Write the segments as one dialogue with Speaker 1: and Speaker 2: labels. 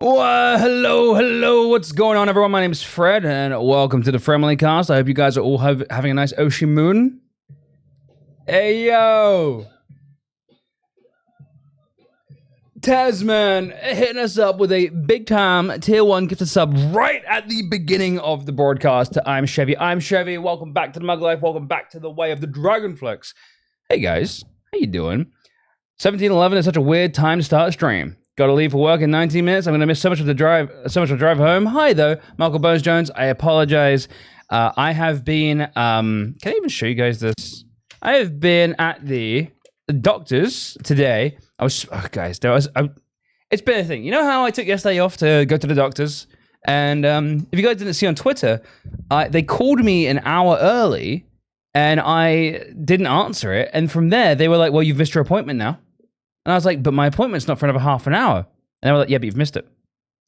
Speaker 1: Hello, what's going on, everyone? My name is Fred, and welcome to the Friendly Cast. I hope you guys are all having a nice ocean moon. Hey, yo! Tasman hitting us up with a big-time Tier 1 gift sub right at the beginning of the broadcast. I'm Chevy. Welcome back to the Mug Life. Welcome back to the way of the Dragonflix. Hey, guys. How you doing? 17:11 is such a weird time to start a stream. Got to leave for work in 19 minutes. I'm going to miss so much of the drive home. Hi, though. Michael Bones Jones. I apologize. I have been, can I even show you guys this? I have been at the doctor's today. It's been a thing. You know how I took yesterday off to go to the doctor's? And if you guys didn't see on Twitter, they called me an hour early and I didn't answer it. And from there, they were like, well, you've missed your appointment now. And I was like, but my appointment's not for another half an hour. And they were like, yeah, but you've missed it. I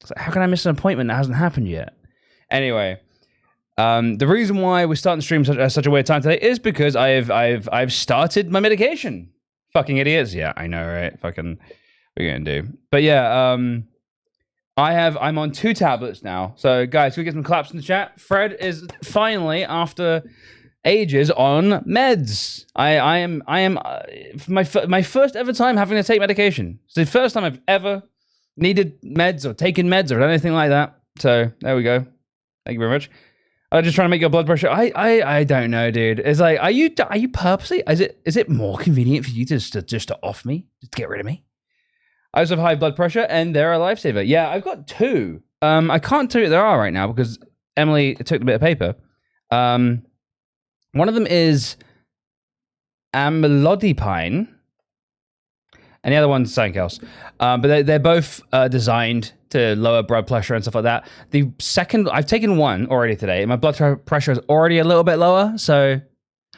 Speaker 1: was like, how can I miss an appointment that hasn't happened yet? Anyway, the reason why we're starting the stream at such a weird time today is because I've started my medication. Fucking idiots. Yeah, I know, right? Fucking, what are you gonna do? But yeah, I'm on 2 tablets now. So guys, can we get some claps in the chat? Fred is finally, after ages, on meds. I am my first ever time having to take medication. It's the first time I've ever needed meds or taken meds or anything like that. So there we go. Thank you very much. I'm just trying to make your blood pressure. I don't know, dude. It's like, are you purposely? Is it more convenient for you just to off me, just to get rid of me? I also have high blood pressure, and they're a lifesaver. Yeah, I've got 2. I can't tell you what they are right now because Emily took a bit of paper. One of them is amlodipine, and the other one's something else. But they're both designed to lower blood pressure and stuff like that. The second, I've taken one already today, and my blood pressure is already a little bit lower, so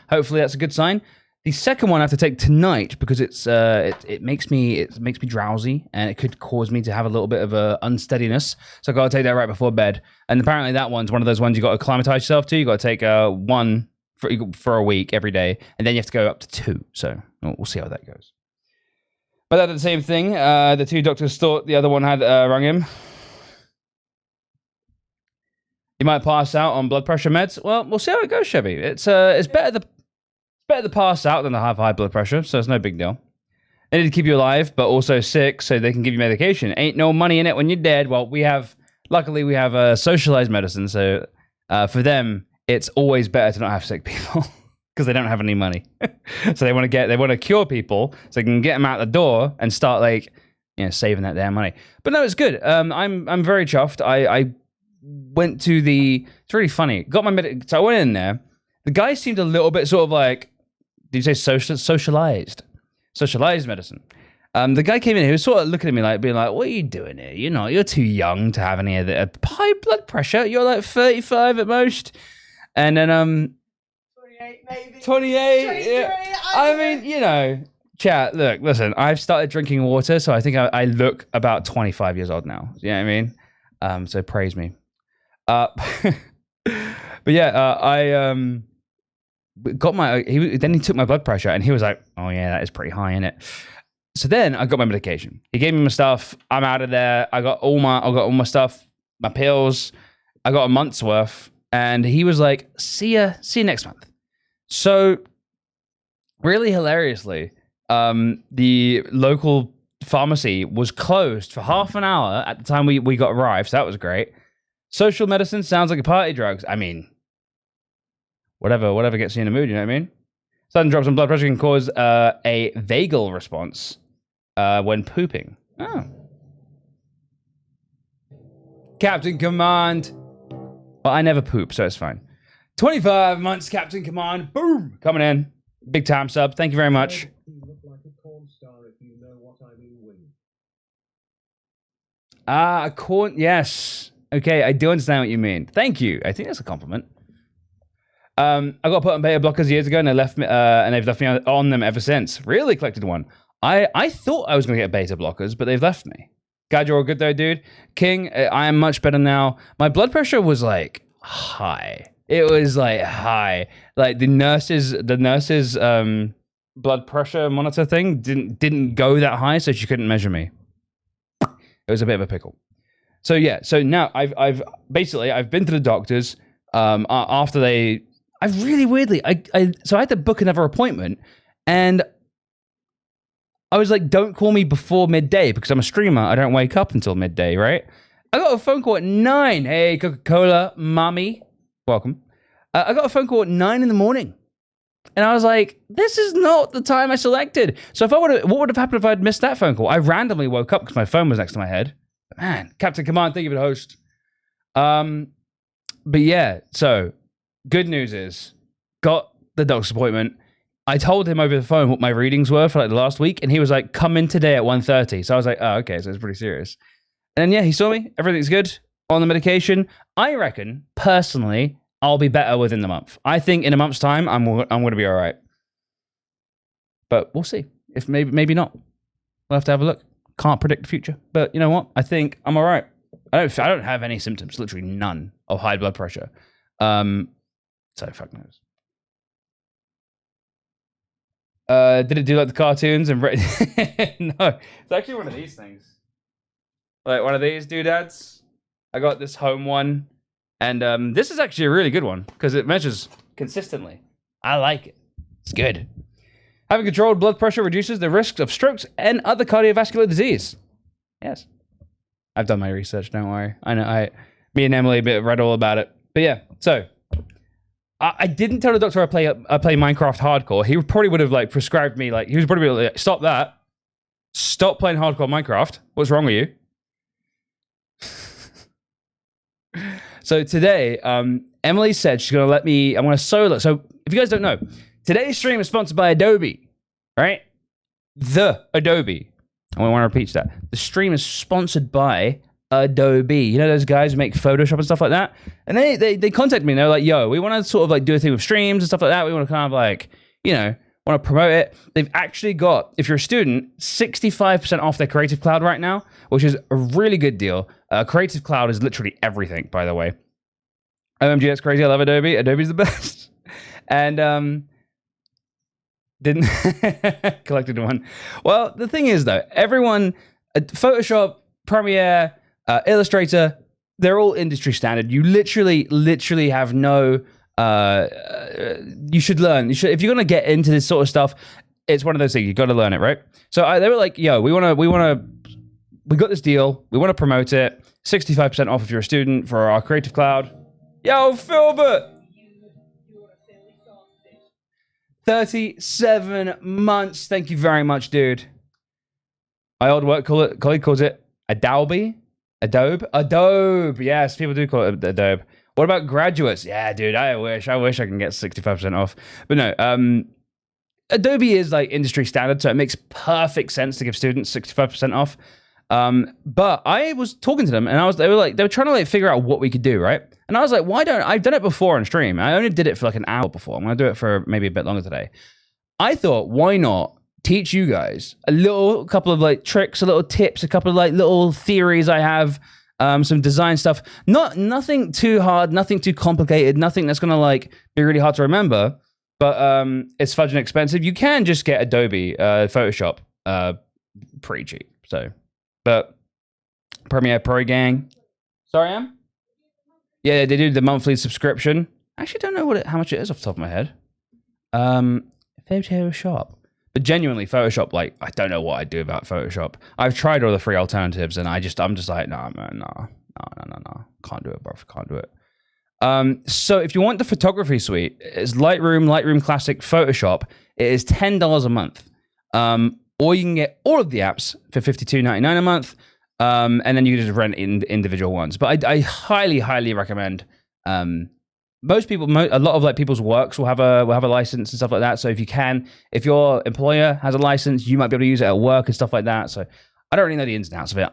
Speaker 1: hopefully that's a good sign. The second one I have to take tonight because it makes me drowsy, and it could cause me to have a little bit of a unsteadiness. So I got to take that right before bed. And apparently that one's one of those ones you got to acclimatize yourself to. You got to take one for a week every day, and then you have to go up to 2. So we'll see how that goes. But that's the same thing. The 2 doctors thought the other one had rung him. He might pass out on blood pressure meds. Well, we'll see how it goes, Chevy. It's better to pass out than to have high blood pressure, so it's no big deal. They need to keep you alive, but also sick, so they can give you medication. Ain't no money in it when you're dead. Well, luckily we have socialized medicine, so for them, it's always better to not have sick people because they don't have any money. So they want to cure people so they can get them out the door and start saving that damn money. But no, it's good. I'm very chuffed. I went to it's really funny. Got my so I went in there. The guy seemed a little bit sort of like, did you say socialized medicine? The guy came in, he was sort of looking at me like, being like, what are you doing here? You're too young to have any of the high blood pressure. You're like 35 at most. And then
Speaker 2: 28 maybe.
Speaker 1: 28. Yeah. I mean, chat, look, listen, I've started drinking water, so I think I look about 25 years old now. You know what I mean? So praise me. But yeah, I got then he took my blood pressure and he was like, oh yeah, that is pretty high, isn't it? So then I got my medication. He gave me my stuff. I'm out of there. I got all my stuff, my pills. I got a month's worth. And he was like, see you next month. So really hilariously, the local pharmacy was closed for half an hour at the time we got arrived. So that was great. Social medicine sounds like a party drugs. I mean, whatever gets you in the mood, you know what I mean? Sudden drops in blood pressure can cause a vagal response when pooping. Oh. Captain Command. Well, I never poop, so it's fine. 25 months, Captain Command. Boom! Coming in. Big time sub. Thank you very much.
Speaker 2: You look like a corn star if you know what I mean.
Speaker 1: A corn. Yes. Okay, I do understand what you mean. Thank you. I think that's a compliment. I got put on beta blockers years ago, and they've left me on them ever since. Really collected one. I thought I was going to get beta blockers, but they've left me. God, you're all good though, dude. King, I am much better now. My blood pressure was like high. It was like high. Like the nurse's blood pressure monitor thing didn't go that high, so she couldn't measure me. It was a bit of a pickle. So yeah, so now I've basically I've been to the doctors after they I've really weirdly so I had to book another appointment, and I was like, don't call me before midday because I'm a streamer. I don't wake up until midday, right? I got a phone call at 9. Hey, Coca-Cola, mommy, welcome. I got a phone call at 9 in the morning. And I was like, this is not the time I selected. So if I would have, what would have happened if I'd missed that phone call? I randomly woke up because my phone was next to my head. Man, Captain Command, thank you for the host. But yeah, so good news is, got the doctor's appointment. I told him over the phone what my readings were for like the last week, and he was like, come in today at 1:30. So I was like, oh, okay, so it's pretty serious. And then, yeah, he saw me. Everything's good on the medication. I reckon, personally, I'll be better within the month. I think in a month's time, I'm going to be all right. But we'll see. If maybe not. We'll have to have a look. Can't predict the future. But you know what? I think I'm all right. I don't have any symptoms, literally none, of high blood pressure. So fuck knows. Did it do like the cartoons and no? It's actually one of these things. Like one of these doodads. I got this home one, and this is actually a really good one because it measures consistently. I like it. It's good. Having controlled blood pressure reduces the risk of strokes and other cardiovascular disease. Yes, I've done my research. Don't worry. I know. Me and Emily read all about it. But yeah, so I didn't tell the doctor I play Minecraft hardcore. He probably would have like prescribed me like he was probably like, stop that, stop playing hardcore Minecraft. What's wrong with you? So today, Emily said she's gonna let me. I'm gonna solo. So if you guys don't know, today's stream is sponsored by Adobe, right? The Adobe. I want to repeat that. The stream is sponsored by Adobe. You know those guys who make Photoshop and stuff like that? And they contacted me and they're like, yo, we want to sort of like do a thing with streams and stuff like that. We want to kind of like, you know, want to promote it. They've actually got, if you're a student, 65% off their Creative Cloud right now, which is a really good deal. Creative Cloud is literally everything, by the way. OMG, that's crazy. I love Adobe. Adobe's the best. And didn't collected one. Well, the thing is though, everyone, Photoshop, Premiere, Illustrator, they're all industry standard. You literally have no. You should learn. If you're gonna get into this sort of stuff, it's one of those things you got to learn it, right? So they were like, "Yo, we got this deal. We want to promote it. 65% off if you're a student for our Creative Cloud." Yo, Filbert. 37 months. Thank you very much, dude. My old work colleague calls it Adobe. Adobe. Yes, people do call it Adobe. What about graduates? Yeah, dude, I wish I can get 65% off. But no, Adobe is like industry standard, so it makes perfect sense to give students 65% off. But I was talking to them and they were trying to like figure out what we could do, right? And I was like, I've done it before on stream. I only did it for like an hour before. I'm going to do it for maybe a bit longer today. I thought, why not teach you guys a couple of like tricks, a little tips, a couple of like little theories I have, some design stuff. Nothing too hard, nothing too complicated, nothing that's going to like be really hard to remember, but it's fudging expensive. You can just get Adobe Photoshop pretty cheap. So, but Premiere Pro gang. Sorry, Em? Yeah, they do the monthly subscription. I actually don't know how much it is off the top of my head. Photoshop. But genuinely, Photoshop, like, I don't know what I'd do about Photoshop. I've tried all the free alternatives, and I'm just like, nah, man, no. Can't do it, bro. Can't do it. So if you want the photography suite, it's Lightroom Classic, Photoshop. It is $10 a month. Or you can get all of the apps for $52.99 a month. And then you can just rent individual ones. But I highly recommend. Most people, a lot of like people's works will have a license and stuff like that. So if your employer has a license, you might be able to use it at work and stuff like that. So I don't really know the ins and outs of it.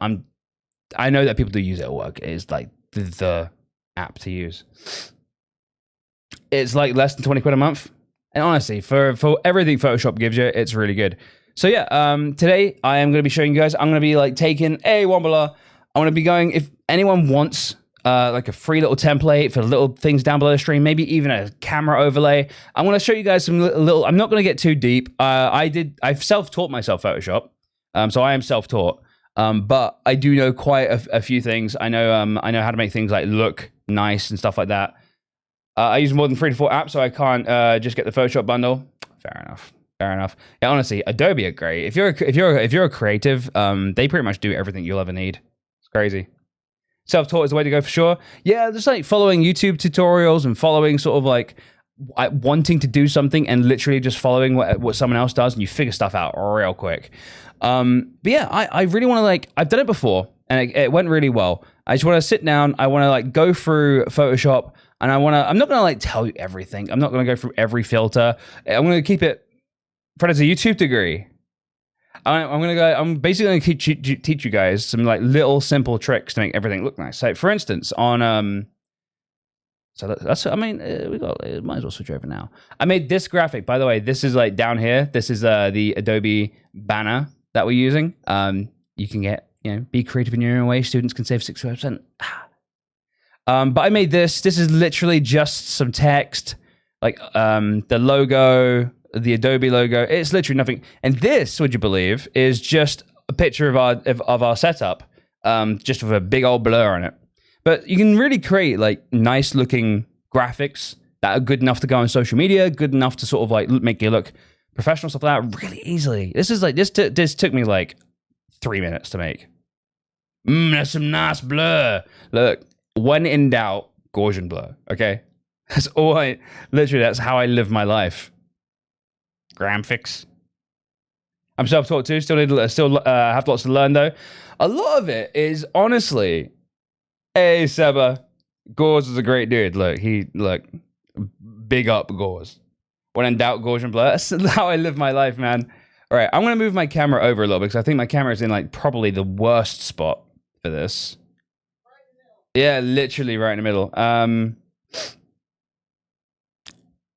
Speaker 1: I know that people do use it at work. It is like the app to use. It's like less than 20 quid a month. And honestly, for everything Photoshop gives you, it's really good. So yeah, today I am going to be showing you guys, I'm going to be like taking a Wombler. I'm going to be going, if anyone wants like a free little template for little things down below the stream, maybe even a camera overlay, I'm going to show you guys some little, I'm not going to get too deep. I've self-taught myself Photoshop. So I am self-taught. But I do know quite a few things. I know how to make things like look nice and stuff like that. I use more than 3 to 4 apps, so I can't just get the Photoshop bundle. Fair enough. Fair enough. Yeah, honestly, Adobe are great. If you're a creative, they pretty much do everything you'll ever need. It's crazy. Self-taught is the way to go for sure. Yeah, just like following YouTube tutorials and following sort of like wanting to do something and literally just following what someone else does, and you figure stuff out real quick. But yeah, I really want to like, I've done it before and it went really well. I just want to sit down. I want to like go through Photoshop, and I'm not going to like tell you everything. I'm not going to go through every filter. I'm going to keep it for as a YouTube degree. I'm basically going to teach you guys some like little simple tricks to make everything look nice. Like for instance, on so that's I mean we might as well switch over now. I made this graphic, by the way. This is like down here. This is the Adobe banner that we're using. You can get, be creative in your own way. Students can save 65%. But I made this. This is literally just some text, like the logo, the Adobe logo. It's literally nothing. And this, would you believe, is just a picture of our setup, just with a big old blur on it. But you can really create like nice looking graphics that are good enough to go on social media, good enough to sort of like make you look professional, stuff like that, really easily. This is like this took me like 3 minutes to make. That's some nice blur. Look, when in doubt, Gaussian blur. Okay, that's all that's how I live my life. Graphics. I'm self-taught too. Still have lots to learn though. A lot of it is honestly, hey Seba, Gauze is a great dude. Look, big up Gauze. When in doubt, Gaussian blur. That's how I live my life, man. All right, I'm gonna move my camera over a little bit because I think my camera is in like probably the worst spot for this. Yeah, literally right in the middle.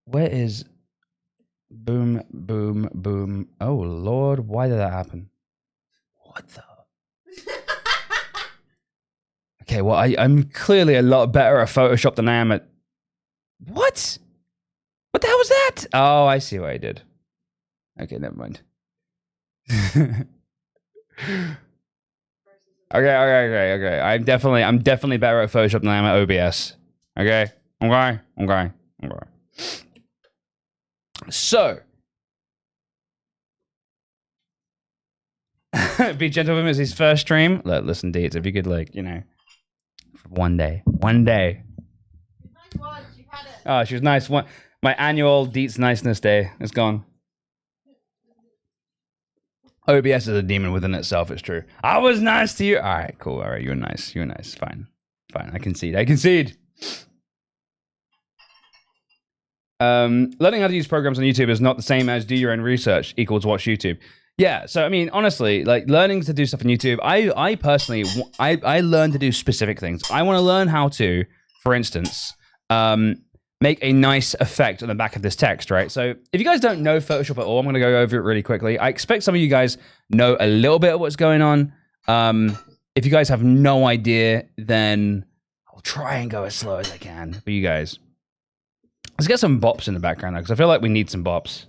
Speaker 1: Where is boom, boom, boom? Oh Lord, why did that happen? What the? Okay, well, I'm clearly a lot better at Photoshop than I am at. What? What the hell was that? Oh, I see what I did. Okay, never mind. Okay. I'm definitely better at Photoshop than I am at OBS. Okay. So, be gentle with him as his first stream. Look, listen, Deets, if you could, like, for one day. Oh, she was nice. My annual Deets Niceness Day is gone. OBS is a demon within itself, it's true. I was nice to you. All right, cool. All right, you're nice. Fine. I concede. Learning how to use programs on YouTube is not the same as do your own research equals watch YouTube. Yeah, so I mean, honestly, like learning to do stuff on YouTube, I personally, I learn to do specific things. I want to learn how to, for instance, make a nice effect on the back of this text, right? So if you guys don't know Photoshop at all, I'm going to go over it really quickly. I expect some of you guys know a little bit of what's going on. If you guys have no idea, then I'll try and go as slow as I can for you guys. Let's get some bops in the background now, because I feel like we need some bops.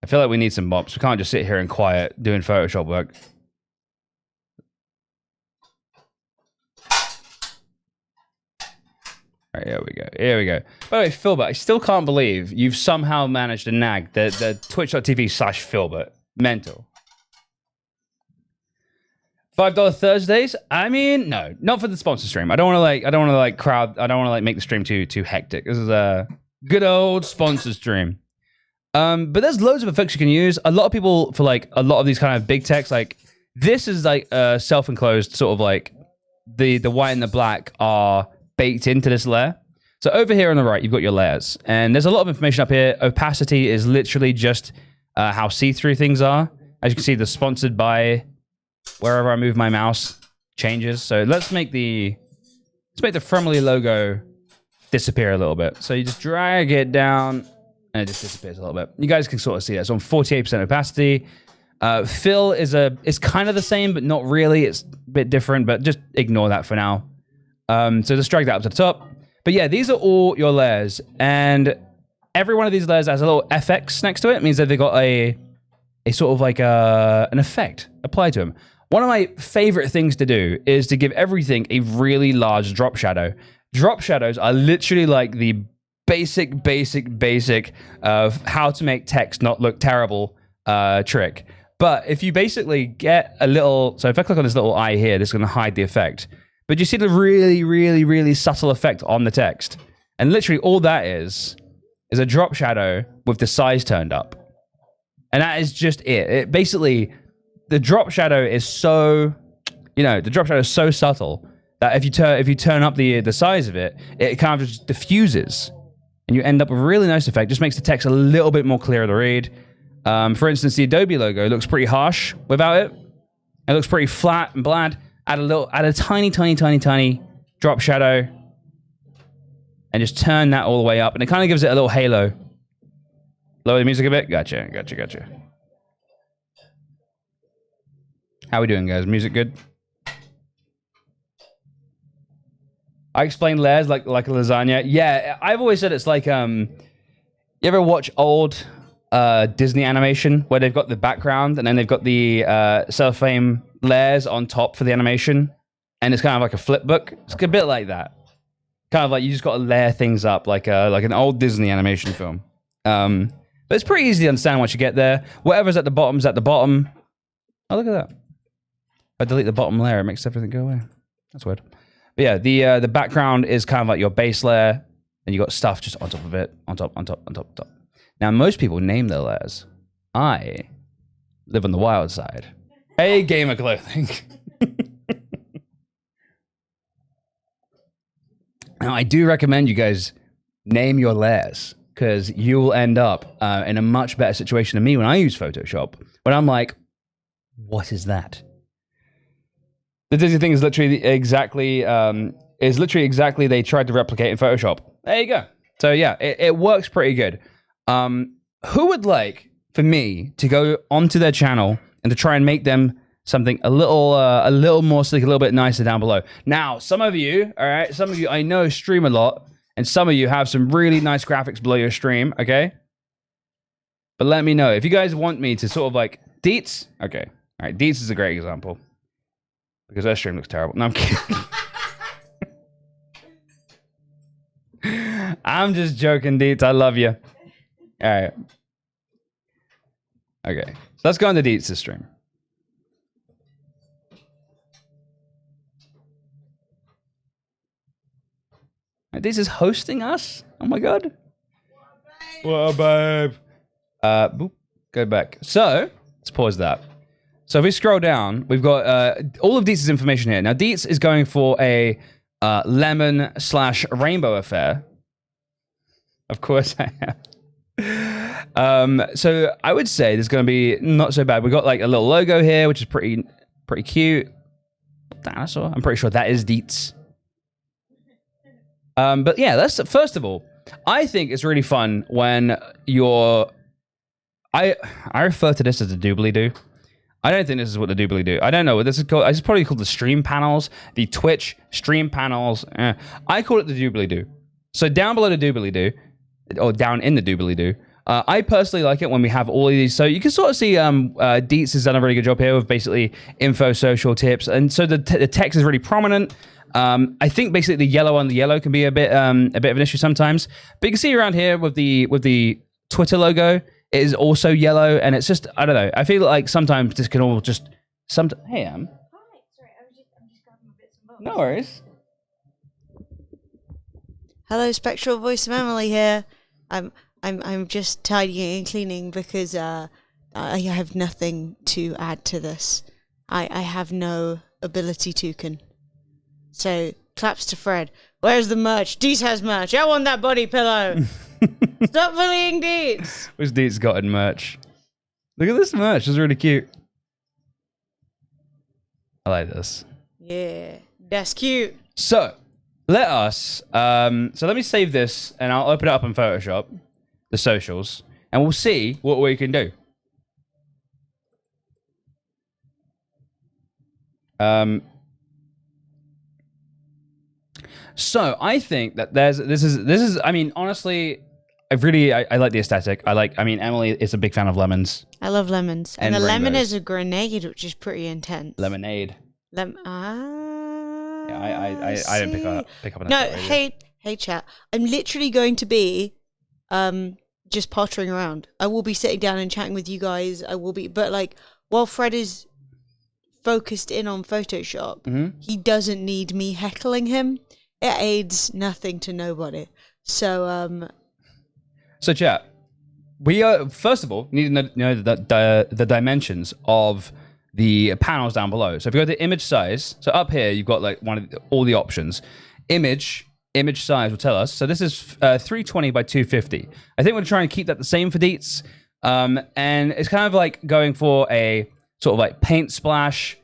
Speaker 1: We can't just sit here in quiet doing Photoshop work. All right, here we go. By the way, Philbert, I still can't believe you've somehow managed to nag the twitch.tv/Philbert. Mental. $5 Thursdays? I mean, no, not for the sponsor stream. I don't want to make the stream too hectic. This is a good old sponsor stream. But there's loads of effects you can use. A lot of people, for like a lot of these kind of big text, like this is like self-enclosed, sort of like the white and the black are baked into this layer. So over here on the right, you've got your layers, and there's a lot of information up here. Opacity is literally just how see-through things are. As you can see, the sponsored by, wherever I move my mouse changes. So let's make the Fremly logo disappear a little bit. So you just drag it down and it just disappears a little bit. You guys can sort of see that. So on 48% opacity. Fill is kind of the same, but not really. It's a bit different, but just ignore that for now. So just drag that up to the top. But yeah, these are all your layers, and every one of these layers has a little FX next to it. It means that they've got a a sort of like an effect applied to them. One of my favorite things to do is to give everything a really large drop shadow. Drop shadows are literally like the basic of how to make text not look terrible trick. But if you basically get a little, so if I click on this little eye here, this is going to hide the effect. But you see the really subtle effect on the text. And literally all that is a drop shadow with the size turned up. And that is just it. It basically, the drop shadow is so, the drop shadow is so subtle that if you turn up the size of it, it kind of just diffuses. And you end up with a really nice effect. Just makes the text a little bit more clear to read. For instance, the Adobe logo looks pretty harsh without it. It looks pretty flat and bland. Add a tiny drop shadow, and just turn that all the way up, and it kind of gives it a little halo. Lower the music a bit. Gotcha. How we doing, guys? Music good? I explained layers like a lasagna. Yeah, I've always said it's like you ever watch old Disney animation where they've got the background and then they've got the cellophane layers on top for the animation, and it's kind of like a flip book. It's a bit like that. Kind of like you just got to layer things up like an old Disney animation film. But it's pretty easy to understand once you get there. Whatever's at the bottom's at the bottom. Oh, look at that. If I delete the bottom layer, it makes everything go away. That's weird. But yeah, the background is kind of like your base layer, and you got stuff just on top of it, on top. Now, most people name their layers. I live on the wild side. Hey, gamer clothing. Now, I do recommend you guys name your layers, because you will end up in a much better situation than me when I use Photoshop. When I'm like, what is that? The Disney thing is literally exactly they tried to replicate in Photoshop. There you go. So yeah, it works pretty good. Who would like for me to go onto their channel and to try and make them something a little more sleek, a little bit nicer down below? Now, some of you, all right, some of you I know stream a lot, and some of you have some really nice graphics below your stream, okay? But let me know if you guys want me to sort of like Deets. Okay, all right, Deets is a great example because their stream looks terrible. No, I'm kidding. I'm just joking, Deets. I love you. All right. Okay, so let's go on to Deets' stream. This is hosting us? Oh my god. What up, babe? Boop. Go back. So, let's pause that. So if we scroll down, we've got all of Deets' information here. Now, Deets is going for a lemon/rainbow affair. Of course I am. So I would say there's going to be not so bad. We've got like a little logo here, which is pretty cute. Dinosaur. I'm pretty sure that is Deets. But yeah, that's first of all, I think it's really fun when you're. I refer to this as a doobly-doo. I don't think this is what the doobly-doo. I don't know what this is called. It's probably called the stream panels, the Twitch stream panels. I call it the doobly-doo. So down below the doobly-doo, or down in the doobly-doo, I personally like it when we have all of these. So you can sort of see Deets has done a really good job here with basically info, social tips, and so the text is really prominent. I think basically the yellow on the yellow can be a bit of an issue sometimes. But you can see around here with the Twitter logo, it is also yellow, and it's just, I don't know. I feel like sometimes this can all just Hey, Am.
Speaker 3: Hi, sorry, I'm just grabbing my bits and bobs.
Speaker 1: No worries.
Speaker 3: Hello, Spectral Voice of Emily here. I'm just tidying and cleaning because I have nothing to add to this. I have no ability token. So, claps to Fred. Where's the merch? Deets has merch. I want that body pillow. Stop bullying Deets.
Speaker 1: What's Deets got in merch? Look at this merch. It's really cute. I like this.
Speaker 3: Yeah, that's cute.
Speaker 1: So, let us... so let me save this, and I'll open it up in Photoshop, the socials, and we'll see what we can do. So I think that this is I mean, honestly, I I like the aesthetic. I mean, Emily is a big fan of lemons.
Speaker 3: I love lemons. And
Speaker 1: And
Speaker 3: the lemon
Speaker 1: rainbows.
Speaker 3: is a grenade, which is pretty intense.
Speaker 1: Lemonade. Yeah, I didn't pick up on that.
Speaker 3: No,
Speaker 1: right
Speaker 3: hey, chat. I'm literally going to be just pottering around. I will be sitting down and chatting with you guys. But like, while Fred is focused in on Photoshop, he doesn't need me heckling him. It aids nothing to nobody. So,
Speaker 1: So chat, we are first of all need to know the dimensions of the panels down below. So if you go to image size, so up here you've got like all the options. Image size will tell us. So this is 320 by 250. I think we're trying to keep that the same for Deets, and it's kind of like going for a sort of like paint splash,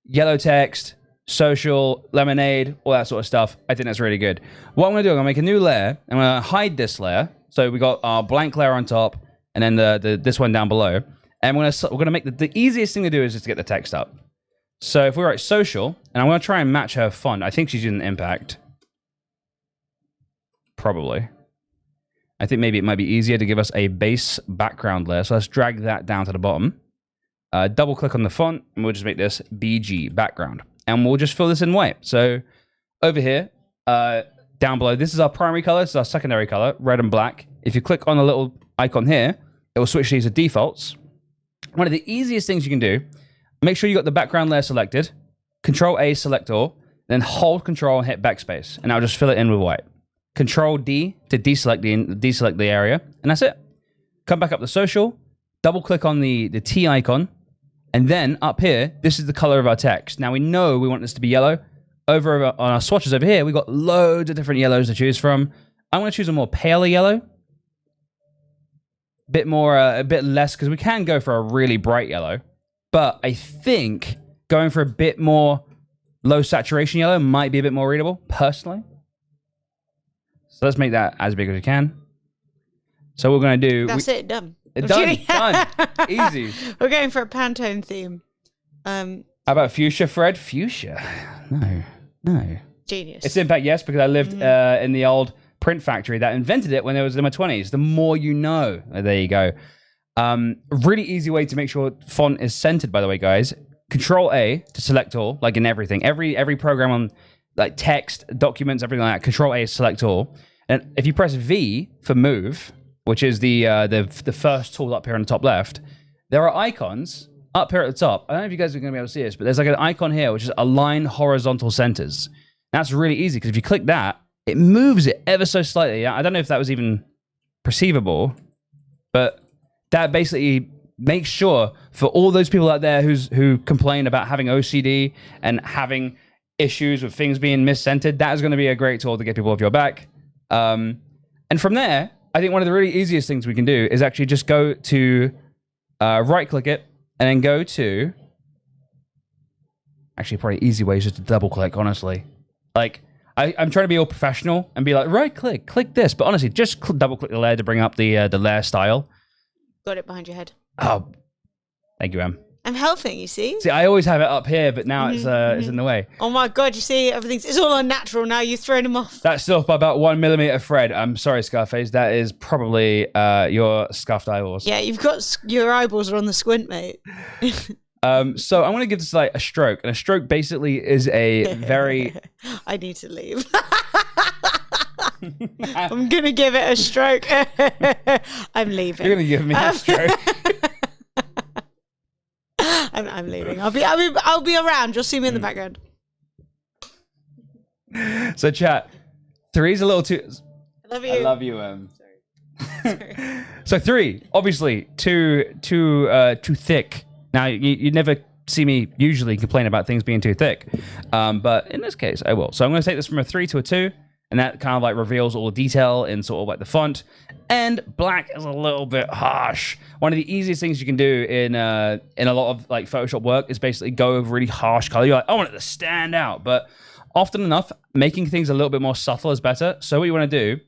Speaker 1: yellow text, social, lemonade, all that sort of stuff. I think that's really good. What I'm gonna do, I'm gonna make a new layer. I'm gonna hide this layer. So we got our blank layer on top, and then this one down below. And we're gonna make the easiest thing to do is just to get the text up. So if we write social, and I'm gonna try and match her font. I think she's using impact. Probably. I think maybe it might be easier to give us a base background layer. So let's drag that down to the bottom. Double click on the font, and we'll just make this BG background. And we'll just fill this in white. So over here, down below, this is our primary color. This is our secondary color, red and black. If you click on the little icon here, it will switch these to defaults. One of the easiest things you can do, make sure you got the background layer selected, Control A, select all, then hold Control and hit backspace, and I'll just fill it in with white. Control D to deselect the area, and that's it. Come back up to social, double click on the T icon, and then up here, this is the color of our text. Now we know we want this to be yellow. Over on our swatches over here, we've got loads of different yellows to choose from. I'm going to choose a more paler yellow. A bit less, because we can go for a really bright yellow. But I think going for a bit more low saturation yellow might be a bit more readable, personally. So let's make that as big as we can. So we're going to do...
Speaker 3: that's it, done.
Speaker 1: Done. Easy.
Speaker 3: We're going for a Pantone theme.
Speaker 1: How about fuchsia, Fred? Fuchsia? No.
Speaker 3: Genius.
Speaker 1: It's impact, yes, because I lived in the old print factory that invented it when I was in my 20s. The more you know. There you go. Really easy way to make sure font is centered, by the way, guys. Control A to select all, like in everything. Every program on like text, documents, everything like that. Control A is select all. And if you press V for move, which is the first tool up here on the top left, there are icons up here at the top. I don't know if you guys are going to be able to see this, but there's like an icon here, which is align horizontal centers. That's really easy, because if you click that, it moves it ever so slightly. I don't know if that was even perceivable, but that basically makes sure for all those people out there who complain about having OCD and having issues with things being miscentered, that is going to be a great tool to get people off your back. And from there, I think one of the really easiest things we can do is actually just go to right-click it, and then go to... Actually, probably easy way is just to double-click, honestly. Like, I'm trying to be all professional and be like, right-click, click this. But honestly, just double-click the layer to bring up the layer style.
Speaker 3: Got it behind your head.
Speaker 1: Oh, thank you, Em.
Speaker 3: I'm helping, you see?
Speaker 1: See, I always have it up here, but now it's in the way.
Speaker 3: Oh my God, you see, it's all unnatural now. You've thrown them off.
Speaker 1: That's still off by about 1 millimeter, Fred. I'm sorry, Scarface. That is probably your scuffed eyeballs.
Speaker 3: Yeah, your eyeballs are on the squint, mate.
Speaker 1: So I'm going to give this like a stroke. And a stroke basically is a very...
Speaker 3: I need to leave. I'm going to give it a stroke. I'm leaving.
Speaker 1: You're going to give me a stroke.
Speaker 3: I'm leaving. I'll be around. You'll see me in the background.
Speaker 1: So chat, 3's a little too...
Speaker 3: I love you.
Speaker 1: I love you,
Speaker 3: Sorry.
Speaker 1: So 3, obviously, too thick. Now, you never see me usually complain about things being too thick. But in this case, I will. So I'm going to take this from a 3 to a 2. And that kind of like reveals all the detail in sort of like the font. And black is a little bit harsh. One of the easiest things you can do in a lot of like Photoshop work is basically go over really harsh color. You're like, I want it to stand out. But often enough, making things a little bit more subtle is better. So what you want to do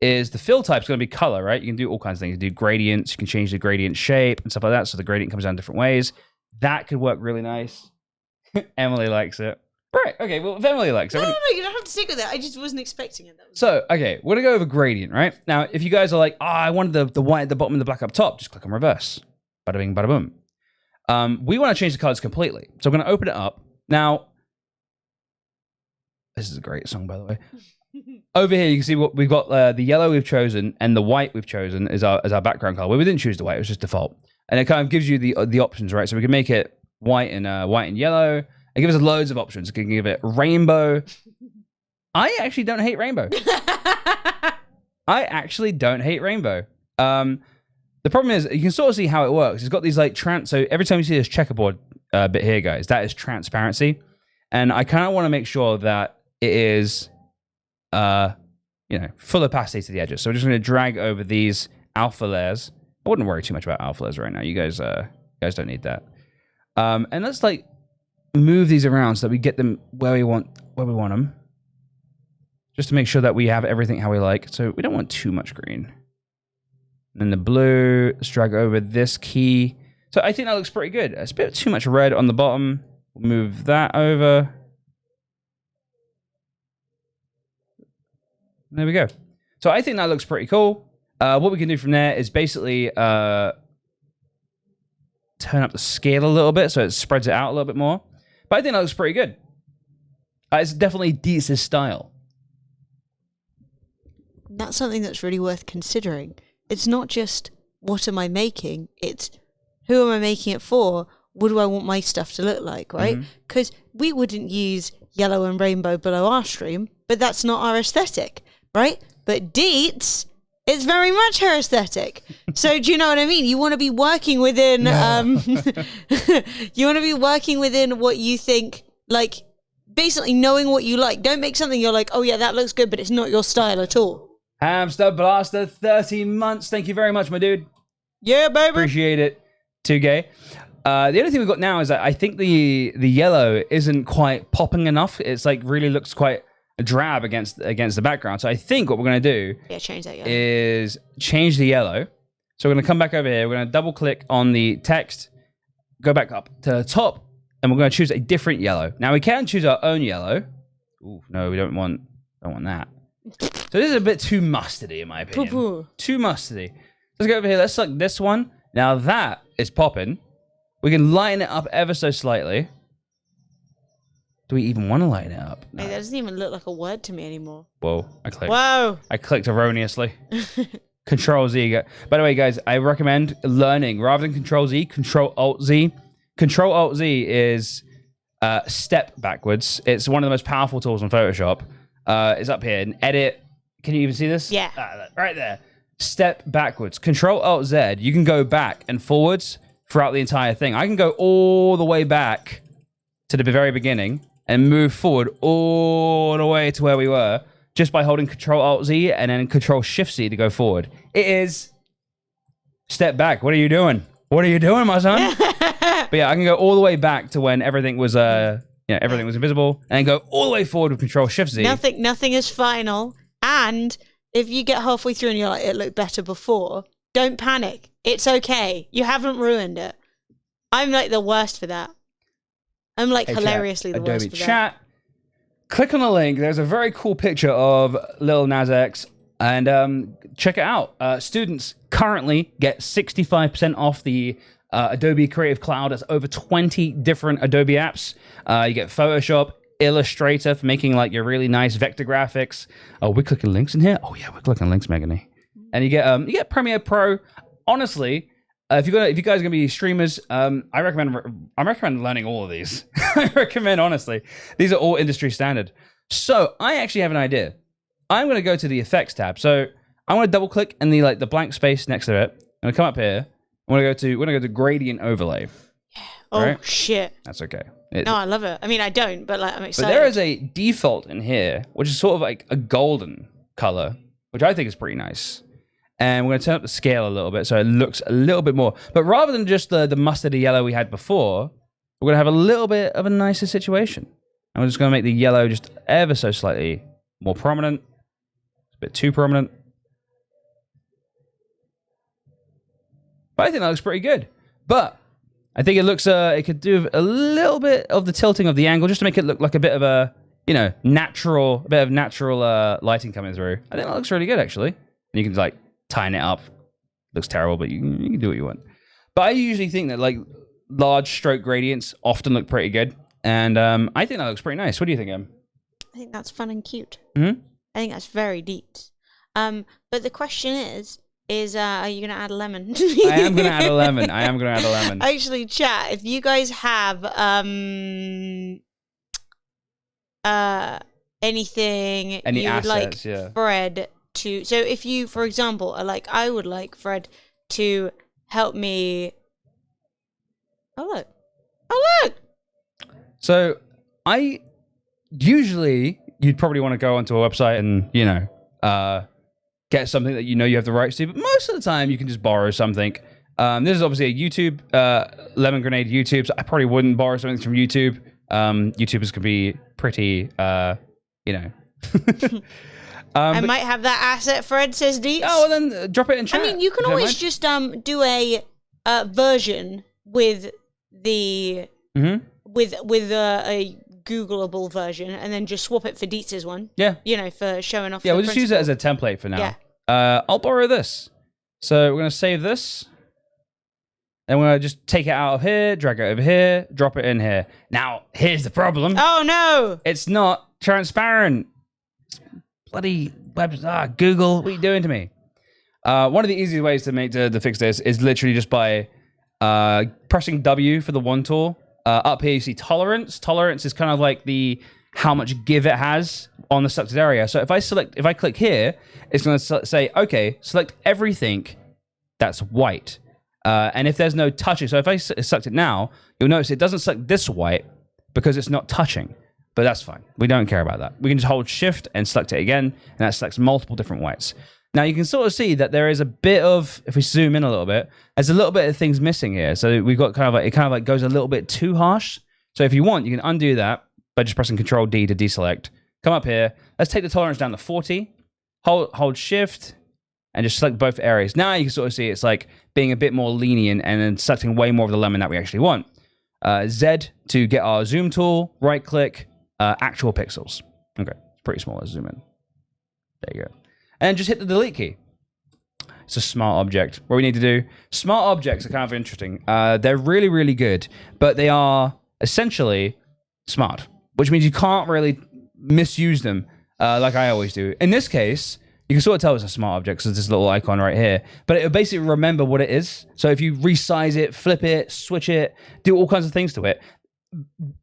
Speaker 1: is the fill type is going to be color, right? You can do all kinds of things. You can do gradients. You can change the gradient shape and stuff like that. So the gradient comes down different ways. That could work really nice. Emily likes it. Right. Okay. Well, if Emily likes it.
Speaker 3: No, you don't have to stick with it. I just wasn't expecting it.
Speaker 1: So, okay, we're gonna go over gradient, right? Now, if you guys are like, I wanted the white at the bottom and the black up top, just click on reverse. Bada bing, bada boom. We want to change the colors completely. So I'm gonna open it up. Now, this is a great song, by the way. Over here, you can see what we've got. The yellow we've chosen and the white we've chosen is our background color. Well, we didn't choose the white; it was just default, and it kind of gives you the options, right? So we can make it white and yellow. It gives us loads of options. It can give it rainbow. I actually don't hate rainbow. I actually don't hate rainbow. The problem is you can sort of see how it works. It's got these like so every time you see this checkerboard bit here, guys, that is transparency, and I kind of want to make sure that it is. Full opacity to the edges. So we're just going to drag over these alpha layers. I wouldn't worry too much about alpha layers right now. You guys don't need that. And let's like move these around so that we get them where we want them. Just to make sure that we have everything how we like. So we don't want too much green. And then the blue, let's drag over this key. So I think that looks pretty good. It's a bit too much red on the bottom. We'll move that over. There we go. So I think that looks pretty cool. What we can do from there is basically turn up the scale a little bit so it spreads it out a little bit more. But I think that looks pretty good. It's definitely Dietz's style.
Speaker 3: That's something that's really worth considering. It's not just what am I making, it's who am I making it for? What do I want my stuff to look like, right? Because we wouldn't use yellow and rainbow below our stream, but that's not our aesthetic. Right? But Dietz, it's very much her aesthetic. So do you know what I mean? You want to be working within you want to be working within what you think, like basically knowing what you like. Don't make something you're like, oh yeah, that looks good, but it's not your style at all.
Speaker 1: Hamster Blaster, 13 months. Thank you very much, my dude.
Speaker 3: Yeah, baby.
Speaker 1: Appreciate it. Too gay. The only thing we've got now is that I think the yellow isn't quite popping enough. It's like really looks quite drab against the background. So I think what we're going to do
Speaker 3: change that yellow.
Speaker 1: Is change the yellow. So we're going to come back over here. We're going to double click on the text, go back up to the top, and we're going to choose a different yellow. Now we can choose our own yellow. Ooh, no, we don't want that. So this is a bit too mustardy in my opinion.
Speaker 3: Poo-poo.
Speaker 1: Too mustardy. Let's go over here. Let's select this one. Now that is popping. We can lighten it up ever so slightly. Do we even want to lighten it up? No.
Speaker 3: Hey, that doesn't even look like a word to me anymore.
Speaker 1: Whoa, I clicked.
Speaker 3: Whoa!
Speaker 1: I clicked erroneously. Control Z. By the way, guys, I recommend learning rather than Control Z, Control Alt Z. Control Alt Z is step backwards. It's one of the most powerful tools in Photoshop. It's up here in Edit. Can you even see this?
Speaker 3: Yeah.
Speaker 1: Right there. Step backwards. Control Alt Z. You can go back and forwards throughout the entire thing. I can go all the way back to the very beginning and move forward all the way to where we were just by holding Control Alt Z and then Control Shift Z to go forward. It is step back. What are you doing? What are you doing, my son? But yeah, I can go all the way back to when everything was everything was invisible, and then go all the way forward with Control Shift Z.
Speaker 3: Nothing is final. And if you get halfway through and you're like, it looked better before, don't panic. It's okay. You haven't ruined it. I'm like the worst for that. I'm like hilariously the worst for
Speaker 1: that. Click on the link. There's a very cool picture of Lil Nas X, and check it out. Students currently get 65% off the Adobe Creative Cloud. That's over 20 different Adobe apps. You get Photoshop, Illustrator for making like your really nice vector graphics. Oh, we're clicking links in here. Oh yeah, we're clicking links, Megany. And you get Premiere Pro. Honestly, if you guys are gonna be streamers, I recommend learning all of these. I recommend, honestly, these are all industry standard. So I actually have an idea. I'm gonna go to the effects tab. So I want to double click in the blank space next to it. I'm gonna come up here. We're gonna go to gradient overlay.
Speaker 3: Oh
Speaker 1: right?
Speaker 3: Shit!
Speaker 1: That's okay.
Speaker 3: No, I love it. I mean, I don't, but like I'm excited.
Speaker 1: But there is a default in here, which is sort of like a golden color, which I think is pretty nice. And we're going to turn up the scale a little bit so it looks a little bit more. But rather than just the mustardy yellow we had before, we're going to have a little bit of a nicer situation. And we're just going to make the yellow just ever so slightly more prominent. A bit too prominent. But I think that looks pretty good. But I think it looks, it could do a little bit of the tilting of the angle just to make it look like a bit of a, natural lighting coming through. I think that looks really good, actually. And you can, like, tighten it up. Looks terrible, but you can do what you want. But I usually think that, like, large stroke gradients often look pretty good. And I think that looks pretty nice. What do you think, Em?
Speaker 3: I think that's fun and cute.
Speaker 1: Mm-hmm.
Speaker 3: I think that's very neat. But the question is are you going to add a lemon?
Speaker 1: I am going to add a lemon.
Speaker 3: Actually, chat, if you guys have anything
Speaker 1: Any
Speaker 3: you would like
Speaker 1: assets,
Speaker 3: Fred to... So if you, for example, are like, I would like Fred to help me... Oh, look!
Speaker 1: So, usually, you'd probably want to go onto a website and, get something that you have the rights to, but most of the time you can just borrow something. This is obviously a YouTube, Lemon Grenade YouTube, so I probably wouldn't borrow something from YouTube. YouTubers can be pretty,
Speaker 3: I might have that asset, Fred, says Deets.
Speaker 1: Oh, well then drop it in chat.
Speaker 3: I mean, you can always just do a version with the... with a Googleable version, and then just swap it for Deets' one.
Speaker 1: Yeah.
Speaker 3: For showing off.
Speaker 1: Yeah, we'll just use it as a template for now.
Speaker 3: Yeah.
Speaker 1: I'll borrow this. So we're going to save this. And we're going to just take it out of here, drag it over here, drop it in here. Now, here's the problem.
Speaker 3: Oh, no!
Speaker 1: It's not transparent. It's bloody Google, what are you doing to me? One of the easiest ways to fix this is literally just by pressing W for the one tool. Up here, you see tolerance. Tolerance is kind of like how much give it has on the selected area. So if I click here, it's going to say, okay, select everything that's white. And if there's no touching, so if I select it now, you'll notice it doesn't select this white because it's not touching. But that's fine. We don't care about that. We can just hold Shift and select it again, and that selects multiple different whites. Now you can sort of see that there is a bit of, if we zoom in a little bit, there's a little bit of things missing here. So we've got it goes a little bit too harsh. So if you want, you can undo that by just pressing Control D to deselect. Come up here. Let's take the tolerance down to 40. Hold Shift and just select both areas. Now you can sort of see it's like being a bit more lenient and then selecting way more of the lemon that we actually want. Z to get our zoom tool, right click, actual pixels. Okay, it's pretty small. Let's zoom in. There you go. And just hit the delete key. It's a smart object. What we need to do, smart objects are kind of interesting. They're really, really good, but they are essentially smart, which means you can't really misuse them like I always do. In this case, you can sort of tell it's a smart object because this little icon right here, but it'll basically remember what it is. So if you resize it, flip it, switch it, do all kinds of things to it,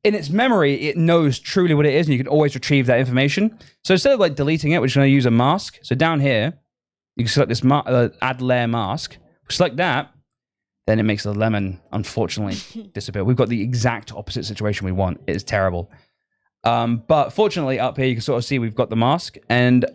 Speaker 1: in its memory, it knows truly what it is, and you can always retrieve that information. So instead of like deleting it, we're just going to use a mask. So down here, you can select this add layer mask. Select that, then it makes the lemon, unfortunately, disappear. We've got the exact opposite situation we want. It is terrible. But fortunately, up here, you can sort of see we've got the mask. And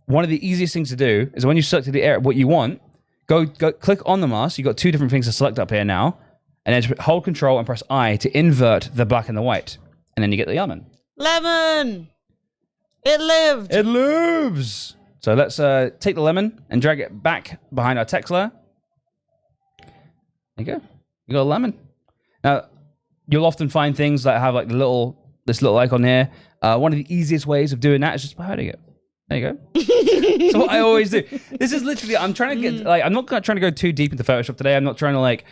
Speaker 1: one of the easiest things to do is when you selected the area, what you want, go click on the mask. You've got two different things to select up here now. And then just hold Control and press I to invert the black and the white. And then you get the lemon.
Speaker 3: Lemon! It lived!
Speaker 1: It lives! So let's take the lemon and drag it back behind our text layer. There you go. You got a lemon. Now, you'll often find things that have like this little icon here. One of the easiest ways of doing that is just by hiding it. There you go. So what I always do. This is literally, I'm trying to get, I'm not trying to go too deep into Photoshop today. I'm not trying to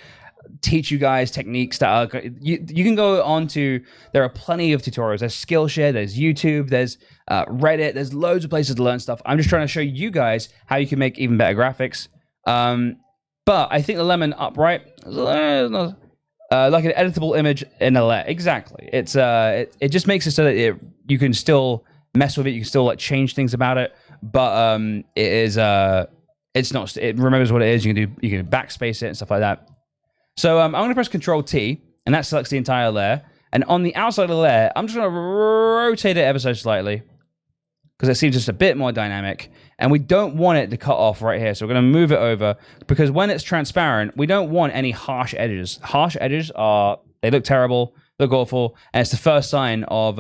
Speaker 1: teach you guys techniques that are, you can go on to, there are plenty of tutorials. There's Skillshare, there's YouTube, there's Reddit, there's loads of places to learn stuff. I'm just trying to show you guys how you can make even better graphics. But I think the lemon upright, like an editable image in a layer. Exactly. It's it just makes it so that you can still mess with it, you can still change things about it, but it is it's not, it remembers what it is. You can backspace it and stuff like that. So I'm going to press Control T, and that selects the entire layer. And on the outside of the layer, I'm just going to rotate it ever so slightly because it seems just a bit more dynamic. And we don't want it to cut off right here. So we're going to move it over because when it's transparent, we don't want any harsh edges. Harsh edges they look terrible, look awful, and it's the first sign of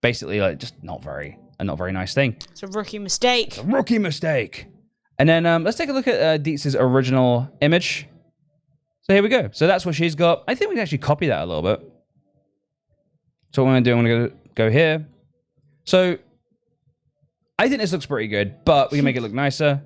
Speaker 1: basically just a not very nice thing.
Speaker 3: It's a rookie mistake.
Speaker 1: It's a rookie mistake. And then let's take a look at Dietz's original image. So here we go. So that's what she's got. I think we can actually copy that a little bit. So what I'm going to do, I'm going to go here. So I think this looks pretty good, but we can make it look nicer.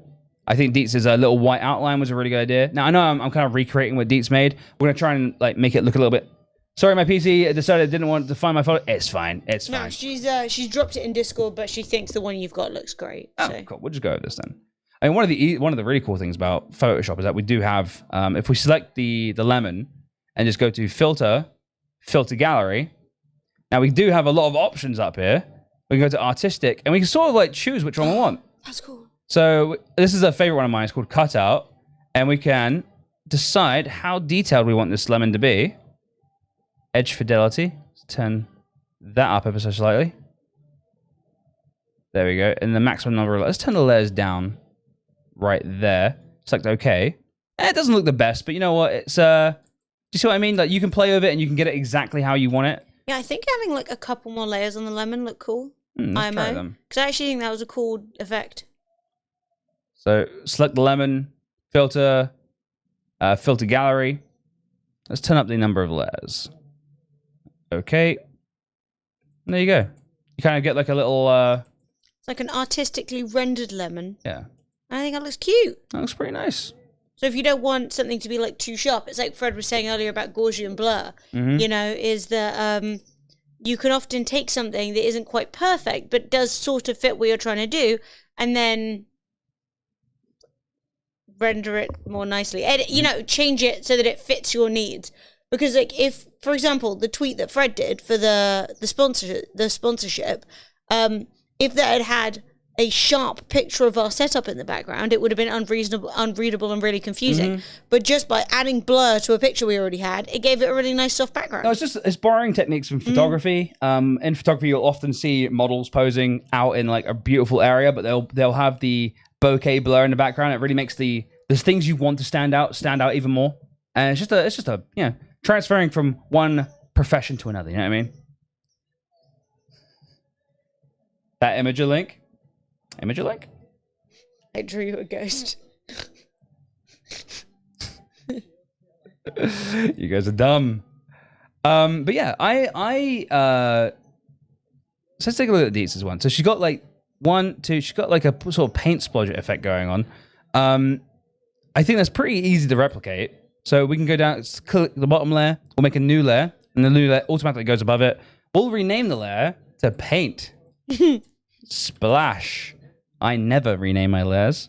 Speaker 1: I think Dietz's little white outline was a really good idea. Now, I know I'm kind of recreating what Dietz made. We're going to try and like make it look a little bit... Sorry, my PC decided it didn't want to find my photo. It's fine. It's fine.
Speaker 3: No, she's dropped it in Discord, but she thinks the one you've got looks great.
Speaker 1: Oh,
Speaker 3: so.
Speaker 1: cool. We'll just go with this then. I mean, one of the really cool things about Photoshop is that we do have, if we select the lemon and just go to filter gallery, now we do have a lot of options up here. We can go to artistic and we can sort of like choose which one we want.
Speaker 3: That's cool.
Speaker 1: So this is a favorite one of mine. It's called cutout, and we can decide how detailed we want this lemon to be. Edge fidelity. Let's turn that up ever so slightly. There we go. And the maximum number. Let's turn the layers down. Right there. Select OK. It doesn't look the best, but you know what? It's do you see what I mean? Like you can play with it and you can get it exactly how you want it.
Speaker 3: Yeah, I think having like a couple more layers on the lemon look cool.
Speaker 1: Let's try them.
Speaker 3: Because I actually think that was a cool effect.
Speaker 1: So select the lemon, filter gallery. Let's turn up the number of layers. Okay. And there you go. You kind of get like a little
Speaker 3: it's like an artistically rendered lemon.
Speaker 1: Yeah.
Speaker 3: I think that looks cute.
Speaker 1: That looks pretty nice.
Speaker 3: So if you don't want something to be like too sharp, it's like Fred was saying earlier about Gaussian blur, you know, is that you can often take something that isn't quite perfect, but does sort of fit what you're trying to do, and then render it more nicely. Edit, you know, change it so that it fits your needs. Because like if, for example, the tweet that Fred did for the sponsorship, if that had a sharp picture of our setup in the background, it would have been unreadable and really confusing. But just by adding blur to a picture we already had, it gave it a really nice soft background.
Speaker 1: No, it's borrowing techniques from photography. In photography, you'll often see models posing out in like a beautiful area, but they'll have the bokeh blur in the background. It really makes the things you want to stand out even more. And it's just a you know, transferring from one profession to another. You know what I mean? That image link. Image link?
Speaker 3: I drew you a ghost.
Speaker 1: You guys are dumb. But yeah, so let's take a look at Dietz's one. So she's got like she's got like a sort of paint splodger effect going on. I think that's pretty easy to replicate. So we can go down, click the bottom layer, we'll make a new layer, and the new layer automatically goes above it. We'll rename the layer to paint. Splash. I never rename my layers.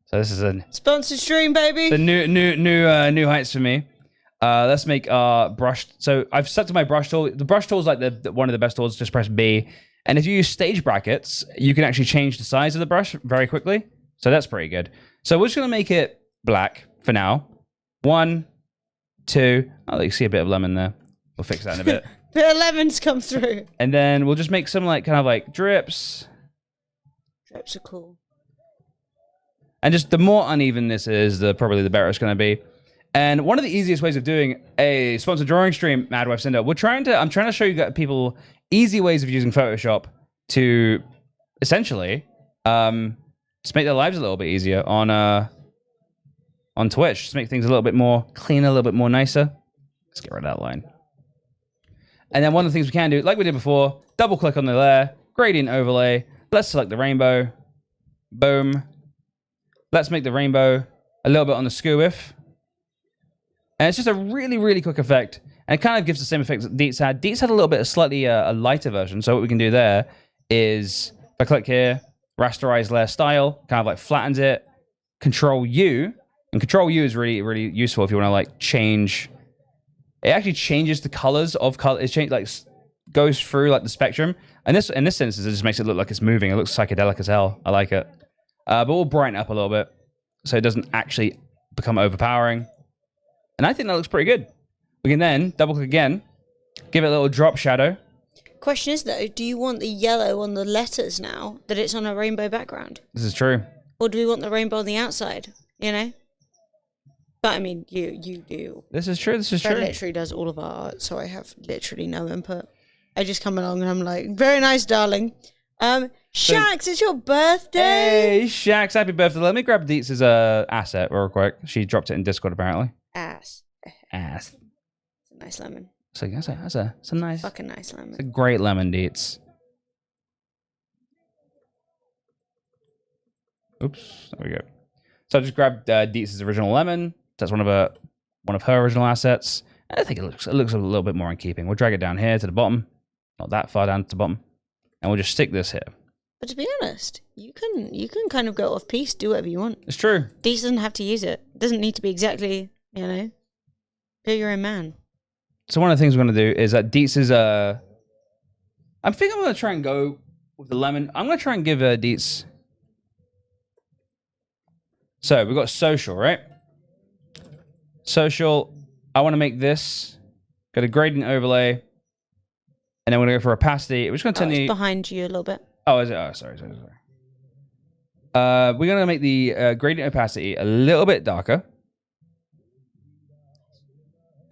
Speaker 1: So this is a
Speaker 3: sponsored stream, baby.
Speaker 1: The new heights for me. Let's make our brush. So I've set to my brush tool. The brush tool is like one of the best tools. Just press B. And if you use stage brackets, you can actually change the size of the brush very quickly. So that's pretty good. So we're just going to make it black for now. 1, 2. Oh, you see a bit of lemon there. We'll fix that in a bit.
Speaker 3: Bit of lemons come through.
Speaker 1: And then we'll just make some like kind of like drips.
Speaker 3: Drips are cool.
Speaker 1: And just the more uneven this is, probably the better it's going to be. And one of the easiest ways of doing a sponsored drawing stream, Madwife Cinder, I'm trying to show you people easy ways of using Photoshop to essentially just make their lives a little bit easier on Twitch. Just make things a little bit more cleaner, a little bit more nicer. Let's get rid of that line. And then one of the things we can do, like we did before, double click on the layer, gradient overlay. Let's select the rainbow. Boom. Let's make the rainbow a little bit on the skew width. And it's just a really, really quick effect. And it kind of gives the same effect that Dietz had. Dietz had a little bit of slightly a lighter version. So what we can do there is, if I click here, rasterize layer style, kind of like flattens it. Control U. And Control U is really, really useful if you want to like change. It actually changes the colors of color. It like goes through like the spectrum. And this, in this instance, it just makes it look like it's moving. It looks psychedelic as hell. I like it. But we'll brighten up a little bit so it doesn't actually become overpowering. And I think that looks pretty good. We can then double click again, give it a little drop shadow.
Speaker 3: Question is though, do you want the yellow on the letters now that it's on a rainbow background?
Speaker 1: This is true.
Speaker 3: Or do we want the rainbow on the outside? You know? But I mean, you do.
Speaker 1: This is true. This is
Speaker 3: Fred
Speaker 1: true.
Speaker 3: literally does all of our art, so I have literally no input. I just come along and I'm like, very nice, darling. Shax, it's your birthday.
Speaker 1: Hey, Shax, happy birthday. Let me grab Dietz's asset real quick. She dropped it in Discord, apparently.
Speaker 3: Ass.
Speaker 1: ass.
Speaker 3: It's a nice lemon.
Speaker 1: So that's a nice,
Speaker 3: Fucking nice
Speaker 1: it's a
Speaker 3: lemon.
Speaker 1: great lemon, Deets. Oops, there we go. So I just grabbed Deets' original lemon. That's one of her original assets. And I think it looks a little bit more in keeping. We'll drag it down here to the bottom, not that far down to the bottom, and we'll just stick this here.
Speaker 3: But to be honest, you can kind of go off piece, do whatever you want.
Speaker 1: It's true.
Speaker 3: Deets doesn't have to use it. It doesn't need to be exactly, you know. You're your own man.
Speaker 1: So one of the things we're going to do is that Deets is I think I'm going to try and go with the lemon. I'm going to try and give Deets. So we've got social, right? Social. I want to make this. Go to gradient overlay. And then we're going to go for opacity. We're just going to turn
Speaker 3: It's
Speaker 1: the...
Speaker 3: behind you a little bit.
Speaker 1: Oh, is it? Oh, sorry. We're going to make the gradient opacity a little bit darker.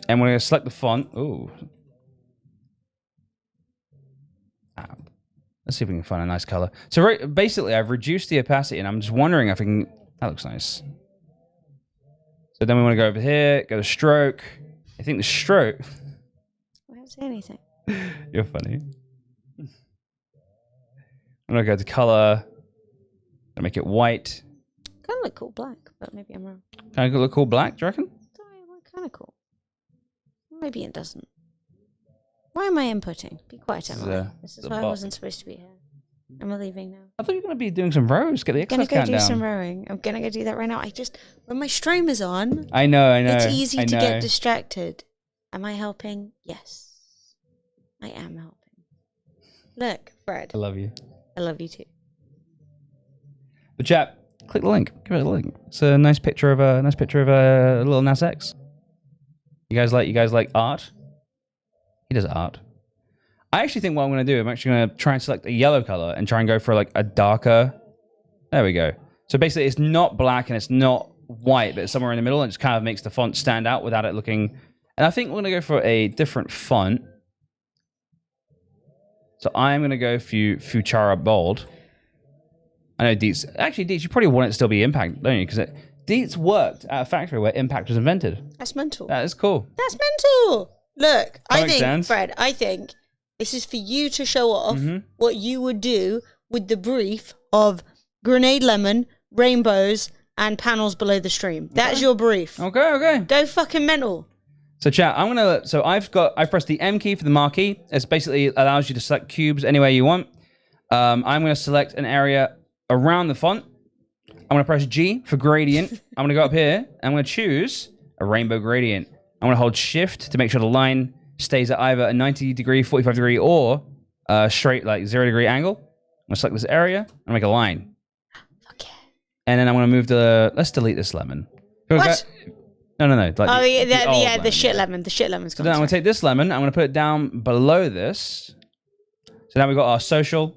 Speaker 1: And we're going to select the font. Ooh. Let's see if we can find a nice color. So basically, I've reduced the opacity, and I'm just wondering if I can... That looks nice. So then we want to go over here, go to stroke. I think the stroke...
Speaker 3: I don't say anything.
Speaker 1: You're funny. I'm going to go to color. I'll make it white.
Speaker 3: Kind of look cool black, but maybe I'm wrong.
Speaker 1: Kind of look cool black, do you reckon?
Speaker 3: Kind of cool. Maybe it doesn't. Why am I inputting? Be quiet, Emily. This is why I wasn't supposed to be here. I'm leaving now.
Speaker 1: I thought you were going to be doing some rows. Get the
Speaker 3: I'm gonna
Speaker 1: exercise
Speaker 3: go
Speaker 1: count
Speaker 3: do some
Speaker 1: down.
Speaker 3: rowing. I'm gonna go do that right now. When my stream is on,
Speaker 1: I know.
Speaker 3: it's easy to get distracted. Am I helping? Yes. I am helping. Look, Fred.
Speaker 1: I love you.
Speaker 3: I love you too.
Speaker 1: But chat, click the link. Give it a link. It's a nice picture of a little Nas X. You guys like art? He does art. I actually think what I'm going to do, I'm actually going to try and select a yellow color and try and go for like a darker. There we go. So basically, it's not black and it's not white, but it's somewhere in the middle, and it just kind of makes the font stand out without it looking. And I think we're going to go for a different font. So I'm going to go Futura Bold. I know Deets. Actually, Deets, you probably want it to still be Impact, don't you? Because Deets worked at a factory where Impact was invented.
Speaker 3: That's mental.
Speaker 1: That is cool.
Speaker 3: That's mental. Look, I
Speaker 1: makes
Speaker 3: think,
Speaker 1: sense.
Speaker 3: Fred, I think this is for you to show off what you would do with the brief of grenade lemon, rainbows, and panels below the stream. That's your brief.
Speaker 1: Okay.
Speaker 3: Go fucking mental.
Speaker 1: So chat, I've pressed the M key for the marquee. It basically allows you to select cubes anywhere you want. I'm going to select an area around the font. I'm going to press G for gradient. I'm going to go up here. I'm going to choose a rainbow gradient. I'm going to hold shift to make sure the line stays at either a 90 degree, 45 degree, or straight like 0 degree angle. I'm going to select this area and make a line.
Speaker 3: Okay.
Speaker 1: And then I'm going to move let's delete this lemon.
Speaker 3: What?
Speaker 1: No. Like
Speaker 3: The shit lemon. The shit lemon's
Speaker 1: So
Speaker 3: gone.
Speaker 1: then I'm going to take this lemon. I'm going to put it down below this. So now we've got our social.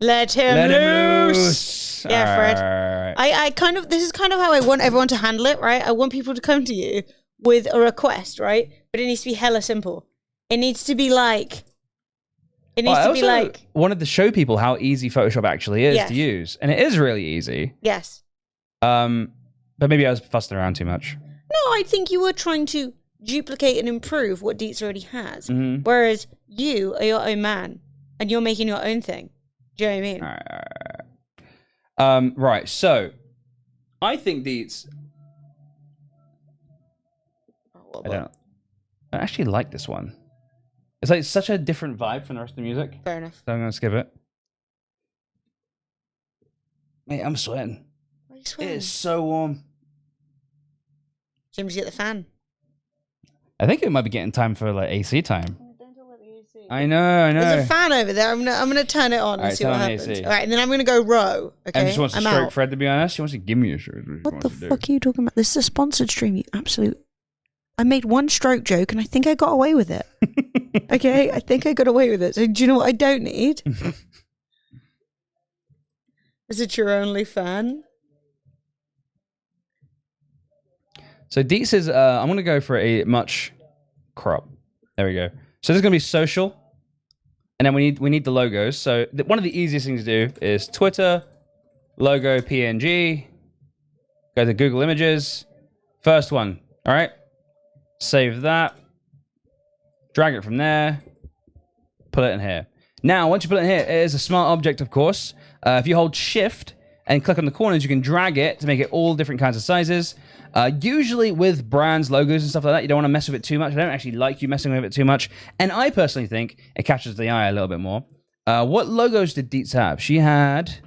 Speaker 3: Let him loose. Yeah, Fred.
Speaker 1: Right.
Speaker 3: This is kind of how I want everyone to handle it, right? I want people to come to you with a request, right? But it needs to be hella simple. It needs to be like...
Speaker 1: I wanted to show people how easy Photoshop actually is to use. And it is really easy.
Speaker 3: Yes.
Speaker 1: But maybe I was fussing around too much.
Speaker 3: No, I think you were trying to duplicate and improve what Deets already has.
Speaker 1: Mm-hmm.
Speaker 3: Whereas you are your own man. And you're making your own thing. Do you know what I mean?
Speaker 1: All right. Right, so... I think Deets... I actually like this one. It's like such a different vibe from the rest of the music.
Speaker 3: Fair enough.
Speaker 1: So I'm going to skip it. Mate, I'm sweating.
Speaker 3: Why are you sweating?
Speaker 1: It is so warm.
Speaker 3: Jim's get the fan.
Speaker 1: I think it might be getting time for like AC time.
Speaker 3: Don't talk about the AC.
Speaker 1: I know.
Speaker 3: There's a fan over there. I'm gonna turn it on and see what happens.
Speaker 1: AC.
Speaker 3: All right, and then I'm gonna go row. Okay.
Speaker 1: Em just wants to
Speaker 3: I'm
Speaker 1: stroke
Speaker 3: out.
Speaker 1: Fred, to be honest. She wants to give me a stroke.
Speaker 3: What the fuck are you talking about? This is a sponsored stream, you absolute... I made one stroke joke and I think I got away with it. Okay? I think I got away with it. So do you know what I don't need? Is it your only fan?
Speaker 1: So Deets is, I'm going to go for a much crop. There we go. So this is going to be social. And then we need the logos. So one of the easiest things to do is Twitter, logo, PNG, go to Google Images. First one. All right. Save that. Drag it from there. Put it in here. Now, once you put it in here, it is a smart object, of course. If you hold Shift and click on the corners, you can drag it to make it all different kinds of sizes. Usually with brands, logos, and stuff like that, you don't want to mess with it too much. I don't actually like you messing with it too much. And I personally think it catches the eye a little bit more. What logos did Deets have? She had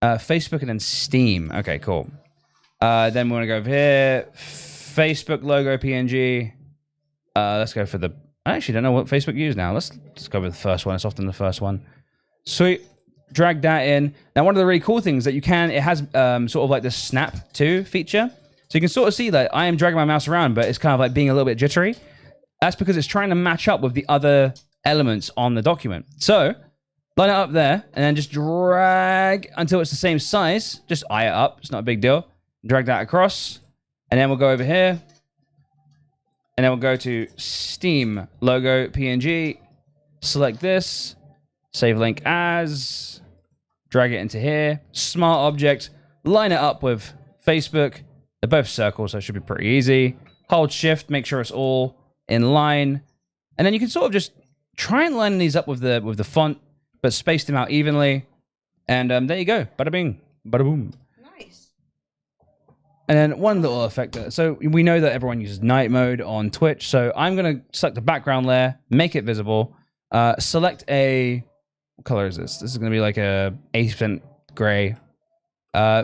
Speaker 1: Facebook and then Steam. Okay, cool. Then we want to go over here. Facebook logo PNG. Let's go for the... I actually don't know what Facebook used now. Let's go with the first one. It's often the first one. Sweet. Drag that in. Now, one of the really cool things that you can... It has sort of like the snap to feature. So you can sort of see that I am dragging my mouse around, but it's kind of like being a little bit jittery. That's because it's trying to match up with the other elements on the document. So, line it up there, and then just drag until it's the same size. Just eye it up. It's not a big deal. Drag that across. And then we'll go over here. And then we'll go to Steam logo PNG. Select this. Save link as. Drag it into here. Smart object. Line it up with Facebook. They're both circles, so it should be pretty easy. Hold Shift. Make sure it's all in line. And then you can sort of just try and line these up with the font, but space them out evenly. And there you go. Bada bing. Bada boom.
Speaker 3: Nice.
Speaker 1: And then one little effect. So we know that everyone uses night mode on Twitch. So I'm going to select the background layer, make it visible, select a... What color is this? This is going to be like a 80% gray.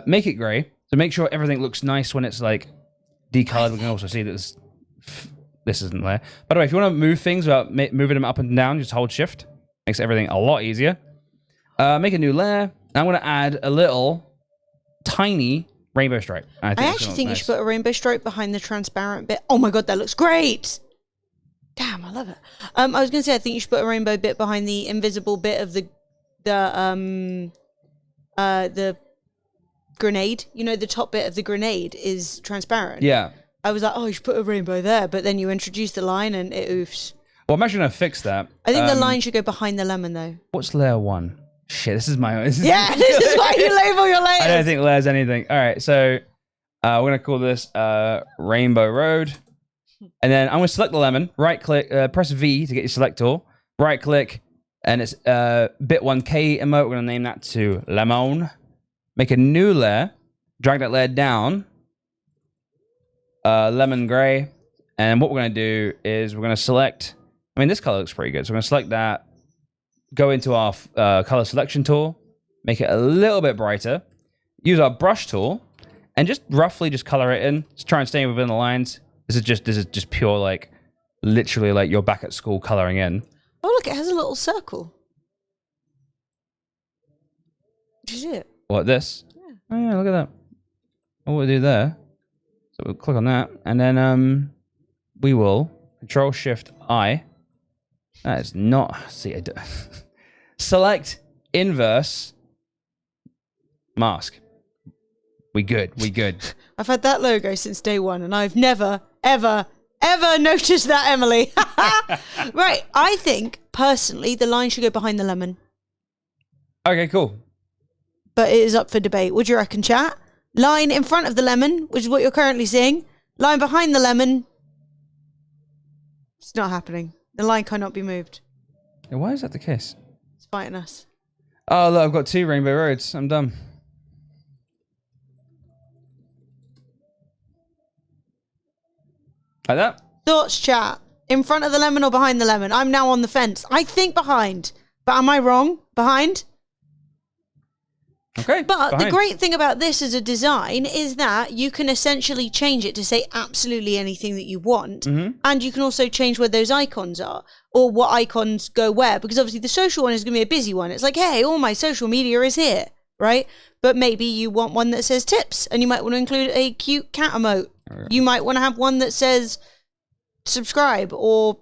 Speaker 1: Make it gray. So make sure everything looks nice when it's like decolored. We can also see that this isn't there. By the way, if you want to move things without moving them up and down, just hold Shift. Makes everything a lot easier. Make a new layer. I'm going to add a little tiny rainbow stripe. I
Speaker 3: actually think you should put a rainbow stripe behind the transparent bit. Oh my god, that looks great! Damn, I love it. I was going to say, I think you should put a rainbow bit behind the invisible bit of the grenade. You know, the top bit of the grenade is transparent.
Speaker 1: Yeah.
Speaker 3: I was like, oh, you should put a rainbow there, but then you introduce the line and it oofs.
Speaker 1: Well, I'm actually going to fix that.
Speaker 3: I think the line should go behind the lemon, though.
Speaker 1: What's layer 1? Shit, this is my...
Speaker 3: This is why you label your layers.
Speaker 1: I don't think layers anything. All right, so we're going to call this Rainbow Road. And then I'm going to select the lemon, right-click, press V to get your select tool, right-click, and it's bit 1K emote. We're going to name that to Lemon. Make a new layer, drag that layer down, lemon gray, and what we're going to do is we're going to select... I mean, this color looks pretty good, so we're going to select that, go into our color selection tool, make it a little bit brighter, use our brush tool, and just roughly just color it in. Just try and stay within the lines. This is just pure, like, literally like you're back at school coloring in.
Speaker 3: Oh, look, it has a little circle. Did you see it?
Speaker 1: What, this?
Speaker 3: Yeah.
Speaker 1: Oh, yeah, look at that. What we'll do there, so we'll click on that, and then we will Control-Shift-I. That is not... See, select inverse mask. We good.
Speaker 3: I've had that logo since day one, and I've never, ever, ever noticed that, Emily. Right, I think, personally, the line should go behind the lemon.
Speaker 1: Okay, cool.
Speaker 3: But it is up for debate. What do you reckon, chat? Line in front of the lemon, which is what you're currently seeing. Line behind the lemon. It's not happening. The line cannot be moved.
Speaker 1: Yeah, why is that the case?
Speaker 3: It's fighting us.
Speaker 1: Oh, look, I've got 2 rainbow roads. I'm done. Like that?
Speaker 3: Thoughts, chat? In front of the lemon or behind the lemon? I'm now on the fence. I think behind. But am I wrong? Behind?
Speaker 1: Okay.
Speaker 3: But the great thing about this as a design is that you can essentially change it to say absolutely anything that you want.
Speaker 1: Mm-hmm.
Speaker 3: And you can also change where those icons are or what icons go where. Because obviously the social one is going to be a busy one. It's like, hey, all my social media is here, right? But maybe you want one that says tips and you might want to include a cute cat emote. You might want to have one that says subscribe or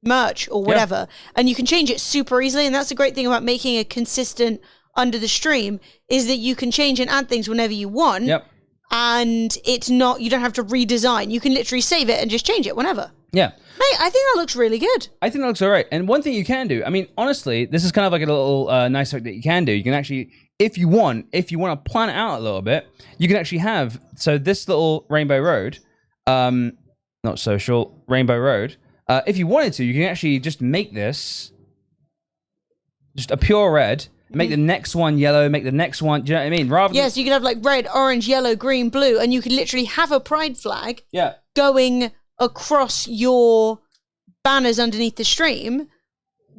Speaker 3: merch or whatever. Yeah. And you can change it super easily. And that's the great thing about making a consistent under the stream is that you can change and add things whenever you want.
Speaker 1: Yep.
Speaker 3: And it's not, you don't have to redesign. You can literally save it and just change it whenever.
Speaker 1: Yeah.
Speaker 3: Mate, I think that looks really good.
Speaker 1: I think that looks all right. And one thing you can do, I mean, honestly, this is kind of like a little nice thing that you can do. You can actually, if you want to plan it out a little bit, you can actually have, so this little rainbow road, not social, Rainbow Road. If you wanted to, you can actually just make this just a pure red, make the next one yellow, make the next one, do you know what I mean? Rather
Speaker 3: Yes, you can have like red, orange, yellow, green, blue, and you could literally have a pride flag going across your banners underneath the stream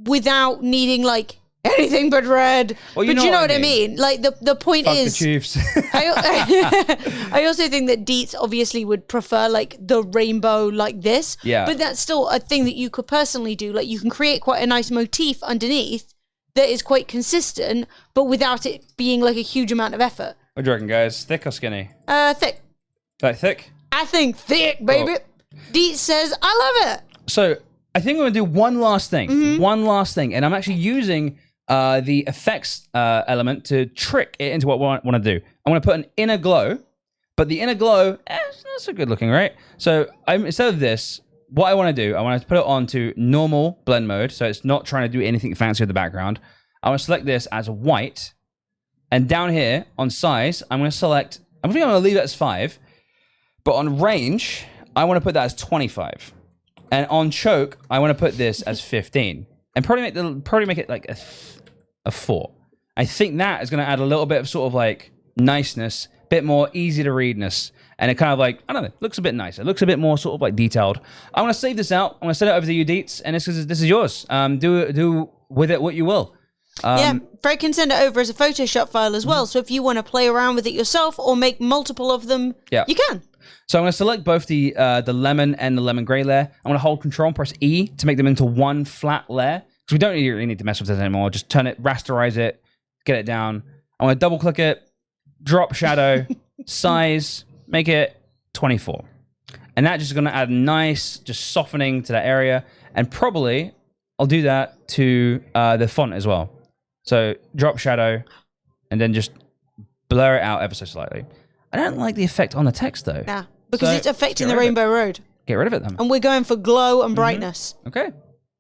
Speaker 3: without needing like anything but red.
Speaker 1: Well,
Speaker 3: but you know what I mean? Like the point
Speaker 1: Fuck
Speaker 3: is,
Speaker 1: the Chiefs.
Speaker 3: I also think that Deets obviously would prefer like the rainbow like this.
Speaker 1: Yeah.
Speaker 3: But that's still a thing that you could personally do. Like you can create quite a nice motif underneath that is quite consistent, but without it being like a huge amount of effort.
Speaker 1: What do you reckon, guys? Thick or skinny?
Speaker 3: Thick.
Speaker 1: Like thick?
Speaker 3: I think thick, baby. Deets says, I love it.
Speaker 1: So I think we're gonna do one last thing. One last thing. And I'm actually using the effects element to trick it into what I want to do. I want to put an inner glow, but the inner glow, it's not so good looking, right? So instead of this, what I want to do, I want to put it onto normal blend mode, so it's not trying to do anything fancy with the background. I want to select this as white, and down here on size, I'm going to select, I'm going to leave it as 5, but on range, I want to put that as 25. And on choke, I want to put this as 15. And probably make it like a 4. I think that is going to add a little bit of sort of like niceness, bit more easy to readness, and it kind of like, I don't know, looks a bit nicer. It looks a bit more sort of like detailed. I want to save this out. I want to send it over to you, Deets, and this is yours. Do with it what you will.
Speaker 3: Yeah, Fred can send it over as a Photoshop file as well. So if you want to play around with it yourself or make multiple of them, you can.
Speaker 1: So I'm going to select both the lemon and the lemon gray layer. I'm going to hold Control and press E to make them into one flat layer, because we don't really need to mess with this anymore. Just turn it, rasterize it, get it down. I'm going to double click it, drop shadow, size, make it 24. And that's just going to add nice, just softening to that area. And probably I'll do that to the font as well. So drop shadow and then just blur it out ever so slightly. I don't like the effect on the text though.
Speaker 3: Nah, because it's affecting the Rainbow Road.
Speaker 1: Get rid of it then.
Speaker 3: And we're going for glow and brightness.
Speaker 1: Okay.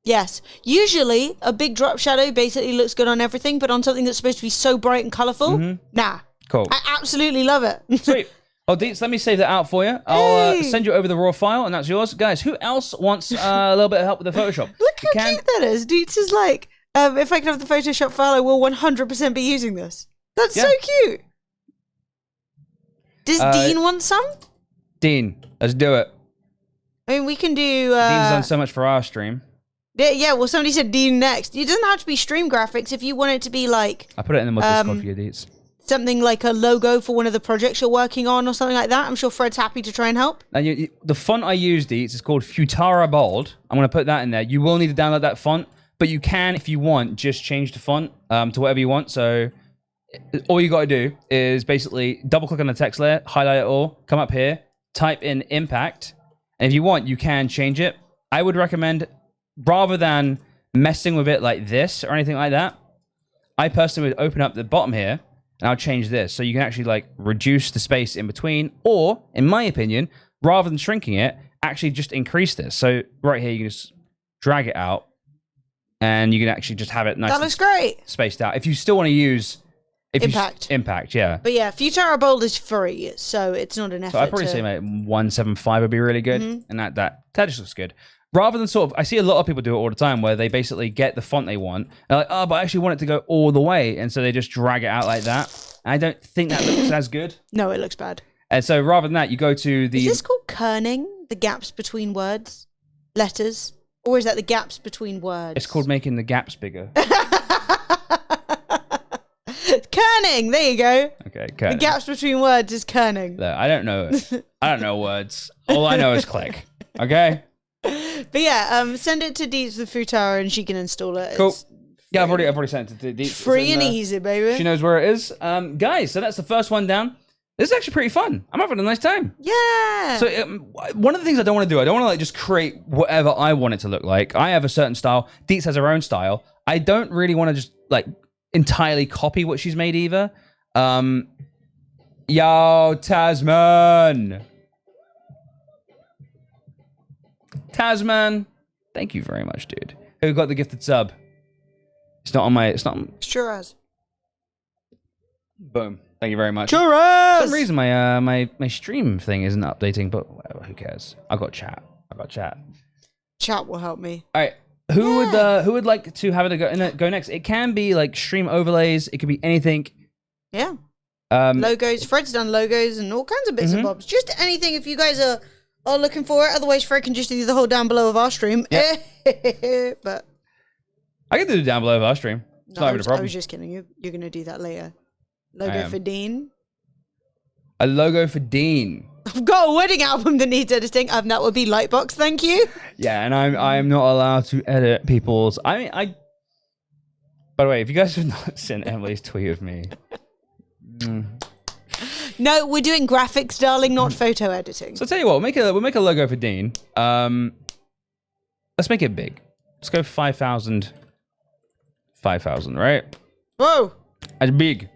Speaker 3: Yes. Usually, a big drop shadow basically looks good on everything, but on something that's supposed to be so bright and colourful, nah.
Speaker 1: Cool.
Speaker 3: I absolutely love it.
Speaker 1: Sweet. Oh, Deets, let me save that out for you. I'll send you over the raw file, and that's yours. Guys, who else wants a little bit of help with the Photoshop?
Speaker 3: Look how cute that is. Deets is like, if I can have the Photoshop file, I will 100% be using this. That's so cute. Does Dean want some?
Speaker 1: Dean, let's do it.
Speaker 3: I mean, we can do...
Speaker 1: Dean's done so much for our stream.
Speaker 3: Yeah, well, somebody said Dean next. It doesn't have to be stream graphics. If you want it to be like...
Speaker 1: I put it in the Discord for you, Deets.
Speaker 3: Something like a logo for one of the projects you're working on or something like that. I'm sure Fred's happy to try and help.
Speaker 1: And the font I used, Deets, is called Futara Bold. I'm going to put that in there. You will need to download that font, but you can, if you want, just change the font to whatever you want. So all you got to do is basically double-click on the text layer, highlight it all, come up here, type in impact, and if you want, you can change it. I would recommend, rather than messing with it like this or anything like that, I personally would open up the bottom here, and I'll change this. So you can actually like reduce the space in between, or in my opinion, rather than shrinking it, actually just increase this. So right here, you can just drag it out, and you can actually just have it nice.
Speaker 3: That looks great.
Speaker 1: Spaced out. If you still want to use
Speaker 3: impact.
Speaker 1: Impact, yeah.
Speaker 3: But yeah, Futara Bold is free, so it's not an effort.
Speaker 1: So I'd probably say like 175 would be really good, and that just looks good. Rather than sort of, I see a lot of people do it all the time where they basically get the font they want, and like, oh, but I actually want it to go all the way, and so they just drag it out like that. I don't think that looks as good.
Speaker 3: No, it looks bad.
Speaker 1: And so rather than that, you go to the...
Speaker 3: Is this called kerning? The gaps between words? Letters? Or is that the gaps between words?
Speaker 1: It's called making the gaps bigger.
Speaker 3: Kerning! There you go.
Speaker 1: Okay, kerning.
Speaker 3: The gaps between words is kerning.
Speaker 1: Look, I don't know. I don't know words. All I know is click. Okay?
Speaker 3: But yeah, send it to Deets with Futara and she can install it.
Speaker 1: Cool. Yeah, I've already sent it to Deets.
Speaker 3: Free and easy, baby.
Speaker 1: She knows where it is. Guys, so that's the first one down. This is actually pretty fun. I'm having a nice time.
Speaker 3: Yeah.
Speaker 1: So one of the things I don't want to do, I don't want to like just create whatever I want it to look like. I have a certain style. Deets has her own style. I don't really want to just like entirely copy what she's made either. Yo, Tasman. Tasman, thank you very much, dude. Who got the gifted sub? It's not on my... It's not...
Speaker 3: Sure as.
Speaker 1: Boom. Thank you very much.
Speaker 3: Sure as.
Speaker 1: For some reason, my stream thing isn't updating, but whatever, who cares? I've got chat. How about chat?
Speaker 3: Chat will help me.
Speaker 1: All right. Who would like to have it go next? It can be like stream overlays. It could be anything.
Speaker 3: Yeah. Logos. Fred's done logos and all kinds of bits and bobs. Just anything if you guys are looking for it. Otherwise, Fred can just do the whole down below of our stream.
Speaker 1: Yep.
Speaker 3: But
Speaker 1: I can do the down below of our stream. It's not even a
Speaker 3: I
Speaker 1: problem.
Speaker 3: was just kidding. You're going to do that later. Logo for Dean.
Speaker 1: A logo for Dean.
Speaker 3: I've got a wedding album that needs editing. That would be Lightbox. Thank you.
Speaker 1: Yeah, and I'm not allowed to edit people's. By the way, if you guys have not seen Emily's tweet of me.
Speaker 3: No, we're doing graphics, darling, not photo editing.
Speaker 1: So I'll tell you what, we'll make a logo for Dean. Let's make it big. Let's go 5,000. 5,000, right?
Speaker 3: Whoa.
Speaker 1: That's big.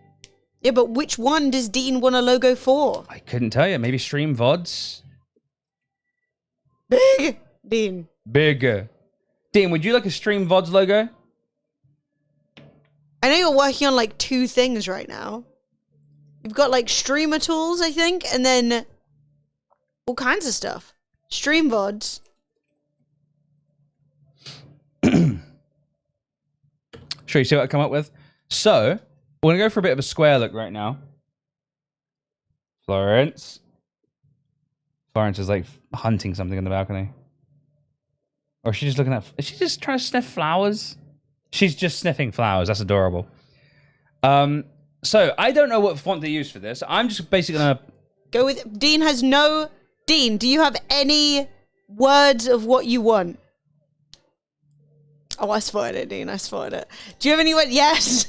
Speaker 3: Yeah, but which one does Dean want a logo for?
Speaker 1: I couldn't tell you. Maybe stream VODs.
Speaker 3: Big. Dean.
Speaker 1: Bigger. Dean, would you like a stream VODs logo?
Speaker 3: I know you're working on like 2 things right now. You've got like streamer tools, I think, and then all kinds of stuff. Stream VODs.
Speaker 1: Sure, you see what I come up with? So, we're going to go for a bit of a square look right now. Florence. Florence is like hunting something on the balcony. Or is she just looking at... Is she just trying to sniff flowers? She's just sniffing flowers. That's adorable. So, I don't know what font to use for this. I'm just basically going to...
Speaker 3: Go with... Dean has no... Dean, do you have any words of what you want? Oh, I spotted it, Dean. I spotted it. Do you have any words? Yes.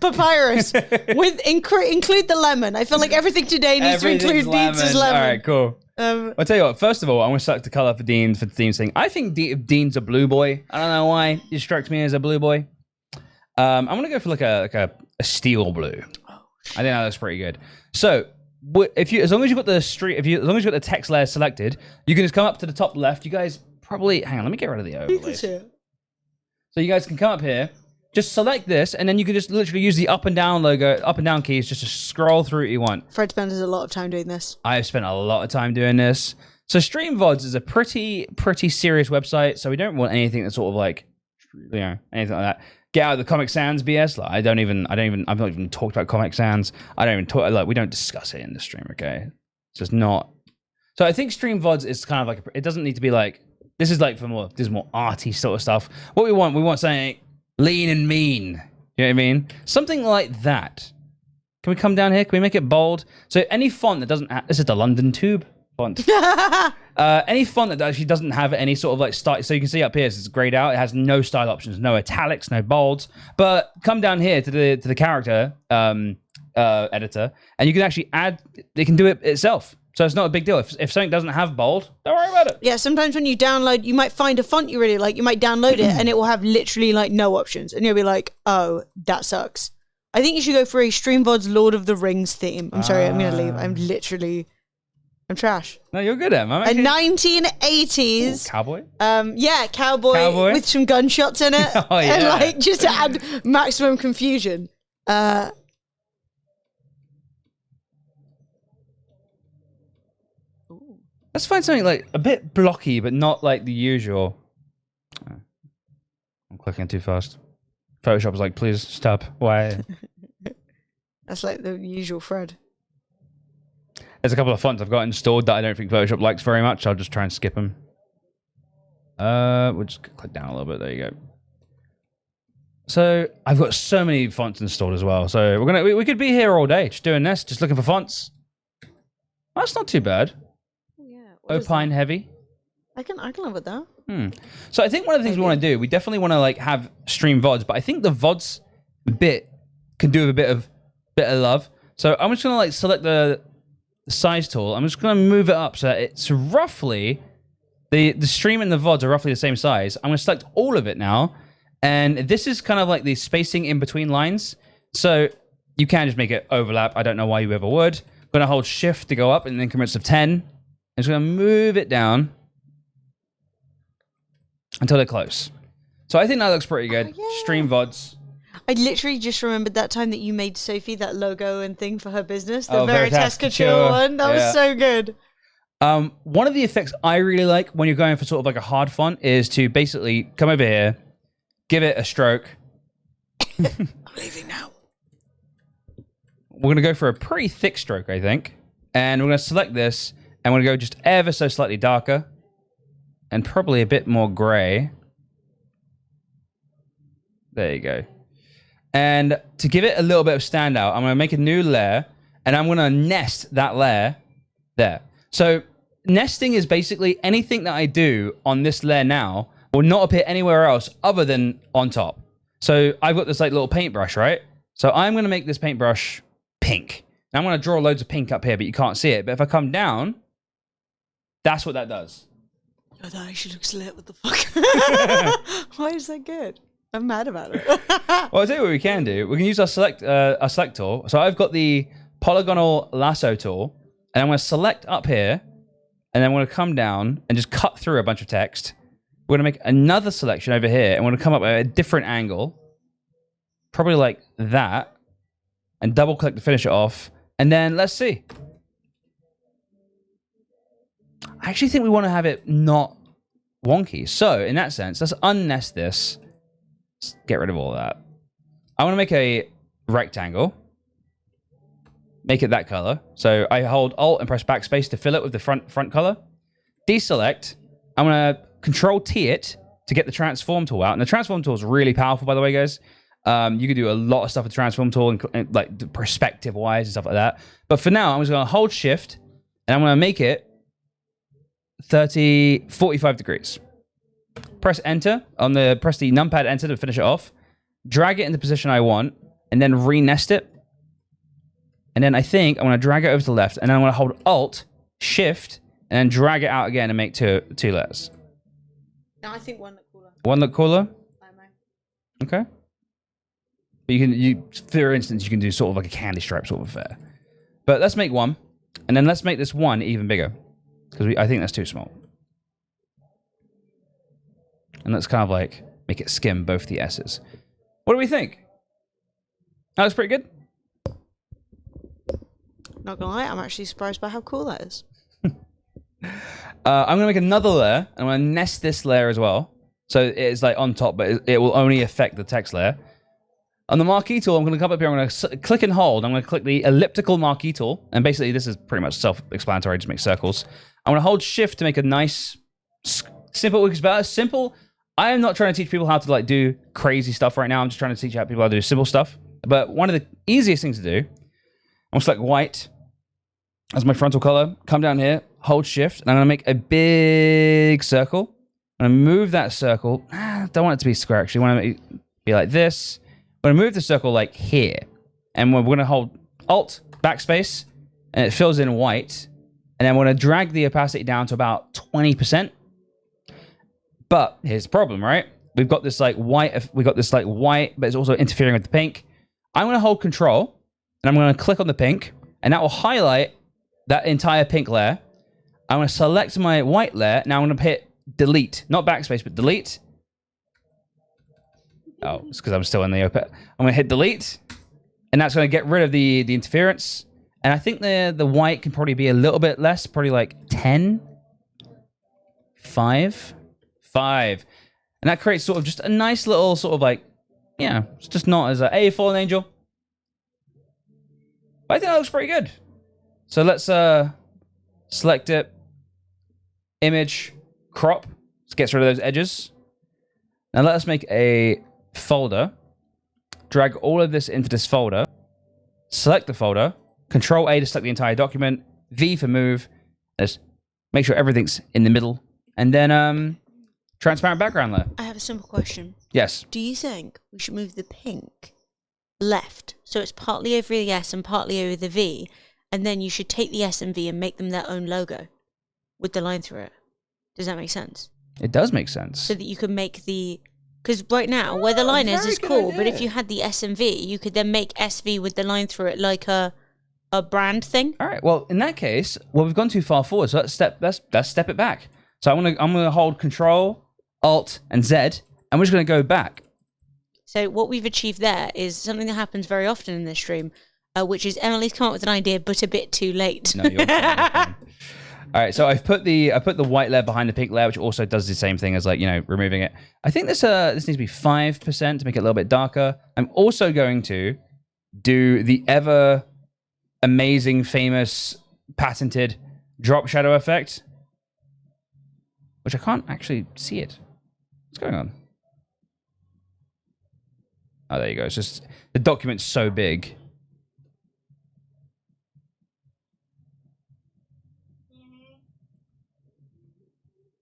Speaker 3: Papyrus. Include the lemon. I feel like everything today needs to include Dean's lemon.
Speaker 1: All right, cool. I'll tell you what. First of all, I'm going to select the color for Dean's thing. I think Dean's a blue boy. I don't know why he struck me as a blue boy. I'm going to go for like a steel blue. I think that looks pretty good. So, as long as you've got the text layer selected, you can just come up to the top left. You guys probably hang on. Let me get rid of the overlays. So you guys can come up here, just select this, and then you can just literally use the up and down keys just to scroll through what you want.
Speaker 3: Fred spends a lot of time doing this.
Speaker 1: I have spent a lot of time doing this. So Stream VODs is a pretty serious website, so we don't want anything that's sort of like, anything like that. Get out of the Comic Sans BS. Like, I've not even talked about Comic Sans. I don't even talk, like, we don't discuss it in the stream, okay? It's just not. So I think Stream VODs is kind of like, it doesn't need to be like, this is more arty sort of stuff. What we want something lean and mean. You know what I mean? Something like that. Can we come down here? Can we make it bold? So any font that doesn't have, this is the London Tube font. Any font that actually doesn't have any sort of like style. So you can see up here, it's grayed out. It has no style options, no italics, no bolds. But come down here to the character editor, and you can actually add, they can do it itself. So it's not a big deal. If something doesn't have bold, don't worry about it.
Speaker 3: Yeah, sometimes when you download, you might find a font you really like. You might download it and it will have literally like no options. And you'll be like, oh, that sucks. I think you should go for a StreamVod's Lord of the Rings theme. I'm sorry, I'm going to leave. I'm trash.
Speaker 1: No, you're good at it.
Speaker 3: A 1980s...
Speaker 1: Ooh, cowboy?
Speaker 3: Yeah, cowboy with some gunshots in it.
Speaker 1: Oh, yeah.
Speaker 3: And like, just to add maximum confusion.
Speaker 1: Let's find something like a bit blocky, but not like the usual. I'm clicking too fast. Photoshop was like, please stop. Why?
Speaker 3: That's like the usual Fred.
Speaker 1: There's a couple of fonts I've got installed that I don't think Photoshop likes very much. I'll just try and skip them. We'll just click down a little bit. There you go. So I've got so many fonts installed as well. So we could be here all day just doing this, just looking for fonts. That's not too bad. Opine heavy.
Speaker 3: I can live with that.
Speaker 1: So I think one of the things we want to do, we definitely want to like have stream VODs, but I think the VODs bit can do with a bit of love. So I'm just gonna like select the size tool. I'm just gonna move it up so that it's roughly the stream and the VODs are roughly the same size. I'm gonna select all of it now, and this is kind of like the spacing in between lines. So you can just make it overlap. I don't know why you ever would. I'm gonna hold Shift to go up in increments of 10. I'm just going to move it down until they're close. So I think that looks pretty good. Oh, yeah. Stream VODs.
Speaker 3: I literally just remembered that time that you made Sophie that logo and thing for her business. The Veritas Couture one. That was so good.
Speaker 1: One of the effects I really like when you're going for sort of like a hard font is to basically come over here, give it a stroke.
Speaker 3: I'm leaving now.
Speaker 1: We're going to go for a pretty thick stroke, I think. And we're going to select this, and we're going to go just ever so slightly darker. And probably a bit more gray. There you go. And to give it a little bit of standout, I'm going to make a new layer, and I'm going to nest that layer there. So nesting is basically anything that I do on this layer now will not appear anywhere else other than on top. So I've got this like little paintbrush, right? So I'm going to make this paintbrush pink. And I'm going to draw loads of pink up here, but you can't see it. But if I come down, that's what that does.
Speaker 3: Oh, that actually looks lit. What the fuck? Why is that good? I'm mad about it.
Speaker 1: Well, I'll tell you what we can do. We can use our select tool. So I've got the polygonal lasso tool, and I'm going to select up here, and then I'm going to come down and just cut through a bunch of text. We're going to make another selection over here, and we're going to come up at a different angle, probably like that, and double click to finish it off. And then let's see. I actually think we want to have it not wonky. So in that sense, let's unnest this. Let's get rid of all of that. I want to make a rectangle. Make it that color. So I hold Alt and press backspace to fill it with the front color. Deselect. I'm going to Control T it to get the transform tool out. And the transform tool is really powerful, by the way, guys. You can do a lot of stuff with the transform tool, and like perspective wise and stuff like that. But for now, I'm just going to hold Shift, and I'm going to make it 45 degrees. Press Enter press the numpad Enter to finish it off. Drag it in the position I want, and then re-nest it. And then I think I'm going to drag it over to the left, and then I'm going to hold Alt, Shift, and then drag it out again and make two layers.
Speaker 3: No, I think one look cooler.
Speaker 1: One look cooler?
Speaker 3: I know.
Speaker 1: Okay. But for instance, you can do sort of like a candy stripe sort of affair. But let's make one, and then let's make this one even bigger, because I think that's too small. And let's kind of like make it skim both the S's. What do we think? That looks pretty good.
Speaker 3: Not gonna lie, I'm actually surprised by how cool that is.
Speaker 1: I'm gonna make another layer, and I'm gonna nest this layer as well. So it's like on top, but it will only affect the text layer. On the Marquee tool, I'm gonna come up here, I'm gonna click and hold. I'm gonna click the Elliptical Marquee tool, and basically this is pretty much self-explanatory, just make circles. I'm gonna hold Shift to make a nice, simple, because about simple, I am not trying to teach people how to like do crazy stuff right now. I'm just trying to teach people how to do simple stuff. But one of the easiest things to do, I'm gonna select white as my frontal color, come down here, hold Shift, and I'm gonna make a big circle. I'm gonna move that circle. Don't want it to be square, actually. I want it to be like this. I'm gonna move the circle like here. And we're gonna hold Alt, backspace, and it fills in white. And then we're gonna drag the opacity down to about 20%. But here's the problem, right? We've got this like white, but it's also interfering with the pink. I'm gonna hold Control, and I'm gonna click on the pink, and that will highlight that entire pink layer. I'm gonna select my white layer. Now I'm gonna hit Delete, not backspace, but Delete. Oh, it's because I'm still in the open. I'm gonna hit Delete, and that's gonna get rid of the interference. And I think the white can probably be a little bit less, probably like 10, 5. And that creates sort of just a nice little sort of like, yeah, it's just not as a fallen angel. But I think that looks pretty good. So let's select it, image, crop. Let's get rid of those edges. Now let us make a folder. Drag all of this into this folder. Select the folder. Control A to select the entire document. V for move. Let's make sure everything's in the middle. And then transparent background layer.
Speaker 3: I have a simple question.
Speaker 1: Yes.
Speaker 3: Do you think we should move the pink left, so it's partly over the S and partly over the V, and then you should take the S and V and make them their own logo with the line through it? Does that make sense?
Speaker 1: It does make sense.
Speaker 3: So that you can make the... Because right now, where the line is cool, but if you had the S and V, you could then make SV with the line through it like a brand thing.
Speaker 1: All right. Well, in that case, we've gone too far forward, so let's step it back. So I'm gonna hold Control, Alt, and Z, and we're just gonna go back.
Speaker 3: So what we've achieved there is something that happens very often in this stream, which is Emily's come up with an idea, but a bit too late.
Speaker 1: No, you're fine. All right, so I put the white layer behind the pink layer, which also does the same thing as like, you know, removing it. I think this needs to be 5% to make it a little bit darker. I'm also going to do the ever amazing, famous, patented drop shadow effect, which I can't actually see it. What's going on? Oh, there you go. It's just the document's so big.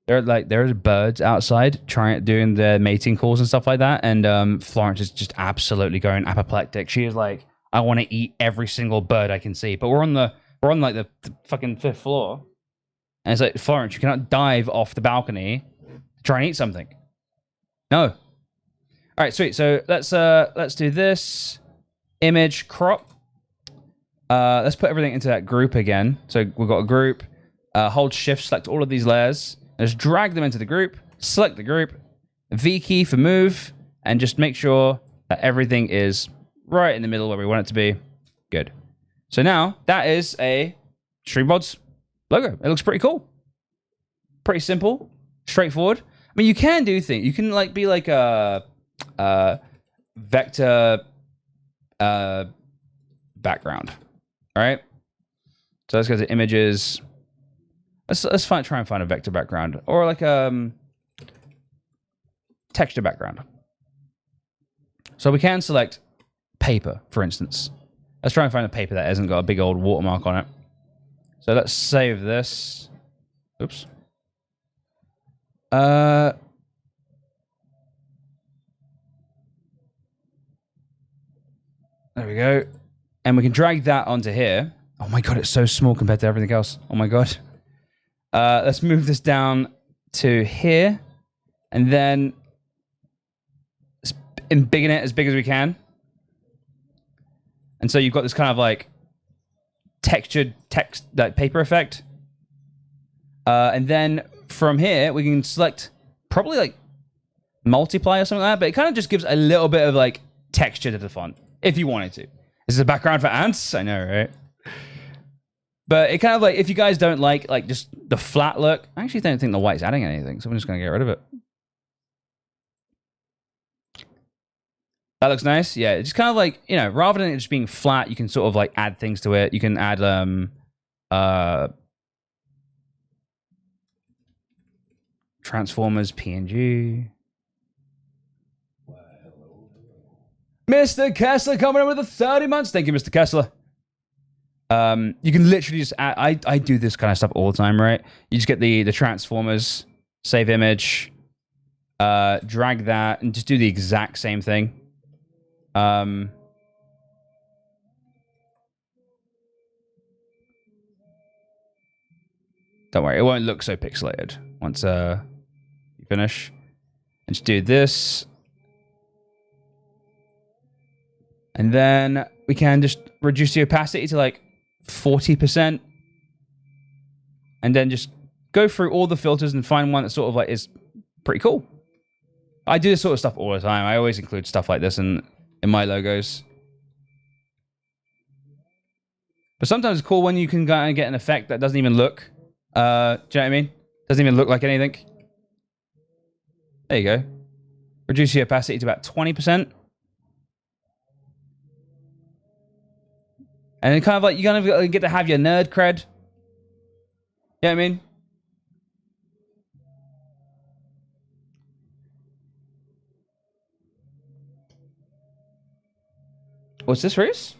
Speaker 1: There's birds outside doing their mating calls and stuff like that, and Florence is just absolutely going apoplectic. She is like, I want to eat every single bird I can see, but we're on like the fucking 5th floor, and it's like, Florence, you cannot dive off the balcony to try and eat something. No. All right, sweet. So let's do this image crop. Let's put everything into that group again. So we've got a group. Hold shift, select all of these layers. Just drag them into the group, select the group, V key for move, and just make sure that everything is right in the middle where we want it to be. Good. So now that is a StreamVod's logo. It looks pretty cool. Pretty simple, straightforward. I mean, you can do things. You can like be like a vector background. All right. So let's go to images. Let's try and find a vector background or like texture background. So we can select paper, for instance. Let's try and find a paper that hasn't got a big old watermark on it. So let's save this. Oops. There we go. And we can drag that onto here. Oh my god, it's so small compared to everything else. Oh my god. Let's move this down to here, and then embiggen it as big as we can. And so you've got this kind of like textured text, like paper effect. And then from here, we can select probably like multiply or something like that, but it kind of just gives a little bit of like texture to the font, if you wanted to. This is a background for ants? I know, right? But it kind of like, if you guys don't like just the flat look, I actually don't think the white's adding anything, so I'm just going to get rid of it. That looks nice. Yeah, it's just kind of like, you know, rather than it just being flat, you can sort of like add things to it. You can add Transformers PNG. Mr. Kessler coming in with the 30 months. Thank you, Mr. Kessler. You can literally just add, I do this kind of stuff all the time, right? You just get the Transformers, save image, drag that, and just do the exact same thing. Don't worry, it won't look so pixelated once you finish. And just do this. And then we can just reduce the opacity to like 40%. And then just go through all the filters and find one that sort of like is pretty cool. I do this sort of stuff all the time. I always include stuff like this in my logos. But sometimes it's cool when you can kind of get an effect that doesn't even look, do you know what I mean? Doesn't even look like anything. There you go. Reduce the opacity to about 20%. And then kind of like, you kind of get to have your nerd cred. You know what I mean? What's this, Reese?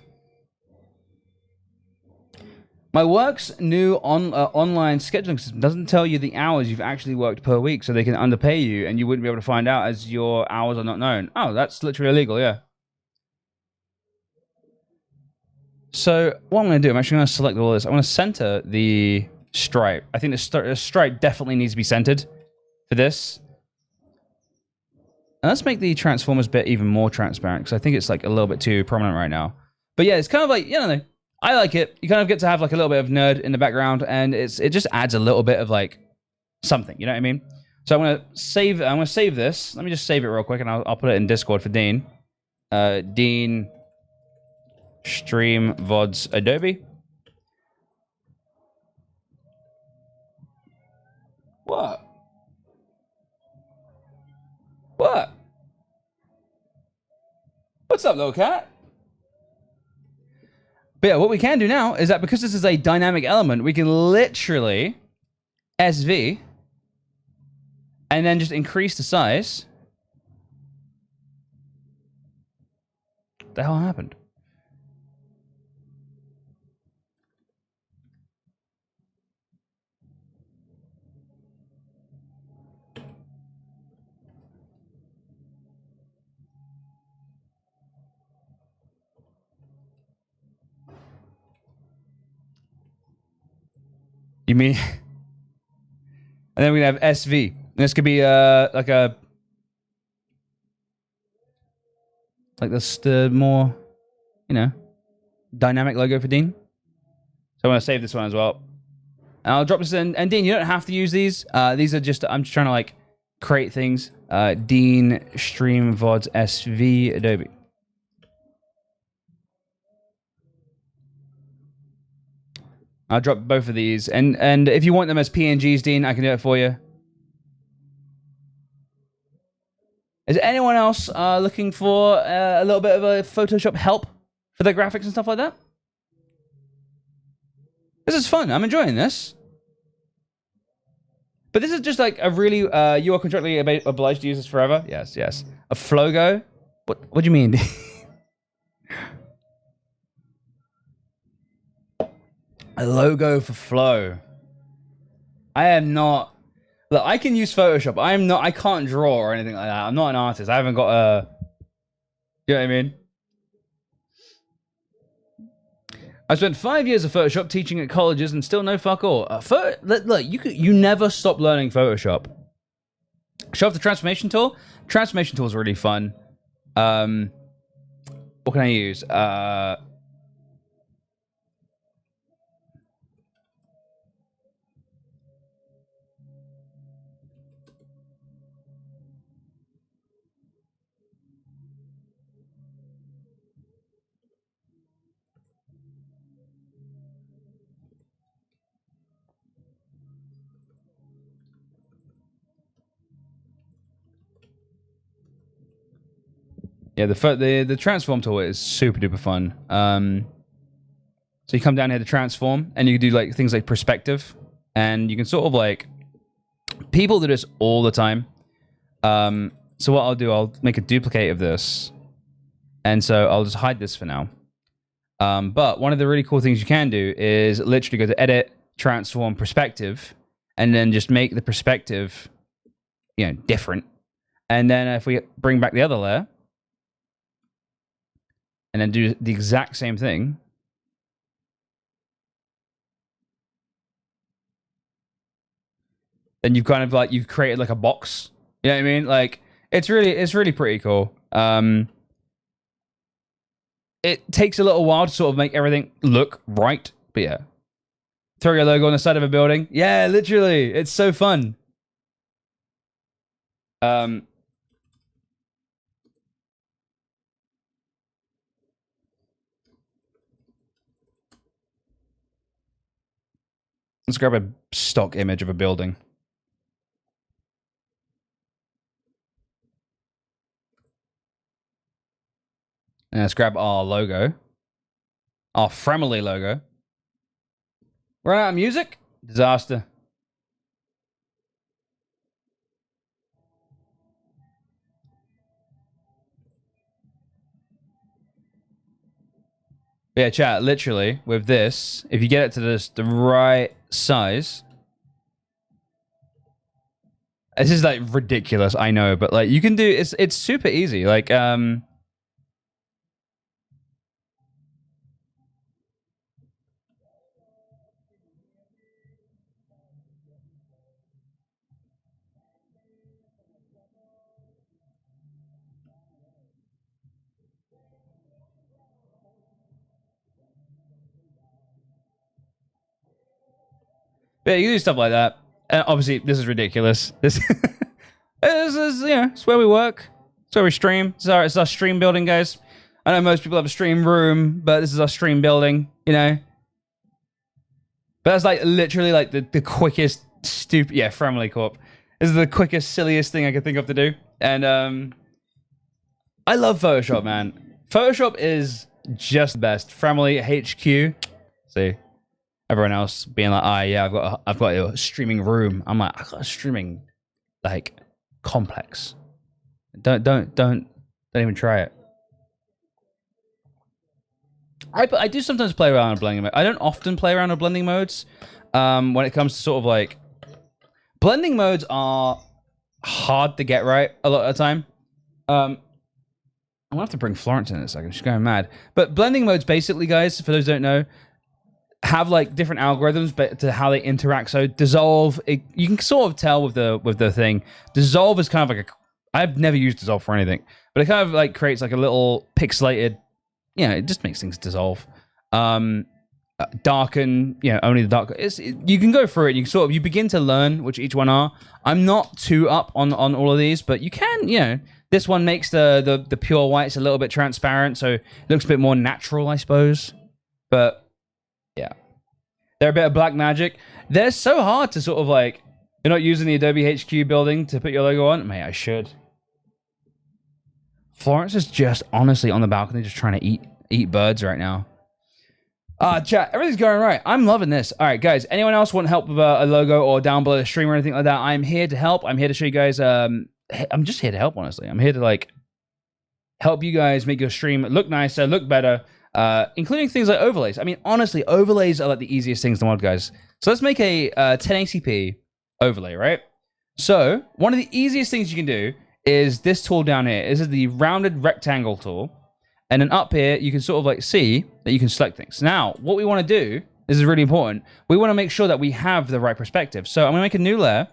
Speaker 1: My work's new online scheduling system doesn't tell you the hours you've actually worked per week, so they can underpay you, and you wouldn't be able to find out as your hours are not known. Oh, that's literally illegal, yeah. So what I'm going to do, I'm actually going to select all this. I want to center the stripe. I think the stripe definitely needs to be centered for this. And let's make the Transformers bit even more transparent, because I think it's like a little bit too prominent right now. But yeah, it's kind of like, you know, I like it. You kind of get to have like a little bit of nerd in the background, and it just adds a little bit of like something, you know what I mean? So I'm going to save this. Let me just save it real quick, and I'll put it in Discord for Dean. Dean StreamVod's Adobe. What? What? What's up, little cat? But yeah, what we can do now is that because this is a dynamic element, we can literally SV and then just increase the size. What the hell happened? You mean? And then we have SV. And this could be like this the more, you know, dynamic logo for Dean. So I'm gonna save this one as well. And I'll drop this in. And Dean, you don't have to use these. These are just, I'm just trying to like create things. Dean Stream VODs SV Adobe. I'll drop both of these. And if you want them as PNGs, Dean, I can do it for you. Is anyone else looking for a little bit of a Photoshop help for their graphics and stuff like that? This is fun. I'm enjoying this. But this is just like a really, you are contractually obliged to use this forever? Yes, yes. A Flogo? What do you mean? A logo for Flow. I am not... Look, I can use Photoshop. I can't draw or anything like that. I'm not an artist. I haven't got a... You know what I mean? I spent 5 years of Photoshop teaching at colleges and still no fuck all. Look, you never stop learning Photoshop. Show off the transformation tool. Transformation tool is really fun. What can I use? Yeah, the transform tool is super duper fun. So you come down here to transform, and you can do like things like perspective, and you can sort of like people do this all the time. So what I'll do, I'll make a duplicate of this, and so I'll just hide this for now. But one of the really cool things you can do is literally go to edit, transform, perspective, and then just make the perspective, you know, different. And then if we bring back the other layer, and then do the exact same thing, then you've kind of like, you've created like a box. You know what I mean? Like, it's really pretty cool. It takes a little while to sort of make everything look right, but yeah. Throw your logo on the side of a building. Yeah, literally. It's so fun. Let's grab a stock image of a building. And let's grab our logo. Our Fremily logo. Run out of music? Disaster. But yeah, chat, literally, with this, if you get it to the right size... This is, like, ridiculous, I know, but, like, you can do... It's super easy. Like, yeah, you can do stuff like that. Obviously, this is ridiculous. This is, you know, it's where we work. It's where we stream. It's our stream building, guys. I know most people have a stream room, but this is our stream building, you know. But that's like literally like the quickest Stupid. Yeah, Family Corp. This is the quickest, silliest thing I could think of to do. And I love Photoshop, man. Photoshop is just the best. Family HQ. See, everyone else being like, "Ah, yeah, I've got a streaming room." I'm like, I've got a streaming like complex. Don't even try it. I do sometimes play around with blending mode. I don't often play around with blending modes. When it comes to sort of like blending modes are hard to get right a lot of the time. I'm gonna have to bring Florence in a second. She's going mad. But blending modes, basically, guys, for those who don't know, have like different algorithms, but to how they interact. So dissolve, you can sort of tell with the thing. Dissolve is kind of like I've never used dissolve for anything, but it kind of like creates like a little pixelated. You know, it just makes things dissolve. Darken, you know, only the dark. You can go through it. You sort of begin to learn which each one are. I'm not too up on all of these, but you can, you know. This one makes the pure whites a little bit transparent, so it looks a bit more natural, I suppose. But yeah, they're a bit of black magic. They're so hard to sort of like. You're not using the Adobe HQ building to put your logo on. Mate, I should. Florence is just honestly on the balcony, just trying to eat birds right now. Chat, everything's going right. I'm loving this. All right, guys. Anyone else want help with a logo or down below the stream or anything like that? I'm here to help. I'm here to show you guys. I'm just here to help, honestly. I'm here to like help you guys make your stream look nicer, look better, including things like overlays. I mean, honestly, overlays are like the easiest things to mod, guys. So let's make a 1080p overlay, right? So one of the easiest things you can do is this tool down here. This is the rounded rectangle tool. And then up here, you can sort of like see that you can select things. Now, what we want to do, this is really important. We want to make sure that we have the right perspective. So I'm going to make a new layer.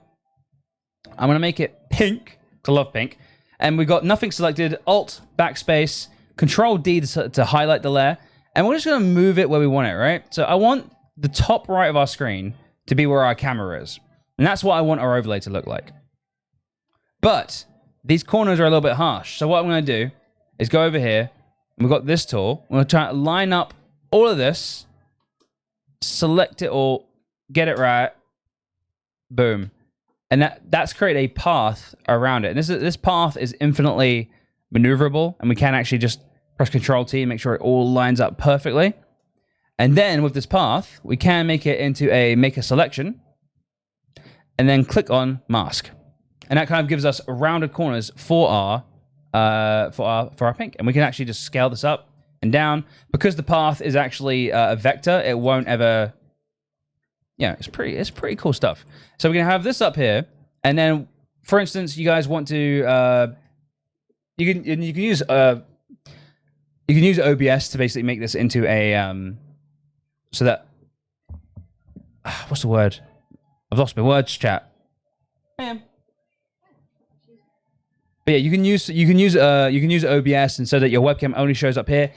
Speaker 1: I'm going to make it pink. I love pink. And we've got nothing selected. Alt, backspace, Control D to highlight the layer. And we're just going to move it where we want it, right? So I want the top right of our screen to be where our camera is. And that's what I want our overlay to look like. But these corners are a little bit harsh. So what I'm going to do is go over here. And we've got this tool. I'm going to try to line up all of this. Select it all. Get it right. Boom. And that's created a path around it. And this path is infinitely maneuverable. And we can actually just press Control T and make sure it all lines up perfectly. And then with this path, we can make it into make a selection. And then click on mask. And that kind of gives us rounded corners for our pink. And we can actually just scale this up and down. Because the path is actually a vector, it won't ever... Yeah, it's pretty cool stuff. So we're gonna have this up here, and then, for instance, you guys want to you can use OBS to basically make this into a so that what's the word? I've lost my words, chat. But yeah, you can use OBS, and so that your webcam only shows up here.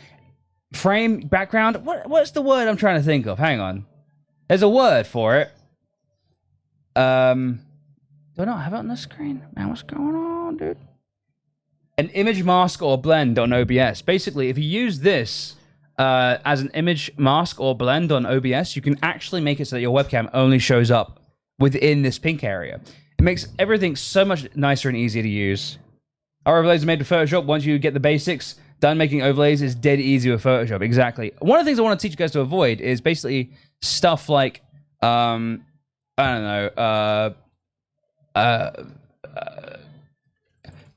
Speaker 1: Frame background. What's the word I'm trying to think of? Hang on. There's a word for it. Do I not have it on the screen? Man, what's going on, dude? An image mask or blend on OBS. Basically, if you use this as an image mask or blend on OBS, you can actually make it so that your webcam only shows up within this pink area. It makes everything so much nicer and easier to use. Our overlays are made with Photoshop. Once you get the basics done, making overlays is dead easy with Photoshop. Exactly. One of the things I want to teach you guys to avoid is basically stuff like, I don't know,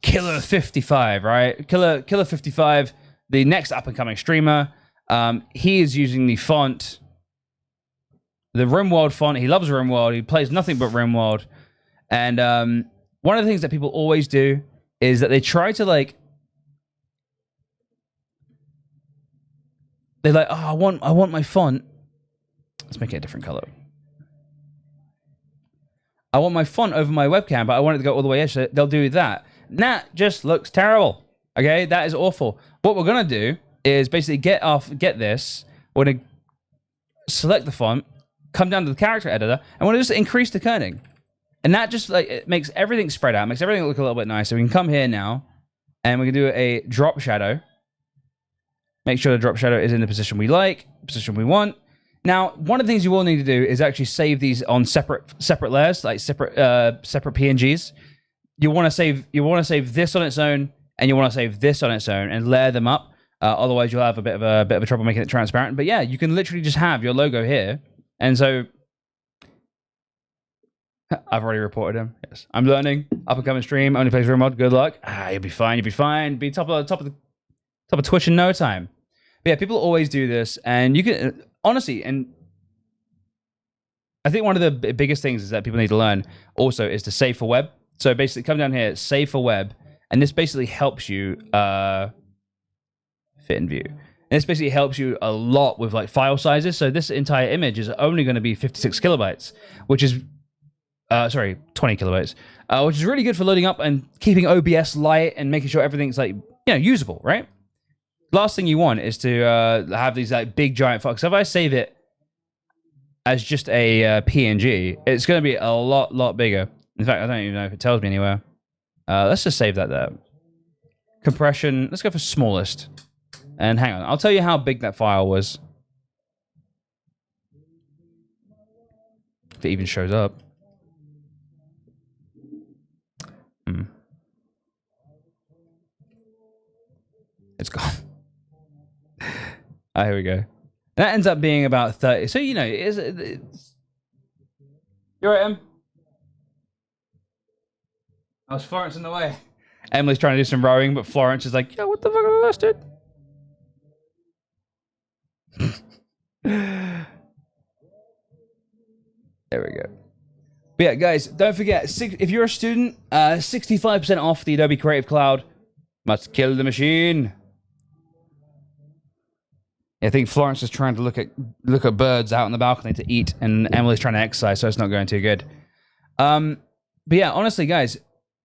Speaker 1: Killer 55, right? Killer 55, the next up-and-coming streamer. He is using the font, the RimWorld font. He loves RimWorld. He plays nothing but RimWorld. And one of the things that people always do is that they try to, like, they're like, oh, I want my font. Let's make it a different color. I want my font over my webcam, but I want it to go all the way in. So they'll do that. And that just looks terrible. Okay, that is awful. What we're gonna do is basically get this. We're gonna select the font, come down to the character editor, and we're gonna just increase the kerning. And that just like it makes everything spread out, makes everything look a little bit nicer. We can come here now, and we can do a drop shadow. Make sure the drop shadow is in the position we like, position we want. Now, one of the things you will need to do is actually save these on separate layers, like separate PNGs. You want to save this on its own, and you want to save this on its own, and layer them up. Otherwise, you'll have a bit of a trouble making it transparent. But yeah, you can literally just have your logo here, and so I've already reported him. Yes, I'm learning. Up and coming stream. Only plays real mod. Good luck. You'll be fine. You'll be fine. Be top of Twitch in no time. But yeah, people always do this, and you can honestly, and I think one of the biggest things is that people need to learn also is to save for web. So basically, come down here, save for web, and this basically helps you fit in view. And this basically helps you a lot with like file sizes. So this entire image is only going to be 56 kilobytes, which is 20 kilobytes, which is really good for loading up and keeping OBS light and making sure everything's like usable, right? Last thing you want is to have these like big giant files. So if I save it as just a PNG, it's going to be a lot bigger. In fact, I don't even know if it tells me anywhere. Let's just save that there. Compression, let's go for smallest. And hang on, I'll tell you how big that file was. If it even shows up. It's gone. Here we go. That ends up being about 30. So, it's... You're right, Em? I was Florence in the way. Emily's trying to do some rowing, but Florence is like, yo, what the fuck are this, dude? There we go. But yeah, guys, don't forget, if you're a student, 65% off the Adobe Creative Cloud. Must kill the machine. I think Florence is trying to look at birds out on the balcony to eat, and Emily's trying to exercise, so it's not going too good. But yeah, honestly, guys,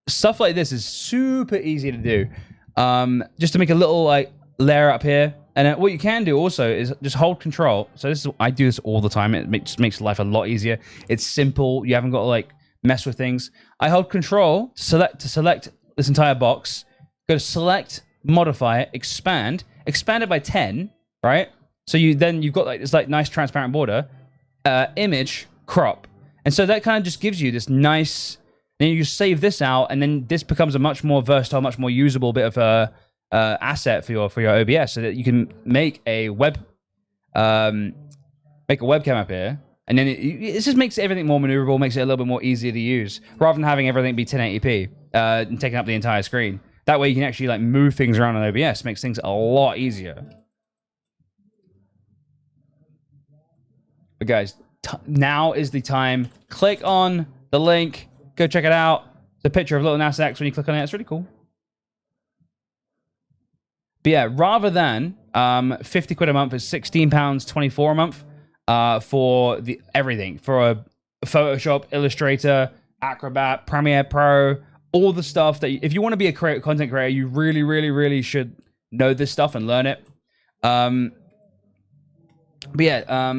Speaker 1: stuff like this is super easy to do. Just to make a little like layer up here, and what you can do also is just hold Control. So I do this all the time. It just makes life a lot easier. It's simple. You haven't got to like mess with things. I hold Control to select this entire box. Go to Select, Modify it, Expand it by 10. Right? So you've got like this like nice transparent border, image, crop. And so that kind of just gives you this nice, then you just save this out, and then this becomes a much more versatile, much more usable bit of asset for your OBS, so that you can make a webcam up here, and then it just makes everything more maneuverable, makes it a little bit more easier to use, rather than having everything be 1080p and taking up the entire screen. That way you can actually like move things around on OBS, makes things a lot easier. But guys, now is the time. Click on the link. Go check it out. It's a picture of little NASA X when you click on it. It's really cool. But yeah, rather than 50 quid a month, it's £16.24 a month for everything. For a Photoshop, Illustrator, Acrobat, Premiere Pro, all the stuff that if you want to be a content creator, you really should know this stuff and learn it. But yeah,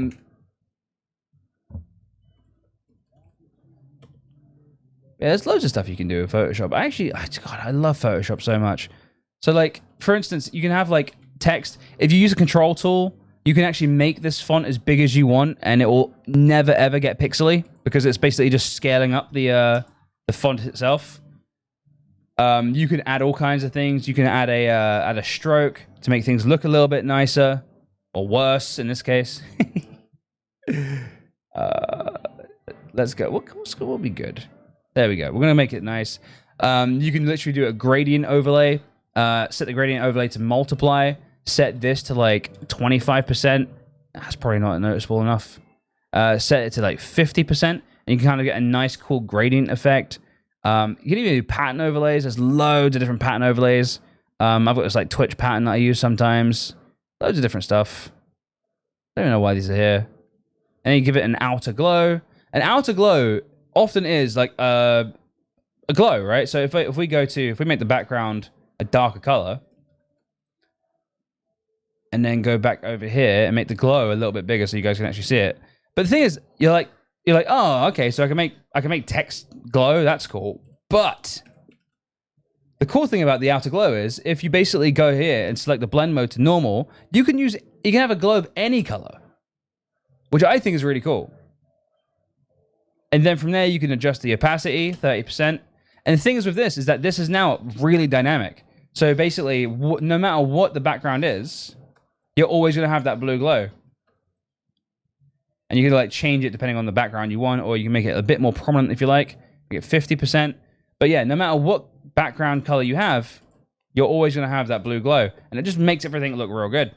Speaker 1: yeah, there's loads of stuff you can do with Photoshop. God, I love Photoshop so much. So like, for instance, you can have like text. If you use a control tool, you can actually make this font as big as you want, and it will never ever get pixely because it's basically just scaling up the font itself. You can add all kinds of things. You can add a stroke to make things look a little bit nicer, or worse in this case. Let's go. What will be good? There we go. We're gonna make it nice. You can literally do a gradient overlay. Set the gradient overlay to multiply. Set this to like 25%. That's probably not noticeable enough. Set it to like 50%, and you can kind of get a nice, cool gradient effect. You can even do pattern overlays. There's loads of different pattern overlays. I've got this like Twitch pattern that I use sometimes. Loads of different stuff. I don't even know why these are here. And you give it an outer glow. An outer glow often is like a glow, right? So if we make the background a darker color, and then go back over here and make the glow a little bit bigger so you guys can actually see it. But the thing is, you're like, oh, okay, so I can make text glow. That's cool. But the cool thing about the outer glow is if you basically go here and select the blend mode to normal, you can have a glow of any color. which I think is really cool. And then from there, you can adjust the opacity, 30%. And the thing is with this is that this is now really dynamic. So basically, no matter what the background is, you're always going to have that blue glow. And you can like change it depending on the background you want, or you can make it a bit more prominent if you like. You get 50%. But yeah, no matter what background color you have, you're always going to have that blue glow. And it just makes everything look real good.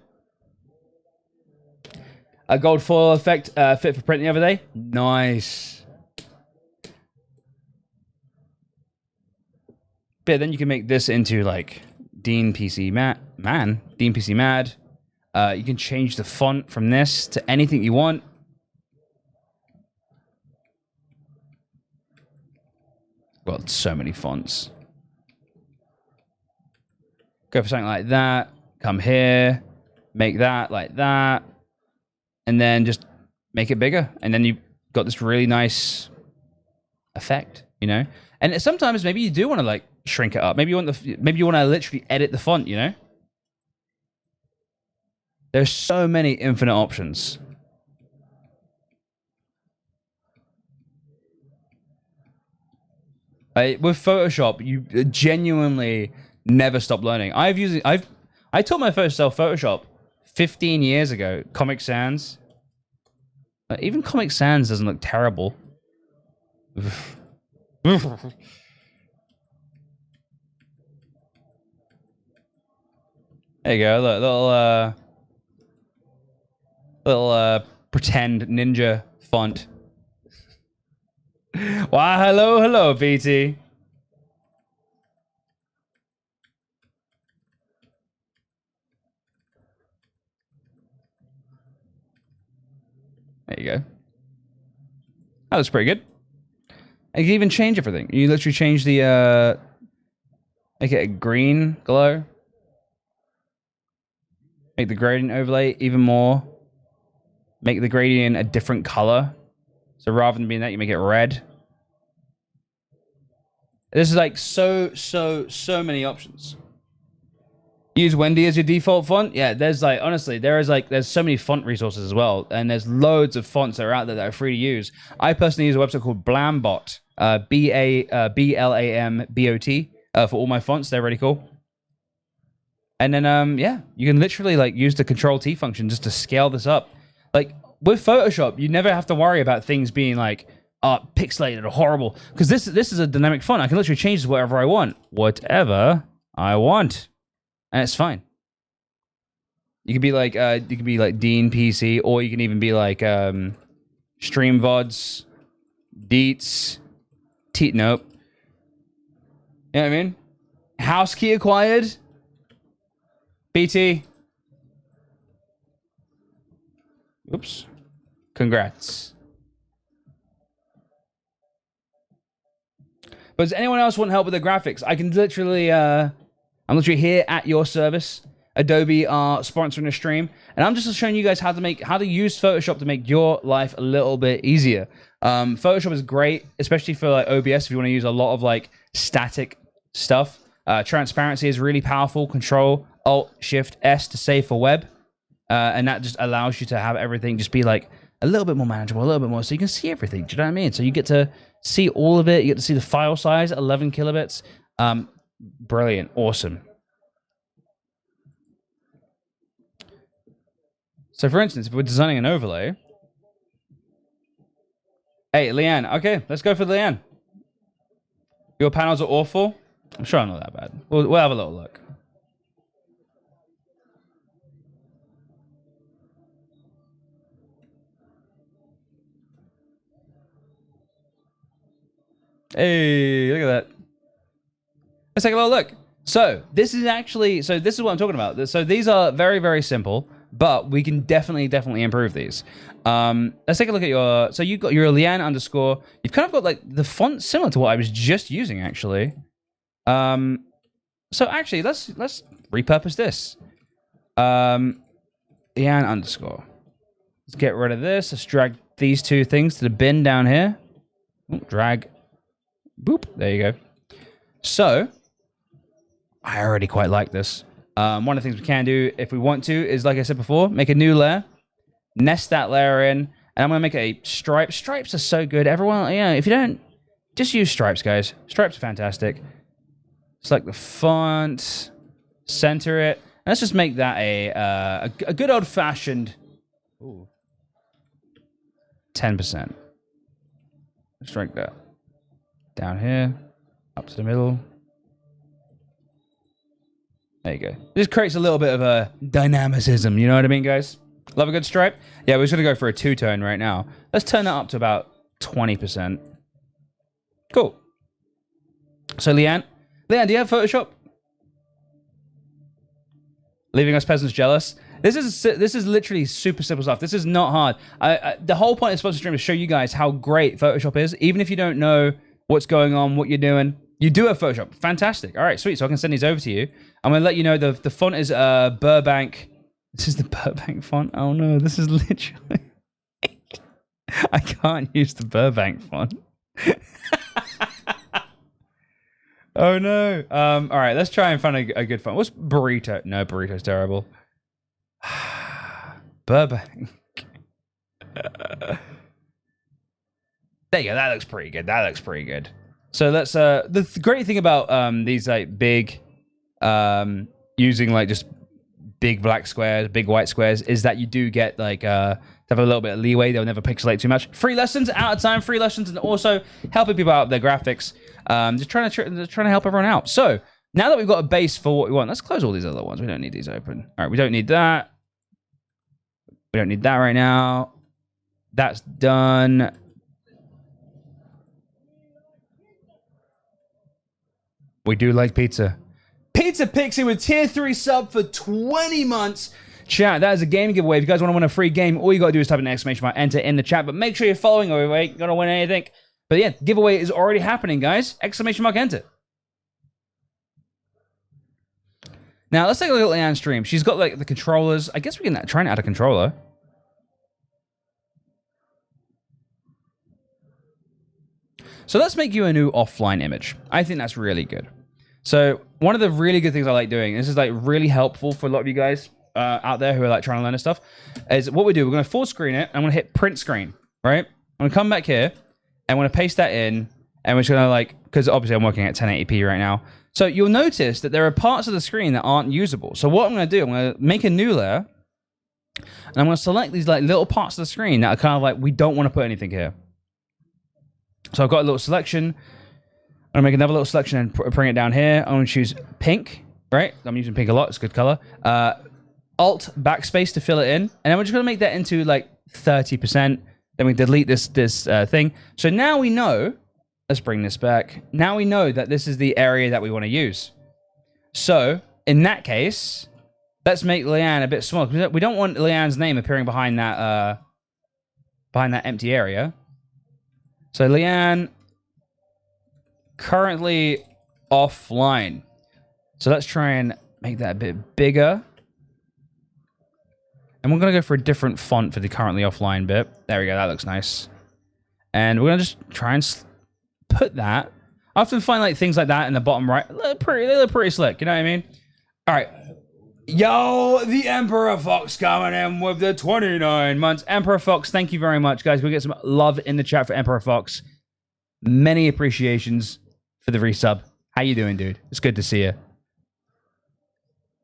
Speaker 1: A gold foil effect fit for print the other day. Nice. But yeah, then you can make this into like Dean PC Dean PC Mad. You can change the font from this to anything you want. Well, so many fonts. Go for something like that. Come here. Make that like that. And then just make it bigger. And then you've got this really nice effect, you know? And sometimes maybe you do want to like shrink it up. Maybe you want to literally edit the font, you know? There's so many infinite options. With Photoshop, you genuinely never stop learning. I taught my first self Photoshop 15 years ago. Comic Sans. Even Comic Sans doesn't look terrible. There you go, look, little pretend ninja font. Why, hello, BT. There you go. That looks pretty good. And you can even change everything. You literally change the, make it a green glow. Make the gradient overlay even more. Make the gradient a different color. So rather than being that, you make it red. This is like so many options. Use Wendy as your default font. Yeah, there's like, honestly, there's so many font resources as well. And there's loads of fonts that are out there that are free to use. I personally use a website called Blambot. BLAMBOT for all my fonts. They're really cool. And then, yeah, you can literally like use the Control-T function just to scale this up. Like with Photoshop, you never have to worry about things being like pixelated or horrible, because this is a dynamic font. I can literally change this whatever I want, and it's fine. You could be like Dean PC, or you can even be like Stream VODs, Deets, nope. You know what I mean? House key acquired. BT. Oops. Congrats. But does anyone else want help with the graphics? I can literally, I'm literally here at your service. Adobe are sponsoring the stream, and I'm just showing you guys how to use Photoshop to make your life a little bit easier. Photoshop is great, especially for like OBS if you want to use a lot of like static stuff. Transparency is really powerful. Control-Alt-Shift-S to save for web. And that just allows you to have everything just be like a little bit more manageable, a little bit more, so you can see everything. Do you know what I mean? So you get to see all of it. You get to see the file size, 11 kilobits. Brilliant. Awesome. So for instance, if we're designing an overlay. Hey, Leanne. Okay, let's go for Leanne. Your panels are awful. I'm sure I'm not that bad. We'll have a little look. Hey, look at that. Let's take a little look. So this is what I'm talking about. So these are very, very simple, but we can definitely improve these. Let's take a look at so you've got your Leanne underscore. You've kind of got like the font similar to what I was just using actually. So actually let's repurpose this. Leanne underscore. Let's get rid of this. Let's drag these two things to the bin down here. Ooh, drag. Boop. There you go. So I already quite like this. One of the things we can do if we want to is, like I said before, make a new layer, nest that layer in, And I'm going to make a stripe. Stripes are so good. Everyone, you know, if you don't, just use stripes, guys. Stripes are fantastic. Select the font, center it. And let's just make that a good old-fashioned 10%. Strike that. Down here, up to the middle. There you go. This creates a little bit of a dynamicism, you know what I mean, guys? Love a good stripe? Yeah, we're just going to go for a two-tone right now. Let's turn that up to about 20%. Cool. So, Leanne, do you have Photoshop? Leaving us peasants jealous. This is literally super simple stuff. This is not hard. The whole point of Sponsored Stream is to show you guys how great Photoshop is. Even if you don't know what's going on, what you're doing, you do have Photoshop. Fantastic. All right, sweet. So I can send these over to you. I'm going to let you know the font is Burbank. This is the Burbank font. Oh, no. This is literally... I can't use the Burbank font. Oh, no. All right, let's try and find a good font. What's Burrito? No, Burrito's terrible. Burbank. There you go. That looks pretty good. That looks pretty good. So let's the great thing about these like big using like just big black squares, big white squares is that you do get like to have a little bit of leeway. They'll never pixelate too much. Free lessons out of time, free lessons, and also helping people out with their graphics. Just trying to help everyone out. So now that we've got a base for what we want, let's close all these other ones. We don't need these open. All right, we don't need that. We don't need that right now. That's done. We do like pizza. Pizza Pixie with tier 3 sub for 20 months. Chat, that is a game giveaway. If you guys want to win a free game, all you got to do is type an exclamation mark, enter in the chat. But make sure you're following or you ain't going to win anything. But yeah, giveaway is already happening, guys. Exclamation mark, enter. Now, let's take a look at Leanne's stream. She's got like the controllers. I guess we can try and add a controller. So let's make you a new offline image. I think that's really good. So one of the really good things I like doing, this is like really helpful for a lot of you guys out there who are like trying to learn this stuff, is what we do. We're going to full screen it. I'm going to hit print screen, right? I'm going to come back here and I'm going to paste that in. And we're just going to like, because obviously I'm working at 1080p right now. So you'll notice that there are parts of the screen that aren't usable. So what I'm going to do, I'm going to make a new layer. And I'm going to select these like little parts of the screen that are kind of like, we don't want to put anything here. So I've got a little selection. I'm going to make another little selection and bring it down here. I'm going to choose pink, right? I'm using pink a lot. It's a good color. Alt backspace to fill it in. And then we're just going to make that into like 30%. Then we delete this thing. So now we know, let's bring this back. Now we know that this is the area that we want to use. So in that case, let's make Leanne a bit smaller. We don't want Leanne's name appearing behind that empty area. So Leanne, currently offline. So let's try and make that a bit bigger. And we're going to go for a different font for the currently offline bit. There we go. That looks nice. And we're going to just try and put that. I often find like things like that in the bottom right. They look pretty slick. You know what I mean? All right. Yo, the Emperor Fox coming in with the 29 months. Emperor Fox, thank you very much, guys. We'll get some love in the chat for Emperor Fox. Many appreciations for the resub. How you doing, dude? It's good to see you.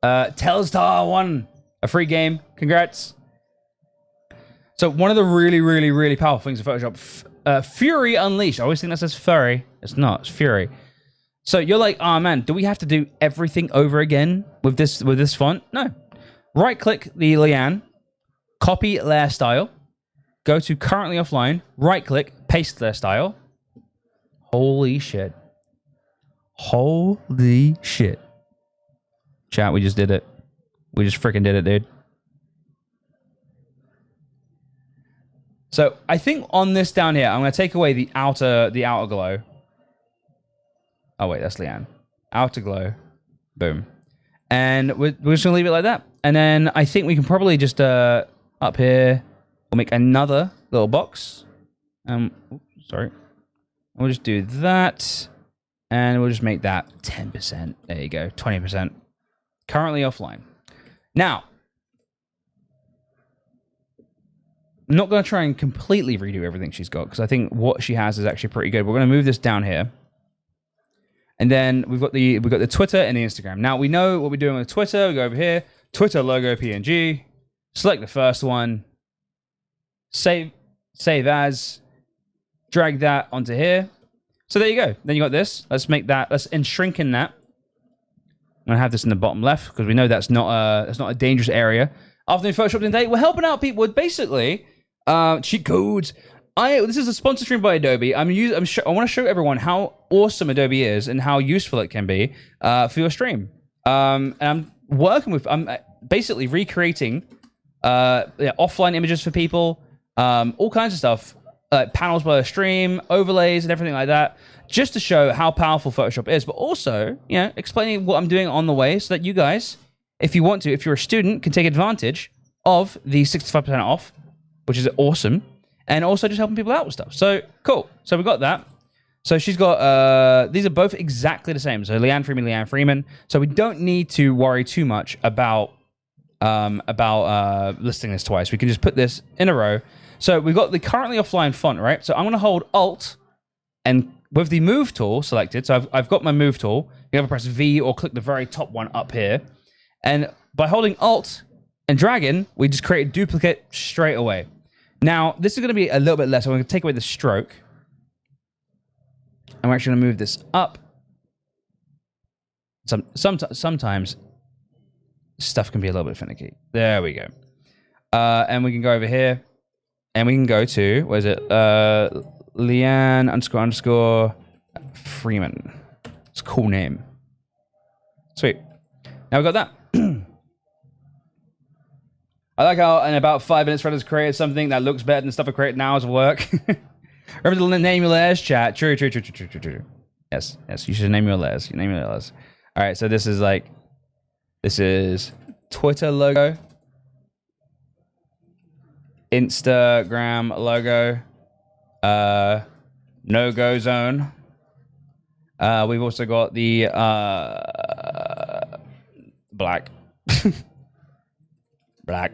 Speaker 1: Telstar won a free game. Congrats. So one of the really, really, really powerful things in Photoshop, Fury Unleashed. I always think that says furry. It's not. It's Fury. So you're like, oh man, do we have to do everything over again with this font? No. Right-click the Leanne, copy layer style, go to currently offline, right-click, paste layer style. Holy shit. Holy shit. Chat, we just did it. We just freaking did it, dude. So I think on this down here, I'm going to take away the outer glow. Oh, wait, that's Leanne. Outer glow. Boom. And we're just going to leave it like that. And then I think we can probably just, up here, we'll make another little box. Sorry. We'll just do that. And we'll just make that 10%. There you go. 20%. Currently offline. Now I'm not going to try and completely redo everything she's got because I think what she has is actually pretty good. We're going to move this down here. And then we've got the Twitter and the Instagram. Now we know what we're doing with Twitter. We go over here, Twitter logo PNG, select the first one, save as, drag that onto here. So there you go. Then you got this. Let's make that. Let's shrink in that. I'm gonna have this in the bottom left because we know that's not a dangerous area. Afternoon Photoshop today, we're helping out people with basically cheat codes. This is a sponsor stream by Adobe. I want to show everyone how awesome Adobe is and how useful it can be for your stream. And I'm basically recreating offline images for people, all kinds of stuff, panels by the stream, overlays, and everything like that, just to show how powerful Photoshop is. But also, explaining what I'm doing on the way so that you guys, if you want to, if you're a student, can take advantage of the 65% off, which is awesome. And also just helping people out with stuff. So, cool. So, we got that. So, she's got... these are both exactly the same. So, Leanne Freeman. So, we don't need to worry too much about listing this twice. We can just put this in a row. So, we've got the currently offline font, right? So, I'm going to hold Alt and with the Move tool selected. So, I've got my Move tool. You have to press V or click the very top one up here. And by holding Alt and dragging, we just create a duplicate straight away. Now, this is going to be a little bit less. I'm going to take away the stroke. And we're actually going to move this up. Sometimes stuff can be a little bit finicky. There we go. And we can go over here. And we can go to, what is it? Leanne __ Freeman. It's a cool name. Sweet. Now we've got that. I like how in about 5 minutes, Fred has created something that looks better than the stuff I create now as work. Remember to name your layers, chat. True. Yes, you should name your layers. You name your layers. All right, so this is Twitter logo, Instagram logo, no-go zone. We've also got the black. Black.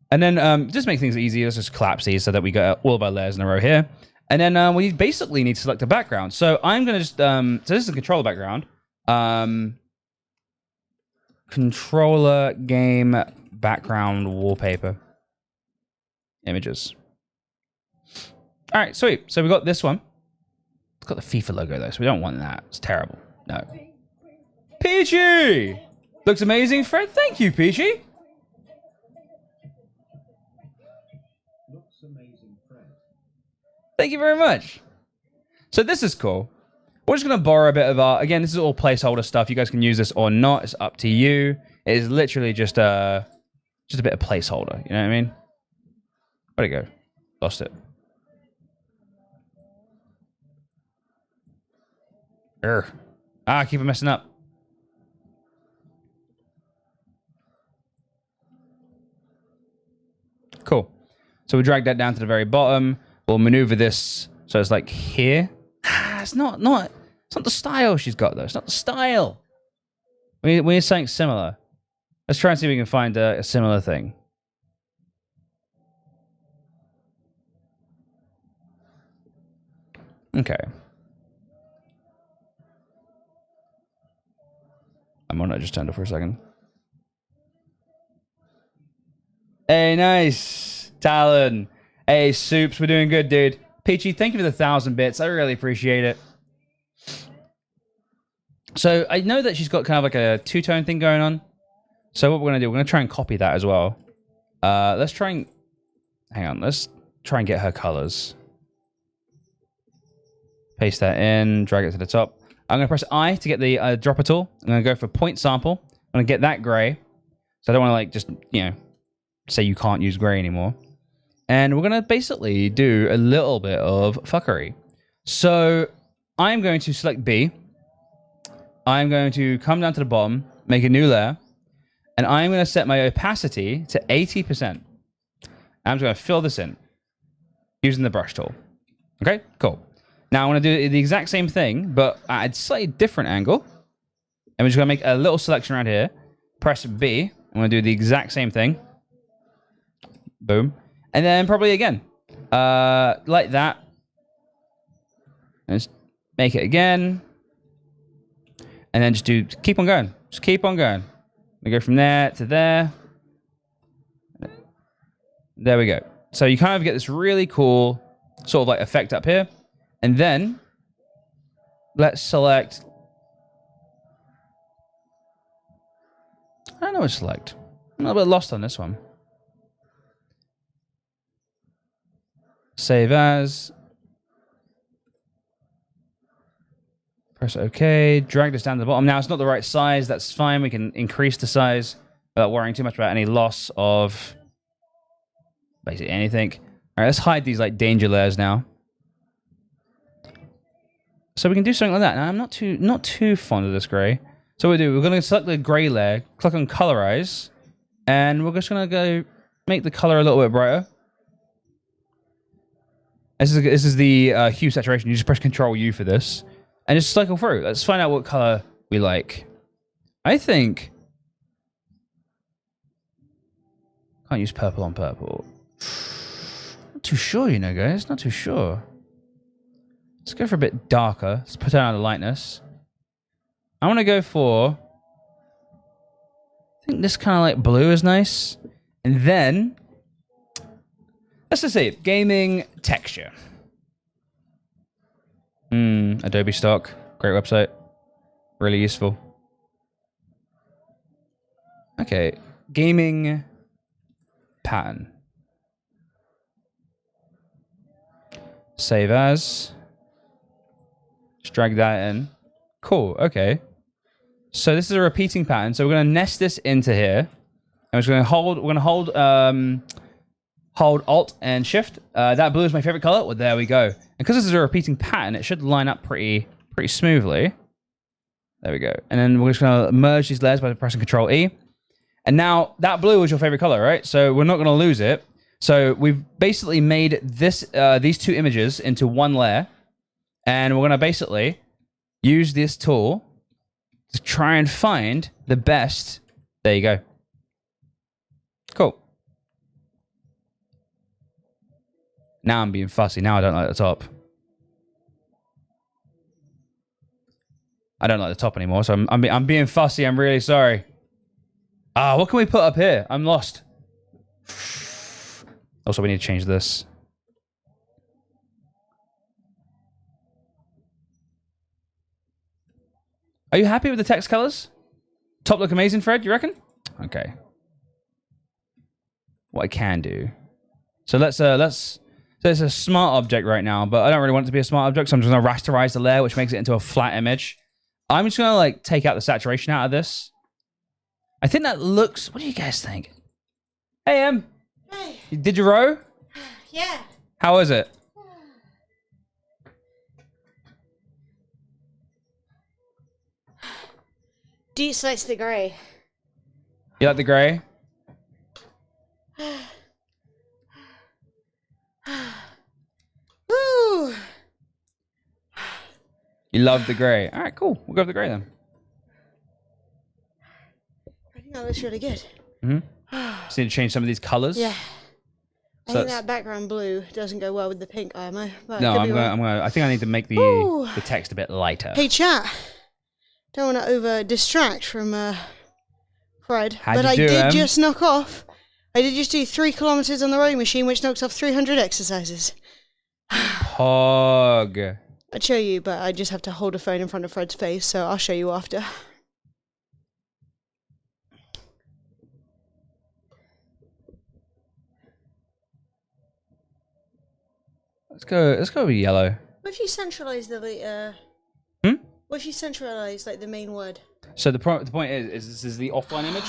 Speaker 1: And then just make things easier. Let's just collapse these so that we got all of our layers in a row here. And then we basically need to select a background. So I'm going to just... so this is a controller background. Controller game background wallpaper. Images. All right, sweet. So we got this one. It's got the FIFA logo, though, so we don't want that. It's terrible. No. Peachy! Looks amazing, Fred. Thank you, Peachy. Thank you very much. So this is cool. We're just going to borrow a bit of our... Again, this is all placeholder stuff. You guys can use this or not. It's up to you. It is literally just a bit of placeholder. You know what I mean? Where'd it go? Lost it. I keep it messing up. Cool. So we drag that down to the very bottom. We'll maneuver this so it's like here. It's not the style she's got though. It's not the style. We need something similar. Let's try and see if we can find a similar thing. Okay. I'm gonna just turn it for a second. Hey, nice. Talon. Hey, Soups, we're doing good, dude. Peachy, thank you for the 1,000 bits. I really appreciate it. So I know that she's got kind of like a two-tone thing going on. So what we're going to do, we're going to try and copy that as well. Let's try and... Hang on, let's try and get her colors. Paste that in, drag it to the top. I'm going to press I to get the dropper tool. I'm going to go for point sample. I'm going to get that gray. So I don't want to like just, say you can't use gray anymore. And we're going to basically do a little bit of fuckery. So I'm going to select B. I'm going to come down to the bottom, make a new layer, and I'm going to set my opacity to 80%. I'm just going to fill this in using the brush tool. Okay, cool. Now I want to do the exact same thing, but at a slightly different angle. And we're just going to make a little selection around here. Press B. I'm going to do the exact same thing. Boom. And then probably again, like that. And just make it again. And then just keep on going. Just keep on going. We go from there to there. There we go. So you kind of get this really cool sort of like effect up here. And then let's select. I don't know what to select. I'm a little bit lost on this one. Save as. Press OK. Drag this down to the bottom. Now, it's not the right size. That's fine. We can increase the size without worrying too much about any loss of basically anything. All right, let's hide these like danger layers now. So we can do something like that. Now, I'm not too fond of this gray. So we're going to select the gray layer, click on Colorize, and we're just going to go make the color a little bit brighter. This is the hue saturation. You just press Control U for this. And just cycle through. Let's find out what color we like. I think... Can't use purple on purple. Not too sure, you know, guys. Not too sure. Let's go for a bit darker. Let's put down the lightness. I want to go for... I think this kind of like blue is nice. And then... Let's just see. Gaming texture. Adobe stock. Great website. Really useful. Okay. Gaming pattern. Save as. Just drag that in. Cool. Okay. So this is a repeating pattern. So we're going to nest this into here. And we're just going to hold. We're going to hold Alt and Shift. That blue is my favorite color. Well, there we go. And because this is a repeating pattern, it should line up pretty smoothly. There we go. And then we're just going to merge these layers by pressing Control E. And now that blue is your favorite color, right? So we're not going to lose it. So we've basically made this these two images into one layer. And we're going to basically use this tool to try and find the best. There you go. Cool. Now I'm being fussy. Now I don't like the top. I don't like the top anymore, so I'm being fussy. I'm really sorry. What can we put up here? I'm lost. Also, we need to change this. Are you happy with the text colors? Top look amazing, Fred, you reckon? Okay. What I can do. So so it's a smart object right now, but I don't really want it to be a smart object, so I'm just going to rasterize the layer, which makes it into a flat image. I'm just going to like take out the saturation out of this. I think that looks... What do you guys think? Hey,
Speaker 3: Hey.
Speaker 1: Did you row?
Speaker 3: Yeah.
Speaker 1: How was it?
Speaker 3: Deets likes the grey.
Speaker 1: You like the grey?
Speaker 3: Woo!
Speaker 1: You love the grey. All right, cool. We'll go with the grey then.
Speaker 3: I think that looks really good.
Speaker 1: Just need to change some of these colors.
Speaker 3: Yeah. I
Speaker 1: So
Speaker 3: think that background blue doesn't go well with the pink IMO. But
Speaker 1: no,
Speaker 3: could
Speaker 1: I'm
Speaker 3: be wrong.
Speaker 1: gonna. I think I need to make the text a bit lighter.
Speaker 3: Hey, chat. Don't want to over distract from Fred,
Speaker 1: How'd
Speaker 3: but
Speaker 1: you
Speaker 3: I
Speaker 1: do,
Speaker 3: did just knock off. I did just do 3 kilometers on the rowing machine, which knocks off 300 exercises.
Speaker 1: Pog.
Speaker 3: I'd show you, but I just have to hold a phone in front of Fred's face, so I'll show you after.
Speaker 1: Let's go with yellow.
Speaker 3: What if you centralize the What if you centralize like the main word?
Speaker 1: So the point is this is the offline image.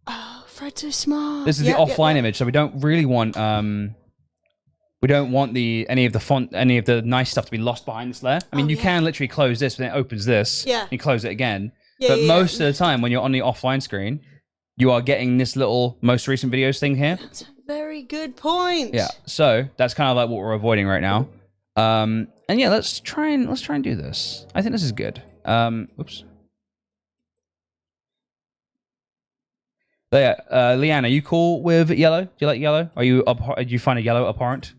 Speaker 3: Oh, Fred's so smart.
Speaker 1: This is the offline image, so we don't really want we don't want any of the nice stuff to be lost behind this layer. I mean, you can literally close this, but then it opens this.
Speaker 3: Yeah.
Speaker 1: And close it again.
Speaker 3: Yeah,
Speaker 1: but most of the time, when you're on the offline screen, you are getting this little most recent videos thing here.
Speaker 3: That's a very good point.
Speaker 1: Yeah. So that's kind of like what we're avoiding right now. And yeah, let's try and do this. I think this is good. Oops. But yeah, Leanne, are you cool with yellow? Do you like yellow? Do you find a yellow abhorrent?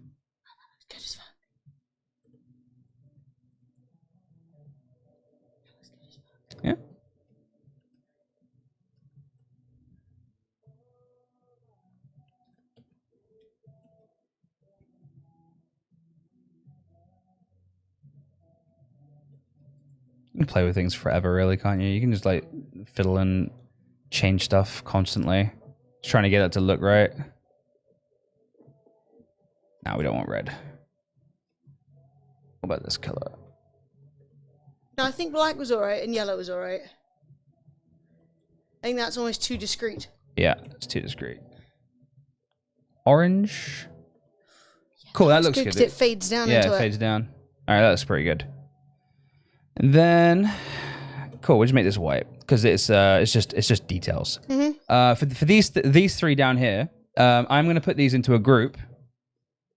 Speaker 1: Yeah. You can play with things forever, really, can't you? You can just like fiddle and change stuff constantly. Just trying to get it to look right. Now we don't want red. What about this color?
Speaker 3: No, I think black was alright and yellow was alright. I think that's almost too discreet.
Speaker 1: Yeah, it's too discreet. Orange. Cool, that looks good.
Speaker 3: Because it fades down
Speaker 1: yeah,
Speaker 3: into
Speaker 1: it fades down. All right, that looks pretty good. And then, cool, we'll just make this white because it's just details. For these three down here, I'm gonna put these into a group.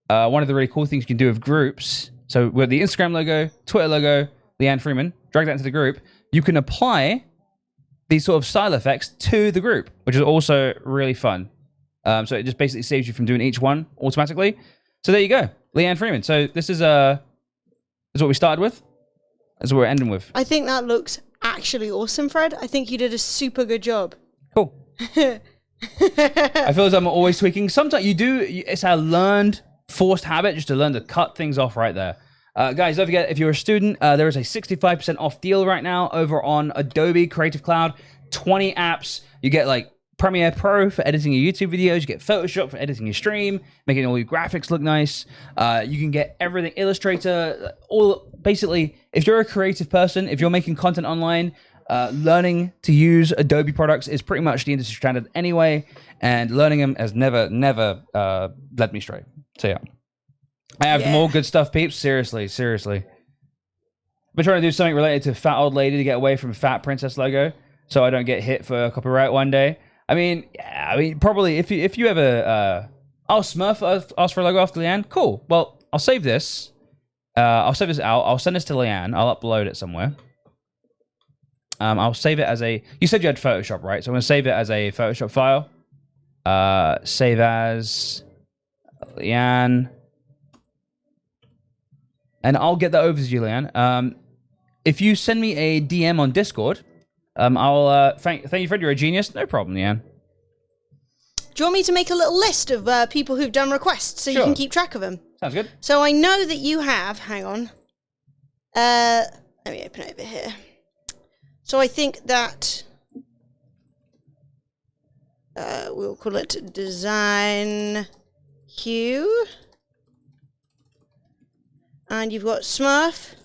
Speaker 1: One of the really cool things you can do with groups. So with the Instagram logo, Twitter logo, Leanne Freeman, drag that into the group. You can apply these sort of style effects to the group, which is also really fun. So it just basically saves you from doing each one automatically. So there you go, Leanne Freeman. So this is what we started with. That's what we're ending with.
Speaker 3: I think that looks actually awesome, Fred. I think you did a super good job.
Speaker 1: Cool. I feel as I'm always tweaking. Sometimes you do. It's a learned, forced habit just to learn to cut things off right there. Guys, don't forget, if you're a student, there is a 65% off deal right now over on Adobe Creative Cloud. 20 apps. You get like Premiere Pro for editing your YouTube videos. You get Photoshop for editing your stream, making all your graphics look nice. You can get everything, Illustrator, basically, if you're a creative person, if you're making content online, learning to use Adobe products is pretty much the industry standard anyway, and learning them has never led me straight. So yeah. I have more good stuff, peeps. Seriously. I've been trying to do something related to Fat Old Lady to get away from Fat Princess logo, so I don't get hit for copyright one day. I mean, probably if you ever, Smurf ask for a logo after Leanne. Cool. Well, I'll save this. I'll save this out. I'll send this to Leanne. I'll upload it somewhere. I'll save it as a. You said you had Photoshop, right? So I'm gonna save it as a Photoshop file. Save as Leanne, and I'll get that over to you, Leanne. If you send me a DM on Discord. I'll thank you, Fred. You're a genius. No problem, Leanne.
Speaker 3: Do you want me to make a little list of people who've done requests so you can keep track of them?
Speaker 1: Sounds good.
Speaker 3: So I know that you have. Hang on. Let me open it over here. So I think that we'll call it Design Hue, and you've got Smurf.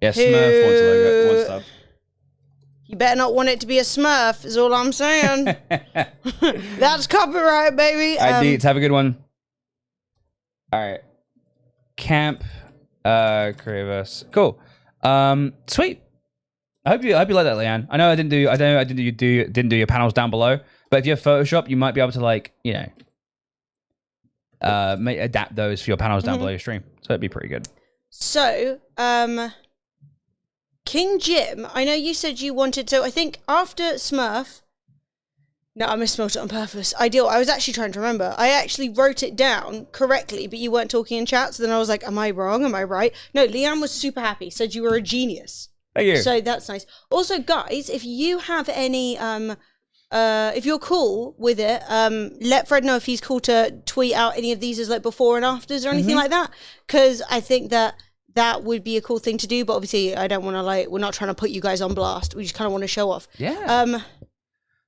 Speaker 1: Yeah, Smurf wants a logo. Wants stuff.
Speaker 3: You better not want it to be a Smurf, is all I'm saying. That's copyright, baby.
Speaker 1: All right, Deets, have a good one. All right. Camp, Creaverse. Cool. Sweet. I hope you like that, Leanne. I know I didn't do your panels down below, but if you have Photoshop, you might be able to adapt those for your panels down below your stream. So it'd be pretty good.
Speaker 3: So, King Jim, I know you said you wanted to, I think after Smurf, no, I misspelled it on purpose. I was actually trying to remember. I actually wrote it down correctly, but you weren't talking in chat, so then I was like, am I wrong? Am I right? No, Leanne was super happy, said you were a genius.
Speaker 1: Thank you.
Speaker 3: So that's nice. Also, guys, if you have any, if you're cool with it, let Fred know if he's cool to tweet out any of these as like before and afters or anything like that, because I think that would be a cool thing to do, but obviously I don't want to we're not trying to put you guys on blast. We just kind of want to show off.
Speaker 1: Yeah.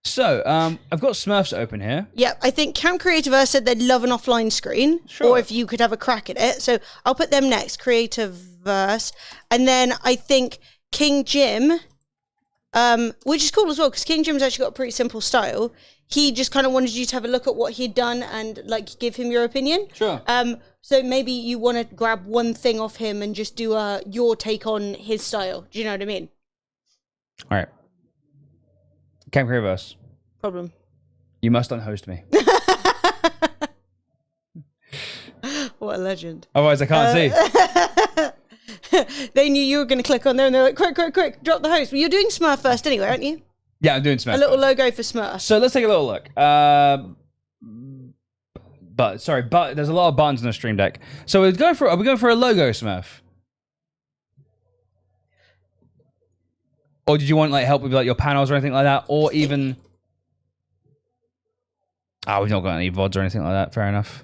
Speaker 1: So, I've got Smurfs open here.
Speaker 3: Yeah, I think Camp Creativerse said they'd love an offline screen.
Speaker 1: Sure.
Speaker 3: Or if you could have a crack at it. So I'll put them next, Creativerse. And then I think King Jim, which is cool as well, because King Jim's actually got a pretty simple style. He just kind of wanted you to have a look at what he'd done and give him your opinion.
Speaker 1: Sure.
Speaker 3: So maybe you want to grab one thing off him and just do your take on his style. Do you know what I mean?
Speaker 1: All right. Camp Creativerse.
Speaker 3: Problem.
Speaker 1: You must unhost me.
Speaker 3: What a legend.
Speaker 1: Otherwise, I can't see.
Speaker 3: They knew you were going to click on there and they're like, quick, drop the host. Well, you're doing Smurf first anyway, aren't you?
Speaker 1: Yeah, I'm doing Smurf.
Speaker 3: A little logo for Smurf.
Speaker 1: So let's take a little look. But there's a lot of buttons in the Stream Deck. So are we going for a logo, Smurf? Or did you want like help with like your panels or anything like that, or even? Oh, we've not got any VODs or anything like that. Fair enough.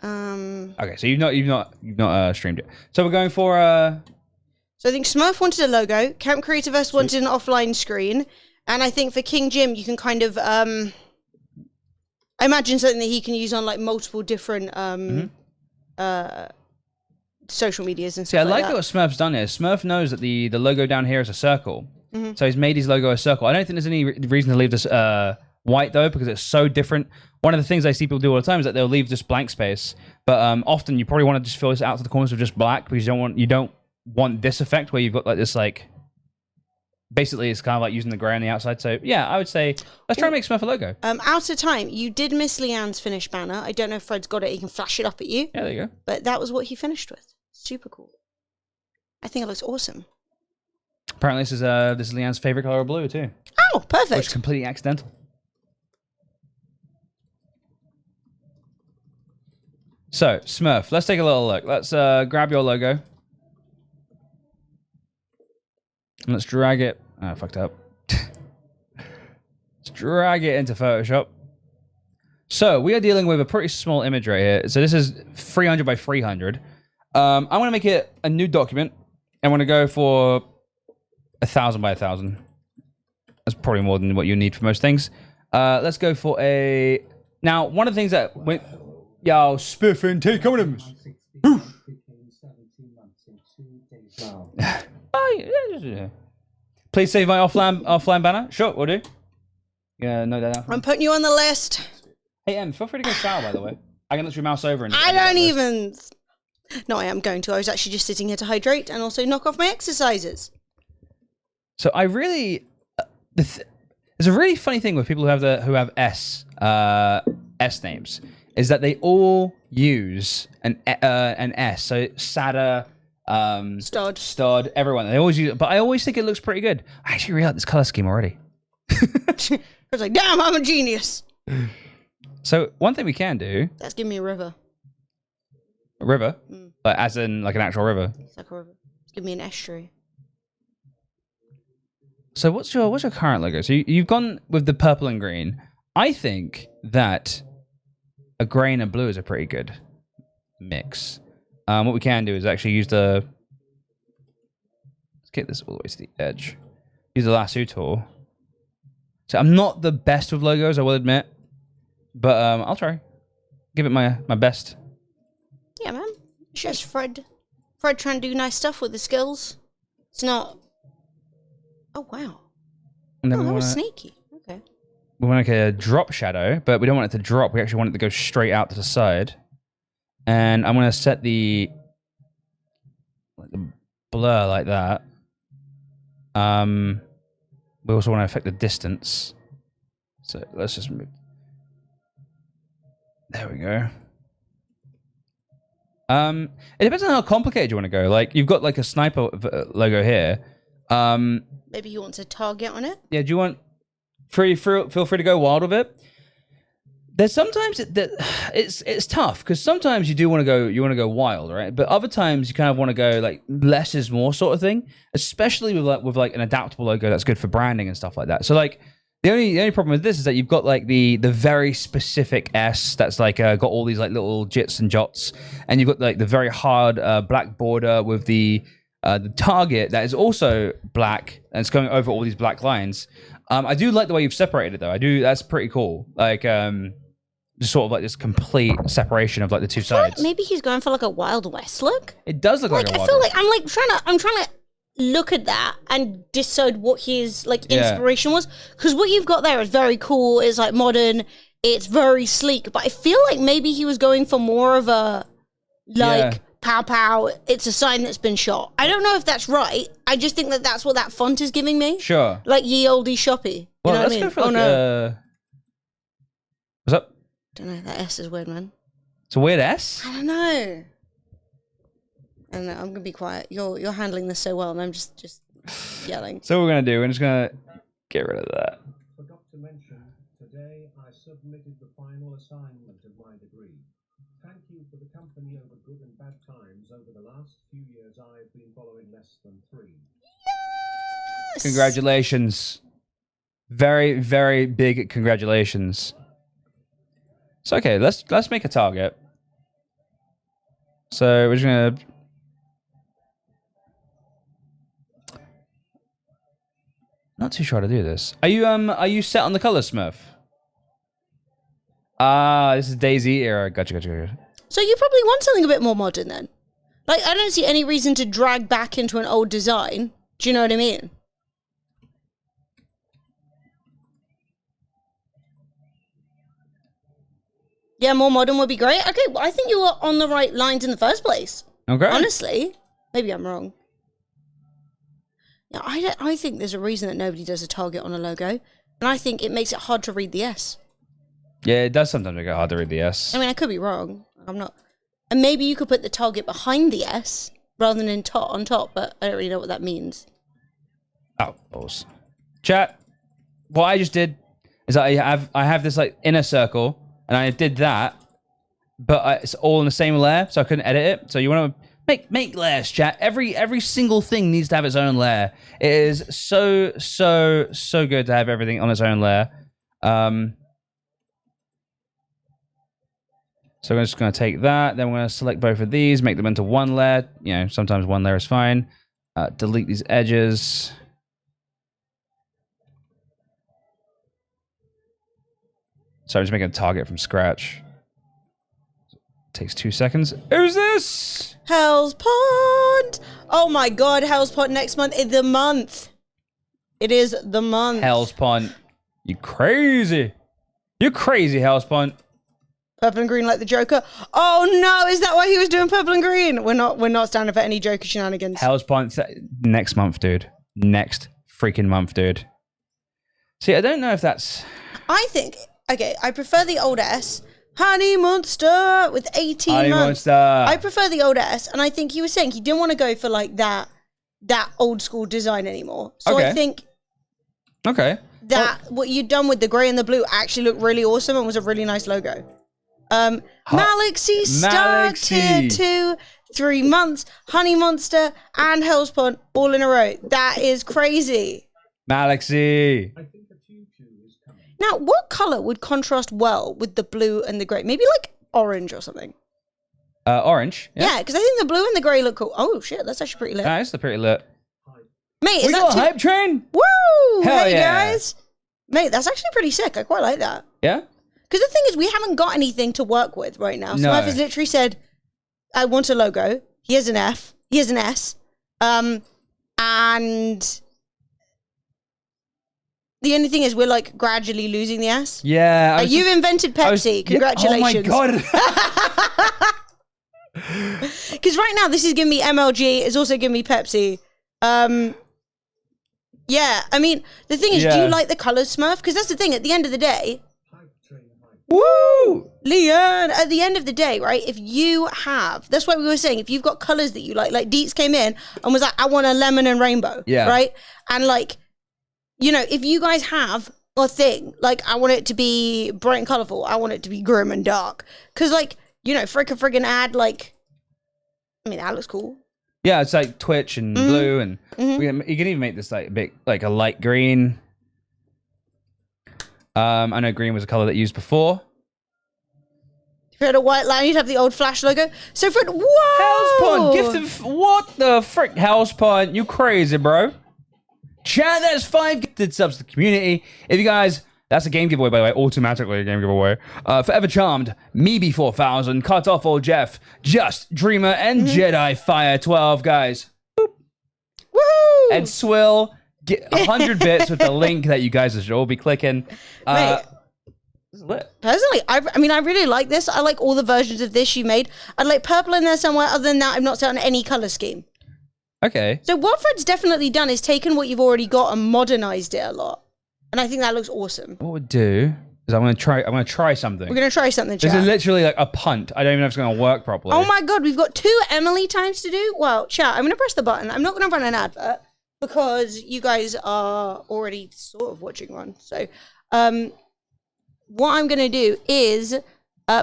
Speaker 1: Okay, so you've not streamed it. So we're going for
Speaker 3: So I think Smurf wanted a logo. Camp Creativerse wanted an offline screen, and I think for King Jim you can kind of I imagine something that he can use on like multiple different social medias and stuff.
Speaker 1: See, I like what Smurf's done here. Smurf knows that the logo down here is a circle. So he's made his logo a circle. I don't think there's any reason to leave this white though, because it's so different. One of the things I see people do all the time is that they'll leave just blank space, but often you probably want to just fill this out to the corners with just black, because you don't want this effect where you've got like this like basically it's kind of like using the gray on the outside. So yeah, I would say let's try and make Smurf a logo.
Speaker 3: Out of time, you did miss Leanne's finished banner. I don't know if Fred's got it. He can flash it up at you.
Speaker 1: Yeah, there you go.
Speaker 3: But that was what he finished with. Super cool. I think it looks awesome.
Speaker 1: Apparently this is Leanne's favorite color of blue too.
Speaker 3: Oh, perfect.
Speaker 1: Which is completely accidental. So, Smurf, let's take a little look. Let's grab your logo. And let's drag it. Oh, I fucked up. Let's drag it into Photoshop. So, we are dealing with a pretty small image right here. So, this is 300 by 300. I want to make it a new document. I want to go for 1,000 by 1,000. That's probably more than what you need for most things. Let's go for a... Now, one of the things that... Yo, spiffing, take coming in. Oh, yeah. Please save my offline banner. Sure, we'll do. Yeah, no, that.
Speaker 3: I'm putting you on the list.
Speaker 1: Hey, Em, feel free to go shower, by the way. I can let your mouse over and.
Speaker 3: I don't even. No, I am going to. I was actually just sitting here to hydrate and also knock off my exercises.
Speaker 1: So I really, there's a really funny thing with people who have S names. Is that they all use an S, so Sada, Stod, everyone. They always use it, but I always think it looks pretty good. I actually really like this color scheme already.
Speaker 3: I was like, damn, I'm a genius.
Speaker 1: So one thing we can do.
Speaker 3: Let's give me a river.
Speaker 1: A river? Like, as in like an actual river?
Speaker 3: It's like a river. Let's give me an estuary.
Speaker 1: So what's your current logo? So you've gone with the purple and green. I think that a grey and a blue is a pretty good mix. What we can do is actually use let's get this all the way to the edge. Use the lasso tool. So I'm not the best with logos, I will admit, but I'll try. Give it my best.
Speaker 3: Yeah, man. It's just Fred trying to do nice stuff with the skills. It's not. Oh wow.
Speaker 1: And then
Speaker 3: that was sneaky. Okay.
Speaker 1: We want like a drop shadow, but we don't want it to drop. We actually want it to go straight out to the side. And I'm going to set the blur like that. We also want to affect the distance. So let's just move. There we go. It depends on how complicated you want to go. Like, you've got like a sniper logo here.
Speaker 3: Maybe you want a target on it?
Speaker 1: Yeah, do you want... feel free to go wild with it. There's sometimes it's tough, because sometimes you want to go wild, right? But other times you kind of want to go like less is more sort of thing, especially with like an adaptable logo that's good for branding and stuff like that. So like the only problem with this is that you've got like the very specific S that's like got all these like little jits and jots, and you've got like the very hard black border with the target that is also black and it's going over all these black lines. I do like the way you've separated it though. I do. That's pretty cool. Like just sort of like this complete separation of like the two sides.
Speaker 3: Like maybe he's going for like a Wild West look.
Speaker 1: It does look like a Wild
Speaker 3: I feel
Speaker 1: West.
Speaker 3: like I'm trying to look at that and decide what his like inspiration was, because what you've got there is very cool. It's like modern. It's very sleek, but I feel like maybe he was going for more of a like pow pow. It's a sign that's been shot. I don't know if that's right. I just think that that's what that font is giving me.
Speaker 1: Sure.
Speaker 3: Like ye olde shoppy.
Speaker 1: Well,
Speaker 3: you know
Speaker 1: let's
Speaker 3: what I mean?
Speaker 1: go for like what's up?
Speaker 3: Don't know. That S is weird, man.
Speaker 1: It's a weird S.
Speaker 3: I don't know. I'm gonna be quiet. You're handling this so well, and I'm just yelling.
Speaker 1: So what we're gonna do, we're just gonna get rid of that.
Speaker 2: Forgot to mention, today I submitted the final assignment of my degree. Thank you for the company over good and bad times. Over the last few years, I've been following less than 3.
Speaker 3: Yes!
Speaker 1: Congratulations. Very, very big congratulations. So okay, let's make a target. So we're just gonna not too sure how to do this. Are you set on the color, Smurf? Ah, this is Daisy era. Gotcha.
Speaker 3: So you probably want something a bit more modern then. Like, I don't see any reason to drag back into an old design. Do you know what I mean? Yeah, more modern would be great. Okay, well, I think you were on the right lines in the first place.
Speaker 1: Okay.
Speaker 3: Honestly. Maybe I'm wrong. Yeah, I think there's a reason that nobody does a target on a logo. And I think it makes it hard to read the S.
Speaker 1: Yeah, it does sometimes make it hard to read the S.
Speaker 3: I mean, I could be wrong. I'm not. And maybe you could put the target behind the S rather than on top, but I don't really know what that means.
Speaker 1: Oh, balls. Chat. What I just did is I have this like inner circle, and I did that, but it's all in the same layer, so I couldn't edit it. So you want to make layers, chat. Every single thing needs to have its own layer. It is so good to have everything on its own layer. So we're just going to take that, then we're going to select both of these, make them into one layer. You know, sometimes one layer is fine. Delete these edges. So I'm just making a target from scratch. Takes 2 seconds. Who's this?
Speaker 3: Hell's Pond! Oh my god, Hell's Pond next month is the month. It is the month.
Speaker 1: Hell's Pond. You crazy. You crazy, Hell's Pond.
Speaker 3: Purple and green like the Joker. Oh no, is that why he was doing purple and green? We're not standing for any Joker shenanigans.
Speaker 1: Hell's Pond next month, dude. Next freaking month, dude. See, I don't know if that's...
Speaker 3: I think, okay, I prefer the old S. Honey Monster with 18
Speaker 1: Honey
Speaker 3: months.
Speaker 1: Monster.
Speaker 3: I prefer the old S, and I think he was saying he didn't want to go for like that old school design anymore. So
Speaker 1: Okay.
Speaker 3: I think
Speaker 1: Okay.
Speaker 3: that what you'd done with the grey and the blue actually looked really awesome and was a really nice logo. Malaxy started 2, 3 months, Honey Monster and Hell's Pond all in a row. That is crazy.
Speaker 1: Malaxy.
Speaker 2: I think a tutu is coming.
Speaker 3: Now, what color would contrast well with the blue and the grey? Maybe like orange or something.
Speaker 1: Orange.
Speaker 3: Yeah, because I think the blue and the grey look cool. Oh shit, that's actually pretty lit.
Speaker 1: Nice, the pretty lit.
Speaker 3: Mate, is
Speaker 1: We
Speaker 3: that
Speaker 1: got a hype train.
Speaker 3: Woo!
Speaker 1: Hell
Speaker 3: Hey
Speaker 1: yeah.
Speaker 3: guys. Mate, that's actually pretty sick. I quite like that.
Speaker 1: Yeah.
Speaker 3: Because the thing is, we haven't got anything to work with right now.
Speaker 1: No.
Speaker 3: Smurf has literally said, I want a logo. Here's an F. Here's an S. And the only thing is we're like gradually losing the S.
Speaker 1: Yeah.
Speaker 3: You've invented Pepsi. Congratulations.
Speaker 1: Oh my god.
Speaker 3: Because right now this is giving me MLG. It's also giving me Pepsi. Yeah, I mean, the thing is, do you like the colors, Smurf? Because that's the thing. At the end of the day,
Speaker 2: Hype train hype.
Speaker 1: Woo!
Speaker 3: Leon, at the end of the day, right, if you have, that's what we were saying, if you've got colors that you like Deets came in and was like, I want a lemon and rainbow, right? And like, you know, if you guys have a thing, like, I want it to be bright and colorful, I want it to be grim and dark. Because, like, you know, friggin' add, like, I mean, that looks cool.
Speaker 1: Yeah, it's like Twitch and blue, and you can even make this like a bit like a light green. I know green was a color that you used before.
Speaker 3: If you had a white line, you'd have the old Flash logo. So for whoa!
Speaker 1: Hell's Pond, what the frick, Hell's Pond? You crazy, bro? Chat, that's 5 gifted subs to the community. If you guys, that's a game giveaway, by the way, automatically a game giveaway. Forever Charmed, Meeby 4000, Cut Off Old Jeff, Just Dreamer, and Jedi Fire 12, guys. Boop.
Speaker 3: Woohoo!
Speaker 1: And Swill, get 100 bits with the link that you guys should all be clicking.
Speaker 3: Mate,
Speaker 1: This is lit.
Speaker 3: personally, I mean, I really like this. I like all the versions of this you made. I'd like purple in there somewhere. Other than that, I've not set on any color scheme.
Speaker 1: Okay.
Speaker 3: So what Fred's definitely done is taken what you've already got and modernized it a lot. And I think that looks awesome.
Speaker 1: What we'll do is I'm gonna try something.
Speaker 3: We're going to try something,
Speaker 1: This
Speaker 3: chat.
Speaker 1: is literally like a punt. I don't even know if it's gonna work properly.
Speaker 3: Oh my god, we've got 2 Emily times to do. Well, chat, I'm going to press the button. I'm not going to run an advert. because you guys are already sort of watching one. So, what I'm going to do is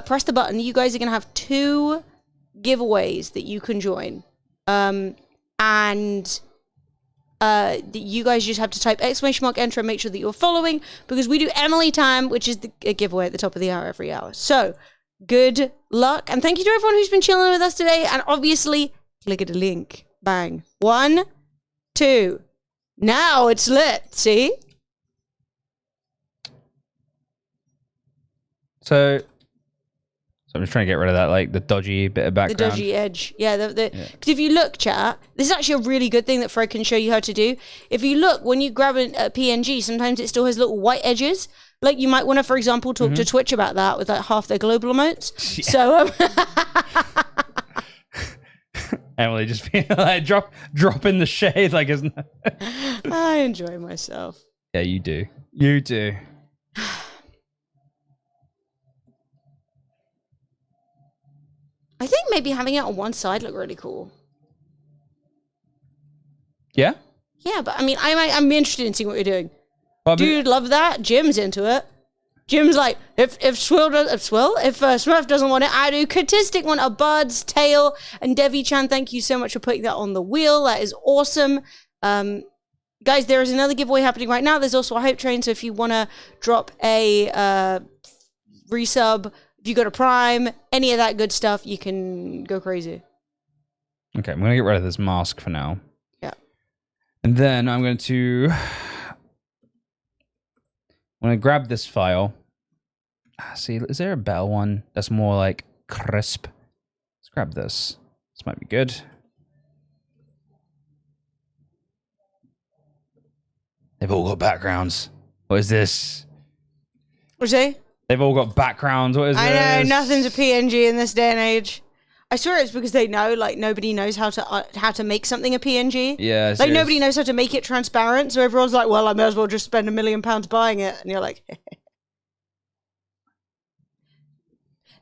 Speaker 3: press the button. You guys are going to have 2 giveaways that you can join. And you guys just have to type !enter and make sure that you're following, because we do Emily Time, which is a giveaway at the top of the hour every hour. So, good luck. And thank you to everyone who's been chilling with us today. And obviously, click at the link. Bang. 1, 2. Now it's lit. See?
Speaker 1: So I'm just trying to get rid of that, like, the dodgy bit of background.
Speaker 3: The dodgy edge. Yeah. Because if you look, chat, this is actually a really good thing that Fred can show you how to do. If you look, when you grab a PNG, sometimes it still has little white edges. Like, you might want to, for example, talk to Twitch about that with, like, half their global emotes. Yeah. So,
Speaker 1: Emily just being like, drop in the shade, like, isn't it?
Speaker 3: I enjoy myself.
Speaker 1: Yeah, you do. You do.
Speaker 3: I think maybe having it on one side looked really cool.
Speaker 1: Yeah?
Speaker 3: Yeah, but I mean, I'm interested in seeing what you're doing. Well, dude, love that. Jim's into it. Jim's like, if Smurf doesn't want it, I do. Katistic want a Bud's tail. And Devi Chan, thank you so much for putting that on the wheel. That is awesome. Guys, there is another giveaway happening right now. There's also a hype train. So if you want to drop a resub, if you go to Prime, any of that good stuff, you can go crazy.
Speaker 1: Okay, I'm going to get rid of this mask for now.
Speaker 3: Yeah.
Speaker 1: And then I'm going to grab this file. See, is there a better one that's more like crisp? Let's grab this. This might be good. They've all got backgrounds. What is this?
Speaker 3: What'd you say?
Speaker 1: They've all got backgrounds. What is this?
Speaker 3: I know, nothing's a PNG in this day and age. I swear it's because they know, like, nobody knows how to make something a PNG.
Speaker 1: Yeah,
Speaker 3: like, nobody knows how to make it transparent, so everyone's like, well, I may as well just spend £1 million buying it. And you're like,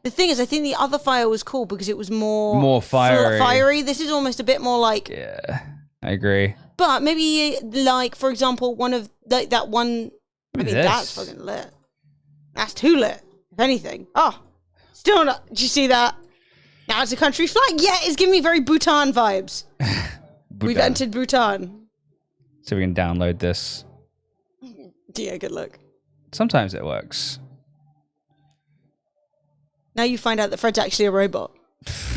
Speaker 3: The thing is, I think the other file was cool because it was more fiery. This is almost a bit more like...
Speaker 1: Yeah, I agree.
Speaker 3: But maybe, like, for example, one of, like, that one... I mean, that's fucking lit. That's too lit, if anything. Oh, still not... Did you see that? Now it's a country flag. Yeah, it's giving me very Bhutan vibes. We've entered Bhutan.
Speaker 1: So we can download this.
Speaker 3: Yeah, good luck.
Speaker 1: Sometimes it works.
Speaker 3: Now you find out that Fred's actually a robot.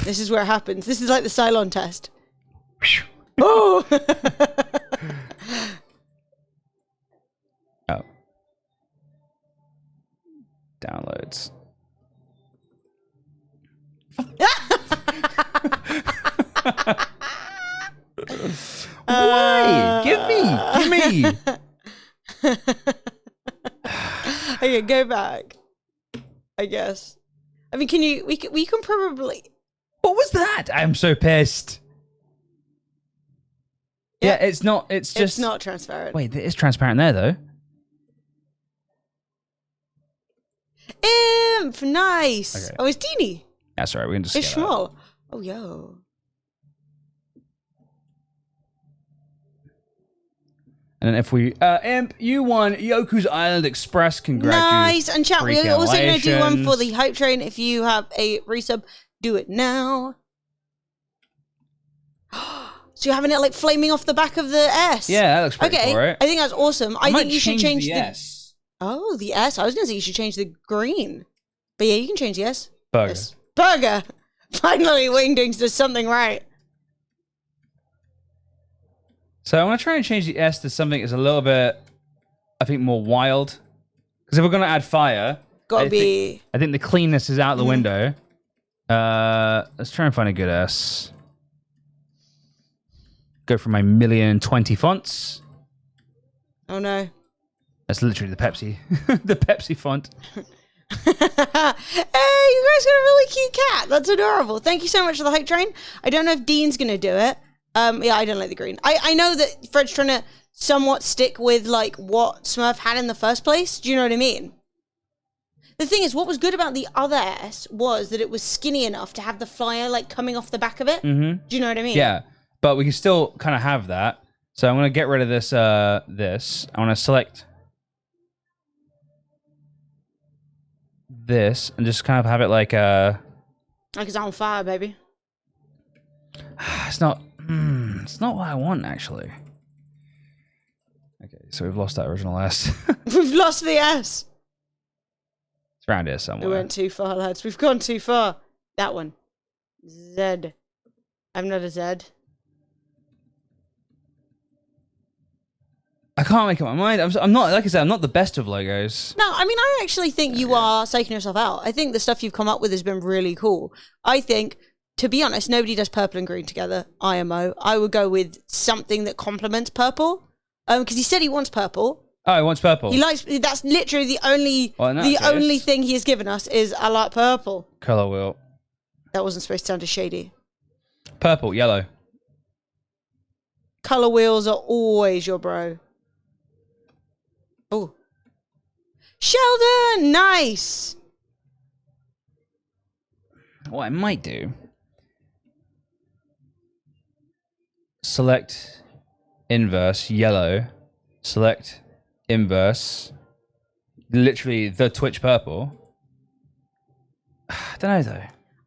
Speaker 3: This is where it happens. This is like the Cylon test. Oh!
Speaker 1: Oh. Downloads. Why? Give me.
Speaker 3: Okay, go back. I guess. I mean, we can probably...
Speaker 1: What was that? I'm so pissed. Yeah, it's not, it's just...
Speaker 3: It's not transparent.
Speaker 1: Wait, it is transparent there, though.
Speaker 3: Imp! Nice! Okay. Oh, it's teeny.
Speaker 1: That's all right, we can just
Speaker 3: It's small. Oh, yo.
Speaker 1: And then if we... Imp, you won Yoku's Island Express. Congratulations.
Speaker 3: Nice! And chat, we're also going to do one for the hype train. If you have a resub, do it now. So you're having it like flaming off the back of the S.
Speaker 1: Yeah, that looks pretty cool, right?
Speaker 3: I think that's awesome. I think you should change
Speaker 1: the S.
Speaker 3: Oh, the S. I was going to say you should change the green. But yeah, you can change the S.
Speaker 1: Burger.
Speaker 3: S. Burger. Finally, Wingdings does something right.
Speaker 1: So I'm going to try and change the S to something that's a little bit, I think, more wild. Because if we're going to add fire... I think the cleanness is out the window. Let's try and find a good S. Go for my 1,020 fonts.
Speaker 3: Oh no.
Speaker 1: That's literally the Pepsi. The Pepsi font.
Speaker 3: Hey, you guys got a really cute cat. That's adorable. Thank you so much for the hype train. I don't know if Dean's going to do it. Yeah, I don't like the green. I know that Fred's trying to somewhat stick with, like, what Smurf had in the first place. Do you know what I mean? The thing is, what was good about the other S was that it was skinny enough to have the flyer, like, coming off the back of it.
Speaker 1: Mm-hmm.
Speaker 3: Do you know what I mean?
Speaker 1: Yeah, but we can still kind of have that. So I'm going to get rid of this. This. I want to select this and just kind of have it like
Speaker 3: Like it's on fire, baby.
Speaker 1: It's not. It's not what I want actually. Okay, so we've lost that original S.
Speaker 3: We've lost the S.
Speaker 1: It's around here somewhere.
Speaker 3: We went too far, lads. We've gone too far. That one. Z. I'm not a Z.
Speaker 1: I can't make up my mind. I'm not, like I said, I'm not the best of logos.
Speaker 3: No, I mean, I actually think you are psyching yourself out. I think the stuff you've come up with has been really cool. I think, to be honest, nobody does purple and green together. IMO. I would go with something that complements purple. Because he said he wants purple.
Speaker 1: Oh, he wants purple.
Speaker 3: He likes. That's literally the only thing he has given us is I like purple.
Speaker 1: Color wheel.
Speaker 3: That wasn't supposed to sound as shady.
Speaker 1: Purple, yellow.
Speaker 3: Color wheels are always your bro. Oh. Sheldon, nice.
Speaker 1: What I might do. Select inverse, yellow. Select inverse. Literally the Twitch purple. I don't know though.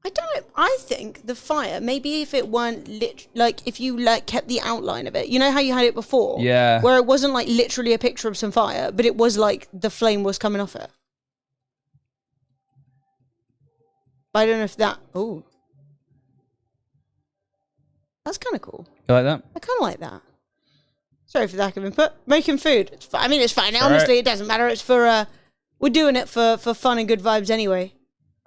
Speaker 3: I don't know. I think the fire, maybe if it weren't if you kept the outline of it. You know how you had it before?
Speaker 1: Yeah.
Speaker 3: Where it wasn't like literally a picture of some fire, but it was like the flame was coming off it. But I don't know if that... Oh. That's kind of cool.
Speaker 1: You like that?
Speaker 3: I kind of like that. Sorry for the lack of input. Making food. It's I mean, it's fine.
Speaker 1: All
Speaker 3: Honestly,
Speaker 1: right.
Speaker 3: It doesn't matter. It's for... we're doing it for fun and good vibes anyway.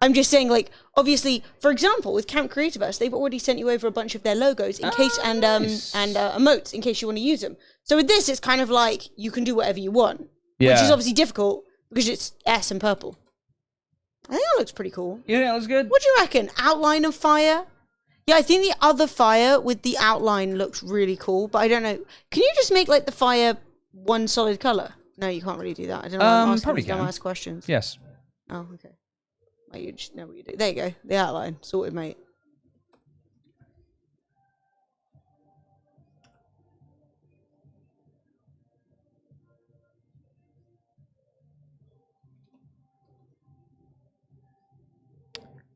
Speaker 3: I'm just saying, like, obviously, for example, with Camp Creativerse, they've already sent you over a bunch of their logos in case and emotes in case you want to use them. So with this, it's kind of like you can do whatever you want, which is obviously difficult because it's S and purple. I think that looks pretty cool.
Speaker 1: Yeah, that looks good.
Speaker 3: What do you reckon? Outline of fire? Yeah, I think the other fire with the outline looks really cool, but I don't know. Can you just make like the fire one solid color? No, you can't really do that. I don't know. Why I'm asking
Speaker 1: probably
Speaker 3: these
Speaker 1: can.
Speaker 3: dumbass questions.
Speaker 1: Yes.
Speaker 3: Oh, okay. Well, you just know what you do. There you go. The outline. Sorted, mate.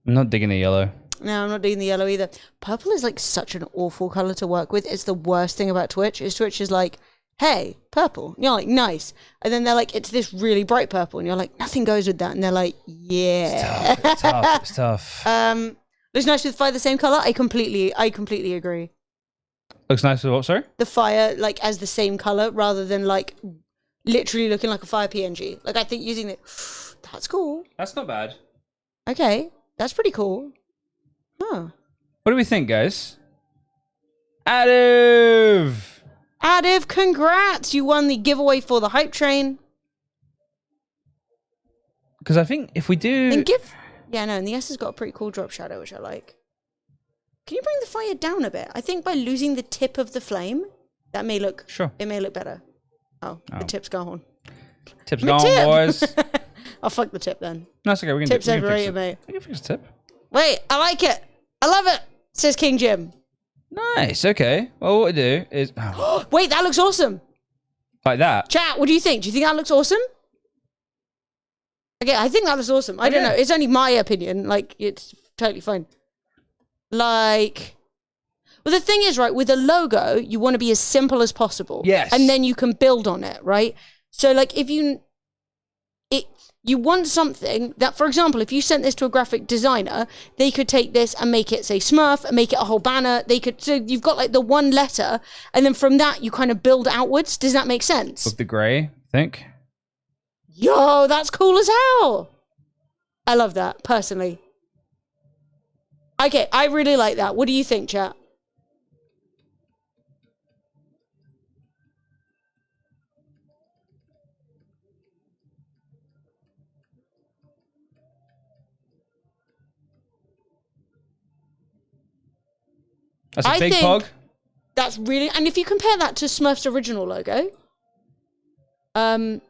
Speaker 1: I'm not digging the yellow.
Speaker 3: No, I'm not digging the yellow either. Purple is like such an awful color to work with. It's the worst thing about Twitch. Twitch is like, hey, purple. And you're like, nice. And then they're like, it's this really bright purple. And you're like, nothing goes with that. And they're like, yeah.
Speaker 1: It's tough. It's tough.
Speaker 3: Looks nice with fire the same color. I completely agree.
Speaker 1: Looks nice with what, sorry?
Speaker 3: The fire like as the same color rather than like literally looking like a fire PNG. Like I think using it, that's cool.
Speaker 1: That's not bad.
Speaker 3: Okay, that's pretty cool. Huh.
Speaker 1: What do we think, guys? Adiv!
Speaker 3: Adiv, congrats! You won the giveaway for the hype train.
Speaker 1: Because I think if we do...
Speaker 3: and the S has got a pretty cool drop shadow, which I like. Can you bring the fire down a bit? I think by losing the tip of the flame, that may look...
Speaker 1: Sure.
Speaker 3: It may look better. Oh. The tip's gone.
Speaker 1: Tip's gone, boys.
Speaker 3: I'll fuck the tip then.
Speaker 1: No, it's okay. We can
Speaker 3: Tip's
Speaker 1: we can
Speaker 3: overrated,
Speaker 1: fix it.
Speaker 3: mate.
Speaker 1: We can fix the tip.
Speaker 3: Wait, I like it. I love it, says King Jim.
Speaker 1: Nice, okay. Well, what we do is... Oh,
Speaker 3: Wait, that looks awesome.
Speaker 1: like that?
Speaker 3: Chat, what do you think? Do you think that looks awesome? Okay, I think that looks awesome. I don't know. It's only my opinion. Like, it's totally fine. Like... Well, the thing is, right, with a logo, you want to be as simple as possible.
Speaker 1: Yes.
Speaker 3: And then you can build on it, right? So, like, if you... You want something that, for example, if you sent this to a graphic designer, they could take this and make it say Smurf and make it a whole banner. So you've got like the one letter, and then from that you kind of build outwards. Does that make sense?
Speaker 1: With the grey, I think.
Speaker 3: Yo, that's cool as hell. I love that, personally. Okay, I really like that. What do you think, chat?
Speaker 1: That's a
Speaker 3: I
Speaker 1: big
Speaker 3: think
Speaker 1: pog.
Speaker 3: That's really... And if you compare that to Smurf's original logo... So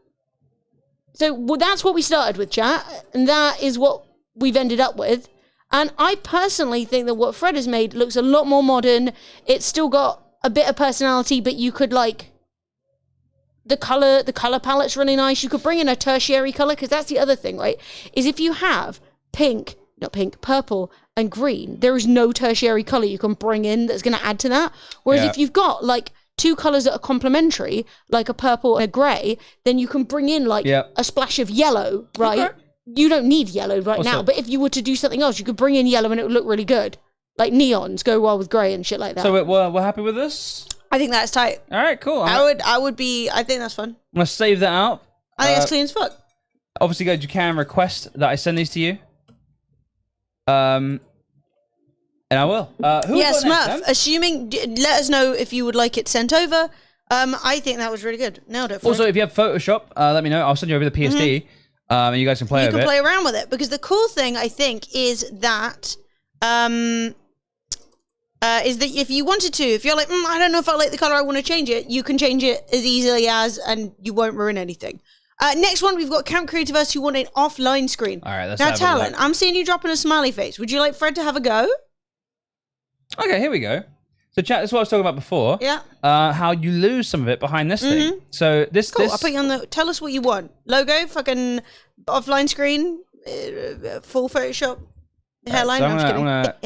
Speaker 3: that's what we started with, chat. And that is what we've ended up with. And I personally think that what Fred has made looks a lot more modern. It's still got
Speaker 4: a bit of personality, but you could like the color palette's really nice. You could bring in a tertiary color, because that's the other thing, right? Is if you have purple and green, there is no tertiary color you can bring in that's going to add to that. Whereas if you've got like two colors that are complementary, like a purple and a gray, then you can bring in like a splash of yellow, right? Okay. You don't need yellow now, but if you were to do something else, you could bring in yellow and it would look really good. Like neons go well with gray and shit like that.
Speaker 1: So we're happy with this?
Speaker 3: I think that's tight.
Speaker 1: All right, cool.
Speaker 3: I think that's fun.
Speaker 1: I'm gonna save that out.
Speaker 3: I think that's clean as fuck.
Speaker 1: Obviously, guys, you can request that I send these to you. And I will.
Speaker 3: Smurf. Assuming, let us know if you would like it sent over. I think that was really good. Nailed it.
Speaker 1: Also, if you have Photoshop, let me know. I'll send you over the PSD, and you guys can play with it. You can
Speaker 3: play around with it, because the cool thing I think is that if you wanted to, if you're like, I don't know if I like the color, I want to change it, you can change it as easily as, and you won't ruin anything. Next one, we've got Camp Creativerse, who want an offline screen.
Speaker 1: All right, let's
Speaker 3: now,
Speaker 1: have
Speaker 3: Talon, I'm seeing you dropping a smiley face. Would you like Fred to have a go?
Speaker 1: Okay, here we go. So, chat, this is what I was talking about before.
Speaker 3: Yeah.
Speaker 1: How you lose some of it behind this thing. So this.
Speaker 3: Cool. I'll put you on the. Tell us what you want. Logo, fucking offline screen, full Photoshop. Hairline.
Speaker 1: So I'm gonna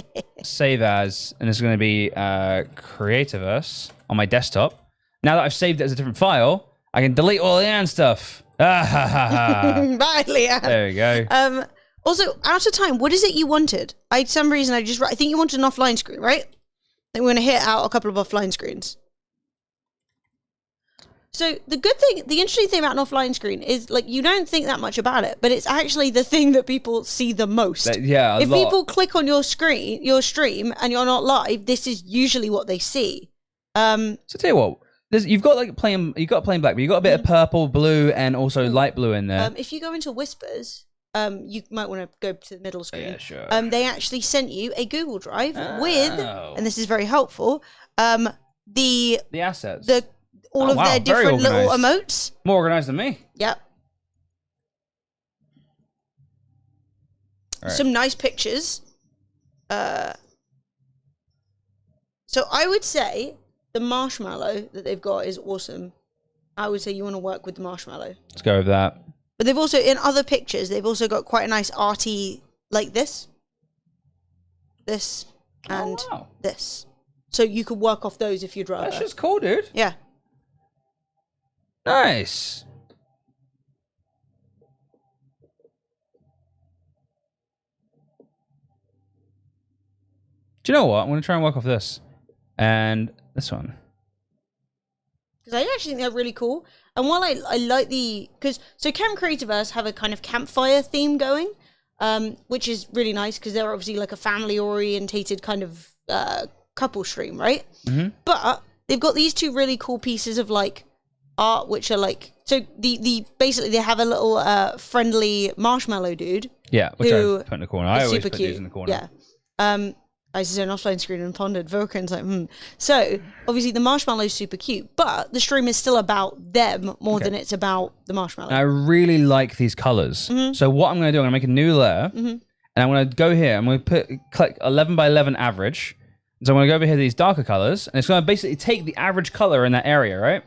Speaker 1: save as, and this is gonna be Creativerse on my desktop. Now that I've saved it as a different file, I can delete all the Leanne stuff.
Speaker 3: Bye, Leanne.
Speaker 1: There we go.
Speaker 3: Also, out of time, what is it you wanted? I think you wanted an offline screen, right? Then we're gonna hit out a couple of offline screens. So the interesting thing about an offline screen is, like, you don't think that much about it, but it's actually the thing that people see the most. If people click on your stream, and you're not live, this is usually what they see.
Speaker 1: So tell you what, you've got plain black, but you've got a bit of purple, blue, and also light blue in there.
Speaker 3: If you go into Whispers, you might want to go to the middle screen.
Speaker 1: Yeah, sure.
Speaker 3: They actually sent you a Google Drive with, and this is very helpful, the
Speaker 1: assets.
Speaker 3: All of their different little emotes.
Speaker 1: More organized than me.
Speaker 3: Yep.
Speaker 1: Right.
Speaker 3: Some nice pictures. So I would say the marshmallow that they've got is awesome. I would say you want to work with the marshmallow.
Speaker 1: Let's go with that.
Speaker 3: But they've also, in other pictures, they've also got quite a nice arty, like this, and this. So you could work off those if you'd rather.
Speaker 1: That's just cool, dude.
Speaker 3: Yeah.
Speaker 1: Nice. Do you know what? I'm going to try and work off this. And this one.
Speaker 3: Because I actually think they're really cool. And while I like so Camp Creativerse have a kind of campfire theme going, which is really nice, because they're obviously like a family-orientated kind of couple stream, right?
Speaker 1: Mm-hmm.
Speaker 3: But they've got these two really cool pieces of like art, which are like, so basically they have a little friendly marshmallow dude.
Speaker 1: Yeah, which I put in the corner. I always put these in the corner.
Speaker 3: Yeah. I just an offline screen and pondered. Vulcan's like, So obviously the marshmallow's super cute, but the stream is still about them more than it's about the marshmallow.
Speaker 1: I really like these colors. Mm-hmm. So what I'm going to do, I'm going to make a new layer, and I'm going to go here. I'm going to click 11 by 11 average. So I'm going to go over here to these darker colors, and it's going to basically take the average color in that area, right?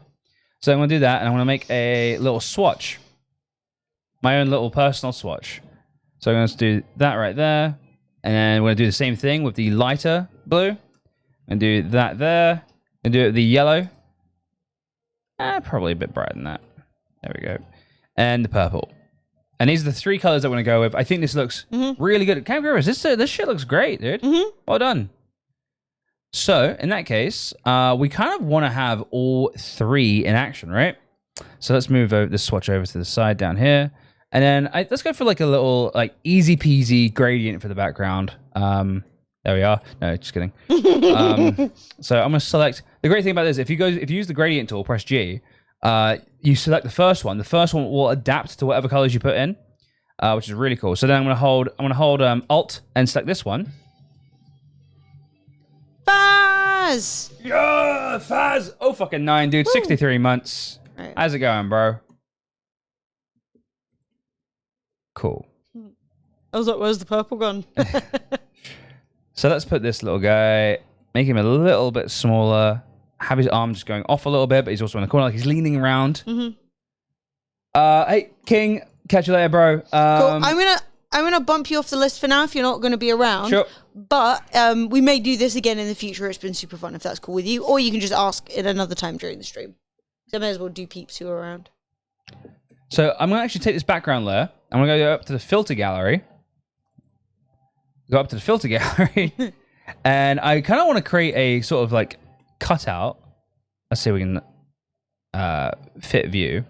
Speaker 1: So I'm going to do that, and I'm going to make a little swatch. My own little personal swatch. So I'm going to do that right there. And then we're going to do the same thing with the lighter blue. And do that there. And do it with the yellow. Probably a bit brighter than that. There we go. And the purple. And these are the three colors that I want to go with. I think this looks really good. Camp Creativerse, this shit looks great, dude. Well done. So, in that case, we kind of want to have all three in action, right? So let's move this swatch over to the side down here. And then let's go for like a little like easy peasy gradient for the background. There we are. No, just kidding. So I'm going to select. The great thing about this, if you use the gradient tool, press G, you select the first one. The first one will adapt to whatever colors you put in, which is really cool. So then I'm going to hold Alt and select this one.
Speaker 3: Faz!
Speaker 1: Yeah, Faz! Oh, fucking 9, dude. Woo. 63 months. Right. How's it going, bro? Cool.
Speaker 3: I was like, where's the purple gone?
Speaker 1: So let's put this little guy, make him a little bit smaller. have his arm just going off a little bit, but he's also in the corner, like he's leaning around.
Speaker 3: Mm-hmm.
Speaker 1: Hey, King, catch you later, bro.
Speaker 3: Cool. I'm gonna bump you off the list for now if you're not gonna be around.
Speaker 1: Sure.
Speaker 3: But we may do this again in the future. It's been super fun if that's cool with you, or you can just ask at another time during the stream. So I may as well do peeps who are around.
Speaker 1: So I'm gonna actually take this background layer. I'm gonna go up to the filter gallery. Go up to the filter gallery, and I kind of want to create a sort of like cutout. Let's see if we can fit view,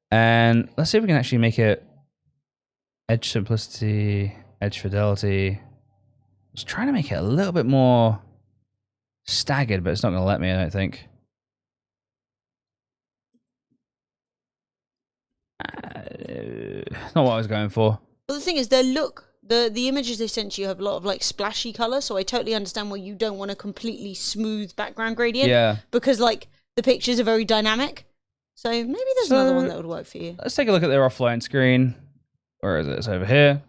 Speaker 1: and let's see if we can actually make it edge simplicity, edge fidelity. I was trying to make it a little bit more staggered, but it's not going to let me, I don't think. Not what I was going for.
Speaker 3: Well, the thing is, the images they sent you have a lot of like splashy color, so I totally understand why you don't want a completely smooth background gradient.
Speaker 1: Yeah.
Speaker 3: Because like the pictures are very dynamic. So maybe there's another one that would work for you.
Speaker 1: Let's take a look at their offline screen. Where is it? It's over here.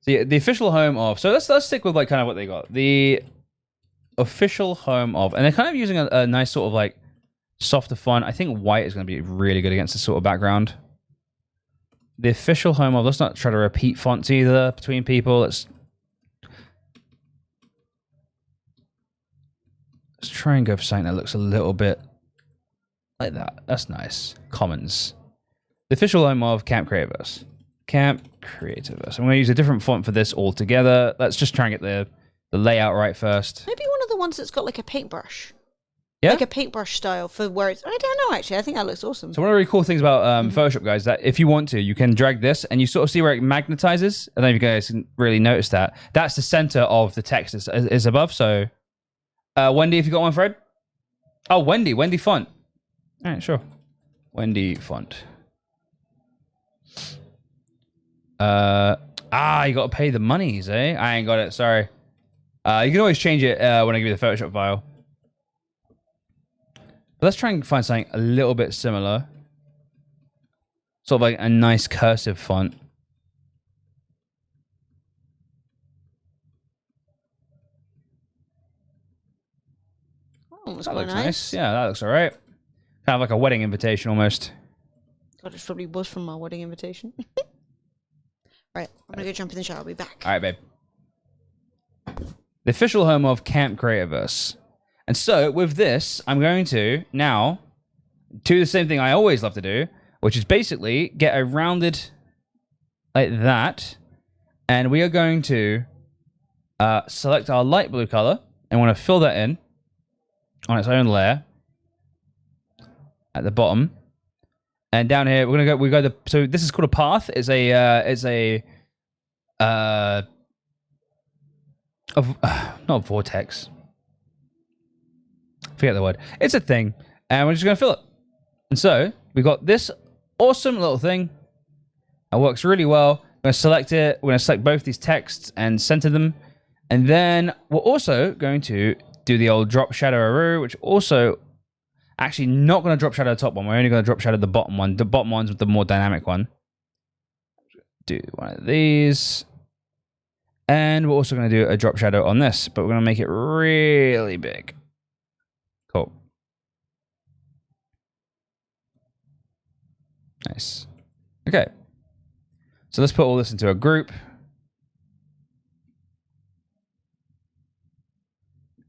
Speaker 1: The official home of. So let's stick with like kind of what they got. The official home of, and they're kind of using a nice sort of like softer font. I think white is going to be really good against this sort of background. The official home of. Let's not try to repeat fonts either between people. Let's try and go for something that looks a little bit like that. That's nice. Commons. The official home of Camp Creativerse. Camp Creativerse. I'm going to use a different font for this altogether. Let's just try and get the layout right first.
Speaker 3: Maybe one of the ones that's got like a paintbrush.
Speaker 1: Yeah?
Speaker 3: Like a paintbrush style for where it's... I don't know, actually. I think that looks awesome.
Speaker 1: So one of the really cool things about Photoshop, guys, that if you want to, you can drag this and you sort of see where it magnetizes. I don't know if you guys can really notice that. That's the center of the text is above. So, Wendy, if you got one, Fred? Oh, Wendy font. All right, sure. Wendy font. You got to pay the monies, eh? I ain't got it, sorry. You can always change it when I give you the Photoshop file. But let's try and find something a little bit similar. Sort of like a nice cursive font.
Speaker 3: Oh, that's
Speaker 1: That
Speaker 3: quite
Speaker 1: looks
Speaker 3: nice.
Speaker 1: nice. Yeah, that looks all right. Kind of like a wedding invitation almost.
Speaker 3: God, it probably was from my wedding invitation. Right, I'm gonna go jump in the shower. I'll be back.
Speaker 1: All right, babe. The official home of Camp Creativerse. And so with this, I'm going to now do the same thing I always love to do, which is basically get a rounded like that. And we are going to select our light blue color and want to fill that in on its own layer at the bottom. And down here, so this is called a path. It's not a vortex. Forget the word. It's a thing. And we're just going to fill it. And so we've got this awesome little thing. It works really well. I'm going to select it. We're going to select both these texts and center them. And then we're also going to do the old drop shadow arrow, which also actually not going to drop shadow the top one. We're only going to drop shadow the bottom one. The bottom one's the more dynamic one. Do one of these. And we're also going to do a drop shadow on this, but we're going to make it really big. Cool. Nice. Okay. So let's put all this into a group.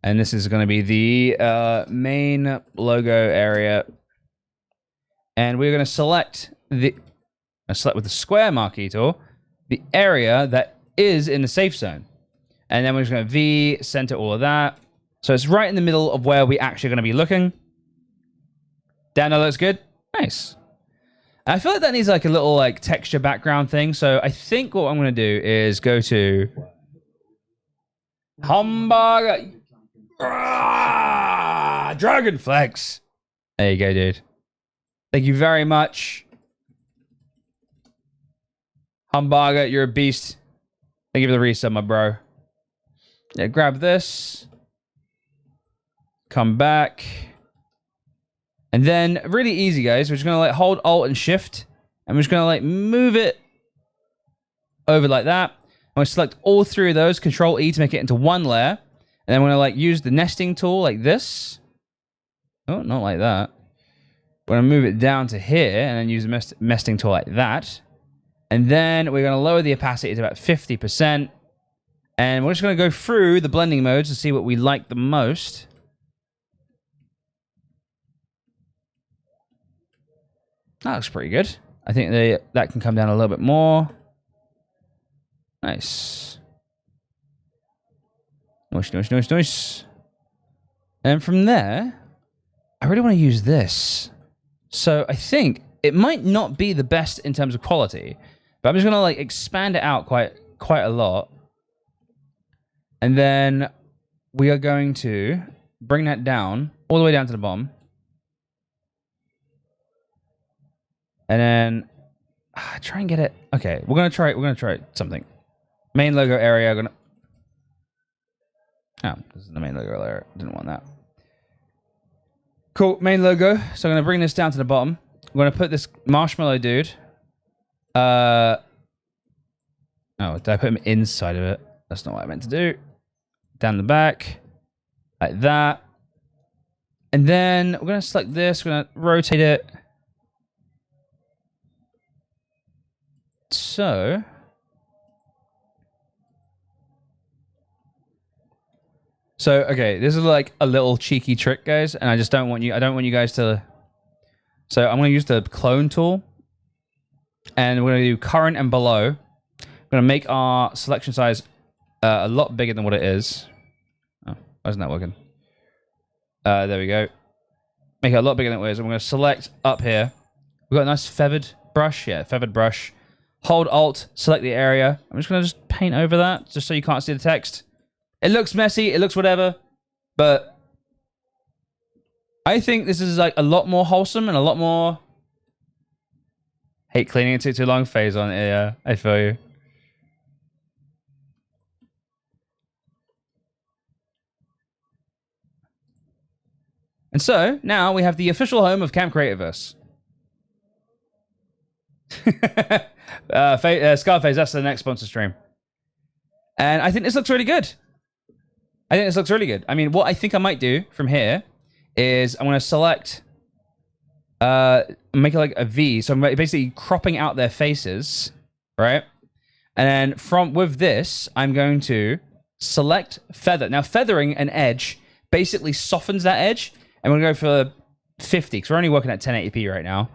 Speaker 1: And this is going to be the main logo area. And we're going to select with the square marquee tool, the area that is in the safe zone. And then we're just going to V, center all of that. So it's right in the middle of where we actually going to be looking. Dan, that looks good. Nice. I feel like that needs like a little like texture background thing. So I think what I'm going to do is go to Hamburger. Dragon Flex. There you go, dude. Thank you very much. Hamburger, you're a beast. Thank you for the reset, my bro. Yeah, grab this. Come back. And then, really easy, guys. We're just going to like hold Alt and Shift. And we're just going to like move it over like that. I'm going to select all three of those. Control E to make it into one layer. And then we're going to like use the nesting tool like this. Oh, not like that. We're going to move it down to here and then use the mesting tool like that. And then we're going to lower the opacity to about 50%. And we're just going to go through the blending modes to see what we like the most. That looks pretty good. I think that can come down a little bit more. Nice. Nice. And from there, I really want to use this. So I think it might not be the best in terms of quality, but I'm just going to like expand it out quite a lot. And then we are going to bring that down all the way down to the bottom. And then try and get it. Okay, we're gonna try something. Main logo area. Oh, this is the main logo area. Didn't want that. Cool, main logo. So I'm gonna bring this down to the bottom. I'm gonna put this marshmallow dude. Oh, did I put him inside of it? That's not what I meant to do. Down the back, like that. And then we're gonna select this. We're gonna rotate it. So okay, this is like a little cheeky trick, guys, and I don't want you guys to. So I'm going to use the clone tool, and we're going to do current and below. We're going to make our selection size a lot bigger than what it is. Oh, why isn't that working? There we go. Make it a lot bigger than it is. And we're going to select up here. We've got a nice feathered brush. Yeah, feathered brush. Hold Alt, select the area. I'm just going to paint over that, just so you can't see the text. It looks messy, it looks whatever, but I think this is like a lot more wholesome and a lot more... Hate cleaning it too long, phase on it, yeah, I feel you. And so, now we have the official home of Camp Creativerse. Scarface, that's the next sponsor stream. And I think this looks really good. I mean, what I think I might do from here is I'm going to select, make it like a V. So I'm basically cropping out their faces, right? And then with this, I'm going to select feather. Now, feathering an edge basically softens that edge. And we're going to go for 50 because we're only working at 1080p right now.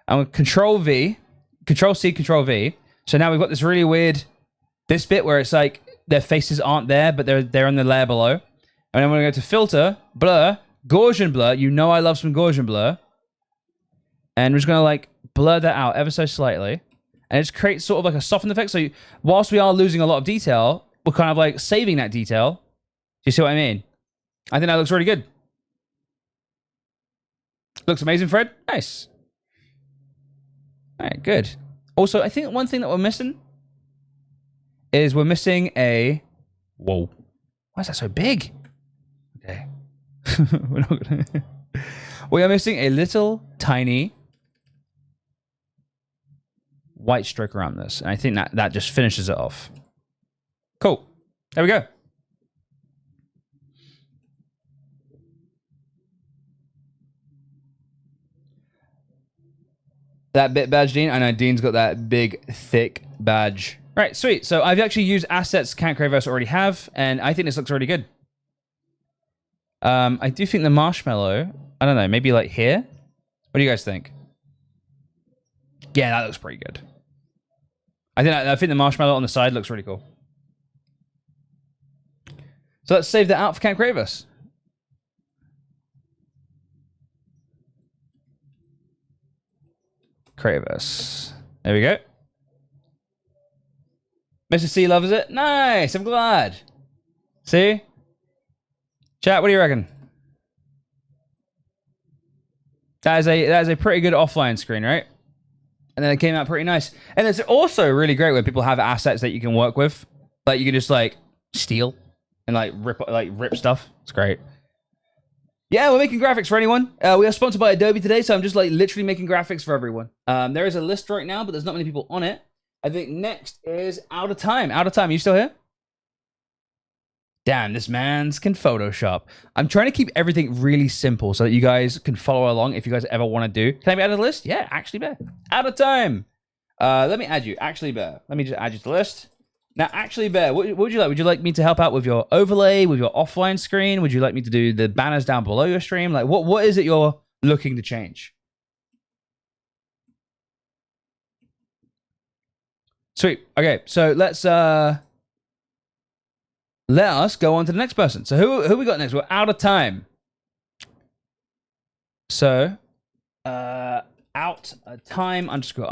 Speaker 1: I'm going to Control V, Control C, Control V. So now we've got this really weird, this bit where it's like their faces aren't there, but they're on the layer below. And then I'm going to go to Filter, Blur, Gaussian Blur. You know I love some Gaussian Blur. And we're just going to like blur that out ever so slightly. And it just creates sort of like a softened effect. So whilst we are losing a lot of detail, we're kind of like saving that detail. Do you see what I mean? I think that looks really good. Looks amazing, Fred. Nice. All right, good. Also, I think one thing that we're missing is we're missing a... Whoa. Why is that so big? Okay. We're not gonna... We are missing a little tiny white stroke around this. And I think that just finishes it off. Cool. There we go. That bit badge, Dean? I know Dean's got that big, thick badge. All right, sweet. So I've actually used assets Camp Creativerse already have, and I think this looks really good. I do think the marshmallow, I don't know, maybe like here? What do you guys think? Yeah, that looks pretty good. I think the marshmallow on the side looks really cool. So let's save that out for Camp Creativerse. Creativerse. There we go. Mr. C loves it. Nice. I'm glad. See? Chat, what do you reckon? That is a pretty good offline screen, right? And then it came out pretty nice. And it's also really great when people have assets that you can work with. Like you can just like steal and like rip stuff. It's great. Yeah, we're making graphics for anyone. We are sponsored by Adobe today, so I'm just like literally making graphics for everyone. There is a list right now, but there's not many people on it. I think next is Out of Time. Out of Time, are you still here? Damn, this man's can Photoshop. I'm trying to keep everything really simple so that you guys can follow along if you guys ever want to do. Can I be added to the list? Yeah, actually bear. Out of time. Let me add you. Actually bear. Let me just add you to the list. Now, actually bear, what would you like? Would you like me to help out with your overlay, with your offline screen? Would you like me to do the banners down below your stream? Like, what is it you're looking to change? Sweet. Okay, so let's let us go on to the next person. So who we got next? We're out of time. So out of time underscore.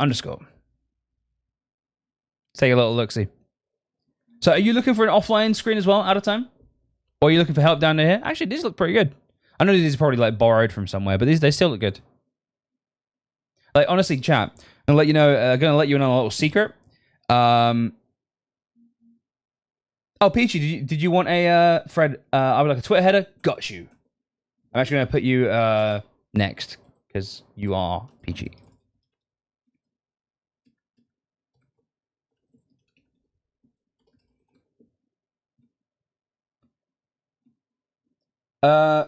Speaker 1: Take a little look-see. So are you looking for an offline screen as well, out of time? Or are you looking for help down here? Actually, these look pretty good. I know these are probably like borrowed from somewhere, but they still look good. Like, honestly, chat, I'm gonna let you know, in on a little secret. Oh, Peachy, did you want a Fred? I would like a Twitter header. Got you. I'm actually gonna put you next because you are Peachy.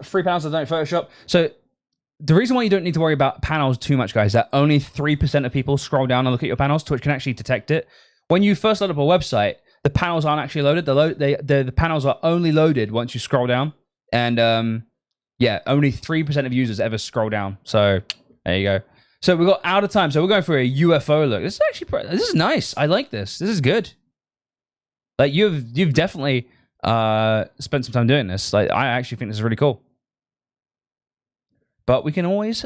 Speaker 1: Free panels that don't Photoshop. So the reason why you don't need to worry about panels too much, guys, is that only 3% of people scroll down and look at your panels. Twitch can actually detect it. When you first load up a website, the panels aren't actually loaded. The panels are only loaded once you scroll down. And yeah, only 3% of users ever scroll down. So there you go. So we got out of time. So we're going for a UFO look. This is actually this is nice. I like this. This is good. Like you've definitely spent some time doing this. Like I actually think this is really cool. But we can always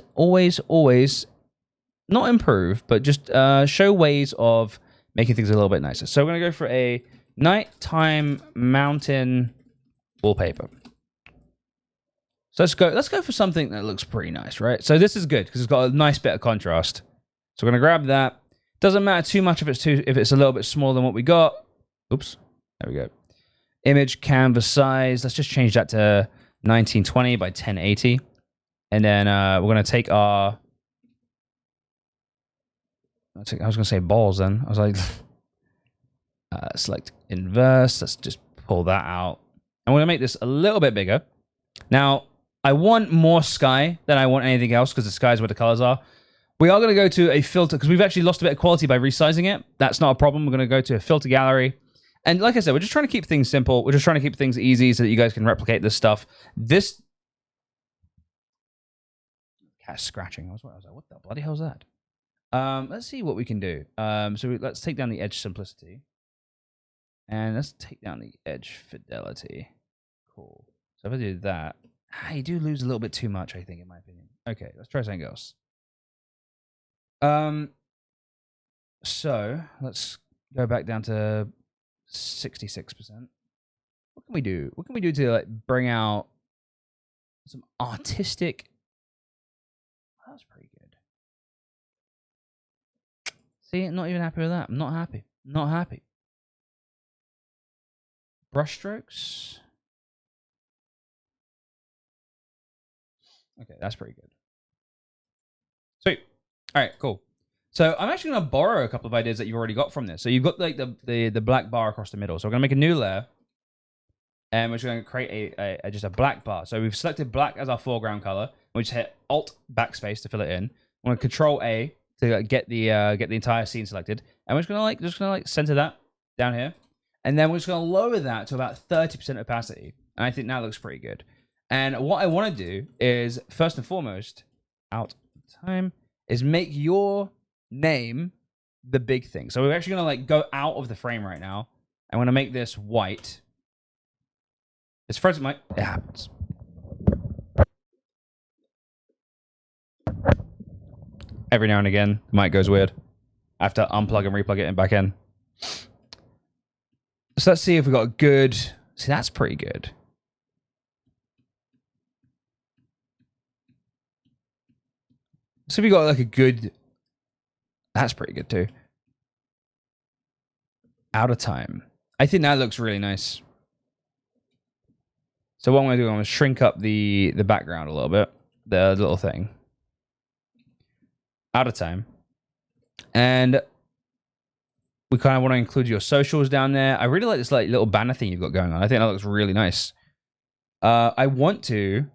Speaker 1: not improve, but just show ways of making things a little bit nicer. So we're gonna go for a nighttime mountain wallpaper. So let's go for something that looks pretty nice, right? So this is good because it's got a nice bit of contrast. So we're gonna grab that. Doesn't matter too much if it's a little bit smaller than what we got. Oops, there we go. Image canvas size. Let's just change that to 1920 by 1080. And then we're gonna take our. I was gonna say balls. Then I was like, select inverse. Let's just pull that out. I'm gonna make this a little bit bigger. Now I want more sky than I want anything else because the sky is where the colors are. We are gonna go to a filter because we've actually lost a bit of quality by resizing it. That's not a problem. We're gonna go to a filter gallery. And like I said, we're just trying to keep things simple. We're just trying to keep things easy so that you guys can replicate this stuff. This cat scratching. I was like, what the bloody hell's that? Let's see what we can do. Let's take down the edge simplicity. And let's take down the edge fidelity. Cool. So if I do that, you do lose a little bit too much, I think, in my opinion. Okay, let's try something else. So let's go back down to 66%. What can we do? What can we do to like bring out some artistic? Oh, that's pretty good. See, not even happy with that. I'm not happy. Not happy. Brush strokes. Okay, that's pretty good. Sweet. All right, cool. So I'm actually going to borrow a couple of ideas that you've already got from this. So you've got like the black bar across the middle. So we're going to make a new layer. And we're just going to create just a black bar. So we've selected black as our foreground color. We just hit Alt backspace to fill it in. I'm going to Control A to get the entire scene selected. And we're just going to center that down here. And then we're just going to lower that to about 30% opacity. And I think that looks pretty good. And what I want to do is, first and foremost, out of time, is make your name the big thing. So we're actually going to go out of the frame right now. I'm going to make this white. It's first mic. It happens. Every now and again, the mic goes weird. I have to unplug and replug it and back in. So let's see if we got a good. See, that's pretty good. So if we got like a good. That's pretty good too. Out of time. I think that looks really nice. So what I'm going to do, I'm going to shrink up the background a little bit. The little thing. Out of time. And we kind of want to include your socials down there. I really like this like little banner thing you've got going on. I think that looks really nice. I want to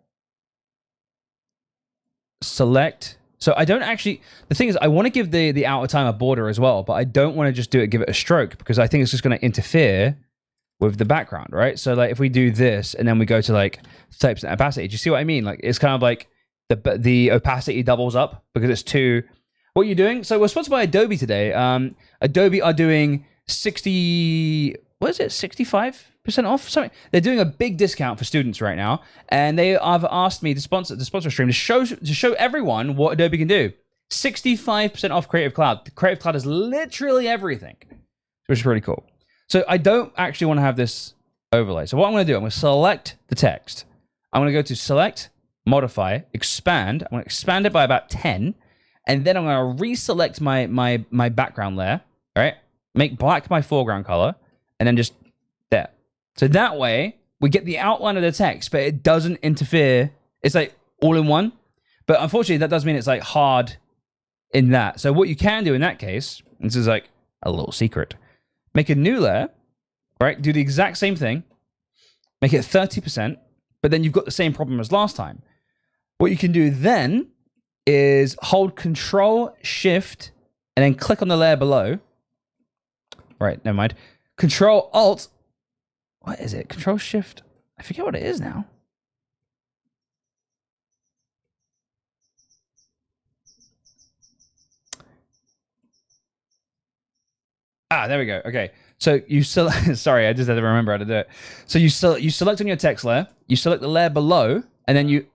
Speaker 1: select. So I don't actually, the thing is I want to give the outer time a border as well, but I don't want to just give it a stroke because I think it's just going to interfere with the background, right? So like if we do this and then we go to like 30% opacity, do you see what I mean? Like it's kind of like the opacity doubles up because it's too, what you're doing. So we're sponsored by Adobe today. Adobe are doing 65% off something. They're doing a big discount for students right now, and they have asked me to sponsor a stream to show everyone what Adobe can do. 65% off Creative Cloud. The Creative Cloud is literally everything, which is really cool. So I don't actually want to have this overlay. So what I'm going to do, I'm going to select the text. I'm going to go to select, modify, expand. I'm going to expand it by about 10, and then I'm going to reselect my background layer. All right, make black my foreground color, and then just there. So that way we get the outline of the text, but it doesn't interfere. It's like all in one. But unfortunately, that does mean it's like hard in that. So what you can do in that case, this is like a little secret, make a new layer, right? Do the exact same thing, make it 30%, but then you've got the same problem as last time. What you can do then is hold Control Shift and then click on the layer below. Right, never mind. Control Alt. What is it? Control Shift. I forget what it is now. Ah, there we go. Okay. So you select, sorry, I just had to remember how to do it. So you select on your text layer, you select the layer below, and then you...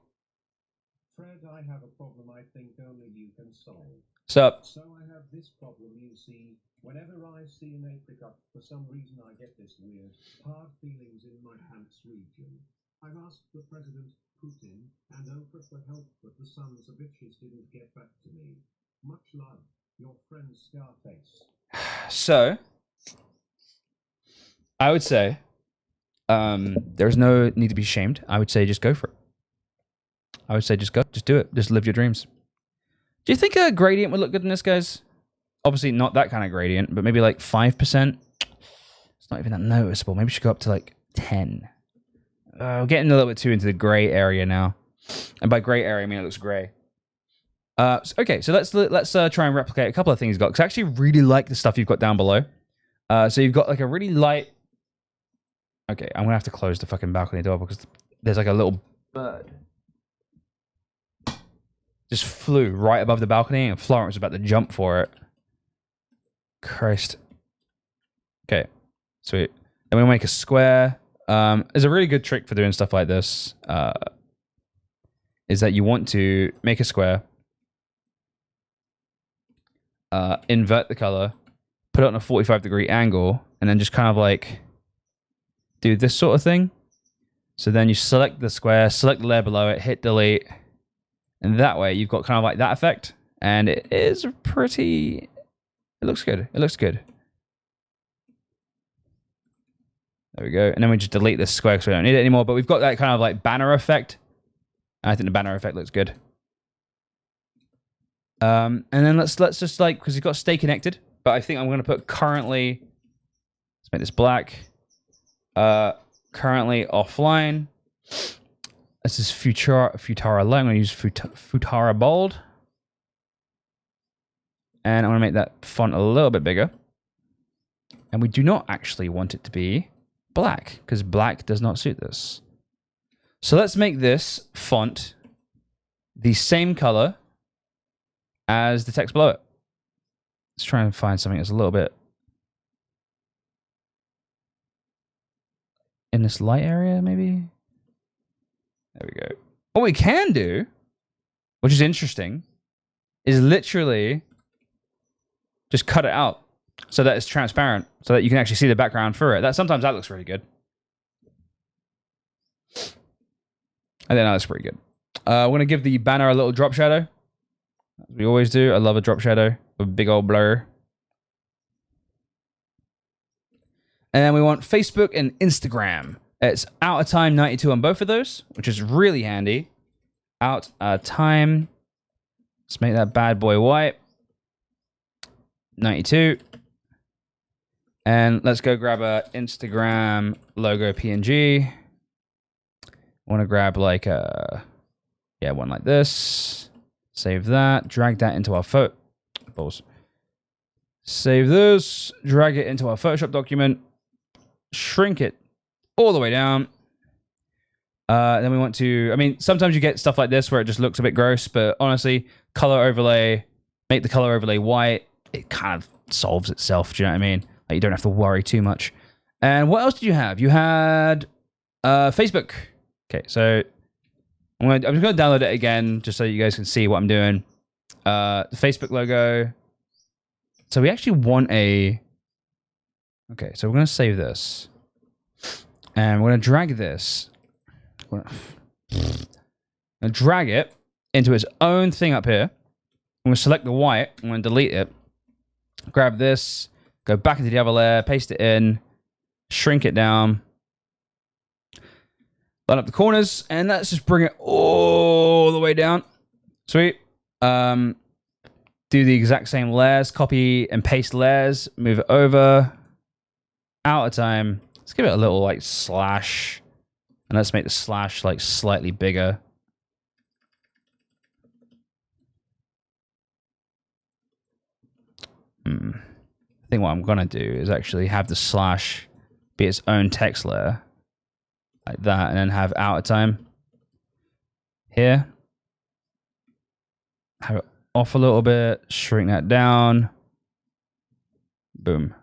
Speaker 2: Fred, I have a problem I think only you can solve.
Speaker 1: So
Speaker 2: I have this problem, you see. Whenever I see an apricot, for some reason I get this weird, hard feelings in my pants region. I've asked the President Putin and Oprah for help, but the sons of bitches didn't get back to me. Much love, your friend Scarface.
Speaker 1: So, I would say, there's no need to be ashamed. I would say just go for it. I would say just go, just do it, just live your dreams. Do you think a gradient would look good in this, guys? Obviously not that kind of gradient, but maybe like 5%. It's not even that noticeable. Maybe we should go up to like 10. We're getting a little bit too into the gray area now. And by gray area, I mean it looks gray. Okay, so let's try and replicate a couple of things you've got, because I actually really like the stuff you've got down below. So you've got like a really light... Okay, I'm gonna have to close the fucking balcony door because there's like a little bird. Just flew right above the balcony and Florence was about to jump for it. Christ. Okay, sweet. Then we'll make a square. There's a really good trick for doing stuff like this. Is that you want to make a square, invert the color, put it on a 45-degree angle, and then just kind of like do this sort of thing. So then you select the square, select the layer below it, hit delete, and that way you've got kind of like that effect. And it is pretty... It looks good. It looks good. There we go. And then we just delete this square because we don't need it anymore. But we've got that kind of like banner effect. I think the banner effect looks good. And then let's just like, because you've got stay connected. But I think I'm going to put currently... Let's make this black. Currently offline. This is Futara low. I'm going to use Futara bold. And I'm going to make that font a little bit bigger. And we do not actually want it to be black, because black does not suit this. So let's make this font the same color as the text below it. Let's try and find something that's a little bit in this light area, maybe. There we go. What we can do, which is interesting, is literally just cut it out so that it's transparent, so that you can actually see the background through it. Sometimes that looks really good. I think that looks pretty good. We're going to give the banner a little drop shadow, as we always do. I love a drop shadow, a big old blur. And then we want Facebook and Instagram. It's out of time 92 on both of those, which is really handy. Out of time. Let's make that bad boy white. 92. And let's go grab a Instagram logo PNG. I want to grab like a, yeah, one like this. Save that. Drag that into our photo. Save this. Drag it into our Photoshop document. Shrink it all the way down. Then we want to, I mean, sometimes you get stuff like this where it just looks a bit gross, but honestly, color overlay, make the color overlay white. It kind of solves itself. Do you know what I mean? Like, you don't have to worry too much. And what else did you have? You had Facebook. Okay, so I'm just going to download it again just so you guys can see what I'm doing. The Facebook logo. So we actually want a... Okay, so we're going to save this. And we're going to drag this. I'm going to drag it into its own thing up here. I'm going to select the white. I'm going to delete it. Grab this. Go back into the other layer. Paste it in. Shrink it down. Line up the corners. And let's just bring it all the way down. Sweet. Do the exact same layers. Copy and paste layers. Move it over. Out of time. Let's give it a little like slash. And let's make the slash like slightly bigger. I think what I'm going to do is actually have the slash be its own text layer. Like that. And then have out of time. Here. Have it off a little bit. Shrink that down. Boom.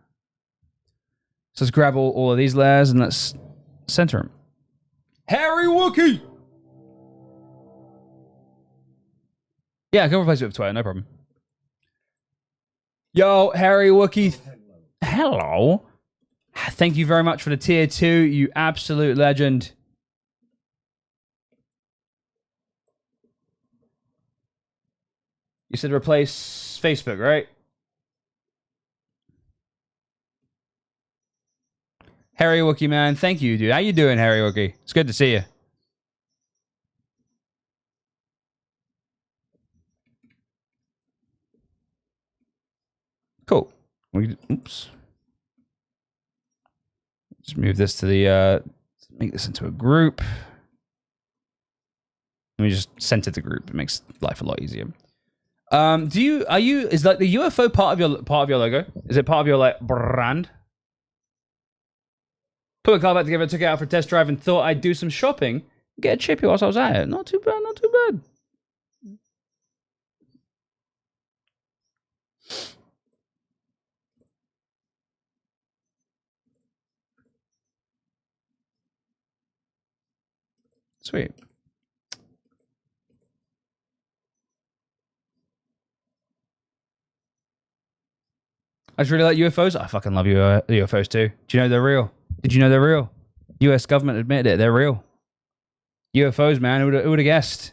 Speaker 1: So let's grab all of these layers and let's center them. Harry Wookie! Yeah, I can replace it with Twitter, no problem. Yo, Harry Wookie. Hello. Thank you very much for the tier 2, you absolute legend. You said replace Facebook, right? Harry Wookie, man. Thank you, dude. How you doing, Harry Wookie? It's good to see you. Cool. Oops. Just move this to the, make this into a group. Let me just center the group. It makes life a lot easier. Is like the UFO part of your logo? Is it part of your like brand? Put a car back together, took it out for a test drive, and thought I'd do some shopping. Get a chippy whilst I was at it. Not too bad, not too bad. Sweet. I just really like UFOs. I fucking love UFOs too. Do you know they're real? Did you know they're real? US government admitted it. They're real. UFOs, man. Who would have guessed?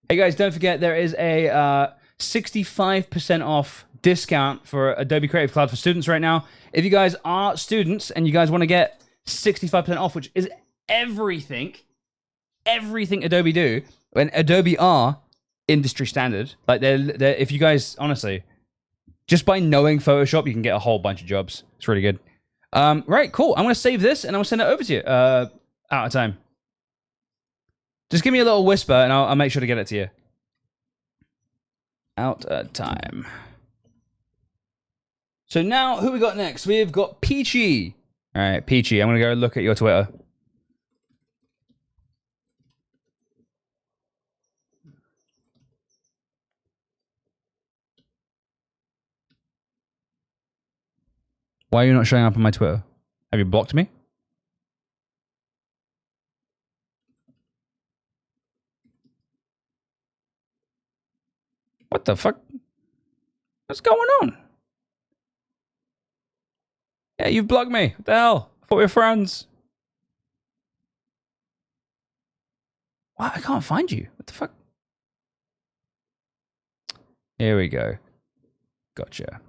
Speaker 1: Hey guys, don't forget there is a 65% off discount for Adobe Creative Cloud for students right now. If you guys are students and you guys want to get 65% off, which is everything Adobe do, when Adobe are industry standard, like they're if you guys honestly, just by knowing Photoshop, you can get a whole bunch of jobs. It's really good. Right, cool. I'm gonna save this and I'm gonna send it over to you. Out of time. Just give me a little whisper and I'll make sure to get it to you. Out of time. So now, who we got next? We've got Peachy. All right, Peachy, I'm gonna go look at your Twitter. Why are you not showing up on my Twitter? Have you blocked me? What the fuck? What's going on? Yeah, you've blocked me. What the hell? I thought we were friends. What? I can't find you. What the fuck? Here we go. Gotcha.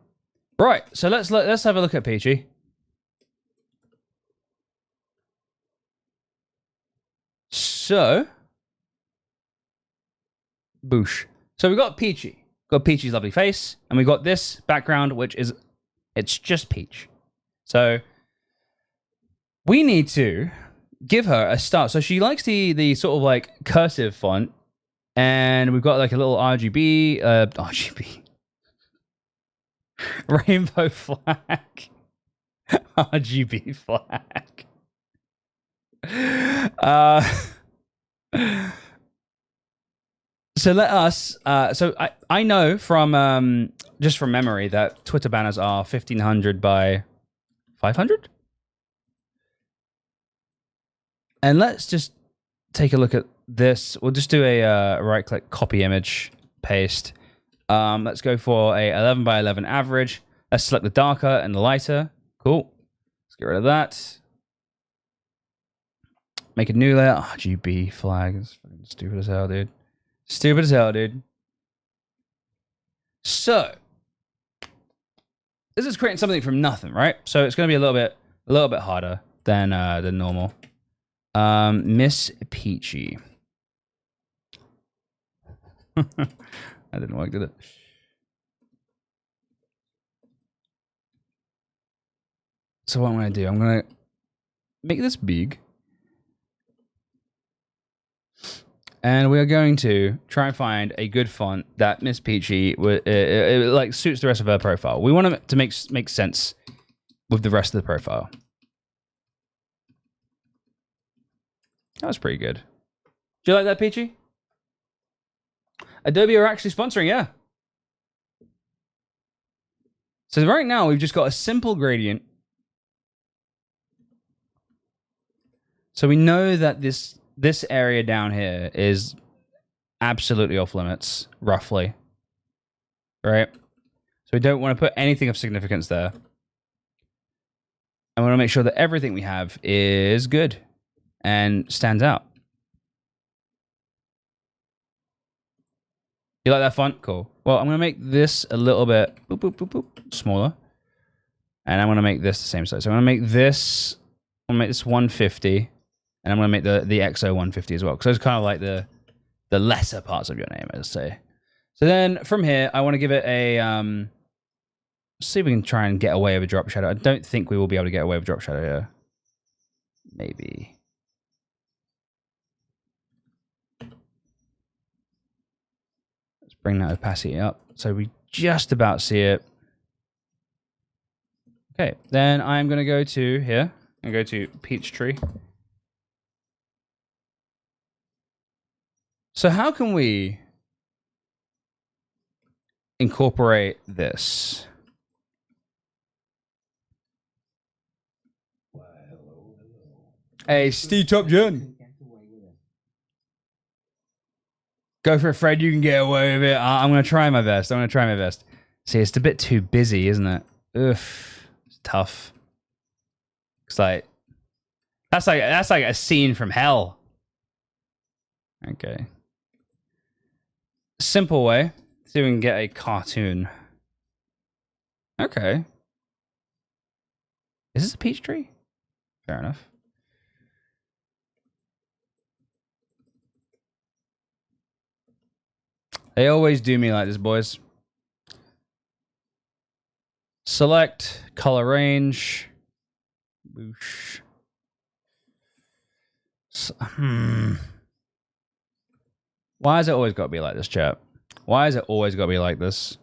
Speaker 1: Right, so let's have a look at Peachy. So, boosh. So we got Peachy. Got Peachy's lovely face, and we got this background, which is it's just Peach. So we need to give her a start. So she likes the sort of like cursive font, and we've got like a little RGB rainbow flag. RGB flag. So let us. So I know from just from memory that Twitter banners are 1500 by 500. And let's just take a look at this. We'll just do a right-click, copy image, paste. Let's go for a 11 by 11 average. Let's select the darker and the lighter. Cool. Let's get rid of that. Make a new layer. RGB flag. It's fucking stupid as hell, dude. Stupid as hell, dude. So this is creating something from nothing, right? So it's going to be a little bit harder than normal. Miss Peachy. That didn't work, did it? So what I'm going to do, I'm going to make this big. And we are going to try and find a good font that Miss Peachy like suits the rest of her profile. We want it to make sense with the rest of the profile. That was pretty good. Do you like that, Peachy? Adobe are actually sponsoring, yeah. So right now we've just got a simple gradient. So we know that this area down here is absolutely off limits, roughly. Right? So we don't want to put anything of significance there. I want to make sure that everything we have is good and stands out. You like that font? Cool. Well, I'm going to make this a little bit smaller. And I'm going to make this the same size. So I'm going to make this 150. And I'm going to make the XO 150 as well. Because it's kind of like the lesser parts of your name, I'd say. So then from here, I want to give it a... see if we can try and get away with a drop shadow. I don't think we will be able to get away with drop shadow here. Maybe. Let's bring that opacity up. So we just about see it. Okay, then I'm going to go to here. I'm going to go to Peachtree. So how can we incorporate this? Hey, Steve Top John. Go for it, Fred. You can get away with it. I'm going to try my best. I'm going to try my best. See, it's a bit too busy, isn't it? Ugh. It's tough. It's like... That's like a scene from hell. Okay. Simple way. See if we can get a cartoon. Okay. Is this a peach tree? Fair enough. They always do me like this, boys. Select color range. Whoosh. Why has it always got to be like this, chat? Why has it always got to be like this?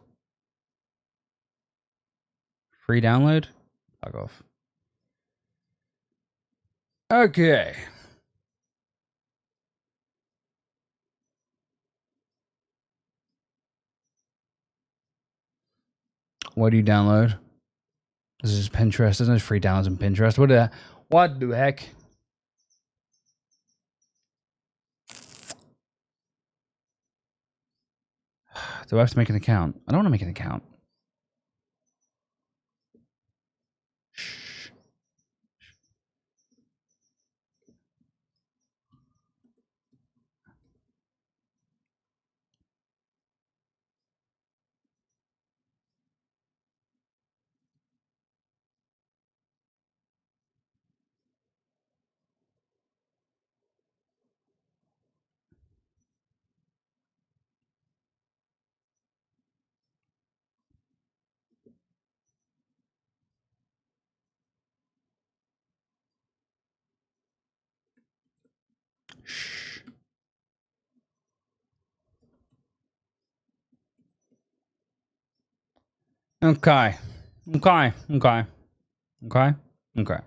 Speaker 1: Free download? Fuck off. Okay. What do you download? This is Pinterest. There's no free downloads on Pinterest. What the heck? Do I have to make an account? I don't want to make an account. Shh. Okay. Okay. Okay. Okay. Okay.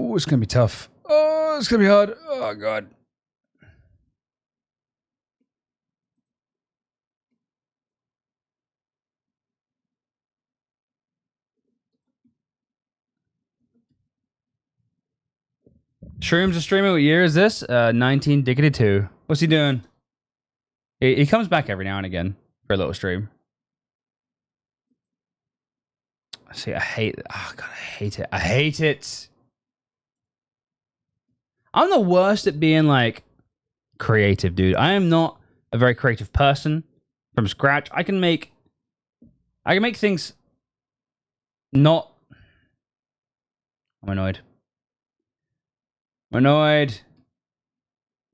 Speaker 1: Oh, it's gonna be tough. Oh, it's gonna be hard. Oh god. Shrooms a streamer. What year is this? 1992. What's he doing? He comes back every now and again for a little stream. See, I hate it. Oh god, I hate it. I hate it. I'm the worst at being like creative, dude. I am not a very creative person from scratch. I can make things not. I'm annoyed. I'm annoyed.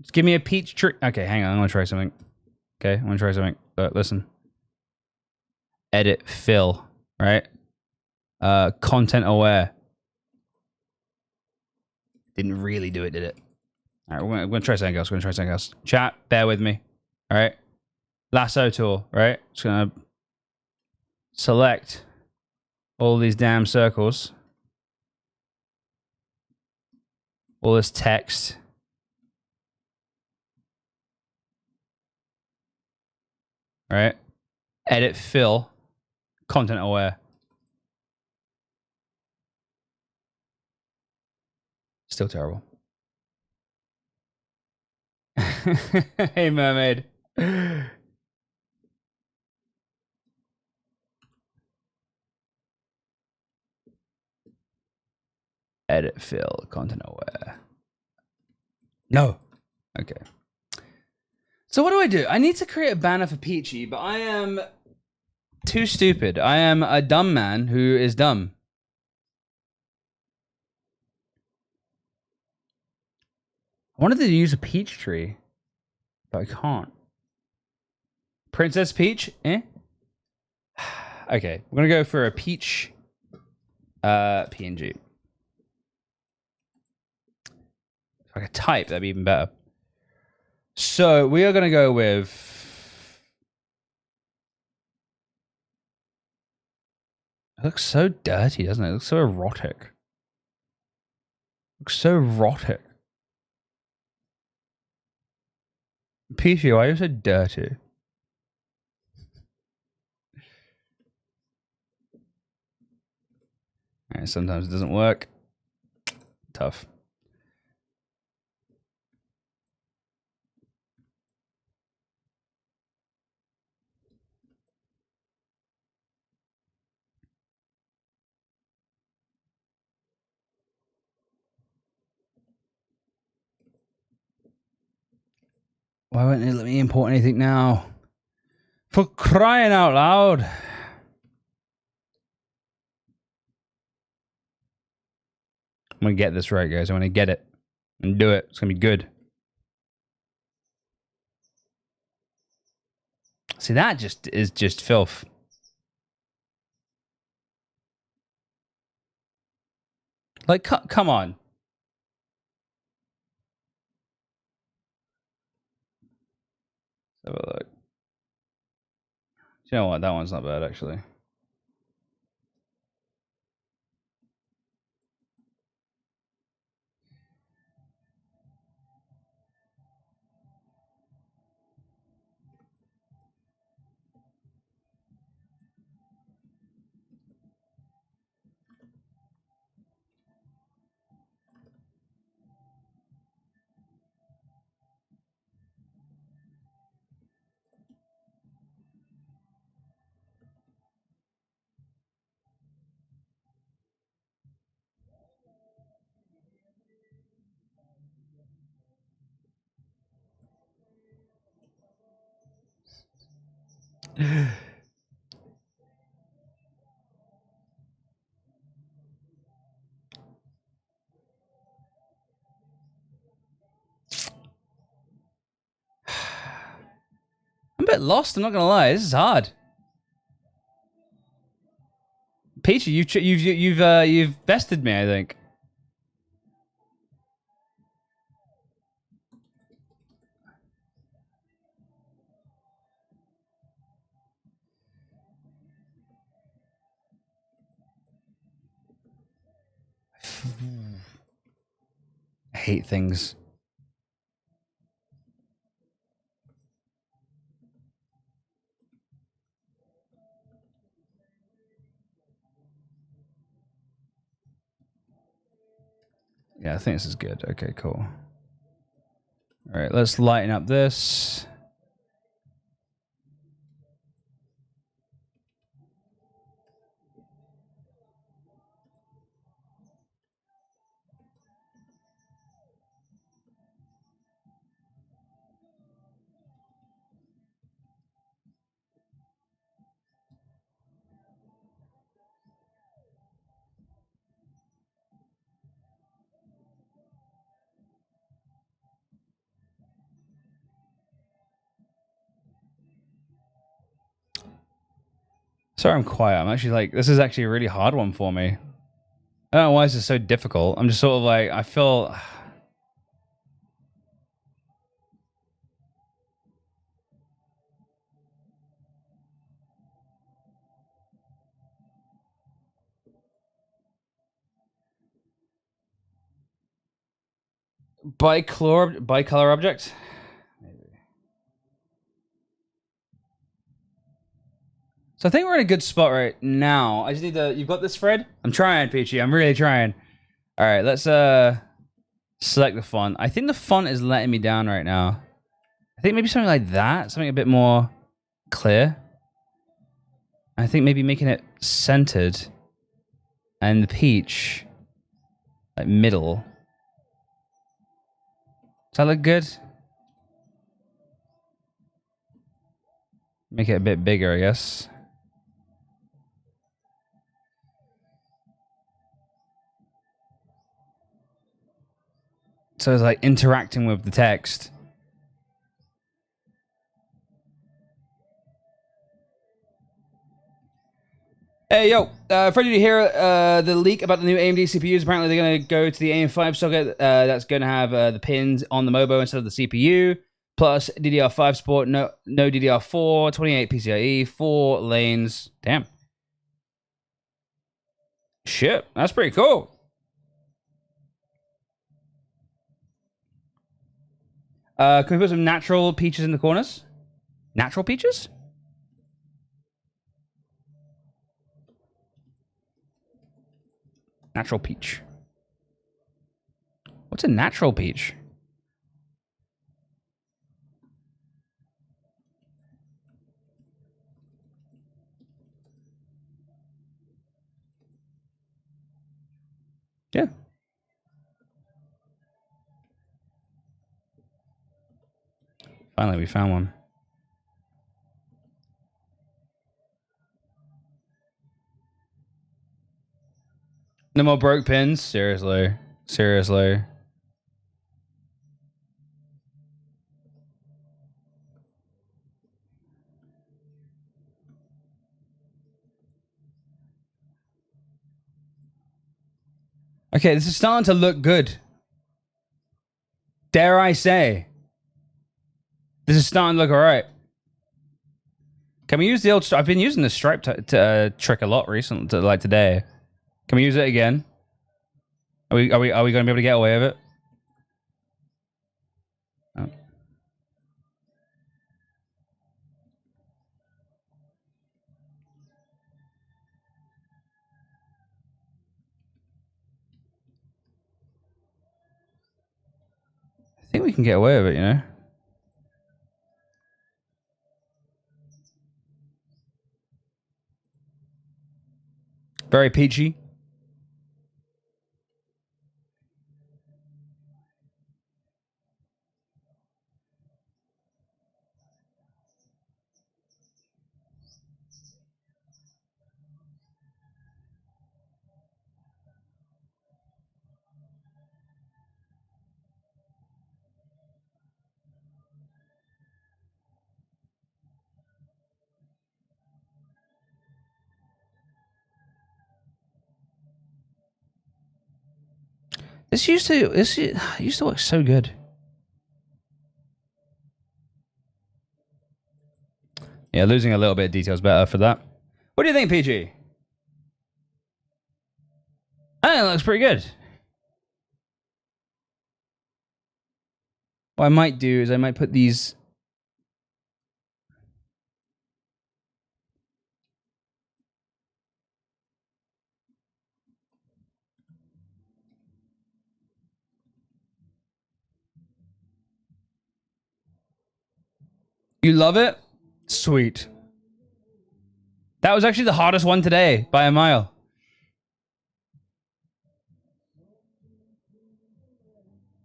Speaker 1: Just give me a peach tree. Okay, hang on. I'm gonna try something. Okay, I'm gonna try something. Listen. Edit fill, right? Content aware. Didn't really do it, did it? All right, we're gonna try something else. We're gonna try something else. Chat, bear with me. All right. Lasso tool, right? Just gonna select all these damn circles. All this text. Right? Edit fill. Content aware. Still terrible. Hey, mermaid. Edit fill. Content aware. No. Okay. So what do? I need to create a banner for Peachy, but I am too stupid. I am a dumb man who is dumb. I wanted to use a peach tree, but I can't. Princess Peach? Eh? Okay, we're gonna go for a peach PNG. If I could type, that'd be even better. So we are gonna go with. It looks so dirty, doesn't it? It looks so erotic. It looks so erotic. Peachy, why are you so dirty? Alright, sometimes it doesn't work. Tough. Why won't they let me import anything now? For crying out loud. I'm gonna get this right, guys. I'm gonna get it and do it. It's gonna be good. See, that just is just filth. Like, come on. Let's have a look. You know what? That one's not bad, actually. I'm a bit lost. I'm not gonna lie. This is hard. Peachy, you've bested me, I think. hate things. Yeah, I think this is good. Okay, cool. All right, let's lighten up this. Sorry, I'm quiet. I'm actually like, this is actually a really hard one for me. I don't know why this is so difficult. I'm just sort of like, I feel... Bicolor object? So I think we're in a good spot right now. I just need to... You've got this, Fred? I'm trying, Peachy. I'm really trying. All right, let's select the font. I think the font is letting me down right now. I think maybe something like that. Something a bit more clear. I think maybe making it centered. And the peach, like middle. Does that look good? Make it a bit bigger, I guess. So it's like interacting with the text. Hey, yo, Fred, did you hear the leak about the new AMD CPUs? Apparently they're going to go to the AM5 socket that's going to have the pins on the MOBO instead of the CPU. Plus DDR5 support, no DDR4, 28 PCIe, 4 lanes. Damn. Shit, that's pretty cool. Can we put some natural peaches in the corners? Natural peaches? Natural peach. What's a natural peach? Yeah. Finally, we found one. No more broke pins? Seriously. Seriously. Okay, this is starting to look good. Dare I say. This is starting to look alright. Can we use the old... I've been using the stripe trick a lot recently, like today. Can we use it again? Are we going to be able to get away with it? Oh. I think we can get away with it, you know? Very peachy. This used to work so good. Yeah, losing a little bit of details better for that. What do you think, PG? I think it looks pretty good. What I might do is I might put these. You love it? Sweet. That was actually the hardest one today by a mile.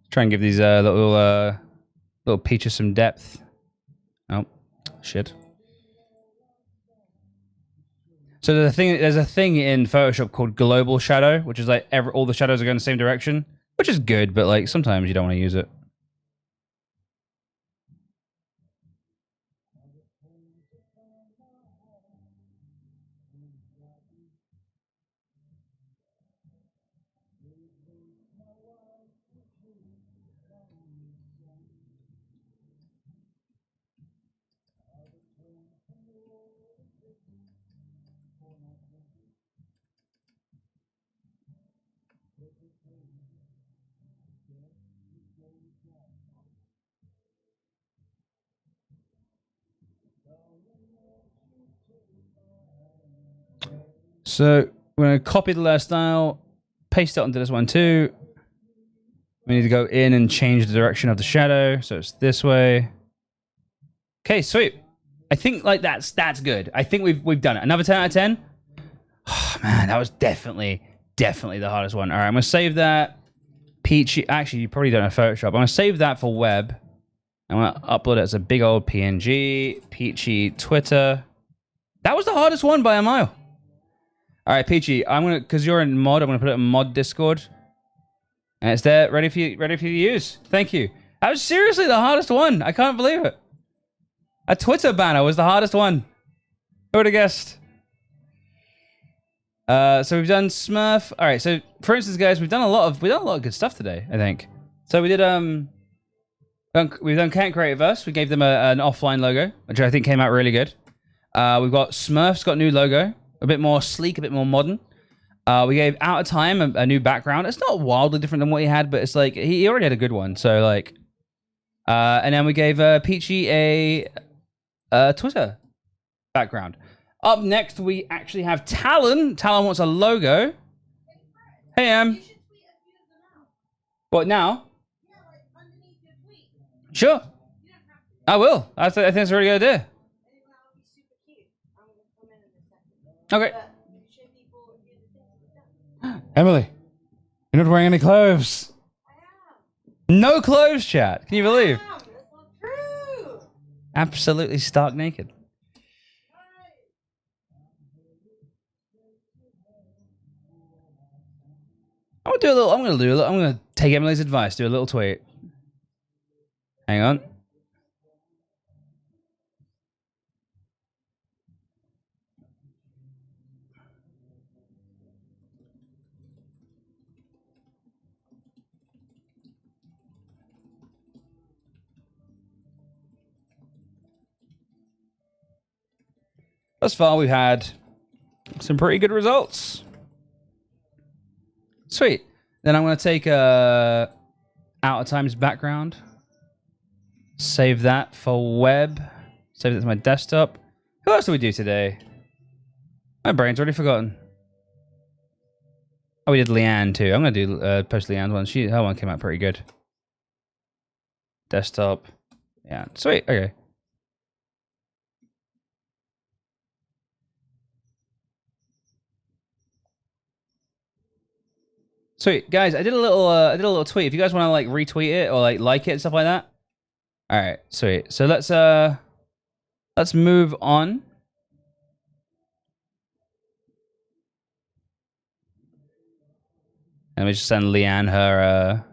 Speaker 1: Try and give these little peaches some depth. Oh, shit. So there's a thing in Photoshop called global shadow, which is like all the shadows are going the same direction, which is good, but like sometimes you don't want to use it. So we're going to copy the layer style, paste it onto this one too. We need to go in and change the direction of the shadow, so it's this way. Okay, sweet. I think like that's good. I think we've done it. Another 10 out of 10. Oh, man, that was definitely the hardest one. All right, I'm gonna save that. Peachy. Actually, you probably don't have Photoshop. I'm gonna save that for web. I'm gonna upload it as a big old PNG. Peachy Twitter. That was the hardest one by a mile. All right, Peachy. I'm gonna, because you're in mod. I'm gonna put it in mod Discord, and it's there, ready for you to use. Thank you. That was seriously the hardest one. I can't believe it. A Twitter banner was the hardest one. Who would have guessed? So we've done Smurf. All right. So for instance, guys, we've done a lot of good stuff today, I think. So we did we've done Can't Creativeverse. We gave them an offline logo, which I think came out really good. We've got Smurf's got a new logo, a bit more sleek, a bit more modern. We gave Out of Time a new background. It's not wildly different than what he had, but it's like he already had a good one. So like, and then we gave Peachy a Twitter background. Up next, we actually have Talon. Talon wants a logo. Hey, what now? Yeah, like underneath your tweet. Sure. I will. I think it's a really good idea. Okay. Emily, you're not wearing any clothes. I am. No clothes, chat. Can you believe? That's not true. Absolutely stark naked. I'm gonna take Emily's advice, do a little tweet. Hang on. Thus far, we've had some pretty good results. Sweet. Then I'm going to take Out of Time's background. Save that for web. Save it to my desktop. Who else do we do today? My brain's already forgotten. Oh, we did Leanne too. I'm going to do post Leanne's one. Her one came out pretty good. Desktop. Yeah. Sweet. Okay. Sweet, guys. I did a little tweet. If you guys want to like retweet it or like it and stuff like that. All right, sweet. So let's move on. And we just send Leanne her.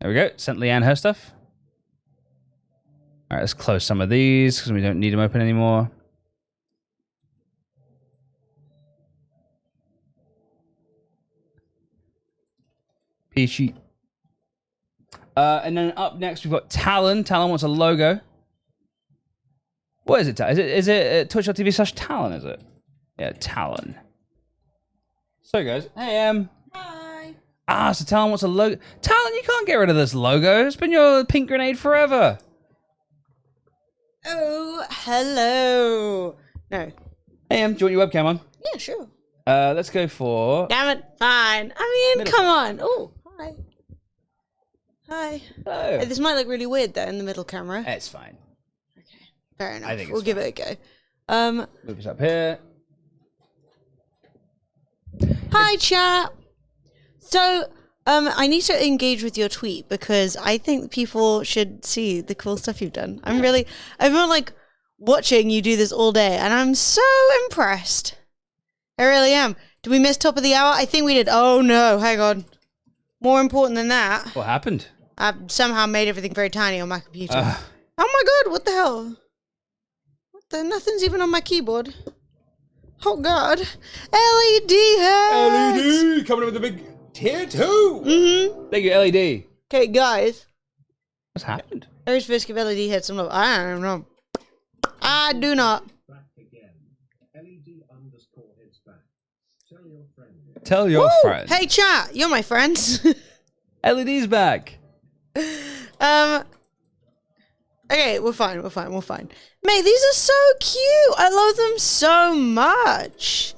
Speaker 1: There we go. Sent Leanne her stuff. All right, let's close some of these because we don't need them open anymore. Peachy. And then up next we've got Talon. Talon wants a logo. What is it? Is it twitch.tv/Talon? Is it? Yeah, Talon. So guys, hey Hi. Ah, so Talon wants a logo. Talon, you can't get rid of this logo. It's been your pink grenade forever.
Speaker 3: Oh, hello. No.
Speaker 1: Hey, do you want your webcam on?
Speaker 3: Yeah, sure.
Speaker 1: Let's go for...
Speaker 3: Damn it. Fine. I mean, come on. Oh, hi. Hi.
Speaker 1: Hello.
Speaker 3: Hey, this might look really weird, though, in the middle camera.
Speaker 1: It's fine.
Speaker 3: Fair enough.
Speaker 1: I think it's
Speaker 3: we'll give it a go.
Speaker 1: Move this up here.
Speaker 3: Hi, chat. So, I need to engage with your tweet because I think people should see the cool stuff you've done. I've been like watching you do this all day, and I'm so impressed. I really am. Did we miss top of the hour? I think we did. Oh no, hang on. More important than that,
Speaker 1: What happened?
Speaker 3: I've somehow made everything very tiny on my computer. Oh my god, what the hell? What the? Nothing's even on my keyboard. Oh god. LED heads!
Speaker 1: LED! Coming in with the big tier 2! Mm-hmm. Thank you, LED.
Speaker 3: Okay, guys.
Speaker 1: What's happened?
Speaker 3: There's risk of LED heads. I don't know. I do not.
Speaker 2: Back again. LED_heads back. Tell your friend.
Speaker 1: Tell your friend.
Speaker 3: Hey, chat. You're my friends.
Speaker 1: LED's back.
Speaker 3: Okay, we're fine. Mate, these are so cute. I love them so much.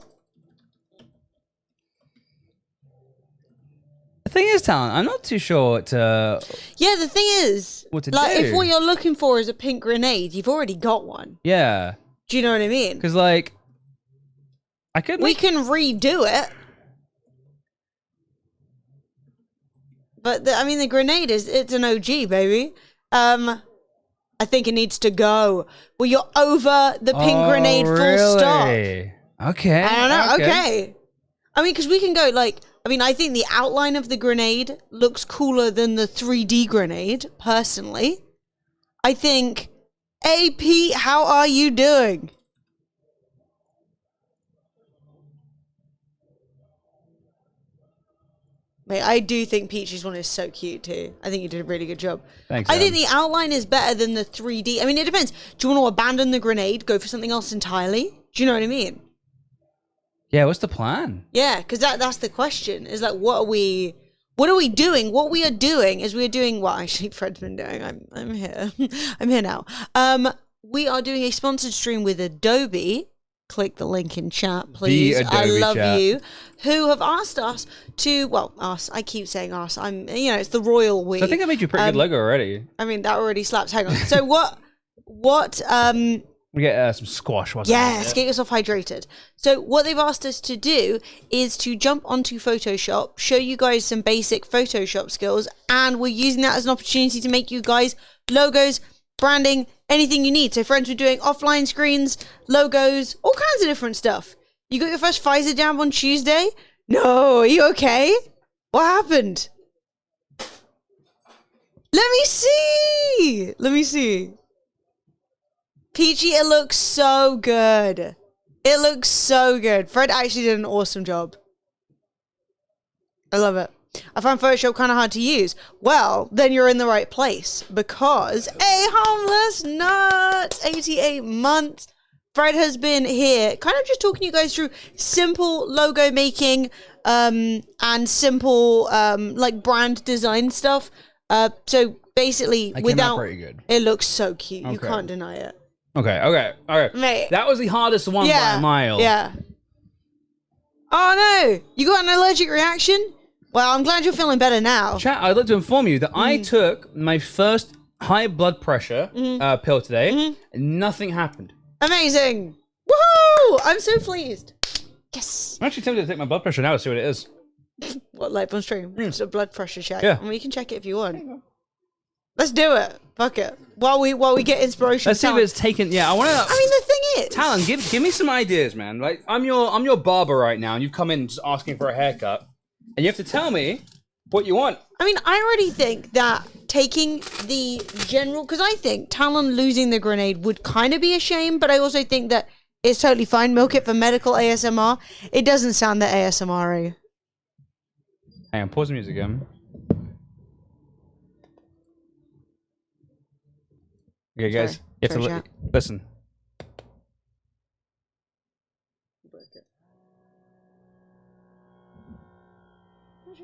Speaker 1: The thing is, Talon, I'm not too sure what
Speaker 3: Yeah, the thing is,
Speaker 1: what to
Speaker 3: like,
Speaker 1: do.
Speaker 3: if what you're looking for is a pink grenade, you've already got one.
Speaker 1: Yeah.
Speaker 3: Do you know what I mean?
Speaker 1: Because, like, I could
Speaker 3: We can redo it. But, I mean, the grenade it's an OG, baby. I think it needs to go. Well, you're over the pink grenade full stop.
Speaker 1: Okay.
Speaker 3: I don't know. Okay. I mean, because we can go, like, I think the outline of the grenade looks cooler than the 3D grenade, personally. I think, hey, Pete, how are you doing? Mate, I do think Peachy's one is so cute, too. I think you did a really good job.
Speaker 1: Thanks,
Speaker 3: I think the outline is better than the 3D. I mean, it depends. Do you want to abandon the grenade, go for something else entirely? Do you know what I mean?
Speaker 1: Yeah, what's the plan?
Speaker 3: Yeah, because that's the question. Is like, what are we doing? What we are doing is we're doing what actually Fred's been doing. I'm here. I'm here now. We are doing a sponsored stream with Adobe. Click the link in chat, please. I love
Speaker 1: chat.
Speaker 3: you. Who have asked us to, well, us. I keep saying us. It's the royal we.
Speaker 1: So I think I made you a pretty good logo already.
Speaker 3: I mean, that already slaps. Hang on. So what,
Speaker 1: We get some squash.
Speaker 3: yes, get yourself hydrated. So what they've asked us to do is to jump onto Photoshop, show you guys some basic Photoshop skills, and we're using that as an opportunity to make you guys logos, branding, anything you need. So friends, we're doing offline screens, logos, all kinds of different stuff. You got your first Pfizer jab on Tuesday? No, are you okay? What happened? Let me see. Peachy, it looks so good. It looks so good. Fred actually did an awesome job. I love it. I found Photoshop kind of hard to use. Well, then you're in the right place because a homeless nut, 88 months. Fred has been here kind of just talking to you guys through simple logo making and simple like brand design stuff. So basically, without
Speaker 1: pretty good.
Speaker 3: It looks so cute. You
Speaker 1: Okay.
Speaker 3: can't deny it.
Speaker 1: Okay.
Speaker 3: Mate.
Speaker 1: That was the hardest one by a mile.
Speaker 3: Yeah. Oh no! You got an allergic reaction? Well, I'm glad you're feeling better now.
Speaker 1: Chat, I'd like to inform you that I took my first high blood pressure pill today, and nothing happened.
Speaker 3: Amazing! Woohoo! I'm so pleased. Yes.
Speaker 1: I'm actually tempted to take my blood pressure now to see what it is.
Speaker 3: What, live on stream? Just a blood pressure check.
Speaker 1: Yeah.
Speaker 3: I mean, you can check it if you want. Let's do it. Fuck it. While we get inspiration.
Speaker 1: Let's see if it's taken. Yeah, I want to.
Speaker 3: I mean, the thing is,
Speaker 1: Talon, give me some ideas, man. Like I'm your barber right now, and you've come in just asking for a haircut, and you have to tell me what you want.
Speaker 3: I mean, I already think that taking the general, because I think Talon losing the grenade would kind of be a shame, but I also think that it's totally fine. Milk it for medical ASMR. It doesn't sound that ASMR-y.
Speaker 1: Hang on, pause the music again. Okay, guys, you have to listen.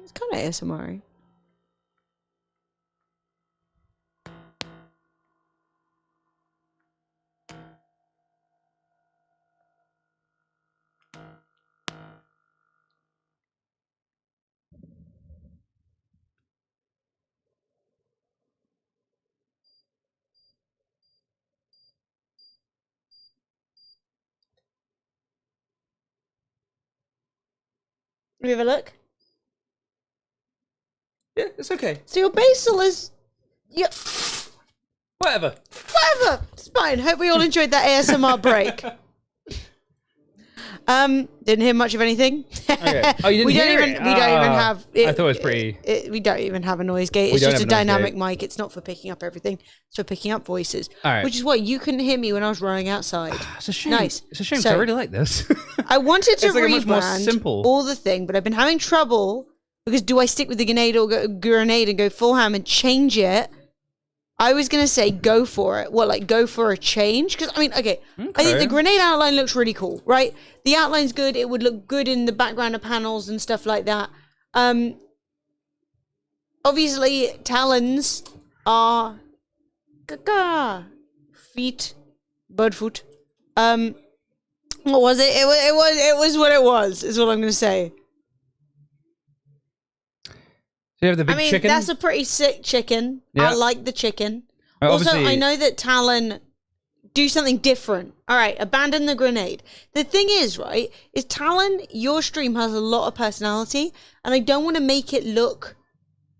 Speaker 3: It's kind ASMR. We have a look.
Speaker 1: Yeah, it's okay.
Speaker 3: So your basil is, yeah,
Speaker 1: Whatever.
Speaker 3: whatever. It's fine. Hope we all enjoyed that ASMR break. Didn't hear much of anything.
Speaker 1: Okay. Oh, you didn't hear it?
Speaker 3: We don't even have.
Speaker 1: I thought it was pretty.
Speaker 3: We don't even have a noise gate.
Speaker 1: We
Speaker 3: It's
Speaker 1: don't
Speaker 3: just a
Speaker 1: have a noise
Speaker 3: dynamic
Speaker 1: gate.
Speaker 3: mic. It's not for picking up everything. It's for picking up voices.
Speaker 1: All right.
Speaker 3: Which is why you couldn't hear me when I was running outside.
Speaker 1: It's a shame.
Speaker 3: Nice.
Speaker 1: It's a shame. 'Cause
Speaker 3: So-
Speaker 1: I really like this.
Speaker 3: I wanted to
Speaker 1: It's like a much more
Speaker 3: rebrand
Speaker 1: simple-
Speaker 3: all the thing, but I've been having trouble because do I stick with the grenade or grenade and go full ham and change it? I was gonna say go for it. What, like go for a change? Because I mean, okay, I think
Speaker 1: Okay.
Speaker 3: the grenade outline looks really cool, right? The outline's good. It would look good in the background of panels and stuff like that. Obviously, talons are feet, bird foot. What was it? It was what it was. Is what I'm gonna say.
Speaker 1: So you have the big
Speaker 3: I mean,
Speaker 1: chicken.
Speaker 3: that's a pretty sick chicken.
Speaker 1: Yeah.
Speaker 3: I like the chicken.
Speaker 1: Oh,
Speaker 3: Also,
Speaker 1: obviously-
Speaker 3: I know that Talon do something different. All right, abandon the grenade. The thing is, right, is Talon, your stream has a lot of personality, and I don't want to make it look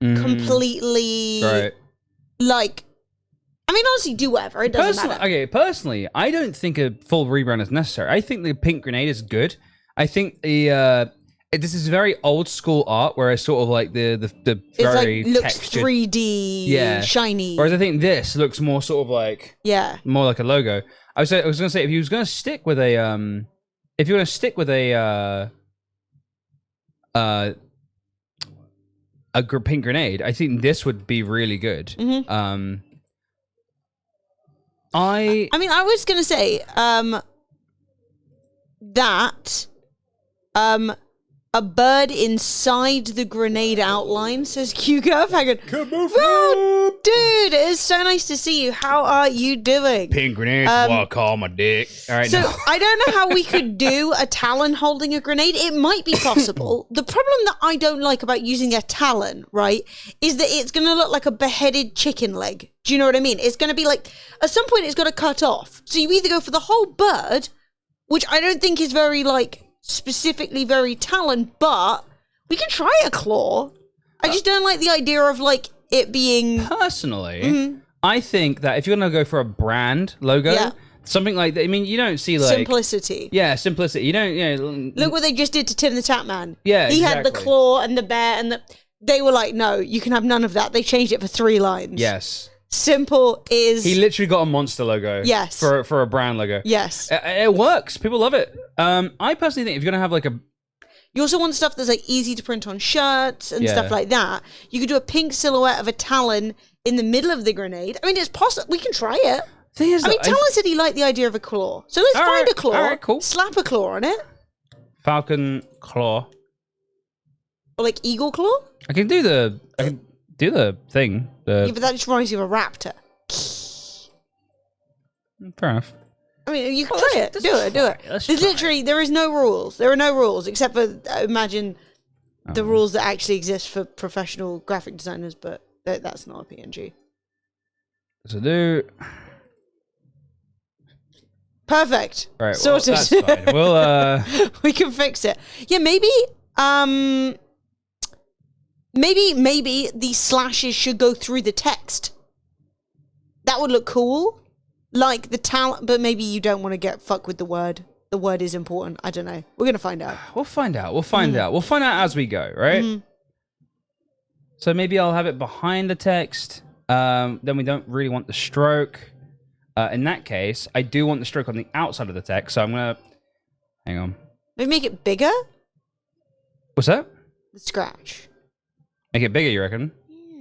Speaker 3: completely
Speaker 1: right.
Speaker 3: like. I mean, honestly, do whatever. It doesn't matter.
Speaker 1: Personally, I don't think a full rebrand is necessary. I think the pink grenade is good. I think the this is very old school art, whereas sort of like the
Speaker 3: It's
Speaker 1: very
Speaker 3: like looks
Speaker 1: textured.
Speaker 3: 3D,
Speaker 1: Yeah.
Speaker 3: shiny.
Speaker 1: Whereas I think this looks more sort of like
Speaker 3: Yeah.
Speaker 1: more like a logo. I was gonna say if you was gonna stick with a if you're gonna stick with a pink grenade, I think this would be really good.
Speaker 3: Mhm.
Speaker 1: I
Speaker 3: mean, I was gonna say that a bird inside the grenade outline, says QGov. Hang on. Oh, dude, it's so nice to see you. How are you doing?
Speaker 1: pink grenades what I call my dick. All right,
Speaker 3: So
Speaker 1: no.
Speaker 3: I don't know how we could do a talon holding a grenade. It might be possible. The problem that I don't like about using a talon, right, is that it's going to look like a beheaded chicken leg. Do you know what I mean? It's going to be like, at some point it's got to cut off. So you either go for the whole bird, which I don't think is very, like, specifically very talon, but we can try a claw. I just don't like the idea of, like, it being...
Speaker 1: Personally, I think that if you're gonna go for a brand logo,
Speaker 3: Yeah.
Speaker 1: something like that. I mean, you don't see like
Speaker 3: simplicity.
Speaker 1: yeah, simplicity. You don't, you know.
Speaker 3: Look what they just did to Tim the Tatman.
Speaker 1: Yeah,
Speaker 3: he had the
Speaker 1: exactly.
Speaker 3: claw and the bear, and the. They were like, no, you can have none of that. They changed it for 3 lines.
Speaker 1: Yes,
Speaker 3: Simple is.
Speaker 1: he literally got a monster logo.
Speaker 3: Yes.
Speaker 1: for a brand logo.
Speaker 3: Yes.
Speaker 1: It works. People love it. I personally think if you're gonna have like a
Speaker 3: You also want stuff that's like easy to print on shirts and
Speaker 1: Yeah.
Speaker 3: stuff like that. You could do a pink silhouette of a talon in the middle of the grenade. I mean, it's possible. We can try it.
Speaker 1: thing is,
Speaker 3: I mean,
Speaker 1: that
Speaker 3: Talon said he liked the idea of a claw. So let's
Speaker 1: All
Speaker 3: find
Speaker 1: right,
Speaker 3: a claw.
Speaker 1: all right, cool.
Speaker 3: Slap a claw on it.
Speaker 1: falcon claw.
Speaker 3: Or like eagle claw.
Speaker 1: I can do the thing.
Speaker 3: Yeah, but that just reminds you of a raptor.
Speaker 1: Fair enough.
Speaker 3: I mean, you can
Speaker 1: Well,
Speaker 3: try
Speaker 1: let's-
Speaker 3: it. Do it. Do it.
Speaker 1: let's
Speaker 3: There's
Speaker 1: try
Speaker 3: literally, there is no rules. There are no rules except for, imagine, the rules that actually exist for professional graphic designers, but that's not a PNG.
Speaker 1: So do
Speaker 3: Perfect.
Speaker 1: right. Well,
Speaker 3: Sorted.
Speaker 1: that's fine. We'll
Speaker 3: We can fix it. Yeah, maybe the slashes should go through the text. That would look cool. Like the talent, but maybe you don't want to get fucked with the word. The word is important. I don't know. We're going to find out.
Speaker 1: We'll find out. We'll find out. We'll find out as we go, right? So maybe I'll have it behind the text. Then we don't really want the stroke. In that case, I do want the stroke on the outside of the text. So I'm gonna hang on.
Speaker 3: Maybe make it bigger.
Speaker 1: What's that?
Speaker 3: The scratch.
Speaker 1: Make it bigger, you reckon?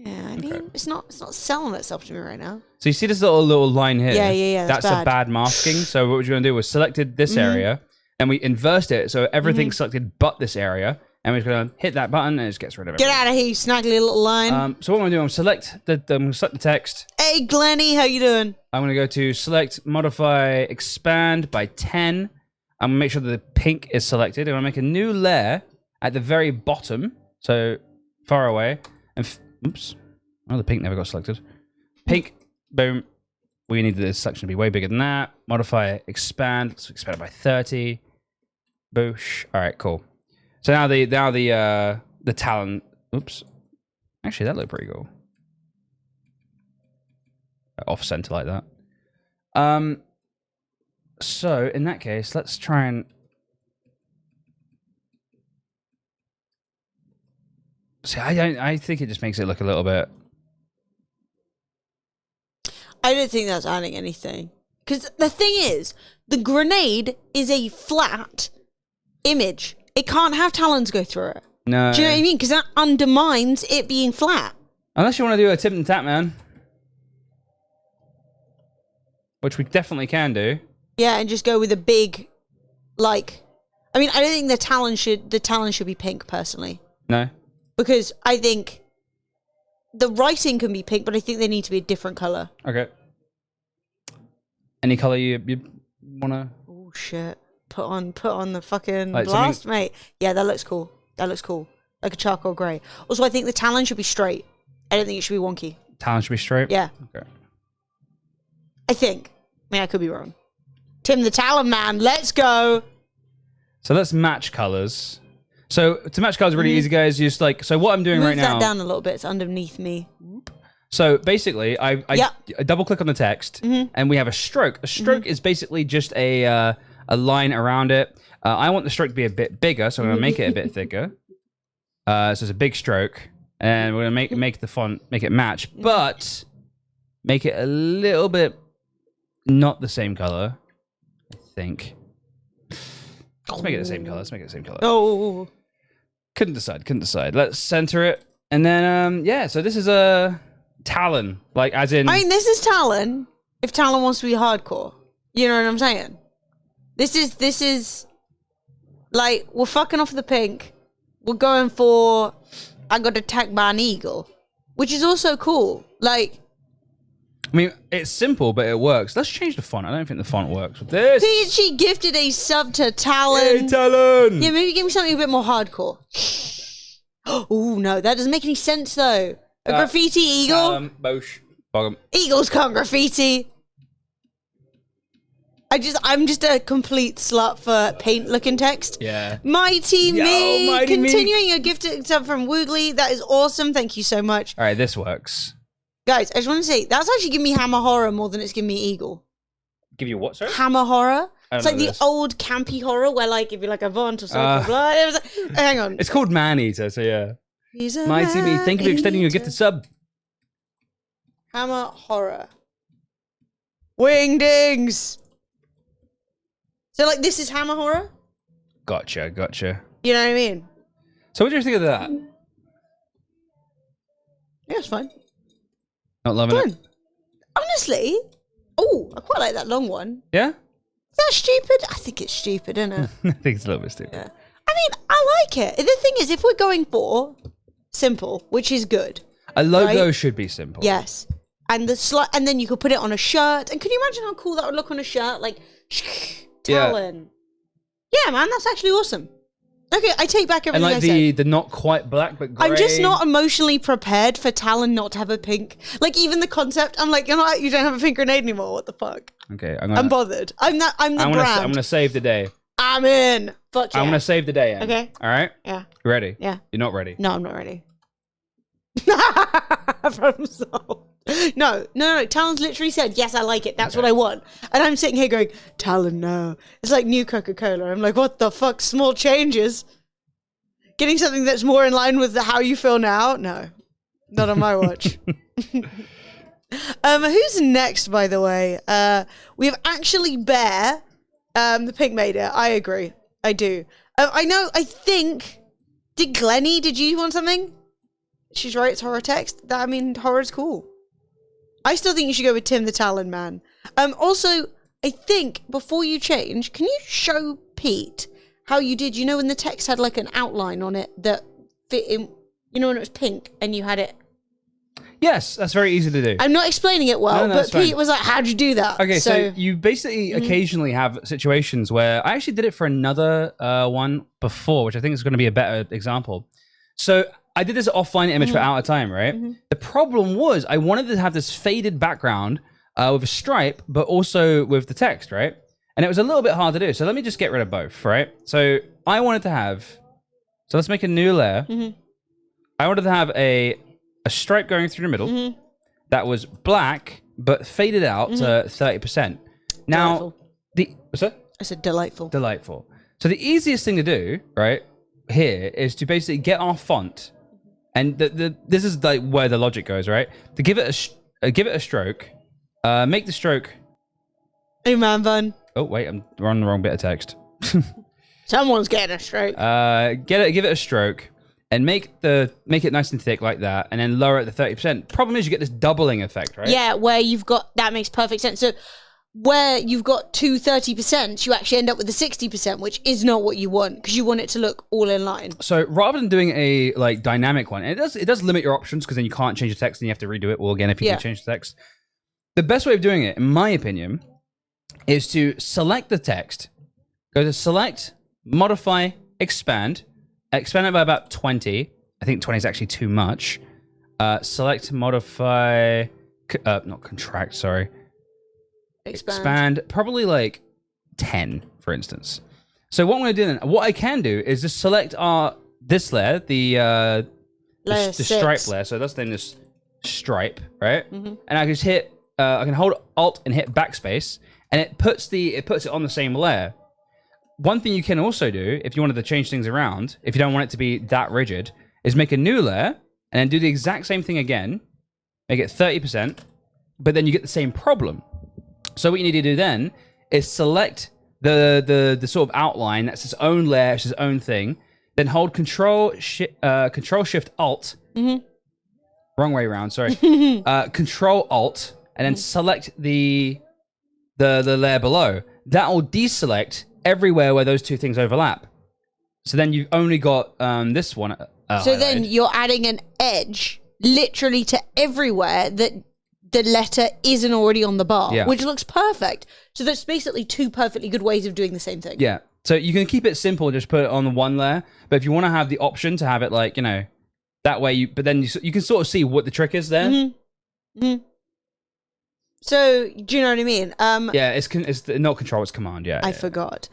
Speaker 3: Yeah, I mean, it's not selling itself to me right now.
Speaker 1: So you see this little line here?
Speaker 3: Yeah,
Speaker 1: That's
Speaker 3: that's
Speaker 1: a bad masking. So what we're going to do was selected this area, and we inversed it, so everything's selected but this area, And we're just going to hit that button and it just gets rid of it.
Speaker 3: Get out of here, you snaggly little line.
Speaker 1: So what I'm going to do, I'm select the text.
Speaker 3: Hey, Glenny, how you doing?
Speaker 1: I'm going to go to select, modify, expand by 10. I'm going to make sure that the pink is selected. I'm going to make a new layer at the very bottom. So far away. And oops. Oh, the pink never got selected. Pink, boom. We need this section to be way bigger than that. Modify, expand. Let's expand it by 30. Boosh. All right, cool. So now the talon. Oops. Actually, that looked pretty cool. Off center like that. So in that case, let's try and. See, I think it just makes it look a little bit.
Speaker 3: I don't think that's adding anything. Because the thing is, the grenade is a flat image. It can't have talons go through it.
Speaker 1: No.
Speaker 3: Do you know what I mean? Because that undermines it being flat.
Speaker 1: Unless you want to do a tip and tap, man. Which we definitely can do.
Speaker 3: Yeah, and just go with a big, like... I mean, I don't think the talon should be pink, personally.
Speaker 1: No?
Speaker 3: Because I think the writing can be pink, but I think they need to be a different colour.
Speaker 1: Okay. Any colour you want to...
Speaker 3: Oh, shit. Put on the fucking
Speaker 1: Like
Speaker 3: blast,
Speaker 1: something-
Speaker 3: mate. Yeah, that looks cool. That looks cool. Like a charcoal grey. Also, I think the talon should be straight. I don't think it should be wonky.
Speaker 1: Talon should be straight?
Speaker 3: Yeah.
Speaker 1: Okay.
Speaker 3: I think. I mean, I could be wrong. Tim the Talon Man, let's go.
Speaker 1: So let's match colours. So to match colours is really easy, guys. You just like... So what I'm doing
Speaker 3: Move
Speaker 1: right now...
Speaker 3: that down a little bit. It's underneath me.
Speaker 1: So basically, I double click on the text, and we have a stroke. A stroke is basically just a line around it. I want the stroke to be a bit bigger, so I'm gonna make it a bit thicker. So it's a big stroke, and we're gonna make the font make it match, but make it a little bit not the same color. I think. Let's make it the same color. Let's make it the same color.
Speaker 3: Oh.
Speaker 1: Couldn't decide. Let's center it, and then yeah. So this is a Talon, like as in.
Speaker 3: I mean, this is Talon. If Talon wants to be hardcore, you know what I'm saying? This is like we're fucking off the pink. We're going for I got attacked by an eagle, which is also cool. Like,
Speaker 1: I mean, it's simple, but it works. Let's change the font. I don't think the font works with this.
Speaker 3: Peachy gifted a sub to Talon.
Speaker 1: Hey, Talon!
Speaker 3: Yeah, maybe give me something a bit more hardcore. Oh no, that doesn't make any sense though. A graffiti eagle.
Speaker 1: Bosh. Bogum.
Speaker 3: Eagles can't graffiti. I'm just a complete slut for paint looking text.
Speaker 1: Yeah.
Speaker 3: Mighty me.
Speaker 1: Mighty me.
Speaker 3: Continuing your gifted sub from Woogly. That is awesome. Thank you so much.
Speaker 1: All right, this works.
Speaker 3: Guys, I just want to say, that's actually giving me Hammer Horror more than it's giving me Eagle.
Speaker 1: Give you what, sorry?
Speaker 3: Hammer Horror. It's like the
Speaker 1: this.
Speaker 3: old campy horror where like if you're like a Vaunt or something. Blah, it was like, hang on.
Speaker 1: It's called Man-Eater, so yeah.
Speaker 3: He's a
Speaker 1: Mighty me. Thank you for extending your
Speaker 3: man-eater.
Speaker 1: gifted sub.
Speaker 3: Hammer Horror. Wingdings. So like this is Hammer Horror?
Speaker 1: Gotcha.
Speaker 3: You know what I mean?
Speaker 1: So what do you think of that?
Speaker 3: Yeah, it's fine.
Speaker 1: Not loving
Speaker 3: Fun.
Speaker 1: it?
Speaker 3: Honestly, oh, I quite like that long one.
Speaker 1: Yeah?
Speaker 3: Is that stupid? I think it's stupid, isn't it?
Speaker 1: I think it's a little bit stupid.
Speaker 3: Yeah. I mean, I like it. The thing is, if we're going for simple, which is good,
Speaker 1: A logo
Speaker 3: Right?
Speaker 1: should be simple.
Speaker 3: yes, and and then you could put it on a shirt. And can you imagine how cool that would look on a shirt? Like,
Speaker 1: Yeah.
Speaker 3: Talon. Yeah, man, that's actually awesome. Okay, I take back
Speaker 1: And
Speaker 3: everything
Speaker 1: like
Speaker 3: I said.
Speaker 1: the not quite black, but grey.
Speaker 3: I'm just not emotionally prepared for Talon not to have a pink. Like even the concept, I'm like, you don't have a pink grenade anymore. What the fuck?
Speaker 1: Okay,
Speaker 3: I'm bothered. I'm the
Speaker 1: I'm
Speaker 3: brand.
Speaker 1: gonna save the day.
Speaker 3: I'm in. Fuck yeah.
Speaker 1: I'm gonna save the day. Em.
Speaker 3: Okay.
Speaker 1: All right.
Speaker 3: Yeah.
Speaker 1: You ready?
Speaker 3: Yeah.
Speaker 1: You're not ready.
Speaker 3: No, I'm not ready. From soul. No. Talon's literally said, yes, I like it. That's what I want. And I'm sitting here going, Talon, no. It's like new Coca-Cola. I'm like, what the fuck? Small changes. Getting something that's more in line with how you feel now? No. Not on my watch. Who's next, by the way? We have actually Bear. The pink made it. I agree. I do. I think... did you want something? She's right, it's horror text. Horror's cool. I still think you should go with Tim the Talon Man. Also, I think, before you change, can you show Pete how you did, you know, when the text had like an outline on it that fit in, you know, when it was pink and you had it.
Speaker 1: Yes, that's very easy to do.
Speaker 3: I'm not explaining it well,
Speaker 1: No,
Speaker 3: but
Speaker 1: fine.
Speaker 3: Pete was like, how'd you do that?
Speaker 1: Okay, so you basically occasionally have situations where I actually did it for another one before, which I think is going to be a better example. So I did this offline image for Out of Time, right? The problem was I wanted to have this faded background with a stripe, but also with the text, right? And it was a little bit hard to do. So let me just get rid of both, right? So I wanted to have, so let's make a new layer. I wanted to have a stripe going through the middle that was black, but faded out to 30%. Now, what's that?
Speaker 3: I said delightful.
Speaker 1: Delightful. So the easiest thing to do, right, here is to basically get our font, and this is like where the logic goes, right? To give it a stroke, make the stroke.
Speaker 3: Hey, man bun.
Speaker 1: Oh wait, I'm on the wrong bit of text.
Speaker 3: Someone's getting a stroke.
Speaker 1: Give it a stroke, and make it nice and thick like that, and then lower it to 30%. Problem is, you get this doubling effect, right?
Speaker 3: Yeah, where you've got, that makes perfect sense. So where you've got two 30%, you actually end up with a 60%, which is not what you want, because you want it to look all in line.
Speaker 1: So rather than doing a like dynamic one, and it does limit your options, because then you can't change the text and you have to redo it. Well, again, if you can change the text, the best way of doing it, in my opinion, is to select the text, go to select, modify, expand it by about 20. I think 20 is actually too much. Select, modify, not contract, sorry. Expand, probably like 10, for instance. So what I'm going to do then, what I can do is just select this layer, the stripe layer. So let's name this stripe, right? And I can just hit, I can hold Alt and hit backspace, and it puts it on the same layer. One thing you can also do, if you wanted to change things around, if you don't want it to be that rigid, is make a new layer, and then do the exact same thing again, make it 30%, but then you get the same problem. So what you need to do then is select the sort of outline that's its own layer, it's its own thing, then hold Control Shift Alt. Wrong way around, sorry. Control Alt, and then select the layer below. That will deselect everywhere where those two things overlap. So then you've only got this one.
Speaker 3: So then you're adding an edge literally to everywhere that the letter isn't already on the bar, which looks perfect. So that's basically two perfectly good ways of doing the same thing.
Speaker 1: Yeah. So you can keep it simple, just put it on the one layer. But if you want to have the option to have it like, you know, that way but then you can sort of see what the trick is there.
Speaker 3: So do you know what I mean?
Speaker 1: Yeah, it's not Control, it's Command. Yeah,
Speaker 3: I forgot.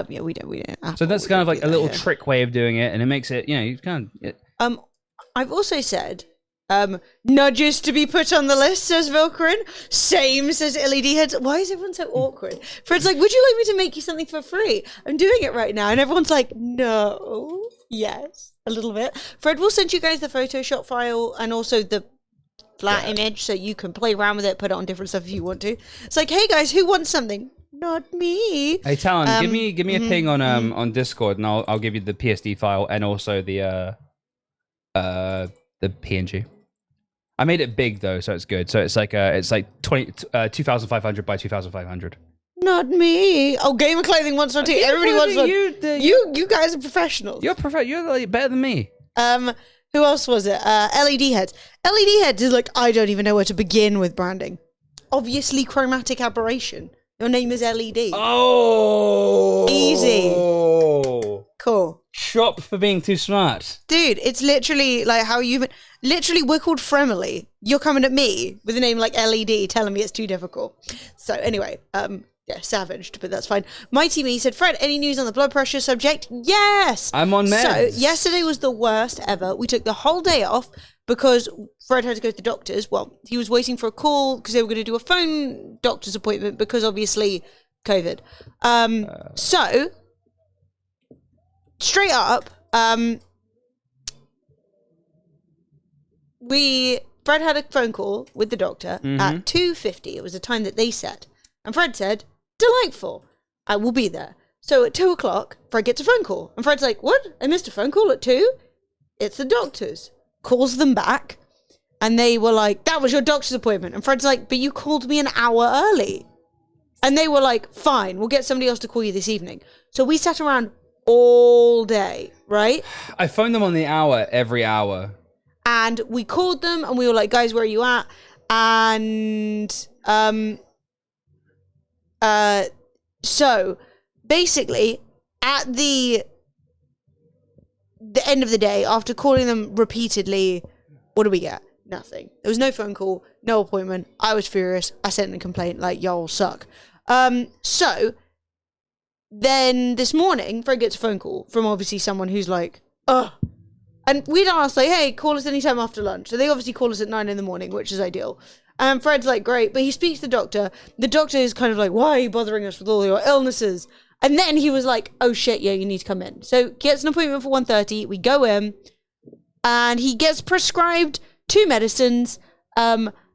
Speaker 3: Yeah, we don't.
Speaker 1: So that's kind of like a little trick way of doing it, and it makes it, you know, you kind of.
Speaker 3: I've also said, nudges to be put on the list, says Vilkerin. Same, says LED Heads. Why is everyone so awkward? Fred's like, would you like me to make you something for free? I'm doing it right now, and everyone's like, no, yes, a little bit. Fred will send you guys the Photoshop file and also the flat image, so you can play around with it, put it on different stuff if you want to. It's like, hey guys, who wants something? Not me.
Speaker 1: Hey Talon, give me a ping on Discord, and I'll give you the PSD file and also the PNG. I made it big though, so it's good. So it's like 2,500 by 2,500.
Speaker 3: Not me. Oh, Gamer Clothing wants one too. Everybody wants one. You guys are professionals.
Speaker 1: You're like better than me.
Speaker 3: Who else was it? LED Heads. LED Heads is like, I don't even know where to begin with branding. Obviously, chromatic aberration. Your name is LED.
Speaker 1: Oh.
Speaker 3: Easy. Cool.
Speaker 1: Shop for being too smart.
Speaker 3: Dude, it's literally like how you've... Literally, we're called Fremily. You're coming at me with a name like LED, telling me it's too difficult. So anyway, yeah, savaged, but that's fine. Mighty Me said, Fred, any news on the blood pressure subject? Yes!
Speaker 1: I'm on meds.
Speaker 3: So yesterday was the worst ever. We took the whole day off because Fred had to go to the doctor's. Well, he was waiting for a call because they were going to do a phone doctor's appointment because obviously COVID. So, straight up, Fred had a phone call with the doctor at 2:50. It was the time that they set. And Fred said, delightful, I will be there. So at 2 o'clock, Fred gets a phone call. And Fred's like, what? I missed a phone call at 2? It's the doctor's. Calls them back. And they were like, that was your doctor's appointment. And Fred's like, but you called me an hour early. And they were like, fine, we'll get somebody else to call you this evening. So we sat around
Speaker 4: all day, right?
Speaker 1: I phoned them on the hour every hour.
Speaker 4: And we called them and we were like, guys, where are you at? And so basically at the end of the day, after calling them repeatedly, what do we get? Nothing. There was no phone call, no appointment. I was furious. I sent in a complaint like, y'all suck. So then this morning, Fred gets a phone call from obviously someone who's like, ugh. And we'd asked, like, hey, call us anytime after lunch. So they obviously call us at 9 a.m, which is ideal. And Fred's like, great. But he speaks to the doctor. The doctor is kind of like, why are you bothering us with all your illnesses? And then he was like, oh, shit, yeah, you need to come in. So gets an appointment for 1:30. We go in. And he gets prescribed 2 medicines.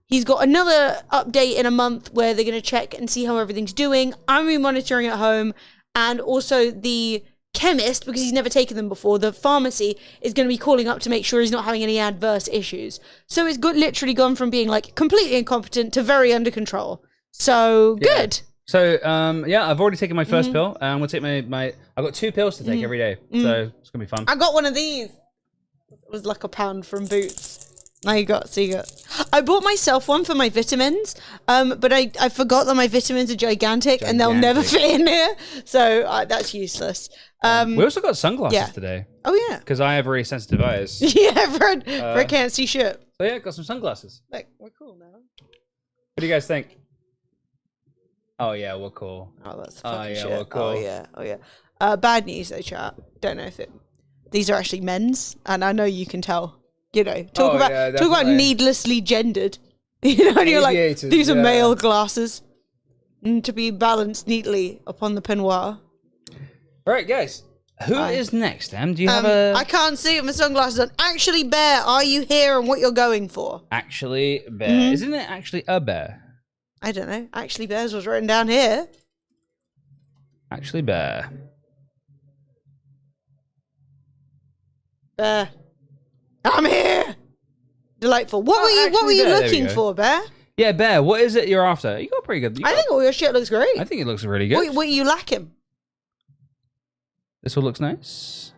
Speaker 4: He's got another update in a month where they're going to check and see how everything's doing. I'm monitoring at home. And also the chemist, because he's never taken them before, the pharmacy is going to be calling up to make sure he's not having any adverse issues. So it's literally gone from being like completely incompetent to very under control. So good.
Speaker 1: So yeah, I've already taken my first pill. I'm gonna take my I've got 2 pills to take every day, so it's gonna be fun.
Speaker 4: I got one of these. It was like £1 from Boots. Now you got. I bought myself one for my vitamins, but I forgot that my vitamins are gigantic. And they'll never fit in here, so that's useless.
Speaker 1: We also got sunglasses today.
Speaker 4: Oh yeah,
Speaker 1: because I have very sensitive eyes.
Speaker 4: Yeah, Fred can't see shit.
Speaker 1: So yeah, got some sunglasses.
Speaker 4: Like, we're cool now.
Speaker 1: What do you guys think? Oh yeah, we're cool.
Speaker 4: Oh, that's fucking shit.
Speaker 1: We're cool.
Speaker 4: Oh yeah. Bad news though, chat. Don't know if these are actually men's, and I know you can tell. You know, talk about needlessly gendered. You know, and you're like, these are male glasses, to be balanced neatly upon the peignoir.
Speaker 1: All right, guys. Who is next, Em? Do you have a...
Speaker 4: I can't see it with my sunglasses on. Actually, Bear, are you here and what you're going for?
Speaker 1: Actually, Bear. Isn't it actually a bear?
Speaker 4: I don't know. Actually, Bears was written down here.
Speaker 1: Actually, Bear.
Speaker 4: Bear. I'm here. Delightful. What were you looking for, Bear?
Speaker 1: Yeah, Bear. What is it you're after? You got pretty good.
Speaker 4: I think all your shit looks great.
Speaker 1: I think it looks really good.
Speaker 4: What are you lacking?
Speaker 1: This all looks nice.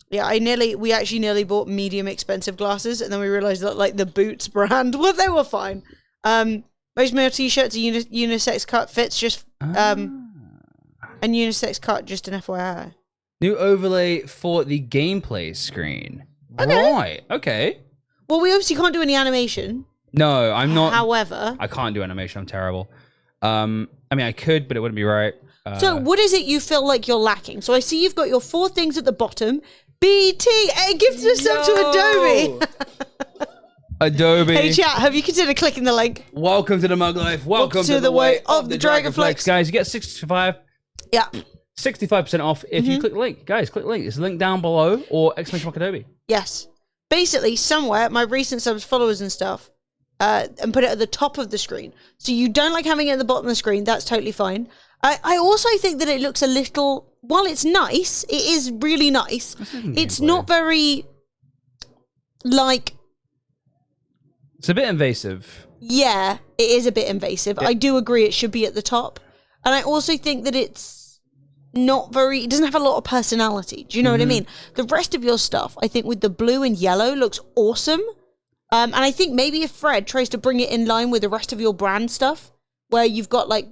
Speaker 4: Yeah, we actually nearly bought medium expensive glasses, and then we realized that like the Boots brand, well, they were fine. Most male t-shirts are unisex cut, fits just and unisex cut, just an FYI.
Speaker 1: New overlay for the gameplay screen.
Speaker 4: Okay.
Speaker 1: Right. Okay.
Speaker 4: Well, we obviously can't do any animation.
Speaker 1: No, I'm not.
Speaker 4: However,
Speaker 1: I can't do animation. I'm terrible. I mean, I could, but it wouldn't be right.
Speaker 4: So what is it you feel like you're lacking? So I see you've got your 4 things at the bottom. BT, it gives us up to Adobe.
Speaker 1: Adobe.
Speaker 4: Hey chat, have you considered clicking the link?
Speaker 1: Welcome to the Mug Life. Welcome to the way of the Dragonflex. Guys, you get 65% off if you click the link. Guys, click the link. It's a link down below or ! Adobe.
Speaker 4: Yes. Basically, somewhere, my recent subs, followers and stuff, and put it at the top of the screen. So you don't like having it at the bottom of the screen, that's totally fine. I also think that it looks a little, while it's nice, it is really nice. It's not very, like...
Speaker 1: It's a bit invasive.
Speaker 4: Yeah, it is a bit invasive. I do agree it should be at the top. And I also think that it's not very, it doesn't have a lot of personality. Do you know what I mean? The rest of your stuff, I think with the blue and yellow, looks awesome. And I think maybe if Fred tries to bring it in line with the rest of your brand stuff, where you've got like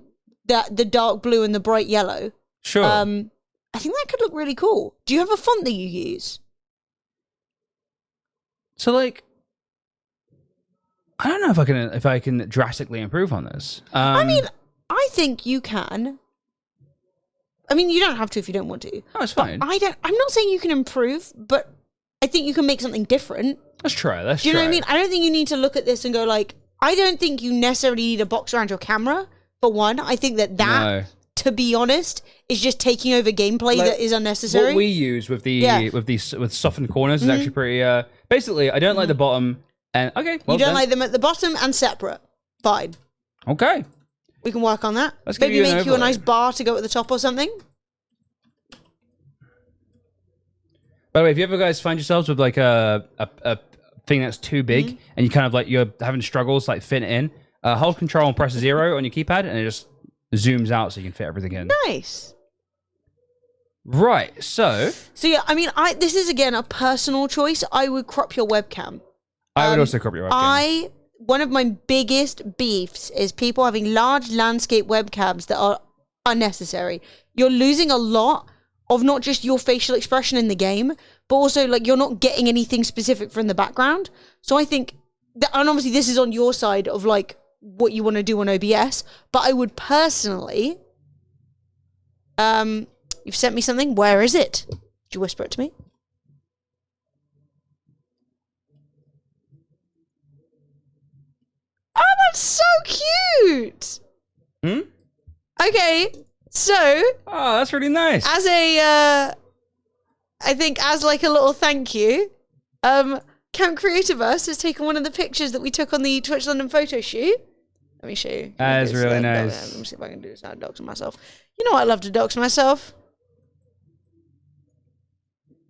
Speaker 4: the dark blue and the bright yellow.
Speaker 1: Sure.
Speaker 4: I think that could look really cool. Do you have a font that you use?
Speaker 1: So like, I don't know if I can drastically improve on this.
Speaker 4: I mean, I think you can. I mean, you don't have to if you don't want to.
Speaker 1: No, it's fine.
Speaker 4: I'm not saying you can improve, but I think you can make something different.
Speaker 1: Let's try.
Speaker 4: Do you know what I mean? I don't think you need to look at this and go like, I don't think you necessarily need a box around your camera. For one, I think that to be honest, is just taking over gameplay that is unnecessary.
Speaker 1: What we use with with softened corners is actually pretty. Basically, I don't like the bottom. And okay, well,
Speaker 4: you don't like them at the bottom and separate. Fine.
Speaker 1: Okay.
Speaker 4: We can work on that.
Speaker 1: Maybe
Speaker 4: make you a nice bar to go at the top or something.
Speaker 1: By the way, if you ever guys find yourselves with like a thing that's too big and you kind of like you're having struggles like fitting it in, hold control and press 0 on your keypad and it just zooms out so you can fit everything in.
Speaker 4: Nice.
Speaker 1: Right. So
Speaker 3: yeah, I mean, this is again a personal choice. I would crop your webcam.
Speaker 1: I would also crop your webcam.
Speaker 3: One of my biggest beefs is people having large landscape webcams that are unnecessary. You're losing a lot of not just your facial expression in the game, but also like you're not getting anything specific from the background. So I think that, and obviously this is on your side of like what you want to do on OBS, but I would personally, you've sent me something. Where is it? Did you whisper it to me? Oh, that's so cute. Okay, so.
Speaker 1: Oh, that's really nice.
Speaker 3: As I think as like a little thank you, Camp Creativerse has taken one of the pictures that we took on the Twitch London photo shoot. Let me show you.
Speaker 1: That is really nice.
Speaker 3: Let me see if I can do this without doxing myself. You know I love to dox myself.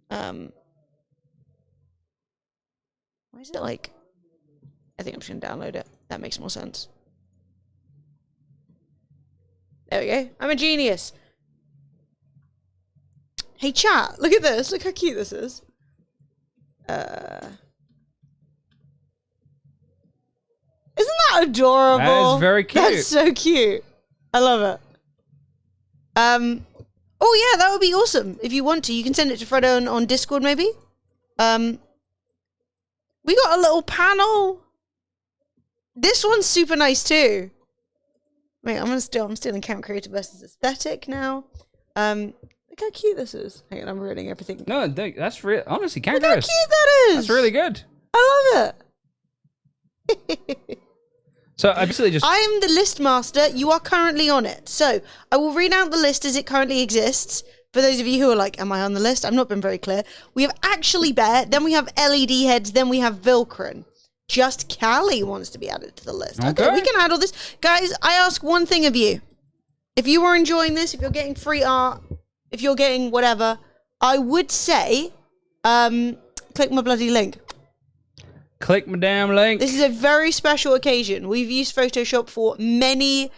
Speaker 3: Why is it like... I think I'm just going to download it. That makes more sense. There we go. I'm a genius. Hey chat, look at this. Look how cute this is. Isn't that adorable?
Speaker 1: That is very cute.
Speaker 3: That's so cute. I love it. Oh yeah, that would be awesome. If you want to, you can send it to Fredo on Discord maybe. We got a little panel. This one's super nice too. Wait, I'm stealing Camp Creator versus aesthetic now. Look how cute this is. Hang on, I'm ruining everything.
Speaker 1: No, that's real. Honestly,
Speaker 3: Look how cute that is.
Speaker 1: That's really good.
Speaker 3: I love it.
Speaker 1: So I basically just...
Speaker 3: I am the list master. You are currently on it. So I will read out the list as it currently exists. For those of you who are like, am I on the list? I've not been very clear. We have Actually Bear, then we have LED Heads, then we have Vilcrin. Just Callie wants to be added to the list. Okay, we can add all this. Guys, I ask one thing of you. If you are enjoying this, if you're getting free art, if you're getting whatever, I would say, click my bloody link.
Speaker 1: Click my damn link.
Speaker 3: This is a very special occasion. We've used Photoshop for many,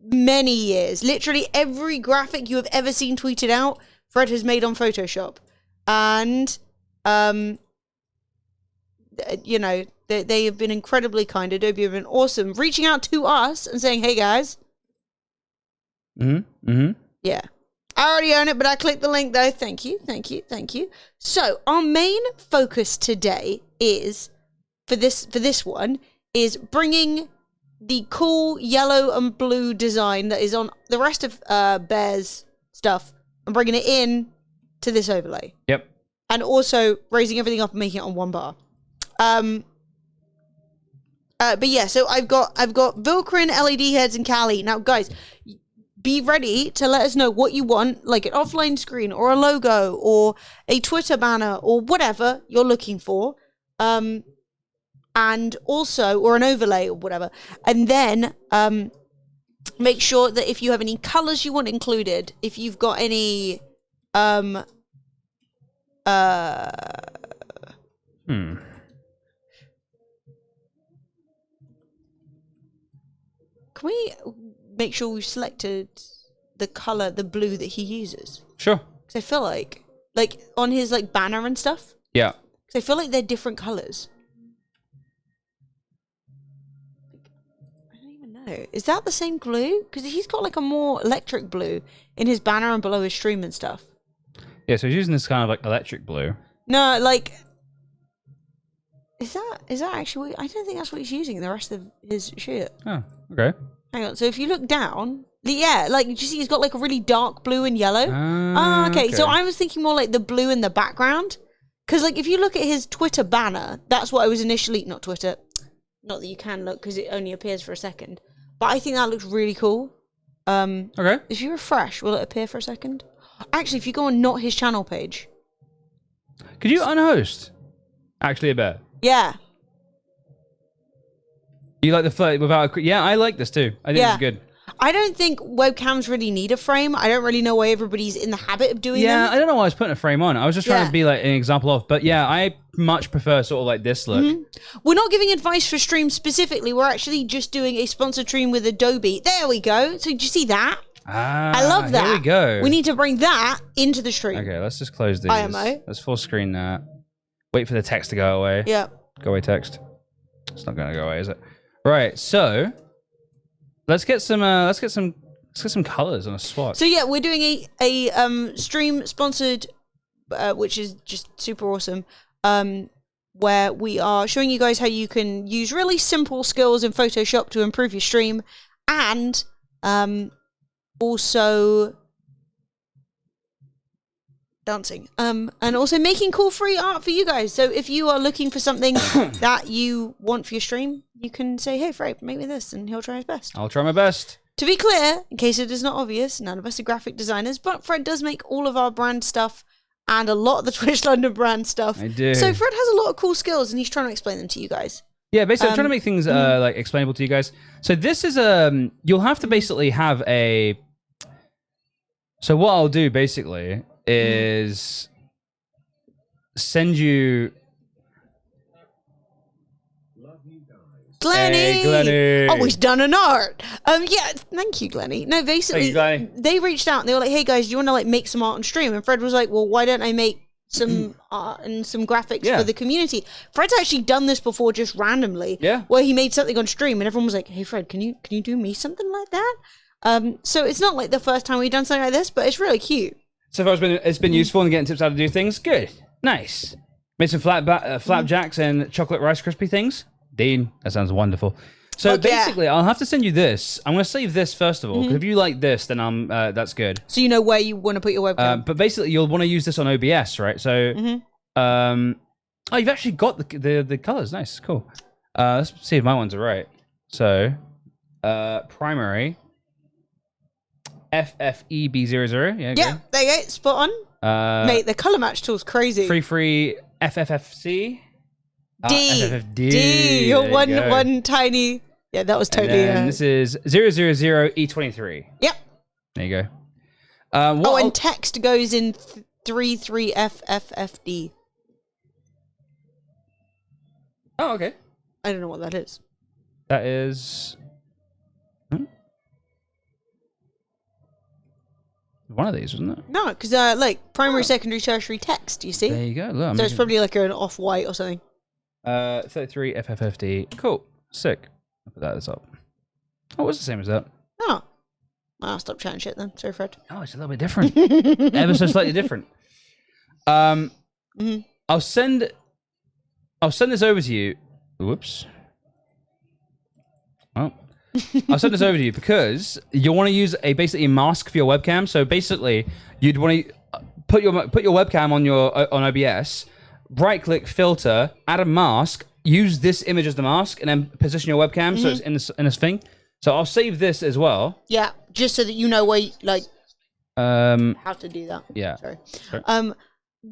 Speaker 3: many years. Literally every graphic you have ever seen tweeted out, Fred has made on Photoshop. And, you know, they have been incredibly kind. Adobe have been awesome. Reaching out to us and saying, hey, guys. Yeah. I already own it, but I clicked the link, though. Thank you, thank you, thank you. So, our main focus today is... For this one, is bringing the cool yellow and blue design that is on the rest of Bear's stuff and bringing it in to this overlay.
Speaker 1: Yep.
Speaker 3: And also raising everything up and making it on one bar. But yeah, so I've got Vilcrin, LED Heads, and Callie. Now, guys, be ready to let us know what you want, like an offline screen or a logo or a Twitter banner or whatever you're looking for. And also, or an overlay or whatever. And then make sure that if you have any colors you want included, if you've got any Can we make sure we've selected the color, the blue that he uses?
Speaker 1: Sure.
Speaker 3: Because I feel like on his like banner and stuff.
Speaker 1: Yeah.
Speaker 3: Because I feel like they're different colors. No. Is that the same blue? Because he's got like a more electric blue in his banner and below his stream and stuff.
Speaker 1: Yeah, so he's using this kind of like electric blue.
Speaker 3: No, like... Is that actually what... I don't think that's what he's using in the rest of his shit.
Speaker 1: Oh, okay.
Speaker 3: Hang on, so if you look down... Yeah, like, you see he's got like a really dark blue and yellow? Okay, so I was thinking more like the blue in the background. Because like if you look at his Twitter banner, that's what I was initially... Not Twitter. Not that you can look because it only appears for a second. But I think that looks really cool.
Speaker 1: Okay.
Speaker 3: If you refresh, will it appear for a second? Actually, if you go on not his channel page.
Speaker 1: Could you unhost Actually a Bear?
Speaker 3: Yeah.
Speaker 1: You like the float without... Yeah, I like this too. I think it's good.
Speaker 3: I don't think webcams really need a frame. I don't really know why everybody's in the habit of doing them.
Speaker 1: Yeah, I don't know why I was putting a frame on. I was just trying to be like an example of... But yeah, I much prefer sort of like this look.
Speaker 3: We're not giving advice for streams specifically. We're actually just doing a sponsored stream with Adobe. There we go. So did you see that? I love that.
Speaker 1: Here we go.
Speaker 3: We need to bring that into the stream.
Speaker 1: Okay, let's just close these.
Speaker 3: IMO.
Speaker 1: Let's full screen that. Wait for the text to go away.
Speaker 3: Yeah.
Speaker 1: Go away, text. It's not going to go away, is it? Right. So let's get some colors on a swatch.
Speaker 3: So yeah, we're doing a stream sponsored, which is just super awesome. Where we are showing you guys how you can use really simple skills in Photoshop to improve your stream, and also dancing, and also making cool free art for you guys. So if you are looking for something that you want for your stream, you can say, "Hey, Fred, make me this," and he'll try his best.
Speaker 1: I'll try my best.
Speaker 3: To be clear, in case it is not obvious, none of us are graphic designers, but Fred does make all of our brand stuff and a lot of the Twitch London brand stuff.
Speaker 1: I do.
Speaker 3: So Fred has a lot of cool skills, and he's trying to explain them to you guys.
Speaker 1: Yeah, basically, I'm trying to make things like explainable to you guys. So this is you'll have to basically have a. So what I'll do basically is send you.
Speaker 3: Glenny!
Speaker 1: Hey, Glenny!
Speaker 3: Oh, he's done an art. Yeah, thank you, Glenny. No, basically,
Speaker 1: Glenny.
Speaker 3: they reached out and they were like, "Hey guys, do you want to like make some art on stream?" And Fred was like, "Well, why don't I make some art and some graphics for the community?" Fred's actually done this before, just randomly.
Speaker 1: Yeah.
Speaker 3: Where he made something on stream, and everyone was like, "Hey, Fred, can you do me something like that?" So it's not like the first time we've done something like this, but it's really cute.
Speaker 1: So far, it's been useful in getting tips how to do things. Good, nice. Made some flapjacks and chocolate Rice Krispie things. Dean, that sounds wonderful. So basically, I'll have to send you this. I'm going to save this first of all, because if you like this, then that's good.
Speaker 3: So you know where you want to put your webcam.
Speaker 1: But basically, you'll want to use this on OBS, right? So, oh, you've actually got the colors. Nice, cool. Let's see if my ones are right. So, primary, FFEB00. Yeah,
Speaker 3: there you go. Spot on. Mate, the color match tool's crazy.
Speaker 1: Free FFFC.
Speaker 3: D. You're one tiny. Yeah, that was totally.
Speaker 1: And this is 000E23.
Speaker 3: Yep.
Speaker 1: There you go.
Speaker 3: And text goes in 33FFFD.
Speaker 1: Oh, okay.
Speaker 3: I don't know what that is.
Speaker 1: That is. One of these, wasn't it?
Speaker 3: No, because like primary, secondary, tertiary text. You see?
Speaker 1: There you go. Look,
Speaker 3: so it's probably like an off-white or something.
Speaker 1: 33 FFFD. Cool. Sick. I'll put that up. Oh, it was the same as that.
Speaker 3: Oh. I'll stop chatting shit then. Sorry, Fred.
Speaker 1: Oh, it's a little bit different. Ever so slightly different. I'll send this over to you. Whoops. Oh. I'll send this over to you because you want to use basically a mask for your webcam. So basically, you'd want to put your webcam on OBS. Right-click, filter, add a mask, use this image as the mask, and then position your webcam so it's in this thing. So I'll save this as well.
Speaker 3: Yeah, just so that you know where, how to do that.
Speaker 1: Yeah.
Speaker 3: Sorry.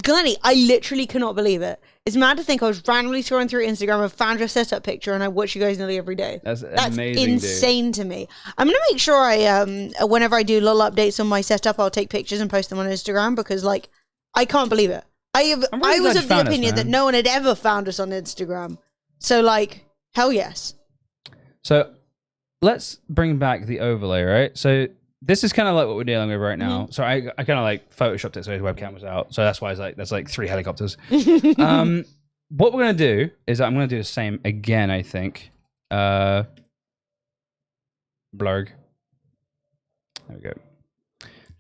Speaker 3: Glenny, I literally cannot believe it. It's mad to think I was randomly scrolling through Instagram and found your setup picture, and I watch you guys nearly every day.
Speaker 1: That's amazing,
Speaker 3: insane to me. I'm gonna make sure I whenever I do little updates on my setup, I'll take pictures and post them on Instagram because I can't believe it. I was of the opinion that no one had ever found us on Instagram. So hell yes.
Speaker 1: So let's bring back the overlay, right? So this is kind of like what we're dealing with right now. So I kind of photoshopped it so his webcam was out. So that's why there's 3 helicopters. What we're gonna do is I'm gonna do the same again. I think. Blurg. There we go.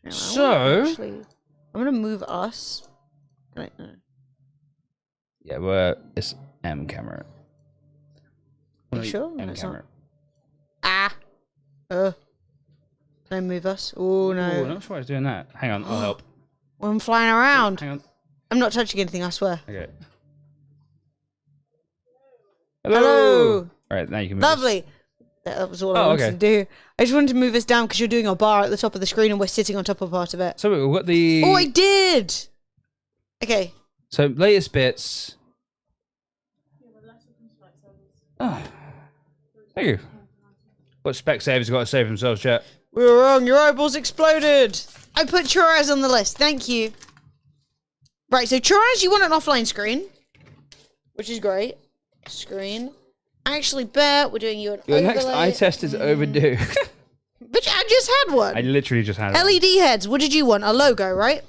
Speaker 3: No,
Speaker 1: so
Speaker 3: I'm gonna move us. Right.
Speaker 1: Yeah, it's M camera.
Speaker 3: Are you sure?
Speaker 1: M camera.
Speaker 3: Can I move us? Oh no.
Speaker 1: Ooh, I'm not sure I was doing that. Hang on, I'll help.
Speaker 3: Well, I'm flying around.
Speaker 1: Hang on.
Speaker 3: I'm not touching anything, I swear.
Speaker 1: Okay.
Speaker 3: Hello.
Speaker 1: All right, now you can move.
Speaker 3: Lovely. That was all I wanted to do. I just wanted to move us down because you're doing a bar at the top of the screen and we're sitting on top of part of it.
Speaker 1: So we've got the.
Speaker 3: Oh, I did. Okay.
Speaker 1: So latest bits. Oh, thank you. What Specsavers got to save themselves, chat?
Speaker 3: We were wrong. Your eyeballs exploded. I put Churras on the list. Thank you. Right, so Churras, you want an offline screen, which is great. Screen. Actually, Bear, we're doing you an
Speaker 1: Your
Speaker 3: overlay.
Speaker 1: next eye test is overdue.
Speaker 3: Which
Speaker 4: Chad just had one.
Speaker 1: I literally just had it.
Speaker 4: LED heads. What did you want? A logo, right?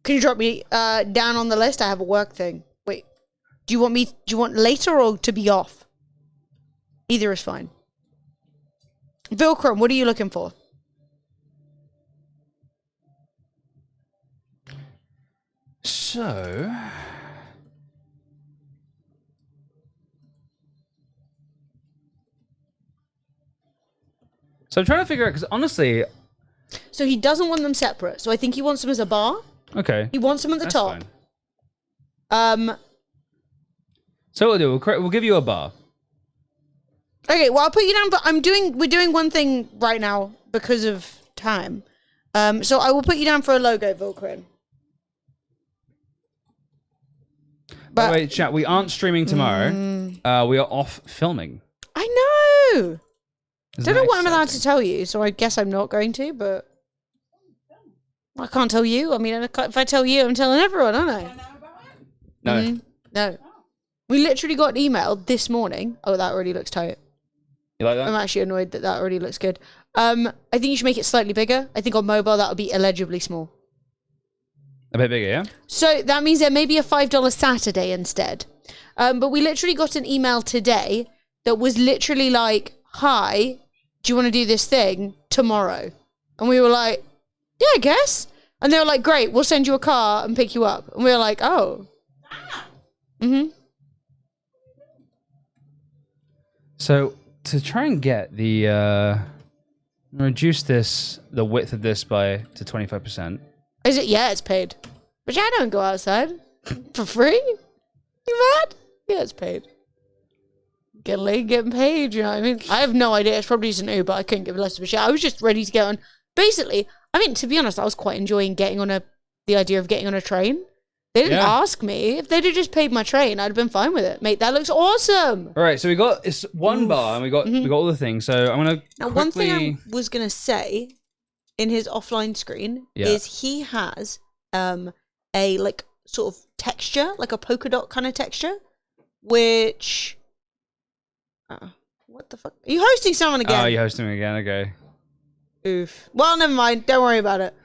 Speaker 4: Can you drop me down on the list? I have a work thing. Wait. Do you want later or to be off? Either is fine. Vilcrum, what are you looking for?
Speaker 1: So I'm trying to figure out, because honestly...
Speaker 4: So he doesn't want them separate. So I think he wants them as a bar.
Speaker 1: Okay.
Speaker 4: He wants them at the
Speaker 1: That's
Speaker 4: top.
Speaker 1: fine. So what we'll do, we'll give you a bar.
Speaker 4: Okay, well, I'll put you down, but we're doing one thing right now because of time. So I will put you down for a logo, Vilcrum.
Speaker 1: By the way, chat, we aren't streaming tomorrow. We are off filming.
Speaker 4: I know! Don't know what I'm allowed to tell you, so I guess I'm not going to, but... I can't tell you. I mean, if I tell you, I'm telling everyone, aren't I?
Speaker 1: No.
Speaker 4: No. We literally got an email this morning. Oh, that already looks tight.
Speaker 1: You like that?
Speaker 4: I'm actually annoyed that already looks good. I think you should make it slightly bigger. I think on mobile, that would be illegibly small.
Speaker 1: A bit bigger, yeah?
Speaker 4: So that means there may be a $5 Saturday instead. But we literally got an email today that was literally like, hi, do you want to do this thing tomorrow? And we were like, yeah, I guess. And they were like, great, we'll send you a car and pick you up. And we were like, oh.
Speaker 1: So to try and get the reduce the width of this to 25%.
Speaker 4: Is it? Yeah, it's paid. But I don't go outside for free. You mad? Yeah, it's paid. Get laid, getting paid. You know what I mean? I have no idea. It's probably just an Uber. I couldn't give less of a shit. I was just ready to get on. Basically, I mean, to be honest, I was quite enjoying the idea of getting on a train. They didn't ask me. If they'd have just paid my train, I'd have been fine with it. Mate, that looks awesome.
Speaker 1: All right, so we got it's one bar and we got all the things. So I'm gonna
Speaker 3: One thing I was gonna say in his offline screen is he has a like sort of texture, like a polka dot kind of texture, which what the fuck? Are you hosting someone again?
Speaker 1: Oh, you're hosting me again. Okay.
Speaker 3: Oof. Well, never mind. Don't worry about it.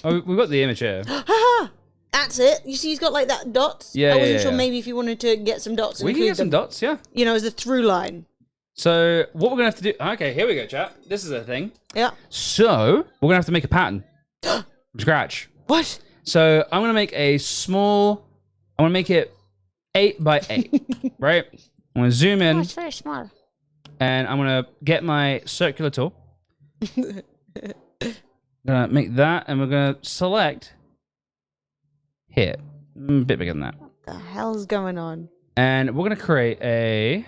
Speaker 1: Oh, we've got the image here.
Speaker 3: Haha. That's it. You see, he's got like that dots.
Speaker 1: Yeah,
Speaker 3: I wasn't
Speaker 1: yeah,
Speaker 3: sure
Speaker 1: yeah.
Speaker 3: maybe if you wanted to get some dots. And
Speaker 1: We can
Speaker 3: include
Speaker 1: get some
Speaker 3: them,
Speaker 1: dots, yeah.
Speaker 3: You know, as a through line.
Speaker 1: So what we're gonna have to do? Okay, here we go, chat. This is a thing.
Speaker 3: Yeah.
Speaker 1: So we're gonna have to make a pattern from scratch.
Speaker 3: What?
Speaker 1: So I'm gonna make a small. I want to make it 8 by 8, right? I'm gonna zoom in.
Speaker 4: Oh, it's very small.
Speaker 1: And I'm gonna get my circular tool. Gonna make that, and we're gonna select here. A bit bigger than that.
Speaker 3: What the hell's going on?
Speaker 1: And we're gonna create a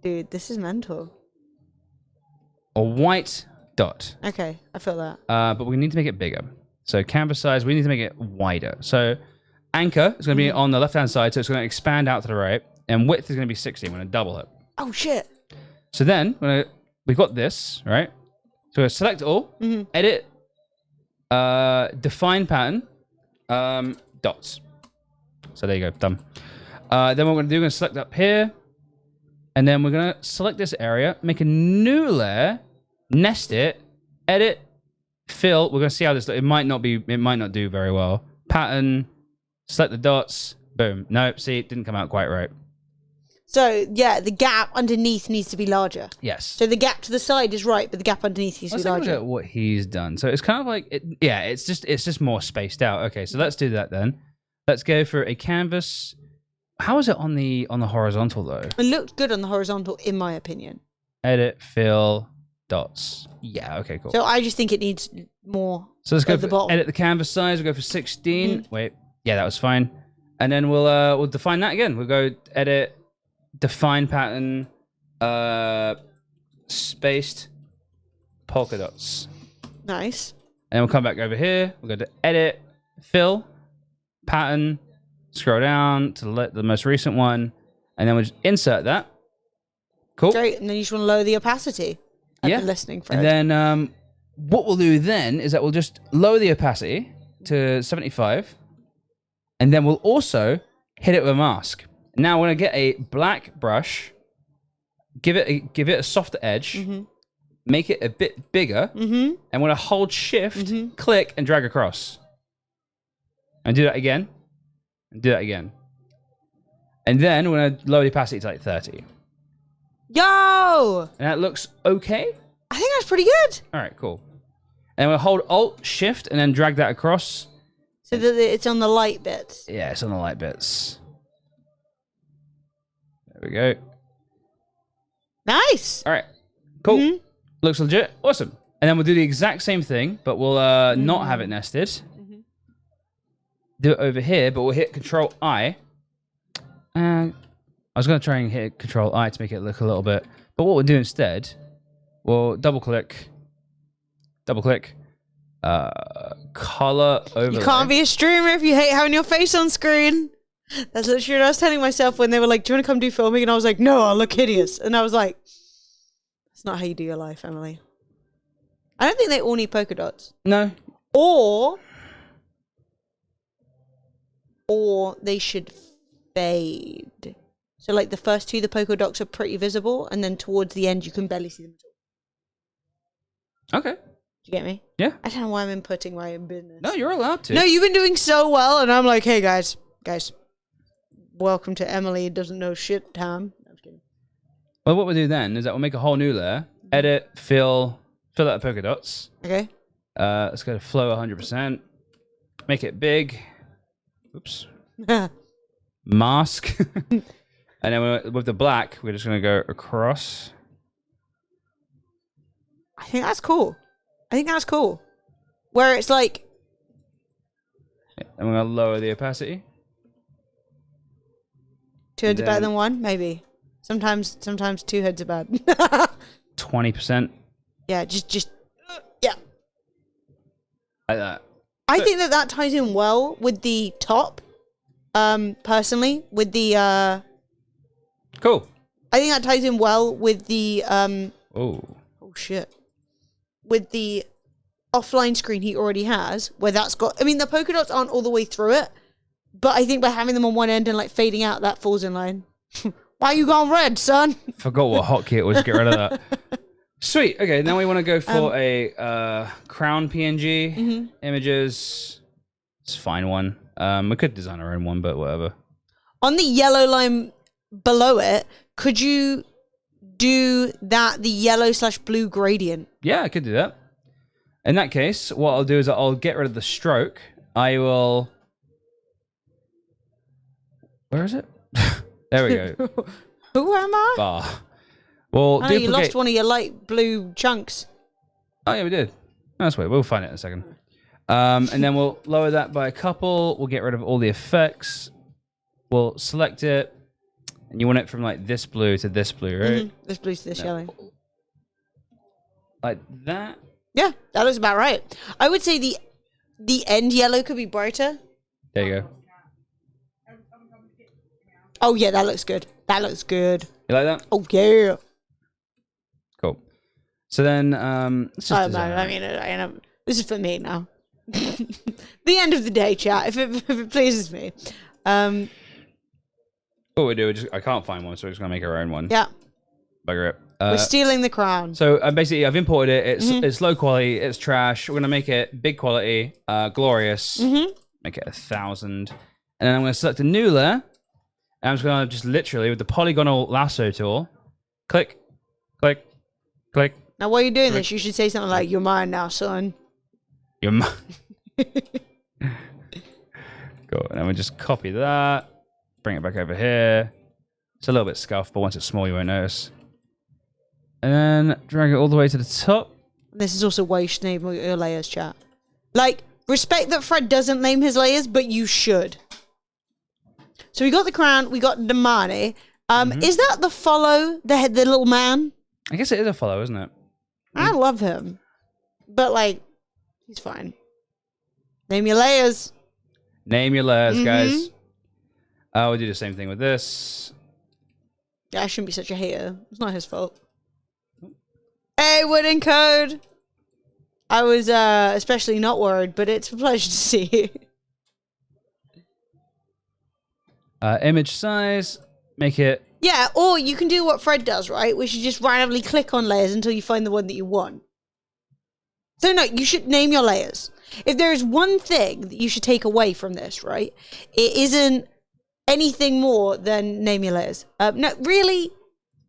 Speaker 3: Dude, this is mental.
Speaker 1: white dot.
Speaker 3: Okay, I feel that.
Speaker 1: But we need to make it bigger. So canvas size, we need to make it wider. So anchor is gonna be on the left-hand side, so it's gonna expand out to the right, and width is gonna be 60. I'm gonna double it.
Speaker 3: Oh shit.
Speaker 1: So then we've got this, right? So we're gonna select all, edit, define pattern, dots. So there you go, done. Then what we're gonna select up here, and then we're gonna select this area, make a new layer, nest it, edit, fill. We're gonna see how this. It might not do very well. Pattern, select the dots, boom. Nope, see, it didn't come out quite right.
Speaker 3: So yeah, the gap underneath needs to be larger.
Speaker 1: Yes.
Speaker 3: So the gap to the side is right, but the gap underneath needs to be
Speaker 1: Let's look
Speaker 3: larger.
Speaker 1: at what he's done. So it's kind of like, it's just more spaced out. Okay, so let's do that then. Let's go for a canvas. How is it on the horizontal though?
Speaker 3: It looked good on the horizontal, in my opinion.
Speaker 1: Edit, fill, dots. Yeah, okay, cool.
Speaker 3: So I just think it needs more.
Speaker 1: So let's go
Speaker 3: at the
Speaker 1: for
Speaker 3: bottom.
Speaker 1: edit the canvas size. We'll go for 16. Wait, yeah, that was fine. And then we'll define that again. We'll go edit, define pattern, spaced polka dots.
Speaker 3: Nice.
Speaker 1: And then we'll come back over here. We'll go to edit, fill, pattern, scroll down to the most recent one, and then we'll just insert that. Cool.
Speaker 3: Great. And then you just want to lower the opacity. I've been listening for it.
Speaker 1: And then what we'll do then is that we'll just lower the opacity to 75, and then we'll also hit it with a mask. Now we're gonna get a black brush, give it a softer edge, make it a bit bigger, and when I hold shift, click, and drag across. And do that again, and do that again. And then when I lower the opacity to like 30.
Speaker 3: Yo!
Speaker 1: And that looks okay?
Speaker 3: I think that's pretty good.
Speaker 1: All right, cool. And we'll hold Alt, Shift, and then drag that across.
Speaker 3: So that it's on the light bits.
Speaker 1: Yeah, it's on the light bits. There we go.
Speaker 3: Nice.
Speaker 1: All right, cool. Looks legit. Awesome. And then we'll do the exact same thing, but we'll not have it nested. Do it over here, but we'll hit Control I. And I was going to try and hit Control I to make it look a little bit. But what we'll do instead, we'll double click, color overlay.
Speaker 3: You can't be a streamer if you hate having your face on screen. That's literally what I was telling myself when they were like, do you want to come do filming? And I was like, no, I'll look hideous. And I was like, that's not how you do your life, Emily. I don't think they all need polka dots.
Speaker 1: No.
Speaker 3: Or they should fade. So like the first two, the polka dots are pretty visible, and then towards the end, you can barely see them at all.
Speaker 1: Okay.
Speaker 3: Do you get me?
Speaker 1: Yeah.
Speaker 3: I don't know why I'm inputting my own business.
Speaker 1: No, you're allowed to.
Speaker 3: No, you've been doing so well, and I'm like, hey guys, welcome to Emily doesn't know shit time. I'm kidding.
Speaker 1: Well, what we'll do then is that we'll make a whole new layer, edit, fill out the polka dots.
Speaker 3: Okay.
Speaker 1: Let's go to flow 100%. Make it big. Oops. Mask. And then with the black, we're just going to go across.
Speaker 3: I think that's cool. Where it's like...
Speaker 1: And we're going to lower the opacity.
Speaker 3: 2 heads are better than 1? Maybe. Sometimes 2 heads are bad.
Speaker 1: 20%.
Speaker 3: Yeah, just yeah.
Speaker 1: Like that.
Speaker 3: I think that ties in well with the top. Personally, with the
Speaker 1: Cool.
Speaker 3: I think that ties in well with the
Speaker 1: Oh
Speaker 3: shit. With the offline screen he already has, where that's got, I mean, the polka dots aren't all the way through it, but I think by having them on one end and like fading out, that falls in line. Why you gone red, son?
Speaker 1: Forgot what hotkey it was. Get rid of that. Sweet. Okay, now we want to go for a crown PNG images. It's a fine one. We could design our own one, but whatever.
Speaker 3: On the yellow line below it, could you do that, the yellow/blue gradient?
Speaker 1: Yeah, I could do that. In that case, what I'll do is I'll get rid of the stroke. I will... Where is it? There we go.
Speaker 3: Who am I?
Speaker 1: Bar. Well,
Speaker 3: I know you lost one of your light blue chunks.
Speaker 1: Oh, yeah, we did. That's weird. We'll find it in a second. And then we'll lower that by a couple. We'll get rid of all the effects. We'll select it. And you want it from like this blue to this blue, right?
Speaker 3: This blue to this yellow.
Speaker 1: Like that?
Speaker 3: Yeah, that looks about right. I would say the end yellow could be brighter.
Speaker 1: There you go.
Speaker 3: Oh, yeah, that looks good. That looks good.
Speaker 1: You like that?
Speaker 3: Oh, yeah.
Speaker 1: Cool. So then, let's just design it.
Speaker 3: I mean, this is for me now. The end of the day, chat, if it pleases me.
Speaker 1: What we do, I can't find one, so we're just going to make our own one.
Speaker 3: Yeah.
Speaker 1: Bugger it.
Speaker 3: We're stealing the crown.
Speaker 1: So basically, I've imported it. It's low quality. It's trash. We're going to make it big quality, glorious. Make it 1,000. And then I'm going to select a new layer. And I'm just going to literally, with the polygonal lasso tool, click, click, click.
Speaker 3: Now, while you're doing this, you should say something like, "You're mine now, son."
Speaker 1: You're mine. Cool. And then we just copy that. Bring it back over here. It's a little bit scuffed, but once it's small, you won't notice. And then drag it all the way to the top.
Speaker 3: This is also why you should name your layers, chat. Like, respect that Fred doesn't name his layers, but you should. So we got the crown, we got the money. Is that the follow, the little man?
Speaker 1: I guess it is a follow, isn't it?
Speaker 3: I love him. But, like, he's fine. Name your layers.
Speaker 1: Name your layers, guys. We'll do the same thing with this.
Speaker 3: Yeah, I shouldn't be such a hater. It's not his fault. Hey, Wooden Code! I was especially not worried, but it's a pleasure to see you.
Speaker 1: Image size, make it
Speaker 3: Yeah, or you can do what Fred does, right? Which is just randomly click on layers until you find the one that you want. So no, you should name your layers. If there is one thing that you should take away from this, right? It isn't anything more than name your layers. No, really,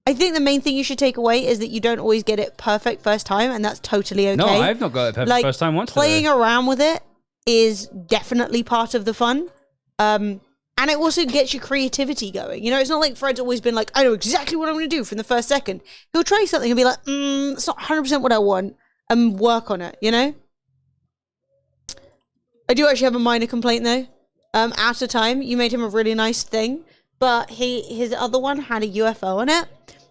Speaker 3: I think the main thing you should take away is that you don't always get it perfect first time, and that's totally okay.
Speaker 1: No, I've not got it perfect first time once.
Speaker 3: Playing around with it is definitely part of the fun. And it also gets your creativity going. You know, it's not like Fred's always been like, I know exactly what I'm going to do from the first second. He'll try something and be like, it's not 100% what I want, and work on it, you know? I do actually have a minor complaint, though. Out of time, you made him a really nice thing, but his other one had a UFO on it,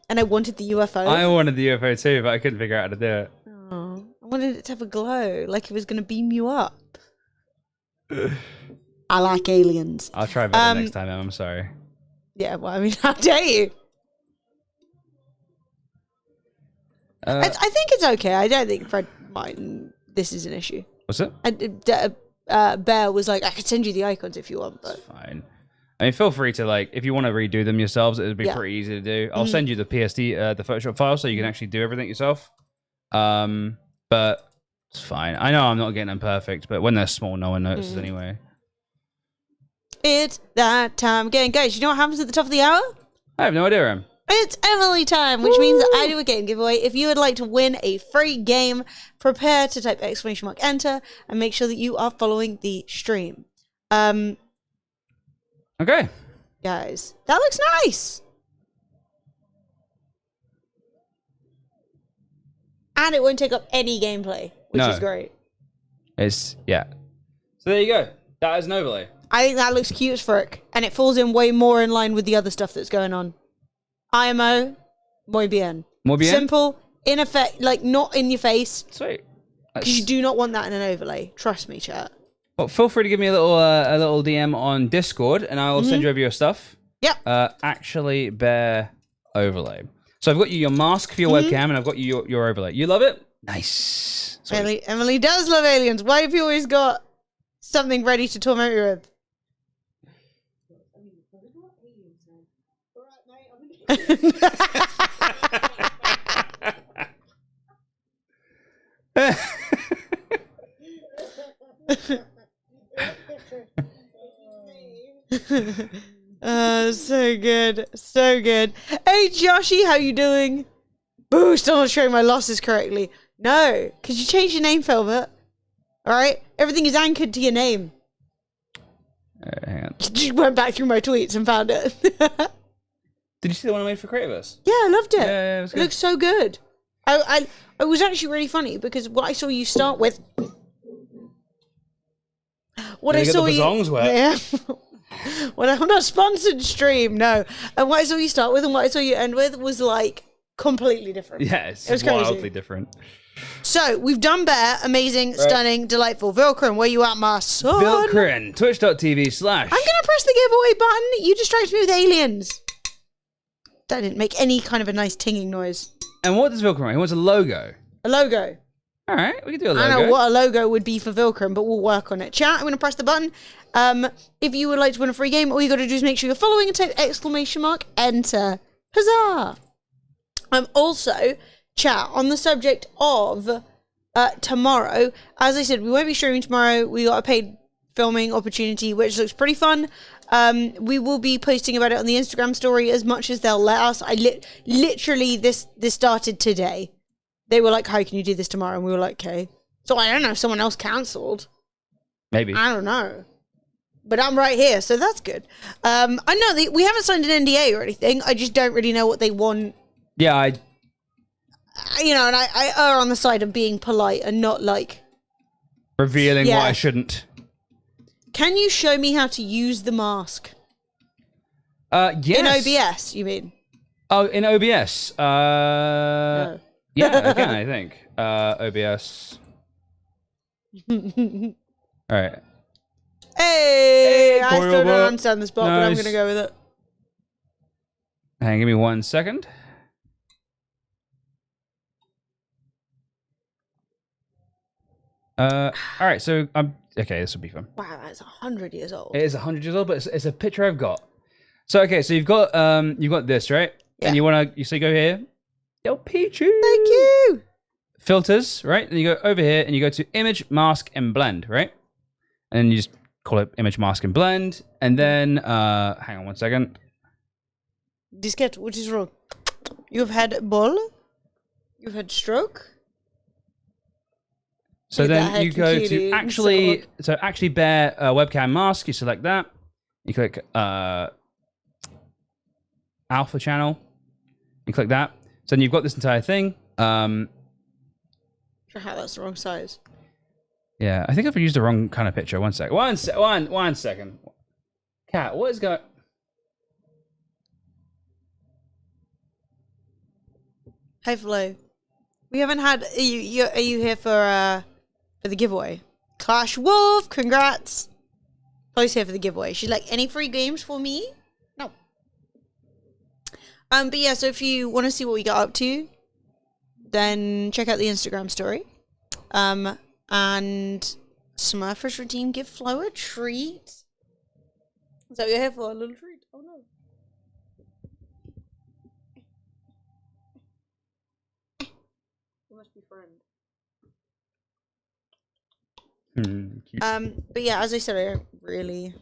Speaker 3: and I wanted the UFO.
Speaker 1: I wanted the UFO too, but I couldn't figure out how to do it.
Speaker 3: Oh, I wanted it to have a glow, like it was going to beam you up. I like aliens.
Speaker 1: I'll try better next time, Em. I'm sorry.
Speaker 3: Yeah, well, I mean, how dare you? I think it's okay. I don't think Fred mind this is an issue.
Speaker 1: What's it?
Speaker 3: Bear was like, I could send you the icons if you want, but...
Speaker 1: It's fine. I mean, feel free to, like, if you want to redo them yourselves, it would be pretty easy to do. I'll send you the PSD, the Photoshop file, so you can actually do everything yourself. But it's fine. I know I'm not getting them perfect, but when they're small, no one notices anyway.
Speaker 3: It's that time again. Guys, you know what happens at the top of the hour?
Speaker 1: I have no idea, Em.
Speaker 3: It's Emily time, which means that I do a game giveaway. If you would like to win a free game, prepare to type !enter and make sure that you are following the stream.
Speaker 1: Okay.
Speaker 3: Guys, that looks nice. And it won't take up any gameplay, which is great.
Speaker 1: It's, yeah. So there you go. That is an overlay.
Speaker 3: I think that looks cute as frick, and it falls in way more in line with the other stuff that's going on. IMO, muy bien.
Speaker 1: Muy bien?
Speaker 3: Simple, in effect, like not in your face.
Speaker 1: Sweet.
Speaker 3: Because you do not want that in an overlay. Trust me, chat.
Speaker 1: Well, feel free to give me a little DM on Discord, and I will send you over your stuff.
Speaker 3: Yep.
Speaker 1: Actually, bear overlay. So I've got you your mask for your webcam, and I've got you your overlay. You love it? Nice.
Speaker 3: Emily does love aliens. Why have you always got something ready to torment me with? So good. So good. Hey, Joshy, how you doing? Boo, still not showing my losses correctly. No, because you changed your name, Filbert. Alright? Everything is anchored to your name.
Speaker 1: Hang on.
Speaker 3: You went back through my tweets and found it.
Speaker 1: Did you see the one I made for Creativus?
Speaker 3: Yeah, I loved it.
Speaker 1: Yeah, it was good.
Speaker 3: It looks so good. I was actually really funny because what I saw you start with... What I saw you... Yeah. Well, I'm not sponsored stream, no. And what I saw you start with and what I saw you end with was like completely different.
Speaker 1: Yeah, it was
Speaker 3: wildly
Speaker 1: crazy. Different.
Speaker 3: So we've done Bear, amazing, stunning, delightful. Vilcrin, where you at, my son?
Speaker 1: Vilcrin, twitch.tv/
Speaker 3: I'm gonna press the giveaway button. You distract me with aliens. That didn't make any kind of a nice tinging noise.
Speaker 1: And what does Vilcrin want? He wants a logo.
Speaker 3: A logo.
Speaker 1: All right, we can do a logo.
Speaker 3: I don't know what a logo would be for Vilcrin, but we'll work on it. Chat, I'm going to press the button. If you would like to win a free game, all you got to do is make sure you're following and type !enter. Huzzah! Also, chat, on the subject of tomorrow, as I said, we won't be streaming tomorrow. We got a paid filming opportunity, which looks pretty fun. We will be posting about it on the Instagram story as much as they'll let us. Literally, this started today. They were like, "How can you do this tomorrow?" And we were like, "Okay." So I don't know if someone else cancelled.
Speaker 1: Maybe.
Speaker 3: I don't know. But I'm right here, so that's good. I know we haven't signed an NDA or anything. I just don't really know what they want.
Speaker 1: Yeah,
Speaker 3: you know, and I err on the side of being polite and not like...
Speaker 1: revealing what I shouldn't.
Speaker 3: Can you show me how to use the mask?
Speaker 1: Yes.
Speaker 3: In OBS, you mean?
Speaker 1: Oh, in OBS?
Speaker 3: No.
Speaker 1: Yeah, I can, I think. OBS. All right.
Speaker 3: Hey! I
Speaker 1: Cool,
Speaker 3: still don't
Speaker 1: but-
Speaker 3: understand this bot, but I'm going to go with it.
Speaker 1: Hang on, give me 1 second. All right, so okay, this will be fun.
Speaker 3: Wow, that's 100 years old.
Speaker 1: It is 100 years old, but it's a picture I've got. So okay, so you've got this, right?
Speaker 3: Yeah.
Speaker 1: And so you go here. Yo, Peachy.
Speaker 3: Thank you.
Speaker 1: Filters, right? And you go over here and you go to image, mask, and blend, right? And then you just call it image, mask, and blend. And then hang on one second.
Speaker 3: Diskette, what is wrong? You've had ball? You've had stroke?
Speaker 1: So
Speaker 3: Look at
Speaker 1: then
Speaker 3: that
Speaker 1: you
Speaker 3: head
Speaker 1: go to
Speaker 3: computing,
Speaker 1: actually bear webcam mask. You select that. You click alpha channel. You click that. So then you've got this entire thing.
Speaker 3: How that's the wrong size.
Speaker 1: Yeah, I think I've used the wrong kind of picture. One second. Cat, what is going?
Speaker 3: Hi, Flo. We haven't had. Are you here for the giveaway? Clash Wolf, congrats. Flo's here for the giveaway. She's like, any free games for me? No. But yeah, so if you want to see what we got up to, then check out the Instagram story. And Smurfers Redeem give Flo a treat. Is that what you're here for? A little treat? Oh no. We must be friends.
Speaker 1: Cute.
Speaker 3: But yeah, as I said, I don't really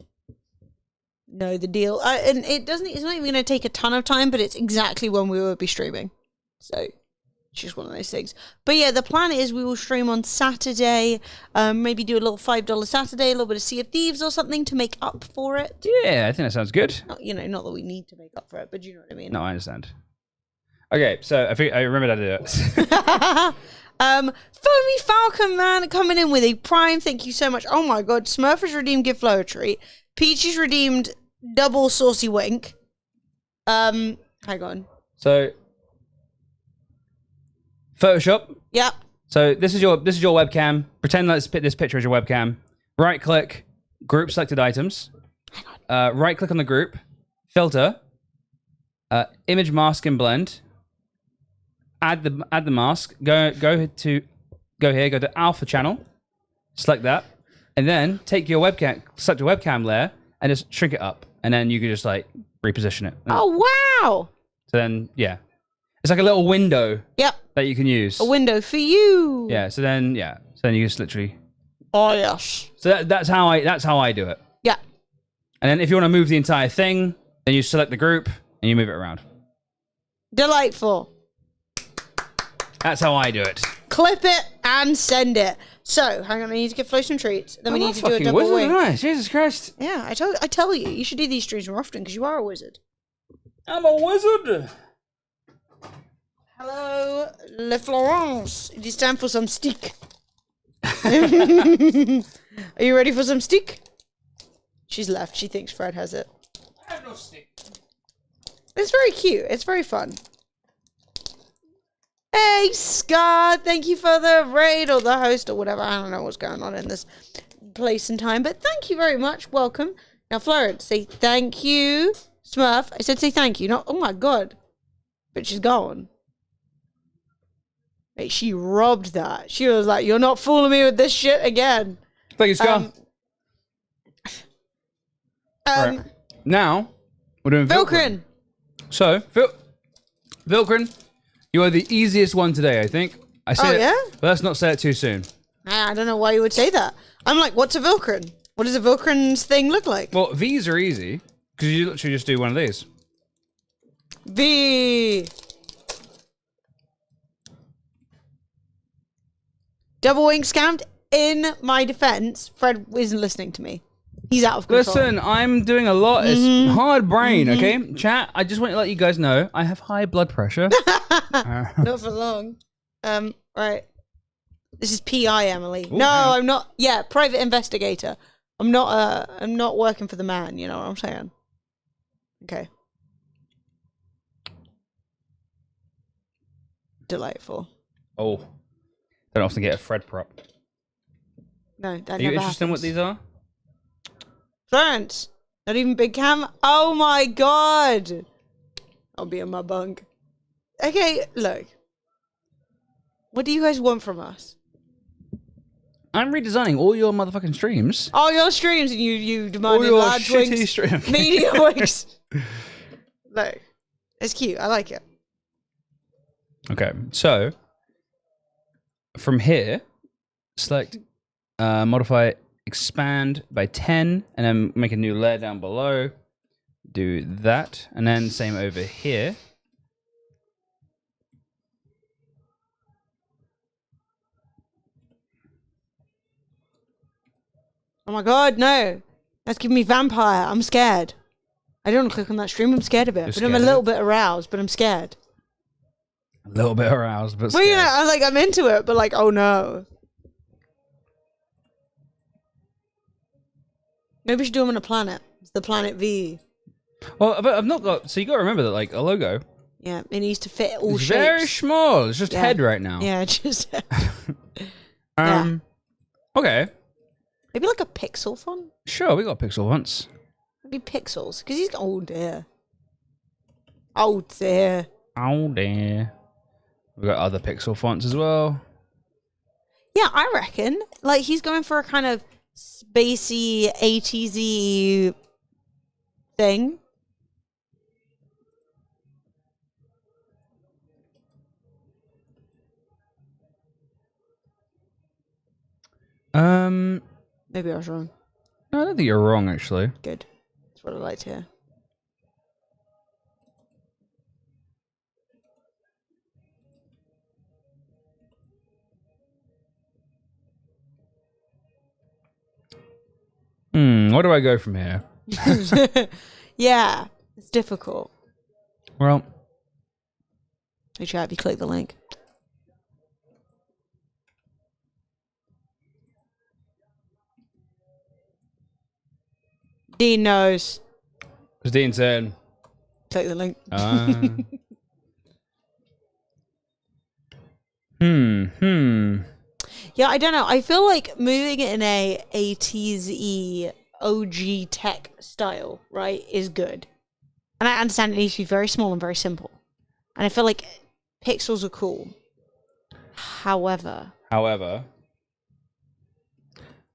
Speaker 3: know the deal. And it's not even going to take a ton of time, but it's exactly when we will be streaming. So it's just one of those things. But yeah, the plan is we will stream on Saturday, maybe do a little $5 Saturday, a little bit of Sea of Thieves or something to make up for it.
Speaker 1: Yeah, I think that sounds good.
Speaker 3: Not, not that we need to make up for it, but you know what I mean.
Speaker 1: No, I understand. Okay, so I remembered how to do it.
Speaker 3: Foamy Falcon Man coming in with a prime. Thank you so much. Oh my god, Smurfers redeemed give Flo a treat. Peaches redeemed double saucy wink. Hang on.
Speaker 1: So Photoshop.
Speaker 3: Yep.
Speaker 1: So this is your webcam. Pretend that this picture is your webcam. Right click, group selected items. Right click on the group, filter, image mask and blend. Add the mask. Go here. Go to alpha channel. Select that, and then take your webcam. Select your webcam layer and just shrink it up, and then you can just like reposition it.
Speaker 3: Oh wow.
Speaker 1: So then yeah, it's like a little window.
Speaker 3: Yep.
Speaker 1: That you can use.
Speaker 3: A window for you.
Speaker 1: Yeah. So then you just literally.
Speaker 3: Oh yes.
Speaker 1: So that's how I do it.
Speaker 3: Yeah.
Speaker 1: And then if you want to move the entire thing, then you select the group and you move it around.
Speaker 3: Delightful.
Speaker 1: That's how I do it.
Speaker 3: Clip it and send it. So, hang on, I need to give Flo some treats. Then we need to do a double
Speaker 1: wizard,
Speaker 3: wing.
Speaker 1: nice. Jesus Christ.
Speaker 3: Yeah, I tell you, you should do these streams more often because you are a wizard.
Speaker 1: I'm a wizard.
Speaker 3: Hello, Le Florence. It is time for some stick. Are you ready for some stick? She's left. She thinks Fred has it.
Speaker 1: I have no stick.
Speaker 3: It's very cute. It's very fun. Hey, Scott. Thank you for the raid or the host or whatever. I don't know what's going on in this place and time, but thank you very much. Welcome. Now, Florence, say thank you. Smurf, I said say thank you. Not, oh my god. But she's gone. Wait, she robbed that. She was like, you're not fooling me with this shit again.
Speaker 1: Thank you, Scott. Right. Now, we're doing Vilkrin. So, Vilkrin, you are the easiest one today, I think. I say
Speaker 3: yeah?
Speaker 1: But let's not say it too soon.
Speaker 3: I don't know why you would say that. I'm like, what's a Vilkrin? What does a Vilkrin's thing look like?
Speaker 1: Well, V's are easy, because you literally just do one of these.
Speaker 3: V. Double wing scammed. In my defense, Fred isn't listening to me. He's out of control.
Speaker 1: Listen, I'm doing a lot. It's hard brain, okay? Chat, I just want to let you guys know I have high blood pressure.
Speaker 3: Not for long. Right. This is PI, Emily.
Speaker 1: Ooh,
Speaker 3: no,
Speaker 1: man.
Speaker 3: I'm not. Yeah, private investigator. I'm not working for the man, you know what I'm saying? Okay. Delightful.
Speaker 1: Oh. Don't often get a Fred prop.
Speaker 3: No, that
Speaker 1: Are you
Speaker 3: never
Speaker 1: interested in what
Speaker 3: happens.
Speaker 1: these are?
Speaker 3: Florence, not even big cam. Oh my god. I'll be in my bunk. Okay, look. What do you guys want from us?
Speaker 1: I'm redesigning all your motherfucking streams.
Speaker 3: All your streams and you
Speaker 1: All
Speaker 3: demanded
Speaker 1: your
Speaker 3: large
Speaker 1: shitty
Speaker 3: wings,
Speaker 1: streams.
Speaker 3: medium wings. No, it's cute. I like it.
Speaker 1: Okay, so from here, select, modify, expand by 10, and then make a new layer down below. Do that, and then same over here.
Speaker 3: Oh my god, no. That's giving me vampire. I'm scared. I don't want to click on that stream. I'm scared of it.
Speaker 1: You're
Speaker 3: But I'm a
Speaker 1: scared of
Speaker 3: little
Speaker 1: it?
Speaker 3: bit aroused, but I'm scared.
Speaker 1: A little bit aroused, but
Speaker 3: Well,
Speaker 1: scared.
Speaker 3: you know, I'm into it, but like, oh no. Maybe we should do them on a planet. It's the planet V.
Speaker 1: Well, but I've not got. So you got to remember that, like, a logo
Speaker 3: Yeah, it needs to fit all
Speaker 1: is
Speaker 3: shapes.
Speaker 1: very small. It's just
Speaker 3: Yeah.
Speaker 1: head right now.
Speaker 3: Yeah, just
Speaker 1: Okay,
Speaker 3: maybe like a pixel font.
Speaker 1: sure. We got pixel once.
Speaker 3: Maybe pixels, because he's oh dear. Oh dear.
Speaker 1: Oh dear. We got other pixel fonts as well.
Speaker 3: Yeah, I reckon. Like he's going for a kind of spacey ATZ thing. Maybe I was wrong.
Speaker 1: No, I don't think you're wrong, actually.
Speaker 3: Good. That's what I like to hear.
Speaker 1: Where do I go from here?
Speaker 3: Yeah, it's difficult.
Speaker 1: Well,
Speaker 3: Make sure you click the link. Dean knows.
Speaker 1: as Dean said,
Speaker 3: Click the link. Yeah, I don't know. I feel like moving it in a ATZ OG tech style, right, is good. And I understand it needs to be very small and very simple. And I feel like pixels are cool. However,
Speaker 1: well,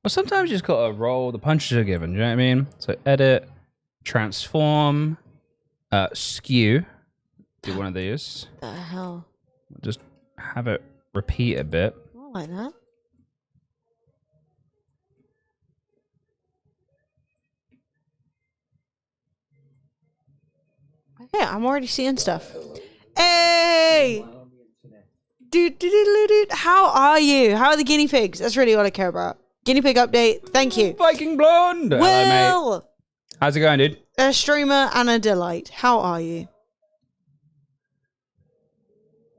Speaker 1: sometimes you just gotta roll. The punches are given. You know what I mean? So edit, transform, skew. Do one of these.
Speaker 3: the hell?
Speaker 1: Just have it repeat a bit.
Speaker 3: I don't like that. Okay, I'm already seeing stuff. Hey! Dude, how are you? How are the guinea pigs? That's really what I care about. Guinea pig update. Thank you.
Speaker 1: Viking Blonde! Hello, mate.
Speaker 3: Will!
Speaker 1: How's it going, dude?
Speaker 3: A streamer and a delight. How are you?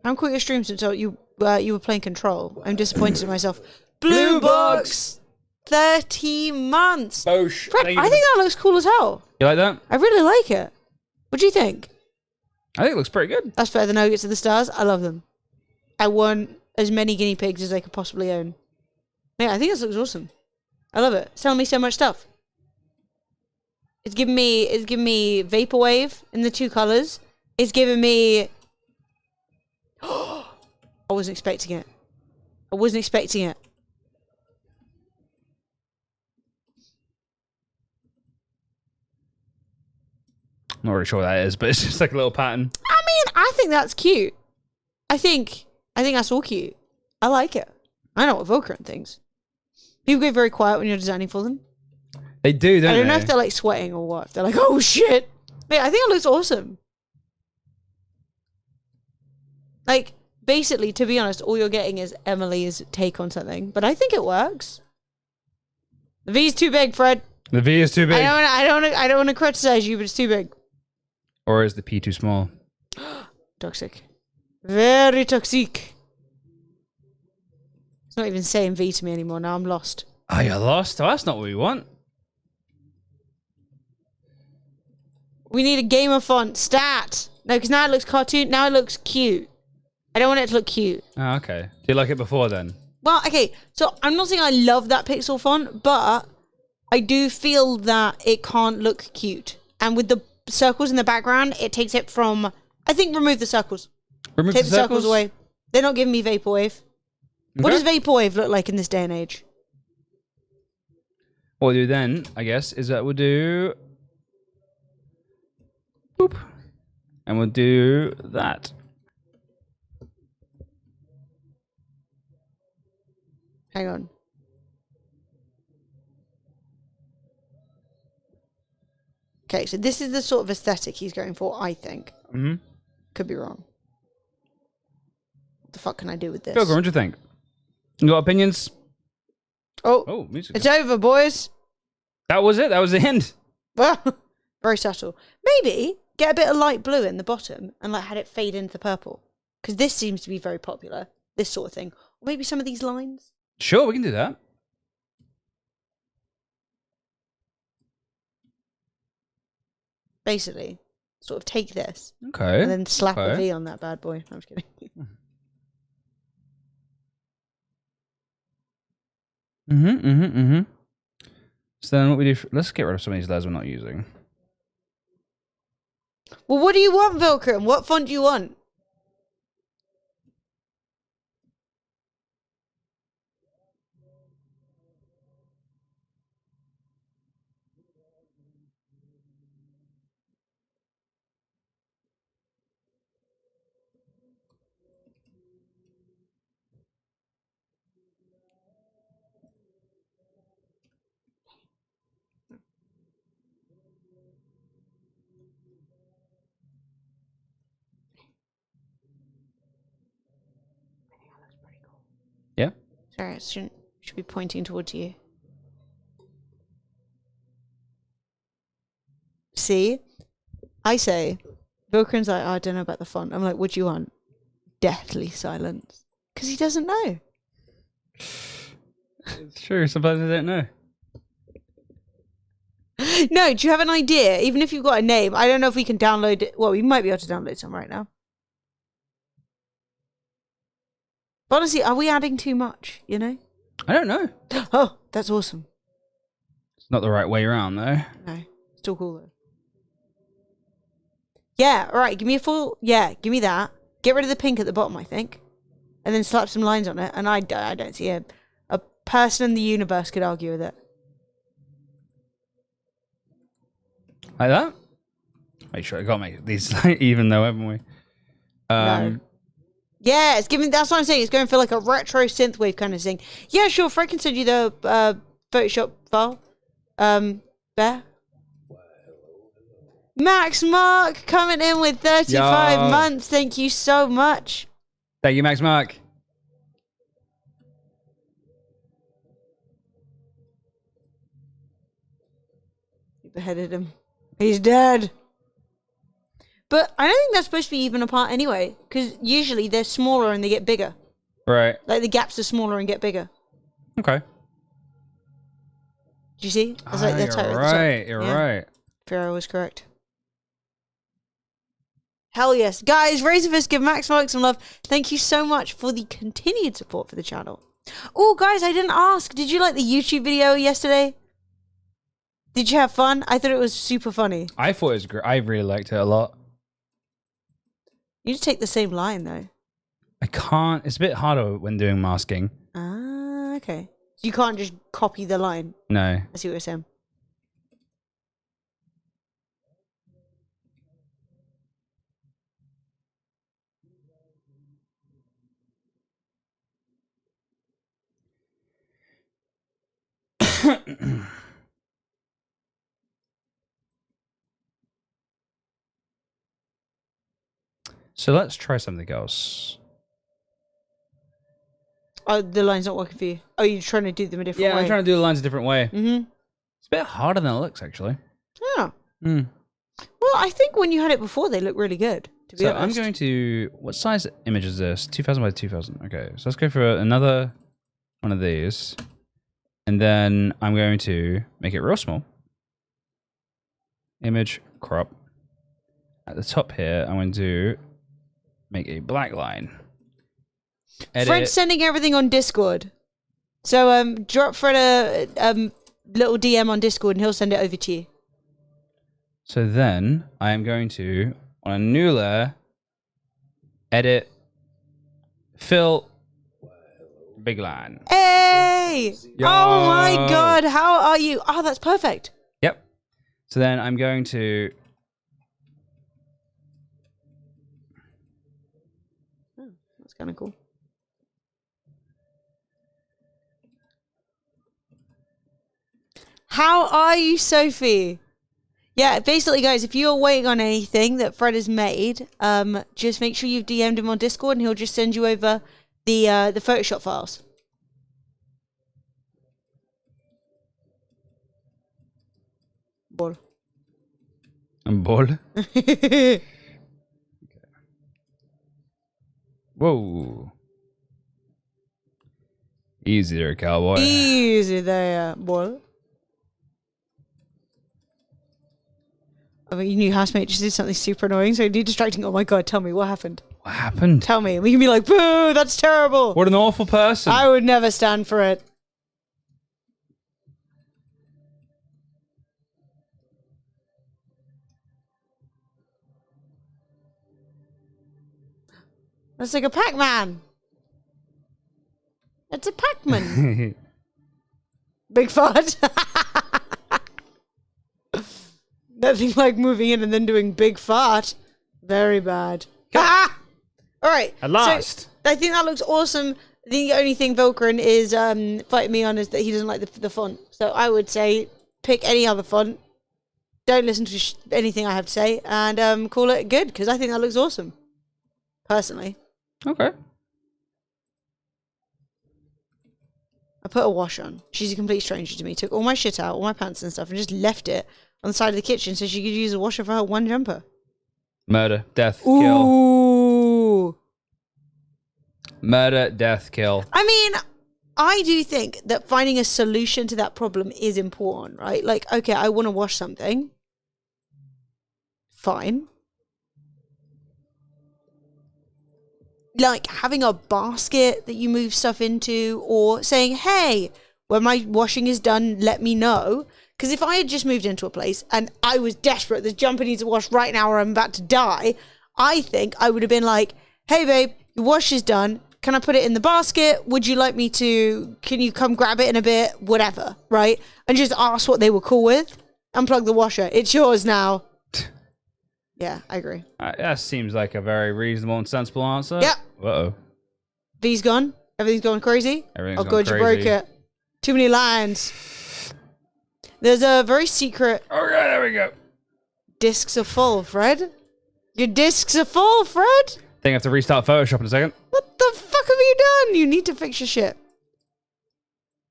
Speaker 3: I haven't caught your stream since you were playing Control. I'm disappointed in myself. Blue box! 30 months!
Speaker 1: Bosh.
Speaker 3: Fred, I think that looks cool as hell.
Speaker 1: You like that?
Speaker 3: I really like it. What do you think?
Speaker 1: I think it looks pretty good.
Speaker 3: That's better than Nuggets of the Stars. I love them. I want as many guinea pigs as I could possibly own. Yeah, I think this looks awesome. I love it. It's telling me so much stuff. It's giving me Vaporwave in the two colors. It's giving me I wasn't expecting it. I wasn't expecting it.
Speaker 1: I'm not really sure what that is, but it's just like a little pattern.
Speaker 3: I mean, I think that's cute. I think that's all cute. I like it. I know what Evoker and things. People get very quiet when you're designing for them.
Speaker 1: They do, don't
Speaker 3: I
Speaker 1: they?
Speaker 3: don't know if they're like sweating or what. If they're like, oh shit. Wait, I think it looks awesome. Like, basically, to be honest, all you're getting is Emily's take on something. But I think it works. The V's too big, Fred.
Speaker 1: The V is too big.
Speaker 3: I don't want to criticize you, but it's too big.
Speaker 1: Or is the P too small?
Speaker 3: Toxic. Very toxic. It's not even saying V to me anymore. Now I'm lost.
Speaker 1: Oh, you're lost? Oh, that's not what we want.
Speaker 3: We need a gamer font. Stat. No, because now it looks cartoon. Now it looks cute. I don't want it to look cute.
Speaker 1: Oh, okay. Do you like it before then?
Speaker 3: Well, okay. So I'm not saying I love that pixel font, but I do feel that it can't look cute. And with the circles in the background, it takes it from... I think remove the circles.
Speaker 1: Remove
Speaker 3: Take the circles away. They're not giving me Vaporwave. What does
Speaker 1: Okay.
Speaker 3: Vaporwave look like in this day and age?
Speaker 1: What we'll do then, I guess, is that we'll do... Boop. And we'll do that.
Speaker 3: Hang on. Okay, so this is the sort of aesthetic he's going for, I think.
Speaker 1: Mm-hmm.
Speaker 3: Could be wrong. What the fuck can I do with this?
Speaker 1: Pilgrim, what do you think? You got opinions?
Speaker 3: Oh,
Speaker 1: Music.
Speaker 3: it's over, boys.
Speaker 1: That was it. That was the end.
Speaker 3: Well, very subtle. Maybe get a bit of light blue in the bottom and like had it fade into the purple. Because this seems to be very popular. This sort of thing. Or maybe some of these lines.
Speaker 1: Sure, we can do that.
Speaker 3: Basically, sort of take this
Speaker 1: Okay.
Speaker 3: and then slap a
Speaker 1: okay.
Speaker 3: V on that bad boy. I'm just kidding.
Speaker 1: So then what we do, let's get rid of some of these layers we're not using.
Speaker 3: Well, what do you want, Vilcrum? What font do you want?
Speaker 1: Yeah?
Speaker 3: Sorry, it should be pointing towards you. See? I say, Vilcrum's like, oh, I don't know about the font. I'm like, what do you want? Deathly silence. Because he doesn't know.
Speaker 1: It's true, sometimes I don't know.
Speaker 3: No, do you have an idea? Even if you've got a name, I don't know if we can download it. Well, we might be able to download some right now. But honestly, are we adding too much, you know?
Speaker 1: I don't know.
Speaker 3: Oh, that's awesome.
Speaker 1: It's not the right way around, though.
Speaker 3: No, still cool though. Yeah, all right, give me a full, yeah, give me that. Get rid of the pink at the bottom, I think. And then slap some lines on it. And I don't see a person in the universe could argue with it.
Speaker 1: Like that? Make sure I gotta make these even though, haven't we?
Speaker 3: No. Yeah, it's giving. That's what I'm saying. It's going for like a retro synthwave kind of thing. Yeah, sure. Fred can send you the Photoshop file. Bear. Max Mark coming in with 35
Speaker 1: Yo.
Speaker 3: months. Thank you so much.
Speaker 1: Thank you, Max Mark.
Speaker 3: You beheaded him. He's dead. But I don't think that's supposed to be even apart anyway, because usually they're smaller and they get bigger.
Speaker 1: Right.
Speaker 3: Like the gaps are smaller and get bigger.
Speaker 1: Okay.
Speaker 3: Do you see? I was like,
Speaker 1: Ah,
Speaker 3: they're
Speaker 1: you're
Speaker 3: tighter at the
Speaker 1: right.
Speaker 3: top.
Speaker 1: You're
Speaker 3: Yeah.
Speaker 1: right.
Speaker 3: Pharaoh was correct. Hell yes. Guys, Razorfist, give Max Mark some love. Thank you so much for the continued support for the channel. Oh, guys, I didn't ask. Did you like the YouTube video yesterday? Did you have fun? I thought it was super funny.
Speaker 1: I thought it was great. I really liked it a lot.
Speaker 3: You just take the same line, though.
Speaker 1: I can't. It's a bit harder when doing masking.
Speaker 3: Ah, okay. You can't just copy the line.
Speaker 1: No.
Speaker 3: I see what you're saying.
Speaker 1: So let's try something else.
Speaker 3: Oh, the line's not working for you. Oh, you're trying to do them a different way.
Speaker 1: Yeah, I'm trying to do the lines a different way.
Speaker 3: Mm-hmm.
Speaker 1: It's a bit harder than it looks, actually.
Speaker 3: Yeah.
Speaker 1: Mm.
Speaker 3: Well, I think when you had it before, they looked really good, to be
Speaker 1: So
Speaker 3: honest.
Speaker 1: I'm going to... What size image is this? 2000 by 2000. Okay, so let's go for another one of these. And then I'm going to make it real small. Image, crop. At the top here, I'm going to make a black line. Edit.
Speaker 3: Fred's sending everything on Discord. So drop Fred a little DM on Discord and he'll send it over to you.
Speaker 1: So then I am going to, on a new layer, edit, fill, big line.
Speaker 3: Hey!
Speaker 1: Yo.
Speaker 3: Oh my god, how are you? Oh, that's perfect.
Speaker 1: Yep. So then I'm going to
Speaker 3: kind of cool. How are you, Sophie? Yeah, basically, guys, if you're waiting on anything that Fred has made, just make sure you've DM'd him on Discord, and he'll just send you over the Photoshop files. Ball.
Speaker 1: Ball. Whoa. Easy there, cowboy.
Speaker 3: Easy there, ball. I mean, your new housemate just did something super annoying, so you're distracting. Oh my god, tell me, what happened?
Speaker 1: What happened?
Speaker 3: Tell me. We can be like, boo, that's terrible.
Speaker 1: What an awful person.
Speaker 3: I would never stand for it. That's like a Pac-Man. It's a Pac-Man. Big fart. Nothing like moving in and then doing big fart. Very bad. Ah! All right.
Speaker 1: At last.
Speaker 3: So, I think that looks awesome. The only thing Volkrin is fighting me on is that he doesn't like the font. So I would say pick any other font. Don't listen to anything I have to say and call it good because I think that looks awesome. Personally.
Speaker 1: Okay.
Speaker 3: I put a wash on. She's a complete stranger to me. Took all my shit out, all my pants and stuff, and just left it on the side of the kitchen so she could use a washer for her one jumper.
Speaker 1: Murder, death, kill.
Speaker 3: Ooh.
Speaker 1: Murder, death, kill.
Speaker 3: I mean, I do think that finding a solution to that problem is important, right? Like, okay, I want to wash something. Fine. Like having a basket that you move stuff into or saying, hey, when my washing is done, let me know. Because if I had just moved into a place and I was desperate, this jumper needs to wash right now or I'm about to die, I think I would have been like, hey, babe, your wash is done. Can I put it in the basket? Would you like me to? Can you come grab it in a bit? Whatever, right? And just ask what they were cool with. Unplug the washer. It's yours now. Yeah, I agree.
Speaker 1: That seems like a very reasonable and sensible answer.
Speaker 3: Yep.
Speaker 1: Uh-oh.
Speaker 3: V's gone. Everything's going crazy.
Speaker 1: Everything's
Speaker 3: oh,
Speaker 1: gone
Speaker 3: God, you broke
Speaker 1: crazy.
Speaker 3: it. Too many lines. There's a very secret...
Speaker 1: Okay, there we go.
Speaker 3: Discs are full, Fred. Your discs are full, Fred.
Speaker 1: Think I have to restart Photoshop in a second.
Speaker 3: What the fuck have you done? You need to fix your shit.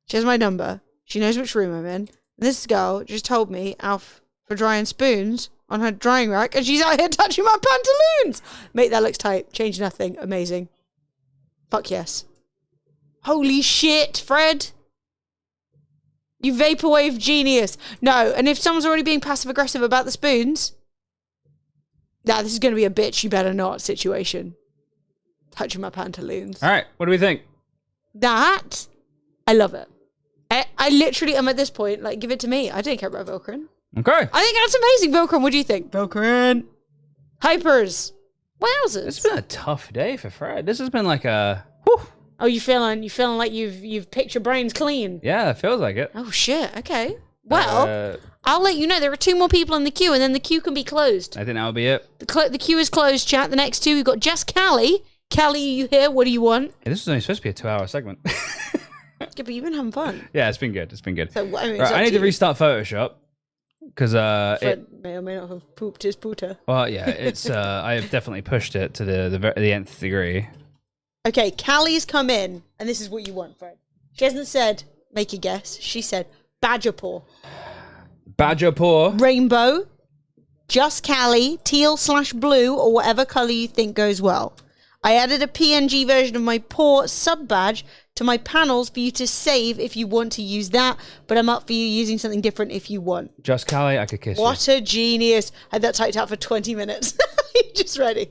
Speaker 3: She has my number. She knows which room I'm in. This girl just told me Alf for drying spoons on her drying rack, and she's out here touching my pantaloons. Mate, that looks tight. Change nothing. Amazing. Fuck yes. Holy shit, Fred. You vaporwave genius. No, and if someone's already being passive-aggressive about the spoons, nah, this is going to be a bitch you better not situation. Touching my pantaloons.
Speaker 1: All right, what do we think?
Speaker 3: That, I love it. I literally am at this point, like, give it to me. I don't care about Volkrin.
Speaker 1: Okay.
Speaker 3: I think that's amazing, Volkrin. What do you think? Volkrin. Hypers. Wowzers.
Speaker 1: It's been a tough day for Fred. This has been like a... Whew.
Speaker 3: Oh, you feeling like you've picked your brains clean?
Speaker 1: Yeah, it feels like it.
Speaker 3: Oh, shit. Okay. Well, I'll let you know. There are 2 more people in the queue, and then the queue can be closed.
Speaker 1: I think that would be it.
Speaker 3: The queue is closed, chat. The next 2, we've got just Callie. Callie, you here? What do you want?
Speaker 1: Hey, this was only supposed to be a 2-hour segment.
Speaker 3: Yeah, but you've been having fun.
Speaker 1: Yeah, it's been good. It's been good.
Speaker 3: So, I mean,
Speaker 1: Right, I need to restart Photoshop. Because
Speaker 3: Fred may or may not have pooped his pooter.
Speaker 1: well, yeah, it's I have definitely pushed it to the nth degree.
Speaker 3: Okay, Callie's come in, and this is what you want, Fred. She hasn't said, make a guess. She said, badger paw.
Speaker 1: Badger paw.
Speaker 3: Rainbow, just Callie, teal/blue, or whatever color you think goes well. I added a PNG version of my paw sub-badge to my panels for you to save if you want to use that, but I'm up for you using something different if you want.
Speaker 1: Just Callie, I could kiss you.
Speaker 3: What a genius. I had that typed out for 20 minutes. Just ready.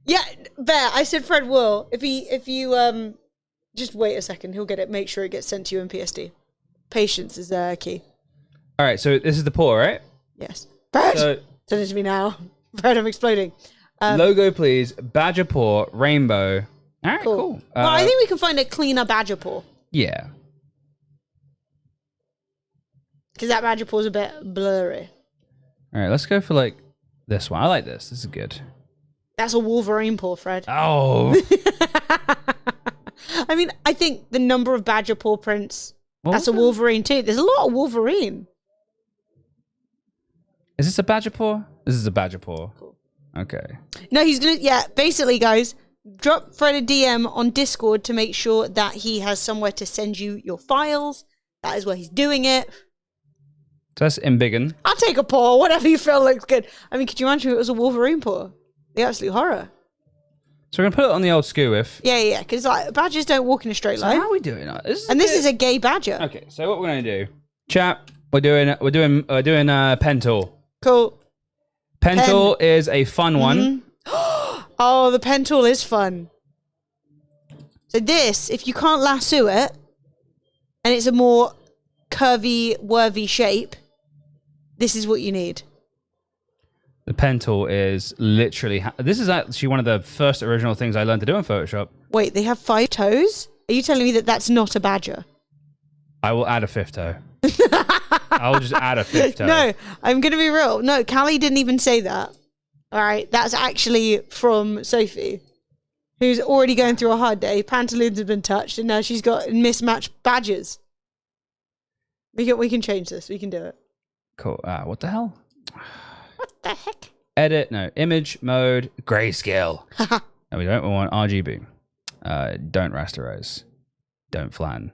Speaker 3: Yeah, Bear, I said Fred will. If you just wait a second, he'll get it. Make sure it gets sent to you in PSD. Patience is key.
Speaker 1: All right, so this is the paw, right?
Speaker 3: Yes. Fred!
Speaker 1: So,
Speaker 3: Send it to me now. Fred, I'm exploding.
Speaker 1: logo, please. Badger paw, rainbow. All right, cool.
Speaker 3: Well, I think we can find a cleaner badger paw.
Speaker 1: Yeah.
Speaker 3: Because that badger paw's a bit blurry.
Speaker 1: All right, let's go for like this one. I like this. This is good.
Speaker 4: That's a Wolverine paw, Fred.
Speaker 1: Oh.
Speaker 4: I mean, I think the number of badger paw prints, that's a Wolverine too. There's a lot of Wolverine.
Speaker 1: Is this a badger paw? This is a badger paw.
Speaker 4: Cool.
Speaker 1: Okay.
Speaker 4: No, he's going to, basically, guys, drop Fred a DM on Discord to make sure that he has somewhere to send you your files. That is where he's doing it.
Speaker 1: So that's embiggen.
Speaker 4: I'll take a paw, whatever you feel looks good. I mean, could you imagine if it was a Wolverine paw? The absolute horror.
Speaker 1: So we're going to put it on the old skewif.
Speaker 4: Yeah, because like, badgers don't walk in a straight
Speaker 1: So
Speaker 4: line.
Speaker 1: how are we doing? This
Speaker 4: is a gay badger.
Speaker 1: Okay, so what we're going to do, chat, we're doing pen tool.
Speaker 4: Cool.
Speaker 1: Pen tool is a fun one.
Speaker 4: Oh, the pen tool is fun. So this, if you can't lasso it, and it's a more curvy, worthy shape, this is what you need.
Speaker 1: The pen tool is literally... This is actually one of the first original things I learned to do in Photoshop.
Speaker 4: Wait, they have 5 toes? Are you telling me that that's not a badger?
Speaker 1: I will add a 5th toe. I'll just add a 5th toe.
Speaker 4: No, I'm going to be real. No, Callie didn't even say that. All right, that's actually from Sophie, who's already going through a hard day. Pantaloons have been touched, and now she's got mismatched badges. We can change this. We can do it.
Speaker 1: Cool. What the hell?
Speaker 4: What the heck?
Speaker 1: Edit. No. Image mode. Grayscale. No, we don't. We want RGB. Don't rasterize. Don't flatten.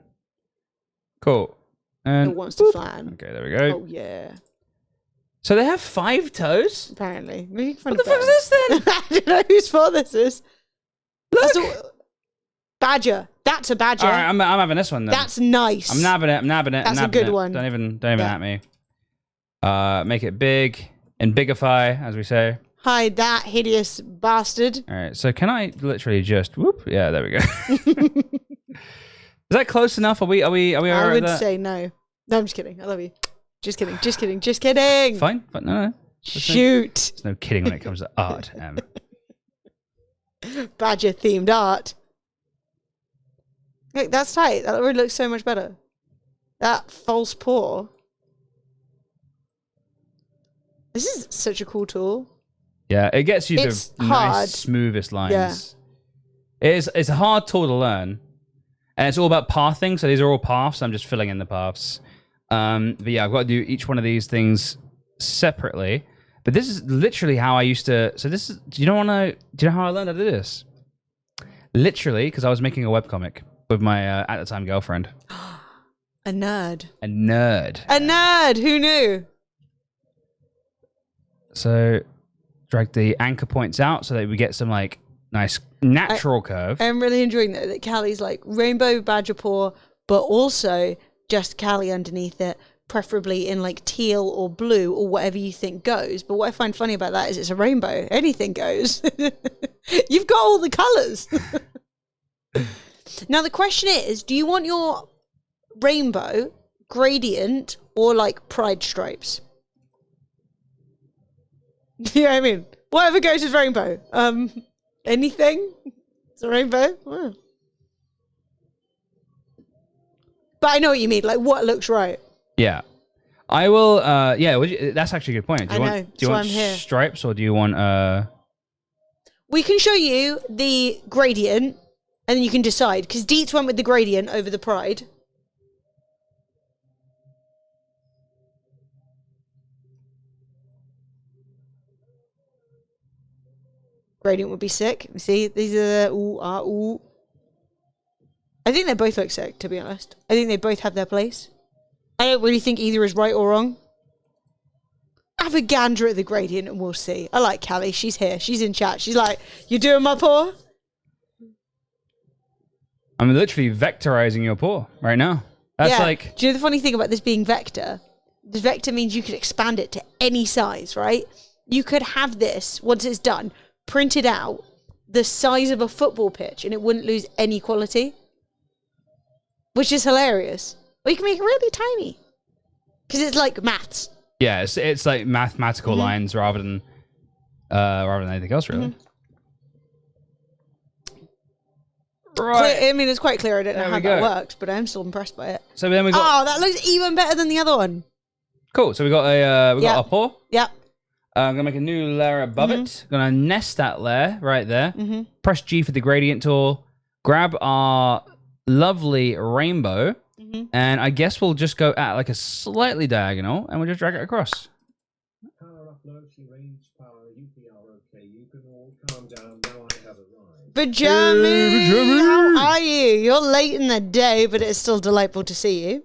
Speaker 1: Cool. And
Speaker 4: It wants to flatten.
Speaker 1: okay, there we go.
Speaker 4: Oh, yeah.
Speaker 1: So they have 5 toes?
Speaker 4: Apparently. What
Speaker 1: the fuck is this then?
Speaker 4: I don't know whose fault this is. Look. Badger. That's a badger.
Speaker 1: All right, I'm having this one then.
Speaker 4: That's nice.
Speaker 1: I'm nabbing it.
Speaker 4: That's a good one.
Speaker 1: Don't even at me. Make it big and bigify, as we say.
Speaker 4: Hide that hideous bastard.
Speaker 1: All right. So can I literally just whoop? Yeah, there we go. Is that close enough? Are we all right
Speaker 4: I
Speaker 1: with
Speaker 4: would
Speaker 1: that?
Speaker 4: say no. No, I'm just kidding. I love you. Just kidding. Just kidding. Just kidding.
Speaker 1: Fine, but no.
Speaker 4: Shoot.
Speaker 1: There's no kidding when it comes to art.
Speaker 4: Badger themed art. Look, that's tight. That already looks so much better. That false paw. This is such a cool tool.
Speaker 1: Yeah, it gets you
Speaker 4: It's
Speaker 1: the
Speaker 4: hard.
Speaker 1: nice, smoothest lines.
Speaker 4: Yeah.
Speaker 1: It's a hard tool to learn. And it's all about pathing. So these are all paths. I'm just filling in the paths. But yeah, I've got to do each one of these things separately. But this is literally how I used to. So this is. Do you know how I learned how to do this? Literally, because I was making a webcomic with my at the time girlfriend.
Speaker 4: A nerd.
Speaker 1: A nerd.
Speaker 4: A nerd. Who knew?
Speaker 1: So drag the anchor points out so that we get some like nice natural curve.
Speaker 4: I'm really enjoying that Callie's like rainbow badger paw, but also just Callie underneath it, preferably in like teal or blue or whatever you think goes. But what I find funny about that is it's a rainbow. Anything goes. You've got all the colours. Now the question is, do you want your rainbow gradient or like pride stripes? You know what I mean? Whatever goes is rainbow. Anything? It's a rainbow. Oh. But I know what you mean. Like what looks right.
Speaker 1: Yeah. I will, yeah, that's actually a good point. Do you want
Speaker 4: here.
Speaker 1: stripes or do you want,
Speaker 4: We can show you the gradient and then you can decide. Because Dietz went with the gradient over the pride. Gradient would be sick. See, these are the ooh. I think they both look sick, to be honest. I think they both have their place. I don't really think either is right or wrong. Have a gander at the gradient and we'll see. I like Callie. She's here. She's in chat. She's like, you doing my paw?
Speaker 1: I'm literally vectorizing your paw right now. That's like...
Speaker 4: Do you know the funny thing about this being vector? The vector means you could expand it to any size, right? You could have this, once it's done, printed out the size of a football pitch and it wouldn't lose any quality. Which is hilarious. Or you can make it really tiny. Because it's like maths.
Speaker 1: Yeah, it's like mathematical lines rather than anything else, really. Right.
Speaker 4: I mean, it's quite clear. I don't know how that works, but I'm still impressed by it.
Speaker 1: So then we got...
Speaker 4: Oh, that looks even better than the other one.
Speaker 1: Cool. So we got a paw.
Speaker 4: Yep.
Speaker 1: I'm gonna make a new layer above it. Gonna nest that layer right there. Press G for the gradient tool. Grab our lovely rainbow, and I guess we'll just go at like a slightly diagonal, and we'll just drag it across.
Speaker 2: Power up, low, she range, power, UPR, okay, you can all calm down, now I have arrived.
Speaker 3: Benjamin, how are you? You're late in the day, but it's still delightful to see you.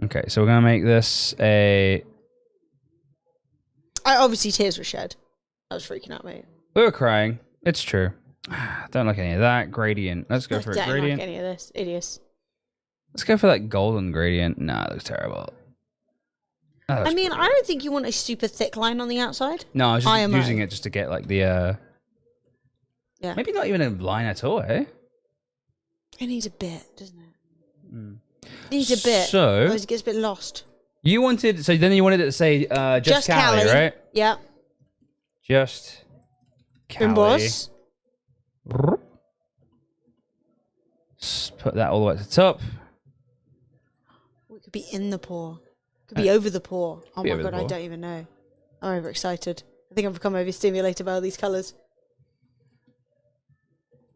Speaker 1: Okay, so we're gonna make this a.
Speaker 3: Obviously, tears were shed. I was freaking out, mate.
Speaker 1: We were crying. It's true. Don't like any of that gradient. Let's go for a
Speaker 3: Don't
Speaker 1: gradient.
Speaker 3: like any of this, idiots.
Speaker 1: Let's go for that golden gradient. Nah, it looks terrible.
Speaker 3: I mean, I don't think you want a super thick line on the outside.
Speaker 1: No, I was just
Speaker 3: IMO.
Speaker 1: using it just to get like the.
Speaker 3: Yeah.
Speaker 1: Maybe not even a line at all, eh?
Speaker 3: It needs a bit, doesn't it? It needs a bit.
Speaker 1: So
Speaker 3: Otherwise it gets a bit lost.
Speaker 1: you wanted. So then you wanted it to say just Cali, right?
Speaker 3: Yeah.
Speaker 1: Just Cali.
Speaker 3: Boss.
Speaker 1: Put that all the way to the top.
Speaker 3: It could be in the pore. It could be over the pore. Oh
Speaker 1: Be
Speaker 3: my
Speaker 1: over the
Speaker 3: god, I
Speaker 1: pore.
Speaker 3: don't even know. I'm overexcited. I think I've become overstimulated by all these colours.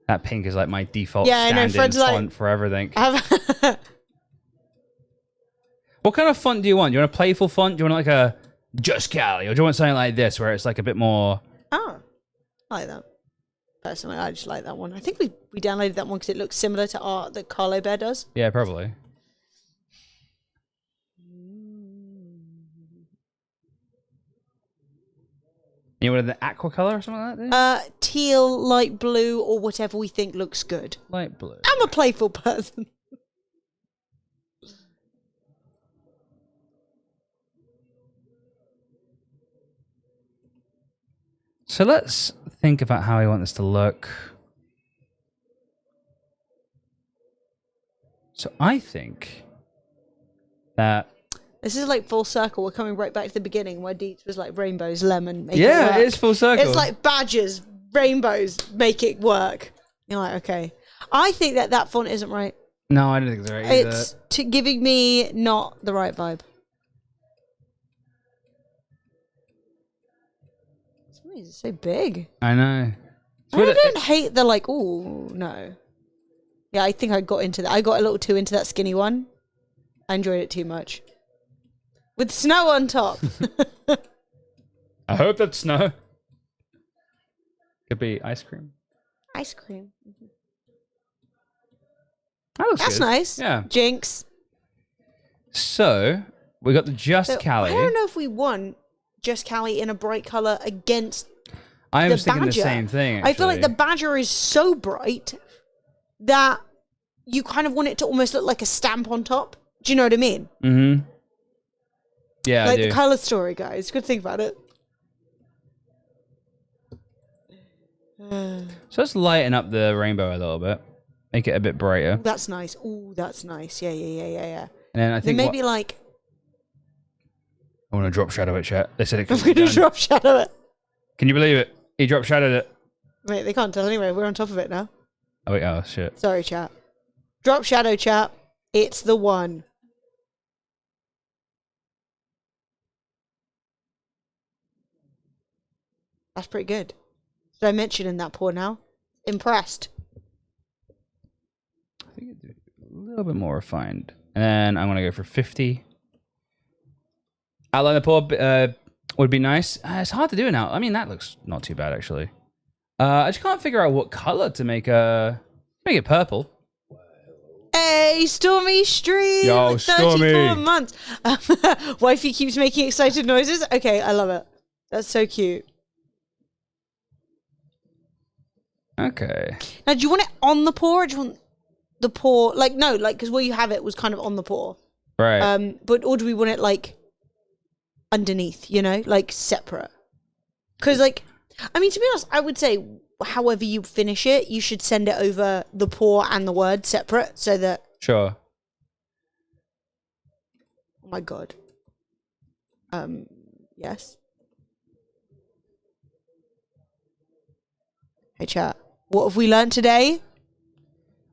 Speaker 1: That pink is like my default
Speaker 3: Yeah, I know,
Speaker 1: stand-in
Speaker 3: Fred's like-
Speaker 1: font for everything.
Speaker 3: I've
Speaker 1: What kind of font do you want? Do you want a playful font? Do you want like a just Cali? Or do you want something like this where it's like a bit more...
Speaker 3: Oh, I like that. Personally, I just like that one. I think we downloaded that one because it looks similar to art that Carlo Bear does.
Speaker 1: Yeah, probably. You wanted the aqua color or something like that?
Speaker 3: Teal, light blue, or whatever we think looks good.
Speaker 1: Light blue.
Speaker 3: I'm a playful person.
Speaker 1: So let's think about how we want this to look. So I think that...
Speaker 3: This is like full circle. We're coming right back to the beginning where Dietz was like rainbows, lemon, make it
Speaker 1: Yeah,
Speaker 3: work.
Speaker 1: it is full circle.
Speaker 3: It's like badges, rainbows, make it work. You're like, okay. I think that font isn't right.
Speaker 1: No, I don't think it's right either.
Speaker 3: It's giving me not the right vibe. It's so big.
Speaker 1: I know.
Speaker 3: I don't hate the like, ooh, no. Yeah, I think I got into that. I got a little too into that skinny one. I enjoyed it too much. With snow on top.
Speaker 1: I hope that's snow. Could be ice cream.
Speaker 3: Ice cream.
Speaker 1: That looks
Speaker 3: That's
Speaker 1: good.
Speaker 3: nice.
Speaker 1: Yeah.
Speaker 3: Jinx.
Speaker 1: So, we got the Just
Speaker 3: So,
Speaker 1: Cali.
Speaker 3: I don't know if we want Just Cali in a bright colour against
Speaker 1: I was
Speaker 3: the
Speaker 1: thinking the
Speaker 3: badger.
Speaker 1: same thing,
Speaker 3: I feel like the
Speaker 1: actually.
Speaker 3: badger is so bright that you kind of want it to almost look like a stamp on top. Do you know what I mean?
Speaker 1: Mm-hmm. Yeah,
Speaker 3: Like
Speaker 1: I do.
Speaker 3: the colour story, guys. Good to think about it.
Speaker 1: So let's lighten up the rainbow a little bit. Make it a bit brighter.
Speaker 3: That's nice. Ooh, that's nice. Yeah.
Speaker 1: And then I
Speaker 3: Then
Speaker 1: think
Speaker 3: maybe like
Speaker 1: I want to drop shadow it, chat. They said it
Speaker 3: I'm
Speaker 1: could be
Speaker 3: gonna
Speaker 1: done.
Speaker 3: drop shadow it.
Speaker 1: Can you believe it? He drop shadowed it.
Speaker 3: Wait, they can't tell anyway. We're on top of it now.
Speaker 1: Oh, wait, oh, shit.
Speaker 3: Sorry, chat. Drop shadow, chat. It's the one. That's pretty good. Did I mention in that pour now? Impressed.
Speaker 1: I think it's a little bit more refined. And then I'm going to go for 50. Outline the pour would be nice. It's hard to do now. I mean, that looks not too bad, actually. I just can't figure out what color to make it purple.
Speaker 3: Hey, Stormy Stream!
Speaker 1: Yo,
Speaker 3: 34
Speaker 1: Stormy.
Speaker 3: months. Wifey keeps making excited noises. Okay, I love it. That's so cute.
Speaker 1: Okay.
Speaker 3: Now, do you want it on the pour, or do you want the pour like no, like because where you have it was kind of on the pour,
Speaker 1: Right.
Speaker 3: but or do we want it like underneath? You know, like separate? Because like, I mean, to be honest, I would say however you finish it, you should send it over the pour and the word separate, so that.
Speaker 1: Sure.
Speaker 3: Oh my god. Yes. Hey chat. What have we learned today?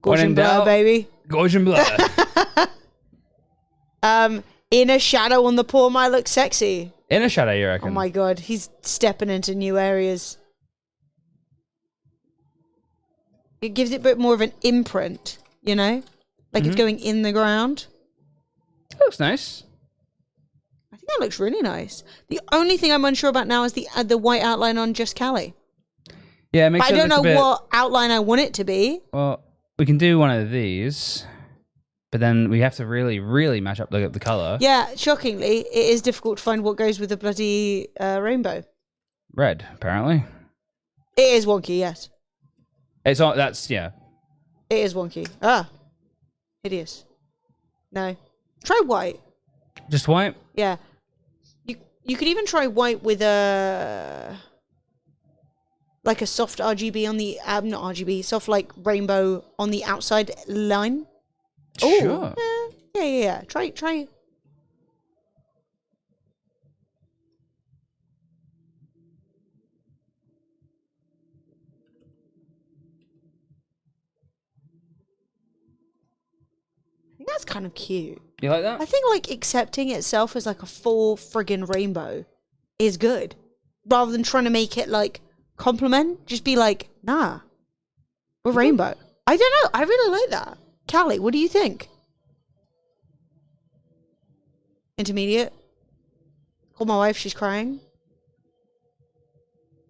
Speaker 1: When in
Speaker 3: Gaussian blur,
Speaker 1: doubt,
Speaker 3: baby.
Speaker 1: Gaussian blur.
Speaker 3: Inner shadow on the paw might look sexy.
Speaker 1: Inner shadow, you reckon?
Speaker 3: Oh my god, he's stepping into new areas. It gives it a bit more of an imprint, you know? Like it's going in the ground.
Speaker 1: That looks nice.
Speaker 3: I think that looks really nice. The only thing I'm unsure about now is the white outline on just Callie.
Speaker 1: Yeah, it makes
Speaker 3: But I
Speaker 1: it
Speaker 3: don't know
Speaker 1: look a bit...
Speaker 3: what outline I want it to be.
Speaker 1: Well, we can do one of these, but then we have to really, really match up the color.
Speaker 3: Yeah, shockingly, it is difficult to find what goes with the bloody rainbow.
Speaker 1: Red, apparently.
Speaker 3: It is wonky, yes.
Speaker 1: It's all, that's, yeah.
Speaker 3: It is wonky. Ah. Hideous. No. Try white.
Speaker 1: Just white?
Speaker 3: Yeah. You could even try white with a... like a soft RGB on the... not RGB, soft like rainbow on the outside line. Ooh.
Speaker 1: Sure.
Speaker 3: Yeah. Try. I think that's kind of cute.
Speaker 1: You like that?
Speaker 3: I think like accepting itself as like a full friggin' rainbow is good. Rather than trying to make it like compliment, just be like, nah, we're rainbow. I don't know. I really like that. Callie, what do you think? Intermediate. Call my wife, she's crying.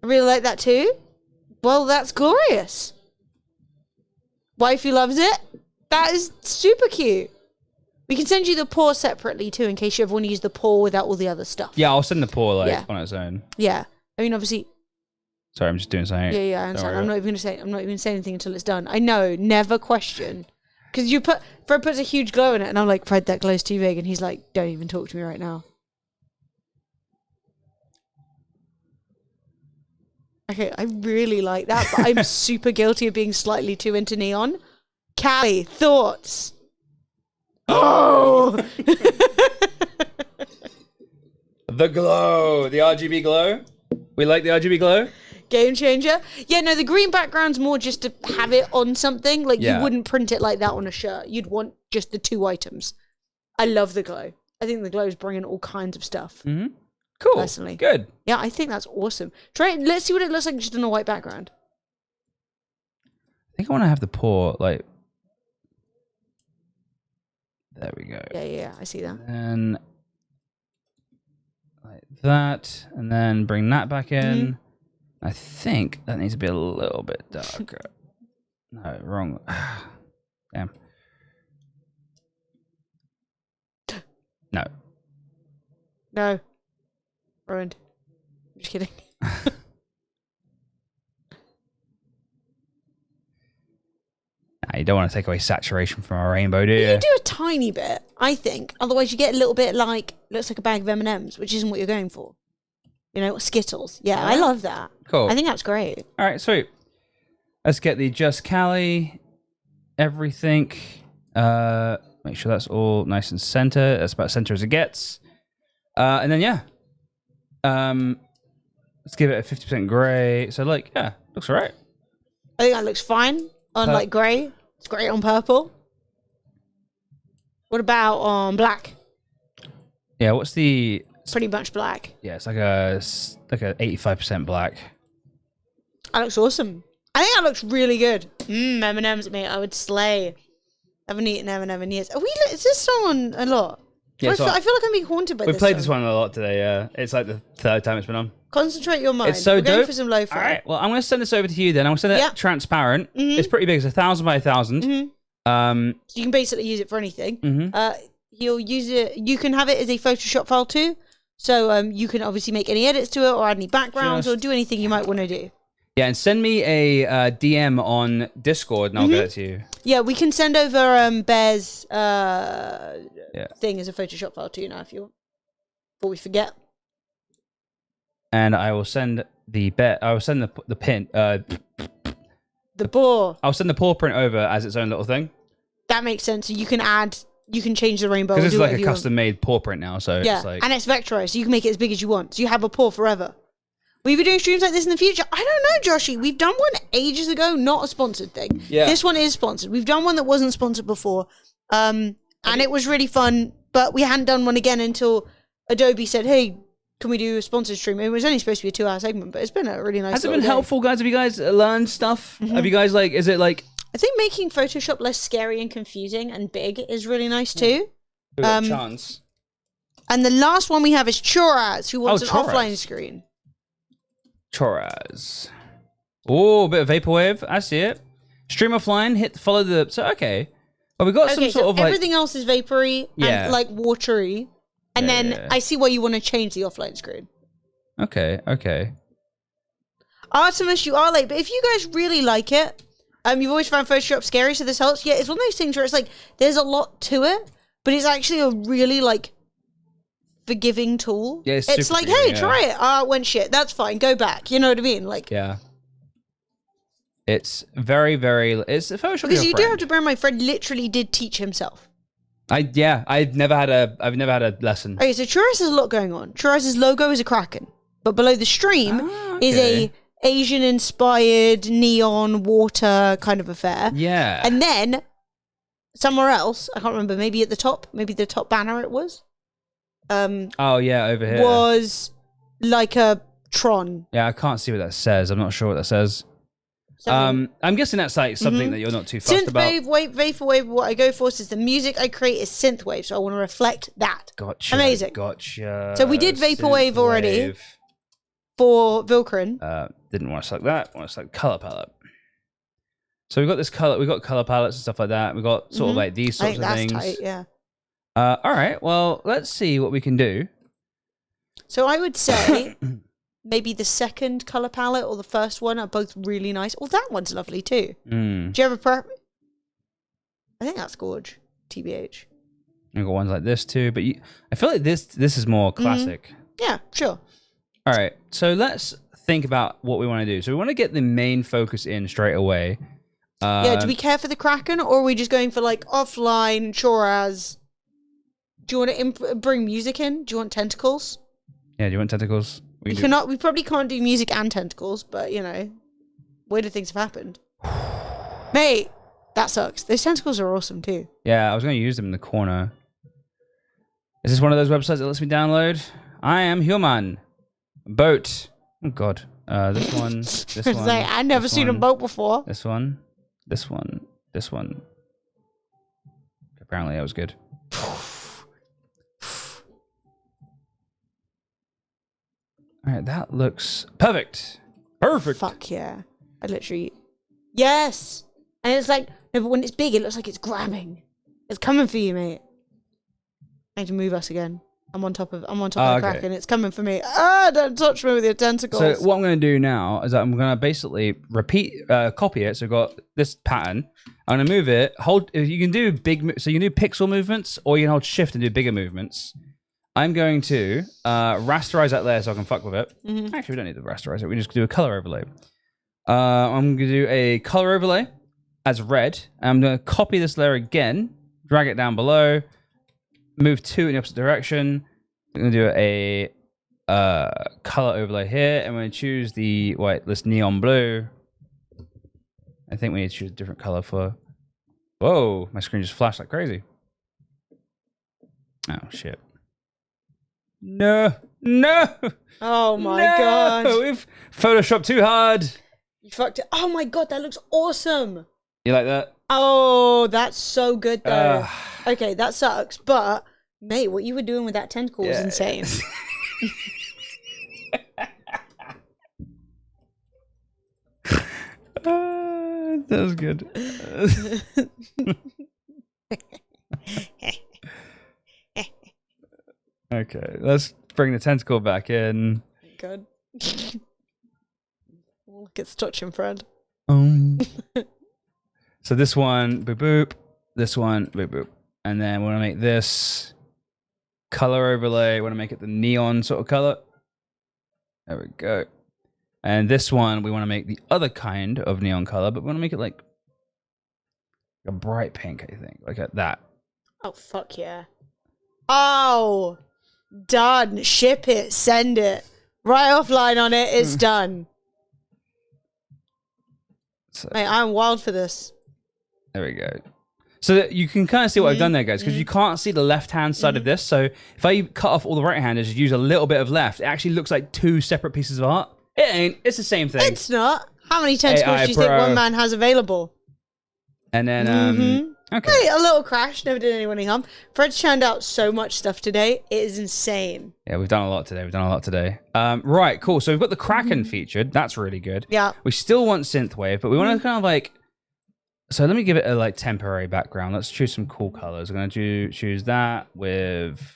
Speaker 3: I really like that too. Well, that's glorious. Wifey loves it. That is super cute. We can send you the paw separately too, in case you ever want to use the paw without all the other stuff.
Speaker 1: Yeah, I'll send the paw like
Speaker 3: Yeah.
Speaker 1: on its own.
Speaker 3: Yeah. I mean, obviously.
Speaker 1: Sorry, I'm just doing something.
Speaker 3: Yeah. I
Speaker 1: Don't
Speaker 3: understand.
Speaker 1: worry
Speaker 3: I'm not even going to say anything until it's done. I know. Never question. Because Fred puts a huge glow in it, and I'm like, Fred, that glow's too big, and he's like, don't even talk to me right now. Okay, I really like that, but I'm super guilty of being slightly too into neon. Callie, thoughts? Oh!
Speaker 1: The glow, the RGB glow. We like the RGB glow.
Speaker 3: Game changer. Yeah, no, the green background's more just to have it on something. Like,
Speaker 1: Yeah.
Speaker 3: you wouldn't print it like that on a shirt. You'd want just the two items. I love the glow. I think the glow is bringing all kinds of stuff.
Speaker 1: Mm-hmm. Cool.
Speaker 3: Personally.
Speaker 1: Good.
Speaker 3: Yeah, I think that's awesome. Try it. Let's see what it looks like just on a white background.
Speaker 1: I think I want to have the paw like. There we go.
Speaker 3: Yeah, I see that.
Speaker 1: And like that, and then bring that back in.
Speaker 3: Mm-hmm.
Speaker 1: I think that needs to be a little bit darker. No, wrong. Damn. No.
Speaker 3: No. Ruined. I'm just kidding.
Speaker 1: Nah, you don't want to take away saturation from a rainbow, do you?
Speaker 3: You do a tiny bit, I think. Otherwise, you get a little bit like, looks like a bag of M&Ms, which isn't what you're going for. You know, Skittles. Yeah, I love that.
Speaker 1: Cool.
Speaker 3: I think that's great.
Speaker 1: All right, sweet. Let's get the Just Callie, everything. Make sure that's all nice and center. That's about center as it gets. And then, yeah. Let's give it a 50% gray. So, like, yeah, looks all right.
Speaker 3: I think that looks fine on like grey. It's great on purple. What about on black?
Speaker 1: Yeah, what's the...
Speaker 3: Pretty much black.
Speaker 1: Yeah, it's like a 85% black.
Speaker 3: That looks awesome. I think that looks really good. M&M's, mate. I would slay. I haven't eaten M&M in years. Is this song on a lot?
Speaker 1: Yeah,
Speaker 3: I feel like I'm being haunted by
Speaker 1: we
Speaker 3: this
Speaker 1: played
Speaker 3: song.
Speaker 1: this one a lot today, yeah. It's like the third time it's been on.
Speaker 3: Concentrate your mind.
Speaker 1: It's so
Speaker 3: We're going
Speaker 1: dope.
Speaker 3: for some lo-fi.
Speaker 1: All right, well, I'm going to send this over to you then. I'm going to send it
Speaker 3: Yeah.
Speaker 1: transparent. It's pretty big. It's 1,000 by 1,000.
Speaker 3: So you can basically use it for anything. You'll use it. You can have it as a Photoshop file too. So you can obviously make any edits to it or add any backgrounds or do anything you might want to do.
Speaker 1: Yeah, and send me a DM on Discord and I'll get it to you.
Speaker 3: Yeah, we can send over Bear's thing as a Photoshop file to you now if you want. Before we forget.
Speaker 1: And I will send the pin.
Speaker 3: The boar.
Speaker 1: I'll send the paw print over as its own little thing.
Speaker 3: That makes sense. So you can change the rainbow.
Speaker 1: Because this is
Speaker 3: do
Speaker 1: like a
Speaker 3: whatever you want.
Speaker 1: custom-made paw print now, so
Speaker 3: Yeah,
Speaker 1: it's like...
Speaker 3: and it's vectorized, so you can make it as big as you want. So you have a paw forever. Will you be doing streams like this in the future? I don't know, Joshy. We've done one ages ago, not a sponsored thing.
Speaker 1: Yeah.
Speaker 3: This one is sponsored. We've done one that wasn't sponsored before. And it was really fun but we hadn't done one again until Adobe said, hey, can we do a sponsored stream? It was only supposed to be a 2-hour segment, but it's been a really nice
Speaker 1: Has it been
Speaker 3: little day.
Speaker 1: helpful, guys? Have you guys learned stuff? Have you guys like? Is it like?
Speaker 3: I think making Photoshop less scary and confusing and big is really nice too.
Speaker 1: Chance.
Speaker 3: And the last one we have is Choraz, who wants an
Speaker 1: Choraz.
Speaker 3: offline screen.
Speaker 1: Choraz. Oh, a bit of vaporwave. I see it. Stream offline. Follow the. So okay. Well, we got some sort of like.
Speaker 3: Everything else is vapory and like watery. And then I see why you want to change the offline screen.
Speaker 1: Okay. Okay.
Speaker 3: Artemis, you are late, but if you guys really like it, you've always found Photoshop scary, so this helps. Yeah, it's one of those things where it's like there's a lot to it, but it's actually a really like forgiving tool.
Speaker 1: Yeah,
Speaker 3: it's like, hey, try it. It went shit. That's fine. Go back. You know what I mean? Like,
Speaker 1: yeah. It's very, very. It's a Photoshop.
Speaker 3: Because you do have to bear in mind, Fred literally did teach himself.
Speaker 1: I've never had a lesson.
Speaker 3: Okay, so Churras has a lot going on. Churras' logo is a kraken, but below the stream is a Asian-inspired neon water kind of affair.
Speaker 1: Yeah.
Speaker 3: And then somewhere else, I can't remember, maybe at the top, maybe the top banner it was.
Speaker 1: Oh yeah, over here
Speaker 3: was like a Tron.
Speaker 1: Yeah, I can't see what that says. I'm not sure what that says. I'm guessing that's like something that you're not too fussed about.
Speaker 3: Vaporwave, what I go for is the music I create is synthwave, so I want to reflect that.
Speaker 1: Gotcha.
Speaker 3: Amazing.
Speaker 1: Gotcha.
Speaker 3: So we did Vaporwave already for Vilcrin.
Speaker 1: Didn't want to select that. Want to select color palette. So we've got this color. We've got color palettes and stuff like that. We've got sort of like these sorts of things.
Speaker 3: That's tight, yeah.
Speaker 1: All right. Well, let's see what we can do.
Speaker 3: So I would say maybe the second color palette or the first one are both really nice. Oh, that one's lovely too. Do you have a preference? I think that's gorge. TBH.
Speaker 1: We've got ones like this too, but I feel like this is more classic.
Speaker 3: Yeah, sure.
Speaker 1: All right. So let's think about what we want to do. So we want to get the main focus in straight away.
Speaker 3: Do we care for the Kraken, or are we just going for like offline Choraz? Do you want to bring music in? Do you want tentacles?
Speaker 1: Yeah, do you want tentacles?
Speaker 3: We probably can't do music and tentacles, but you know, weirder things have happened. Mate, that sucks. Those tentacles are awesome too.
Speaker 1: Yeah, I was going to use them in the corner. Is this one of those websites that lets me download? I am human. Boat. Oh God. This one. This one.
Speaker 3: Like, I've never seen a boat before.
Speaker 1: This one. This one. This one. Apparently that was good. All right, that looks perfect. Perfect.
Speaker 3: Fuck yeah. I literally... Yes! And it's like... No, but when it's big, it looks like it's grabbing. It's coming for you, mate. I need to move us again. I'm on top of the Kraken. It's coming for me. Don't touch me with your tentacles.
Speaker 1: So what I'm going to do now is I'm going to basically copy it. So I've got this pattern. I'm going to move it. You can do so you can do pixel movements, or you can hold shift and do bigger movements. I'm going to rasterize that layer so I can fuck with it. Actually, we don't need to rasterize it. We just do a color overlay. I'm going to do a color overlay as red. I'm going to copy this layer again, drag it down below, move 2 in the opposite direction. I'm going to do a color overlay here, and we're going to choose this neon blue. I think we need to choose a different color for... Whoa, my screen just flashed like crazy. Oh, shit. No.
Speaker 3: Oh my god.
Speaker 1: We've photoshopped too hard.
Speaker 3: You fucked it. Oh my god, that looks awesome.
Speaker 1: You like that?
Speaker 3: Oh, that's so good though. Okay, that sucks, but mate, what you were doing with that tentacle was insane.
Speaker 1: That was good. Okay, let's bring the tentacle back in.
Speaker 3: Good. Look, it's touching, Fred.
Speaker 1: So this one, boop boop. This one, boop boop. And then we want to make this color overlay. We want to make it the neon sort of color. There we go. And this one, we want to make the other kind of neon color, but we want to make it like a bright pink, I think. Like that.
Speaker 3: Oh, fuck yeah. Oh, done. Ship it. Send it. Right offline on it. It's done.
Speaker 1: So,
Speaker 3: Mate, I'm wild for this.
Speaker 1: there we go. So that you can kind of see what I've done there, guys, because you can't see the left-hand side of this. So if I cut off all the right-handers, just use a little bit of left, it actually looks like two separate pieces of art. It ain't. It's the same thing.
Speaker 3: It's not. How many tentacles
Speaker 1: AI
Speaker 3: do you think
Speaker 1: Pro.
Speaker 3: one man has available?
Speaker 1: And then, okay.
Speaker 3: Hey, a little crash. Never did anyone any harm. Fred's churned out so much stuff today. It is insane.
Speaker 1: Yeah, we've done a lot today. Right, cool. So we've got the Kraken featured. That's really good.
Speaker 3: Yeah.
Speaker 1: We still want synthwave, but we want to kind of like... So let me give it a like temporary background. Let's choose some cool colors. I'm going to choose that with...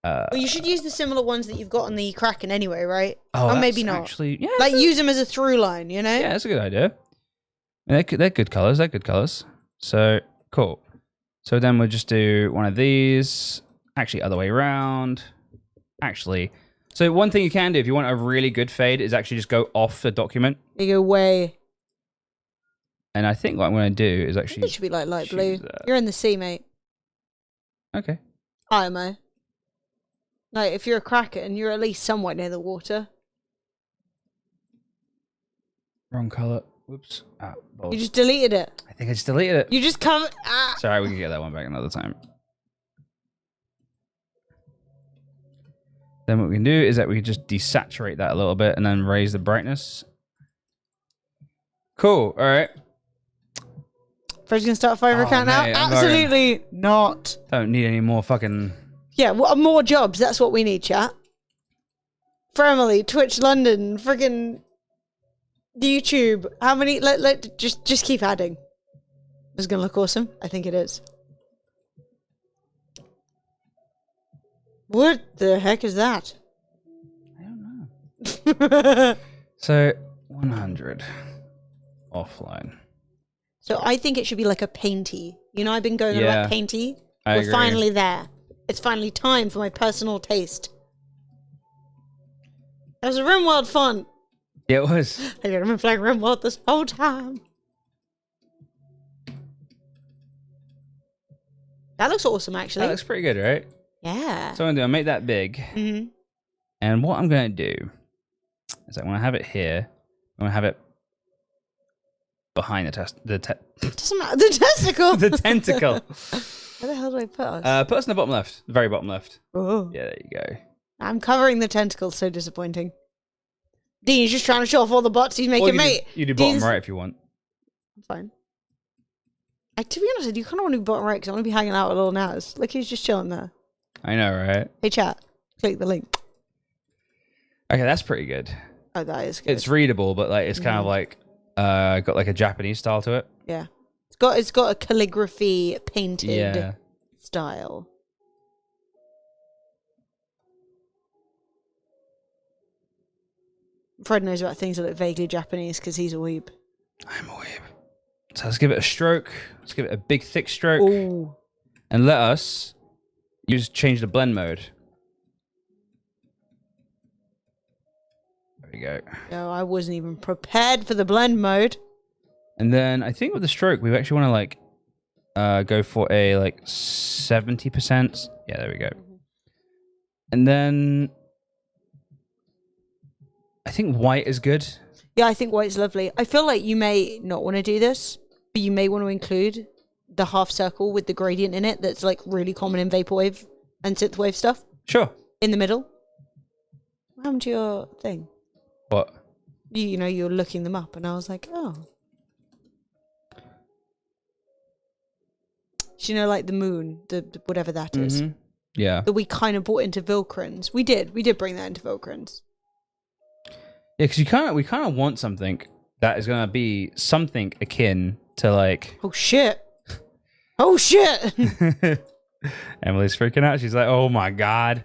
Speaker 3: Well, you should use the similar ones that you've got on the Kraken anyway, right?
Speaker 1: Oh,
Speaker 3: or
Speaker 1: that's
Speaker 3: maybe not.
Speaker 1: Actually, yeah.
Speaker 3: Like, use them as a through line, you know?
Speaker 1: Yeah, that's a good idea. They're good colors. They're good colors. So, cool. So then we'll just do one of these. Actually, other way around. Actually. So one thing you can do if you want a really good fade is actually just go off the document.
Speaker 3: You go way.
Speaker 1: And I think what I'm going to do is actually...
Speaker 3: It should be like light blue.
Speaker 1: that.
Speaker 3: You're in the sea, mate.
Speaker 1: Okay.
Speaker 3: I am, I. Like, if you're a Kraken, you're at least somewhat near the water.
Speaker 1: Wrong color. Whoops. Ah, balls.
Speaker 3: You just deleted it.
Speaker 1: I think I just deleted it.
Speaker 3: You just come... Ah.
Speaker 1: Sorry, we can get that one back another time. Then what we can do is that we can just desaturate that a little bit and then raise the brightness. Cool. All right.
Speaker 3: Fred's going to start a Fiverr account now?
Speaker 1: mate,
Speaker 3: Absolutely not.
Speaker 1: Don't need any more fucking...
Speaker 3: Yeah, more jobs. That's what we need, chat. Family, Twitch London, friggin' YouTube. How many? Just keep adding. It's gonna look awesome. I think it is. What the heck is that?
Speaker 1: I don't know. So 100 offline.
Speaker 3: So I think it should be like a painty. You know, I've been going on about painty.
Speaker 1: I
Speaker 3: We're
Speaker 1: agree.
Speaker 3: finally there. It's finally time for my personal taste. That was a RimWorld font.
Speaker 1: Yeah, it was.
Speaker 3: I could have been playing RimWorld this whole time. That looks awesome, actually.
Speaker 1: That looks pretty good, right?
Speaker 3: Yeah.
Speaker 1: So I'm going to make that big.
Speaker 3: Mm-hmm.
Speaker 1: And what I'm going to do is I want to have it here. I want to have it behind the
Speaker 3: Doesn't matter. The testicle.
Speaker 1: the tentacle.
Speaker 3: Where the hell do I put us?
Speaker 1: Put us in the bottom left. The very bottom left.
Speaker 3: Oh.
Speaker 1: Yeah, there you go.
Speaker 3: I'm covering the tentacles. So disappointing. Dean's just trying to show off all the butts he's making, mate.
Speaker 1: You do bottom
Speaker 3: Dean's...
Speaker 1: right if you want.
Speaker 3: Fine. To be honest, I do kind of want to be bottom right because I want to be hanging out with little Naz. Look, he's just chilling there.
Speaker 1: I know, right?
Speaker 3: Hey, chat. Click the link.
Speaker 1: Okay, that's pretty good.
Speaker 3: Oh, that is good.
Speaker 1: It's readable, but like it's kind of like got like a Japanese style to it.
Speaker 3: Yeah. It's got a calligraphy painted style. Fred knows about things that look vaguely Japanese because he's a weeb.
Speaker 1: I'm a weeb. So let's give it a stroke. Let's give it a big thick stroke.
Speaker 3: Ooh.
Speaker 1: And let us change the blend mode. There we go.
Speaker 3: No, I wasn't even prepared for the blend mode.
Speaker 1: And then I think with the stroke, we actually want to like go for a like 70%. Yeah, there we go. And then I think white is good.
Speaker 3: Yeah, I think white's lovely. I feel like you may not want to do this, but you may want to include the half circle with the gradient in it that's like really common in vaporwave and synthwave stuff.
Speaker 1: Sure.
Speaker 3: In the middle. What happened to your thing?
Speaker 1: What?
Speaker 3: You know, you were looking them up and I was like, oh. Do you know, like the moon, the whatever that is?
Speaker 1: Yeah.
Speaker 3: That we kind of brought into Vilkrans. We did bring that into Vilkrans.
Speaker 1: Yeah, because we kind of want something that is gonna be something akin to like.
Speaker 3: Oh shit! Oh shit!
Speaker 1: Emily's freaking out. She's like, "Oh my god!"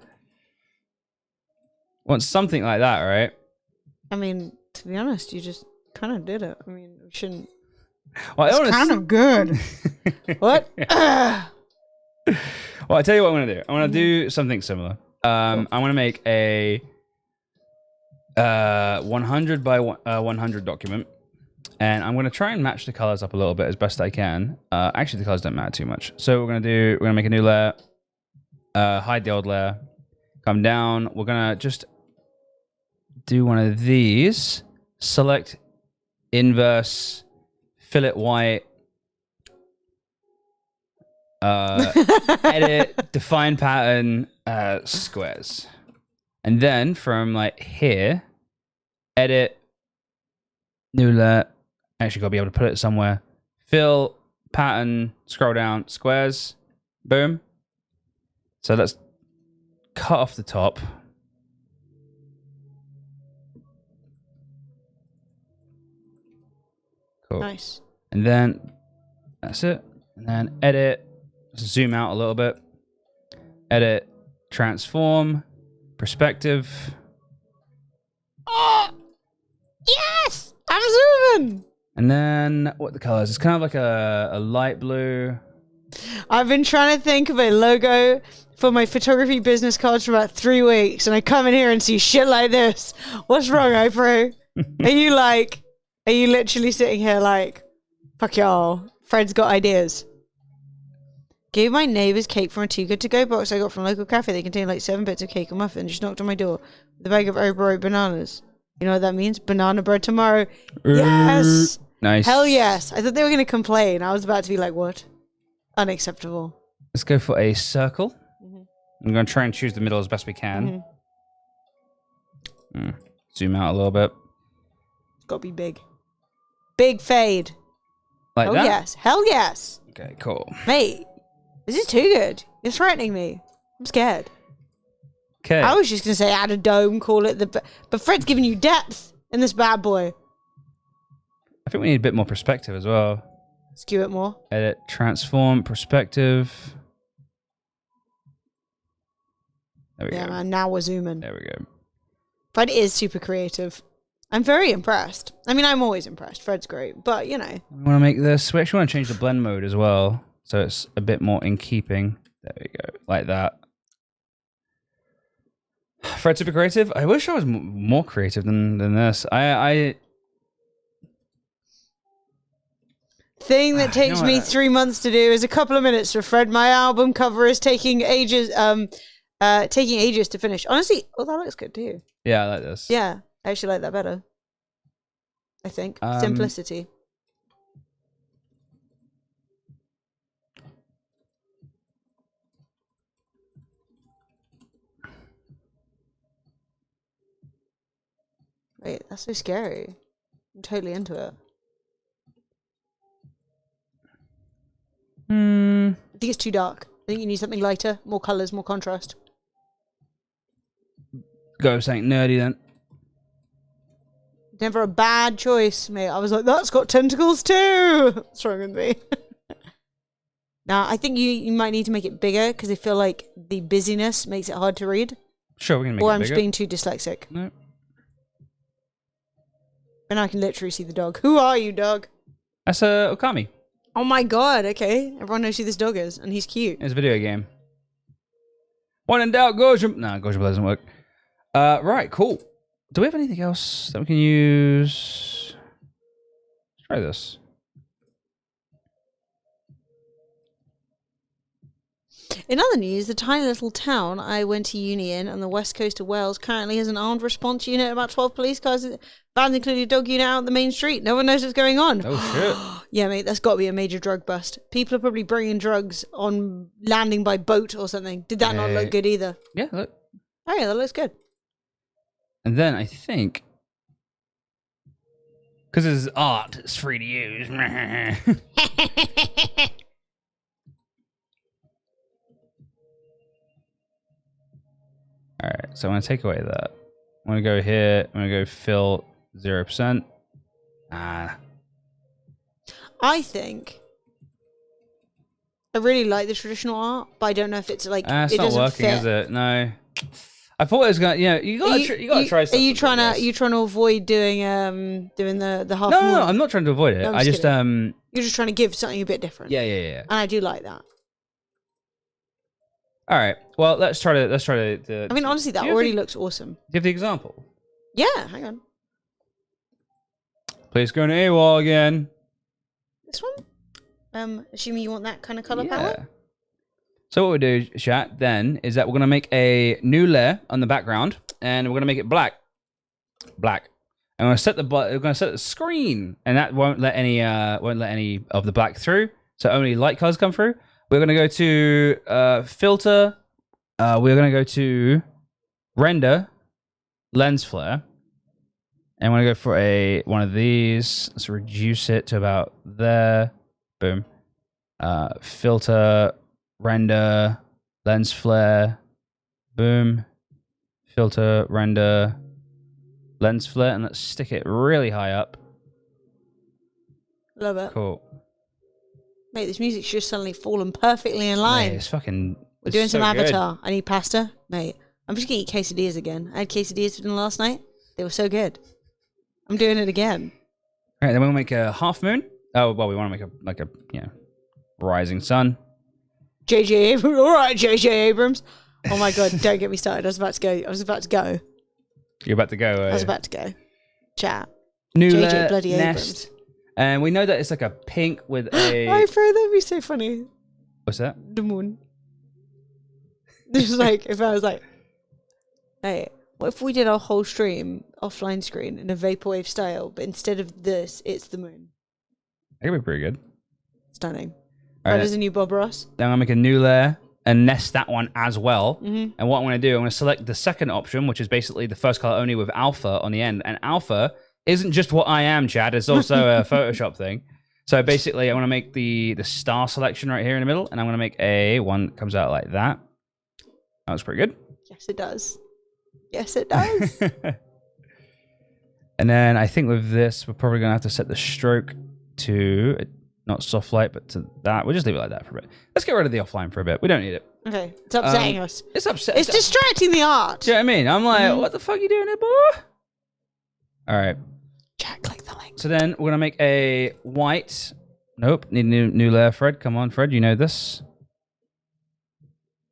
Speaker 1: Want something like that, right?
Speaker 3: I mean, to be honest, you just kind of did it. I mean, we shouldn't.
Speaker 1: Well,
Speaker 3: it's kind of good. What?
Speaker 1: Well, I tell you what I'm gonna do. I'm gonna do something similar. I'm gonna make a 100 by 100 document, and I'm gonna try and match the colors up a little bit as best I can. Actually, the colors don't matter too much. So we're gonna make a new layer, hide the old layer, come down. We're gonna just do one of these. Select inverse, fill it white. edit, define pattern, squares. And then from like here, edit, new layer. Actually, got to be able to put it somewhere. Fill, pattern, scroll down, squares, boom. So let's cut off the top. Cool.
Speaker 3: Nice.
Speaker 1: And then that's it. And then edit, zoom out a little bit. Edit, transform, perspective.
Speaker 3: Oh! Yes! I'm zooming!
Speaker 1: And then what the colors? It's kind of like a light blue.
Speaker 3: I've been trying to think of a logo for my photography business cards for about 3 weeks, and I come in here and see shit like this. What's wrong, Oprah? Are you literally sitting here like, fuck y'all, Fred's got ideas? Gave my neighbours cake from a Too Good To Go box I got from a local cafe. They contain like 7 bits of cake and muffin. Just knocked on my door with a bag of Oprah bananas. You know what that means? Banana bread tomorrow. Yes!
Speaker 1: Nice.
Speaker 3: Hell yes. I thought they were going to complain. I was about to be like, what? Unacceptable.
Speaker 1: Let's go for a circle. I'm going to try and choose the middle as best we can. Zoom out a little bit.
Speaker 3: It's got to be big. Big fade.
Speaker 1: Like
Speaker 3: Hell
Speaker 1: that?
Speaker 3: yes. Hell yes.
Speaker 1: Okay, cool.
Speaker 3: Mate, this is too good. You're threatening me. I'm scared.
Speaker 1: Okay.
Speaker 3: I was just going to say add a dome, call it the... But Fred's giving you depth in this bad boy.
Speaker 1: I think we need a bit more perspective as well.
Speaker 3: Skew it more.
Speaker 1: Edit, transform, perspective. There we
Speaker 3: Yeah,
Speaker 1: go.
Speaker 3: man. Now we're zooming.
Speaker 1: There we go.
Speaker 3: Fred is super creative. I'm very impressed. I mean, I'm always impressed. Fred's great. But, you know.
Speaker 1: We want to make this. We actually want to change the blend mode as well. So it's a bit more in keeping. There we go. Like that. Fred's super creative. I wish I was more creative than this.
Speaker 3: Thing that takes me 3 months to do is a couple of minutes for Fred. My album cover is taking ages to finish. Honestly, oh, that looks good too.
Speaker 1: Yeah, I like this.
Speaker 3: Yeah, I actually like that better. I think. Simplicity. Wait, that's so scary. I'm totally into it. I think it's too dark. I think you need something lighter, more colours, more contrast.
Speaker 1: Go with something nerdy then.
Speaker 3: Never a bad choice, mate. I was like, that's got tentacles too. What's wrong with me? Now, I think you might need to make it bigger because I feel like the busyness makes it hard to read.
Speaker 1: Sure, we can make it
Speaker 3: Or
Speaker 1: bigger.
Speaker 3: I'm just being too dyslexic.
Speaker 1: No.
Speaker 3: And I can literally see the dog. Who are you, dog?
Speaker 1: That's Okami.
Speaker 3: Oh my god, okay. Everyone knows who this dog is, and he's cute.
Speaker 1: It's a video game. When in doubt, Gojam. No, Gojam doesn't work. Right, cool. Do we have anything else that we can use? Let's try this.
Speaker 3: In other news, the tiny little town I went to uni in on the west coast of Wales currently has an armed response unit, about 12 police cars, vans including a dog unit out on the main street. No one knows what's going on.
Speaker 1: Oh, shit.
Speaker 3: Yeah, mate, that's got to be a major drug bust. People are probably bringing drugs on landing by boat or something. Did that not look good either?
Speaker 1: Yeah, look.
Speaker 3: Oh, yeah, that looks good.
Speaker 1: And then I think, because it's art, it's free to use. All right, so I'm going to take away that. I'm going to go here. I'm going to go fill 0%.
Speaker 3: I think I really like the traditional art, but I don't know if it's like
Speaker 1: It's
Speaker 3: it
Speaker 1: not
Speaker 3: doesn't
Speaker 1: working,
Speaker 3: fit.
Speaker 1: is it? No. I thought it was going to, you got to try stuff.
Speaker 3: Are you trying to avoid doing the half?
Speaker 1: No, I'm not trying to avoid it.
Speaker 3: No, I'm
Speaker 1: I
Speaker 3: just
Speaker 1: just
Speaker 3: You're just trying to give something a bit different.
Speaker 1: yeah.
Speaker 3: And I do like that.
Speaker 1: All right. Well, let's try to.
Speaker 3: I mean, honestly, that already looks awesome.
Speaker 1: Do you have the example?
Speaker 3: Yeah, hang on.
Speaker 1: Please go to AWOL again.
Speaker 3: This one? Assuming you want that kind of color palette?
Speaker 1: So what we do, chat, then, is that we're going to make a new layer on the background, and we're going to make it black. Black. And we're going to set the screen, and that won't let any of the black through, so only light colors come through. We're going to go to filter. We're going to go to render, lens flare. And I'm going to go for one of these. Let's reduce it to about there. Boom. Filter, render, lens flare. Boom. Filter, render, lens flare. And let's stick it really high up.
Speaker 3: Love it.
Speaker 1: Cool.
Speaker 3: Mate, this music's just suddenly fallen perfectly in line.
Speaker 1: Mate, it's fucking...
Speaker 3: We're doing some
Speaker 1: so good.
Speaker 3: Avatar. I need pasta. Mate, I'm just going to eat quesadillas again. I had quesadillas for dinner last night. They were so good. I'm doing it again.
Speaker 1: All right, then we'll make a half moon. Oh, well, we want to make a rising sun.
Speaker 3: JJ Abrams. All right, JJ Abrams. Oh my God, don't get me started. I was about to go.
Speaker 1: You're about to go.
Speaker 3: I was about to go. Chat.
Speaker 1: New
Speaker 3: JJ bloody
Speaker 1: nest. And we know that it's like a pink with a...
Speaker 3: I thought that'd be so funny.
Speaker 1: What's that?
Speaker 3: The moon. Just like, if I was like, hey, what if we did our whole stream offline screen in a vaporwave style, but instead of this, it's the moon?
Speaker 1: That could be pretty good.
Speaker 3: Stunning.
Speaker 1: All
Speaker 3: That
Speaker 1: right,
Speaker 3: is a new Bob Ross.
Speaker 1: then I'm going to make a new layer and nest that one as well.
Speaker 3: Mm-hmm.
Speaker 1: And what I'm going to do, I'm going to select the second option, which is basically the first color only with alpha on the end. And alpha isn't just what I am, Chad. It's also a Photoshop thing. So basically, I want to make the star selection right here in the middle. And I'm going to make a one that comes out like that. That was pretty good.
Speaker 3: Yes, it does. Yes, it does.
Speaker 1: And then I think with this, we're probably going to have to set the stroke to not soft light, but to that. We'll just leave it like that for a bit. Let's get rid of the offline for a bit. We don't need it.
Speaker 3: Okay, it's upsetting us.
Speaker 1: It's upsetting.
Speaker 3: It's distracting the art.
Speaker 1: Do you know what I mean? I'm like, what the fuck are you doing here, boy? All right.
Speaker 3: Chat, click the link.
Speaker 1: So then we're going to make a white. Nope. Need a new layer, Fred. Come on, Fred. You know this.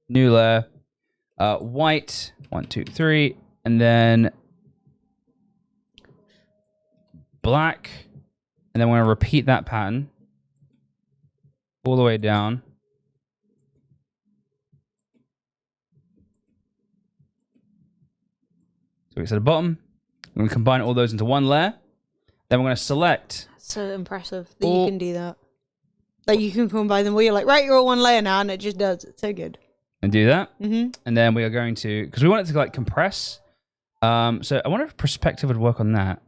Speaker 1: New layer. White. 1, 2, 3. And then black. And then we're going to repeat that pattern all the way down. So it's at the bottom. We're going to combine all those into one layer. Then we're going to select.
Speaker 3: So impressive that you can do that. Like you can combine them where you're like, right, you're all one layer now, and it just does. It's so good.
Speaker 1: And do that.
Speaker 3: Mm-hmm.
Speaker 1: And then we are going to, because we want it to like compress. So I wonder if perspective would work on that.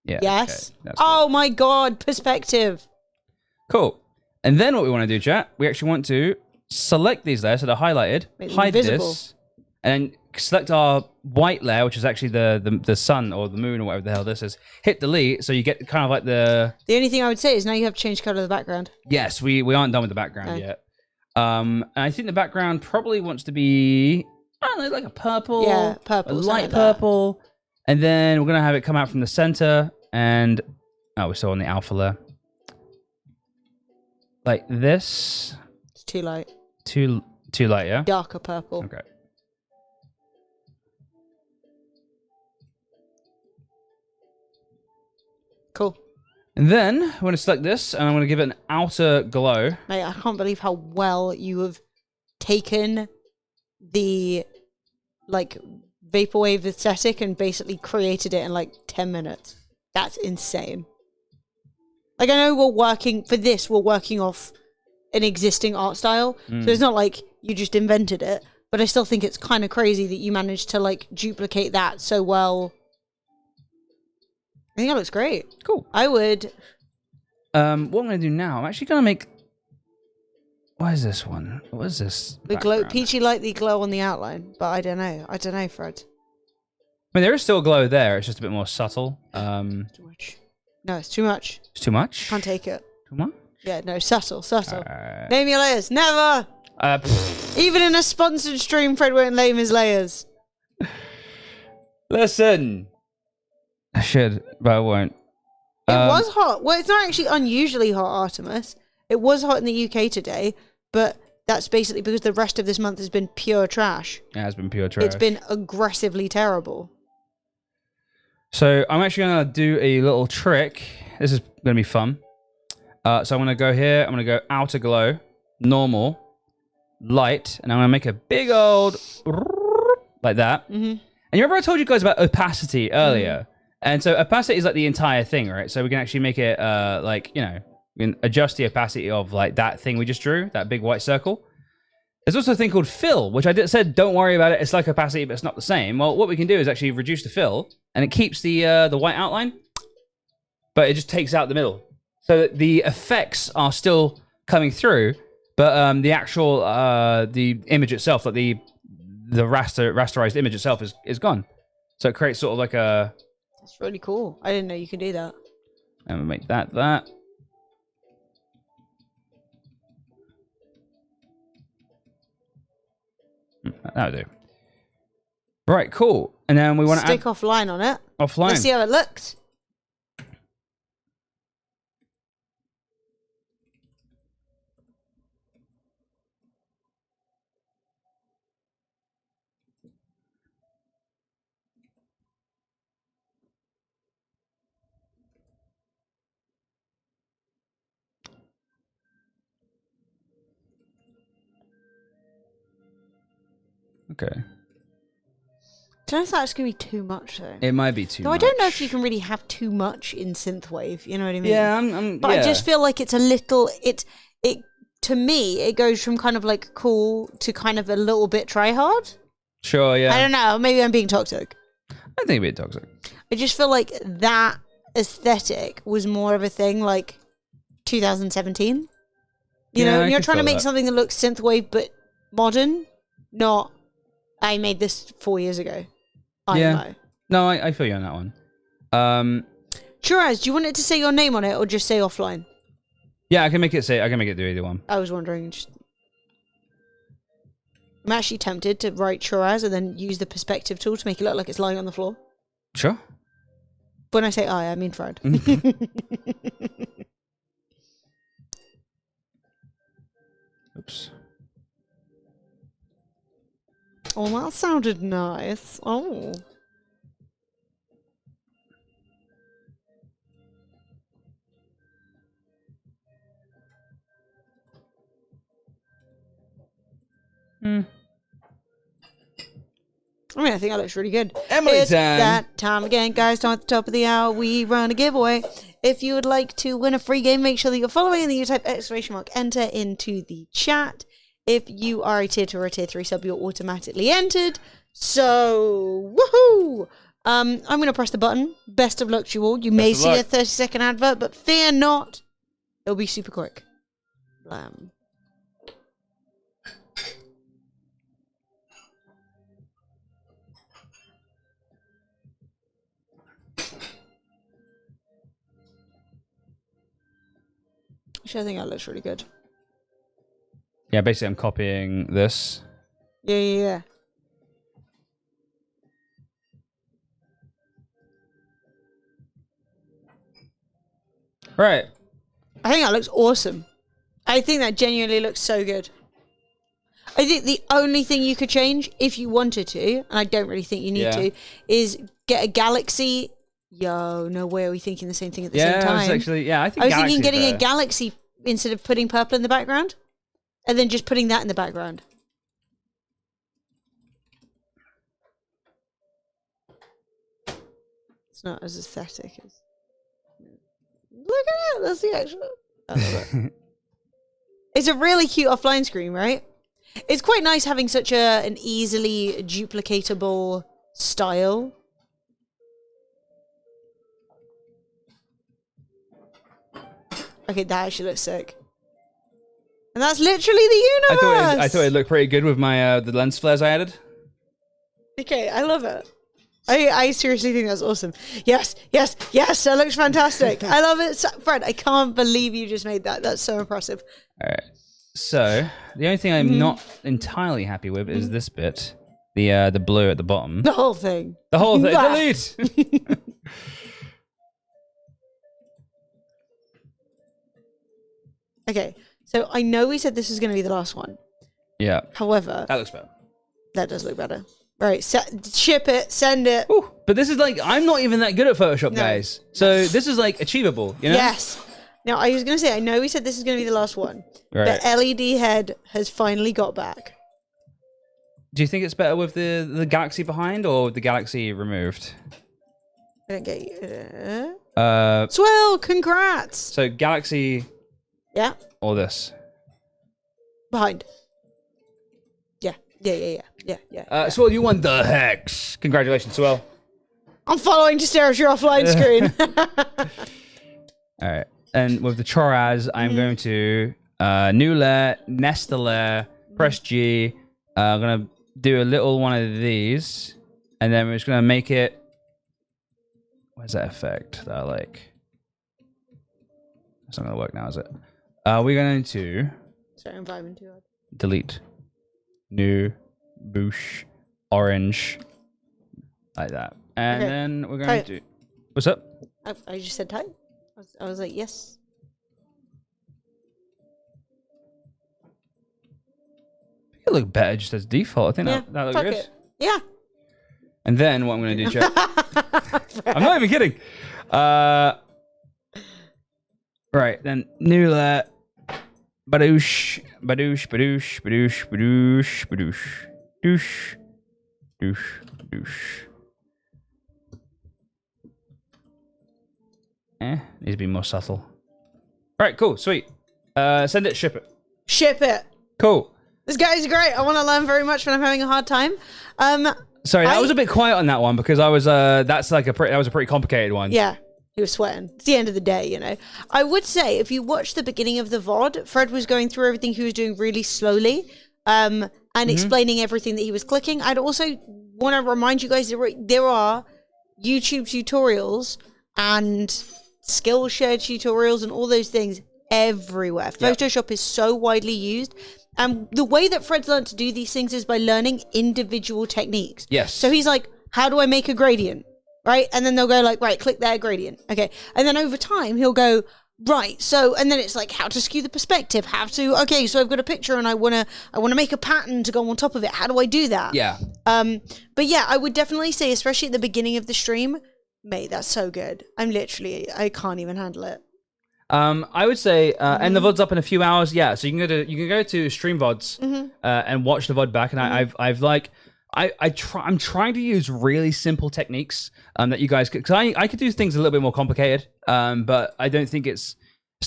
Speaker 1: Yeah.
Speaker 3: Yes.
Speaker 1: Okay, that's
Speaker 3: oh my God, perspective.
Speaker 1: cool. And then what we want to do, chat, we actually want to select these layers so they're highlighted,
Speaker 3: Make them
Speaker 1: hide
Speaker 3: invisible.
Speaker 1: this, and then select our white layer, which is actually the sun or the moon or whatever the hell this is. Hit delete, so you get kind of like the...
Speaker 3: The only thing I would say is now you have to change color of the background.
Speaker 1: Yes, we aren't done with the background
Speaker 3: No.
Speaker 1: yet. And I think the background probably wants to be, I don't know, like a purple.
Speaker 3: Yeah, purple,
Speaker 1: A
Speaker 3: something
Speaker 1: light
Speaker 3: like that.
Speaker 1: purple. And then we're going to have it come out from the center. And, oh, we're still on the alpha layer. Like this.
Speaker 3: It's too light.
Speaker 1: Too light, yeah?
Speaker 3: Darker purple.
Speaker 1: Okay.
Speaker 3: Cool.
Speaker 1: And then I'm going to select this and I'm going to give it an outer glow.
Speaker 3: Mate, I can't believe how well you have taken the like vaporwave aesthetic and basically created it in like 10 minutes. That's insane. Like I know we're working off an existing art style. So it's not like you just invented it, but I still think it's kind of crazy that you managed to like duplicate that so well. I think that looks great.
Speaker 1: Cool.
Speaker 3: I would.
Speaker 1: What I'm going to do now, I'm actually going to make... What is this one? What is this?
Speaker 3: The glow,
Speaker 1: background?
Speaker 3: peachy light, the glow on the outline, but I don't know, Fred.
Speaker 1: I mean, there is still a glow there. It's just a bit more subtle.
Speaker 3: Too much. No, it's too much.
Speaker 1: It's too much?
Speaker 3: Can't take it.
Speaker 1: Too much?
Speaker 3: Yeah, no, subtle. Name your layers. Never. Even in a sponsored stream, Fred won't name his layers.
Speaker 1: Listen. I should, but I won't.
Speaker 3: It was hot. Well, it's not actually unusually hot, Artemis. It was hot in the UK today, but that's basically because the rest of this month has been pure trash.
Speaker 1: It has been pure trash.
Speaker 3: It's been aggressively terrible.
Speaker 1: So I'm actually going to do a little trick. This is going to be fun. So I'm going to go here. I'm going to go outer glow, normal, light, and I'm going to make a big old like that.
Speaker 3: Mm-hmm.
Speaker 1: And you remember I told you guys about opacity earlier? And so opacity is like the entire thing, right? So we can actually make it like, you know, We can adjust the opacity of like that thing we just drew, that big white circle. There's also a thing called fill, which I said don't worry about it. It's like opacity, but it's not the same. Well, what we can do is actually reduce the fill, and it keeps the white outline, but it just takes out the middle, so that the effects are still coming through, but the actual the image itself, like the rasterized image itself, is gone. So it creates sort of like a.
Speaker 3: That's really cool. I didn't know you could do that.
Speaker 1: And we make that. That'll do. Right, cool. And then we want to
Speaker 3: stick offline on it.
Speaker 1: Offline.
Speaker 3: Let's see how it looks.
Speaker 1: Okay.
Speaker 3: I don't know if that's going to be too much, though.
Speaker 1: It might be too much.
Speaker 3: I don't know if you can really have too much in synthwave. You know what I mean?
Speaker 1: Yeah,
Speaker 3: But I just feel like it's a little. It to me, it goes from kind of like cool to kind of a little bit try hard.
Speaker 1: Sure, yeah.
Speaker 3: I don't know. Maybe I'm being toxic.
Speaker 1: I think it'd be toxic.
Speaker 3: I just feel like that aesthetic was more of a thing like 2017. You know, you're trying to make something that looks synthwave but modern, not I made this 4 years ago. I know.
Speaker 1: No, I feel you on that one.
Speaker 3: Shiraz, do you want it to say your name on it or just say offline?
Speaker 1: Yeah, I can make it do either one.
Speaker 3: I was wondering. I'm actually tempted to write Shiraz and then use the perspective tool to make it look like it's lying on the floor.
Speaker 1: Sure.
Speaker 3: When I say I mean Fred.
Speaker 1: Oops.
Speaker 3: Oh, that sounded nice. Oh. I mean, I think that looks really good.
Speaker 1: Emily
Speaker 3: it's
Speaker 1: time.
Speaker 3: That time again, guys. Time at the top of the hour, we run a giveaway. If you would like to win a free game, make sure that you're following and you type !enter into the chat. If you are a tier 2 or a tier 3 sub, you're automatically entered. So, woohoo! I'm going to press the button. Best of luck to you all. You may see a 30-second advert, but fear not. It'll be super quick. Blam. Actually, I think that looks really good.
Speaker 1: Yeah, basically I'm copying this.
Speaker 3: Yeah.
Speaker 1: Right.
Speaker 3: I think that looks awesome. I think that genuinely looks so good. I think the only thing you could change, if you wanted to, and I don't really think you need to, is get a galaxy. Yo, no way are we thinking the same thing at the same time.
Speaker 1: I think I was
Speaker 3: thinking getting a galaxy instead of putting purple in the background, and then just putting that in the background. It's not as aesthetic as... Look at it! That's the actual... I love it. It's a really cute offline screen, right? It's quite nice having such an easily duplicatable style. Okay, that actually looks sick. And that's literally the universe!
Speaker 1: I thought it looked pretty good with my the lens flares I added.
Speaker 3: Okay, I love it. I seriously think that's awesome. Yes, that looks fantastic. I love it. Fred, I can't believe you just made that. That's so impressive.
Speaker 1: All right. So, the only thing I'm not entirely happy with is this bit. The blue at the bottom.
Speaker 3: The whole thing.
Speaker 1: The whole thing. Delete!
Speaker 3: Okay, so I know we said this is going to be the last one.
Speaker 1: Yeah.
Speaker 3: However...
Speaker 1: That looks better.
Speaker 3: That does look better. Right, ship it, send it.
Speaker 1: Ooh, but this is like, I'm not even that good at Photoshop, guys. So this is like achievable, you know?
Speaker 3: Yes. Now, I was going to say, I know we said this is going to be the last one.
Speaker 1: Right.
Speaker 3: The LED head has finally got back.
Speaker 1: Do you think it's better with the galaxy behind or with the galaxy removed?
Speaker 3: I don't get you. Swell, congrats.
Speaker 1: So galaxy
Speaker 3: Yeah.
Speaker 1: or this.
Speaker 3: Behind. Yeah.
Speaker 1: So you won the hex. Congratulations, Swell.
Speaker 3: I'm following to stare at your offline screen.
Speaker 1: All right. And with the Choraz, I'm going to new layer, nest the layer, press G. I'm going to do a little one of these. And then we're just going to make it... Where's that effect that I like? It's not going to work now, is it? We're going to...
Speaker 3: Sorry, I'm vibing too hard.
Speaker 1: Delete. New. Boosh. Orange. Like that. And then we're going to... What's up?
Speaker 3: I just said type. I was like, yes.
Speaker 1: It look better just as default. I think that looks good.
Speaker 3: Yeah.
Speaker 1: And then what I'm going to do, check. I'm not even kidding. Right, then new layer. Badoosh, badoosh, badoosh, badoosh, badoosh, badoosh, doosh, doosh, doosh. Needs to be more subtle. Right, cool, sweet. Send it, ship it.
Speaker 3: Ship it.
Speaker 1: Cool.
Speaker 3: This guy's great. I want to learn very much, but I'm having a hard time.
Speaker 1: Sorry, that was a bit quiet on that one because I was. That was a pretty complicated one.
Speaker 3: Yeah, he was sweating. It's the end of the day, you know. I would say if you watch the beginning of the VOD, Fred was going through everything he was doing really slowly, and explaining everything that he was clicking. I'd also want to remind you guys there are YouTube tutorials and Skillshare tutorials and all those things everywhere. Photoshop is so widely used. And the way that Fred's learned to do these things is by learning individual techniques.
Speaker 1: Yes.
Speaker 3: So he's like, how do I make a gradient? Right? And then they'll go like, right, click there, gradient. Okay. And then over time, he'll go, right. So, and then it's like how to skew the perspective, okay, so I've got a picture and I want to make a pattern to go on top of it. How do I do that?
Speaker 1: Yeah.
Speaker 3: But yeah, I would definitely say, especially at the beginning of the stream, mate, that's so good. I can't even handle it.
Speaker 1: I would say, and the VOD's up in a few hours. Yeah, so you can go to Stream VODs and watch the VOD back. And I'm trying to use really simple techniques that you guys could, because I could do things a little bit more complicated. But I don't think it's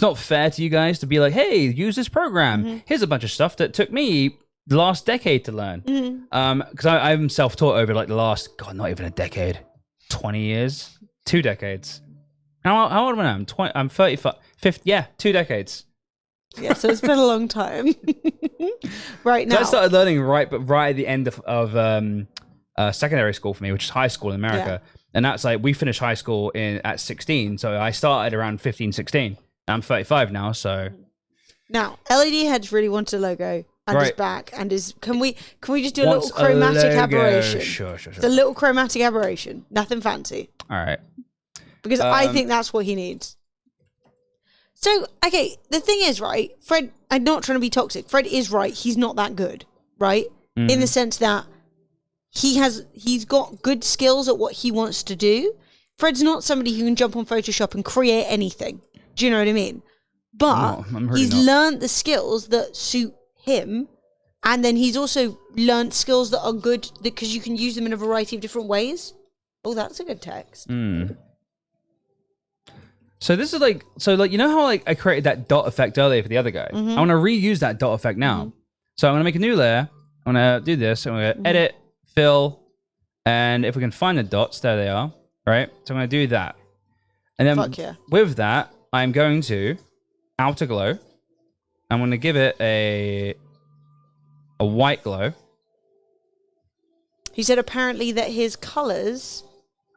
Speaker 1: not fair to you guys to be like, hey, use this program. Here's a bunch of stuff that took me the last decade to learn. Because I'm self-taught over like the last, not even a decade, 20 years, 2 decades. How old am I now? I'm 35. 50, 2 decades.
Speaker 3: Yeah, so it's been a long time. Right now.
Speaker 1: So I started learning right at the end of secondary school for me, which is high school in America. Yeah. And that's like, we finished high school at 16. So I started around 15, 16. I'm 35 now, so.
Speaker 3: Now, LED Heads really wants a logo and his back and his, can we just do a little chromatic aberration?
Speaker 1: Sure.
Speaker 3: It's a little chromatic aberration. Nothing fancy.
Speaker 1: All right.
Speaker 3: Because I think that's what he needs. So, okay, the thing is, right, Fred, I'm not trying to be toxic. Fred is right. He's not that good, right? In the sense that he's got good skills at what he wants to do. Fred's not somebody who can jump on Photoshop and create anything. Do you know what I mean? But he's learned the skills that suit him. And then he's also learned skills that are good because you can use them in a variety of different ways. Oh, that's a good text.
Speaker 1: So this is like, you know how like I created that dot effect earlier for the other guy? I want to reuse that dot effect now. So I'm going to make a new layer. I'm going to do this. I'm going to edit, fill, and if we can find the dots, there they are, right? So I'm going to do that. And then with that, I'm going to outer glow. I'm going to give it a white glow.
Speaker 3: He said apparently that his colors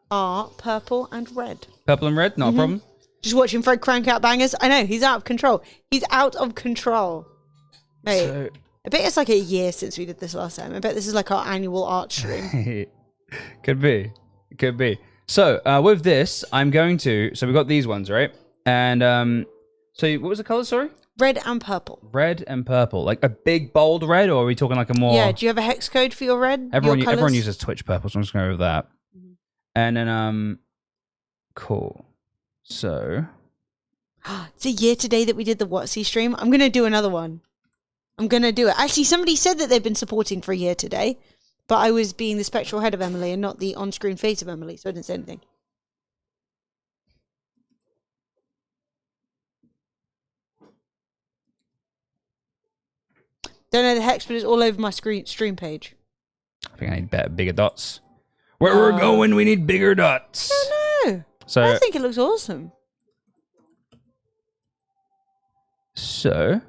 Speaker 3: are purple and red.
Speaker 1: Purple and red, not a problem.
Speaker 3: Just watching Fred crank out bangers. I know, he's out of control. He's out of control. Mate, I bet it's like a year since we did this last time. I bet this is like our annual art stream.
Speaker 1: Could be. So with this, I'm going to... So we've got these ones, right? And so what was the color, sorry?
Speaker 3: Red and purple.
Speaker 1: Red and purple. Like a big, bold red, or are we talking like a more...
Speaker 3: Yeah, do you have a hex code for your red?
Speaker 1: Everyone uses Twitch purple, so I'm just going to go with that. And then, cool. So...
Speaker 3: It's a year today that we did the WotC stream. I'm going to do another one. I'm going to do it. Actually, somebody said that they've been supporting for a year today, but I was being the spectral head of Emily and not the on-screen face of Emily, so I didn't say anything. Don't know the hex, but it's all over my stream page.
Speaker 1: I think I need bigger dots. Where we're going, we need bigger dots.
Speaker 3: No.
Speaker 1: So
Speaker 3: I think it looks awesome.
Speaker 1: So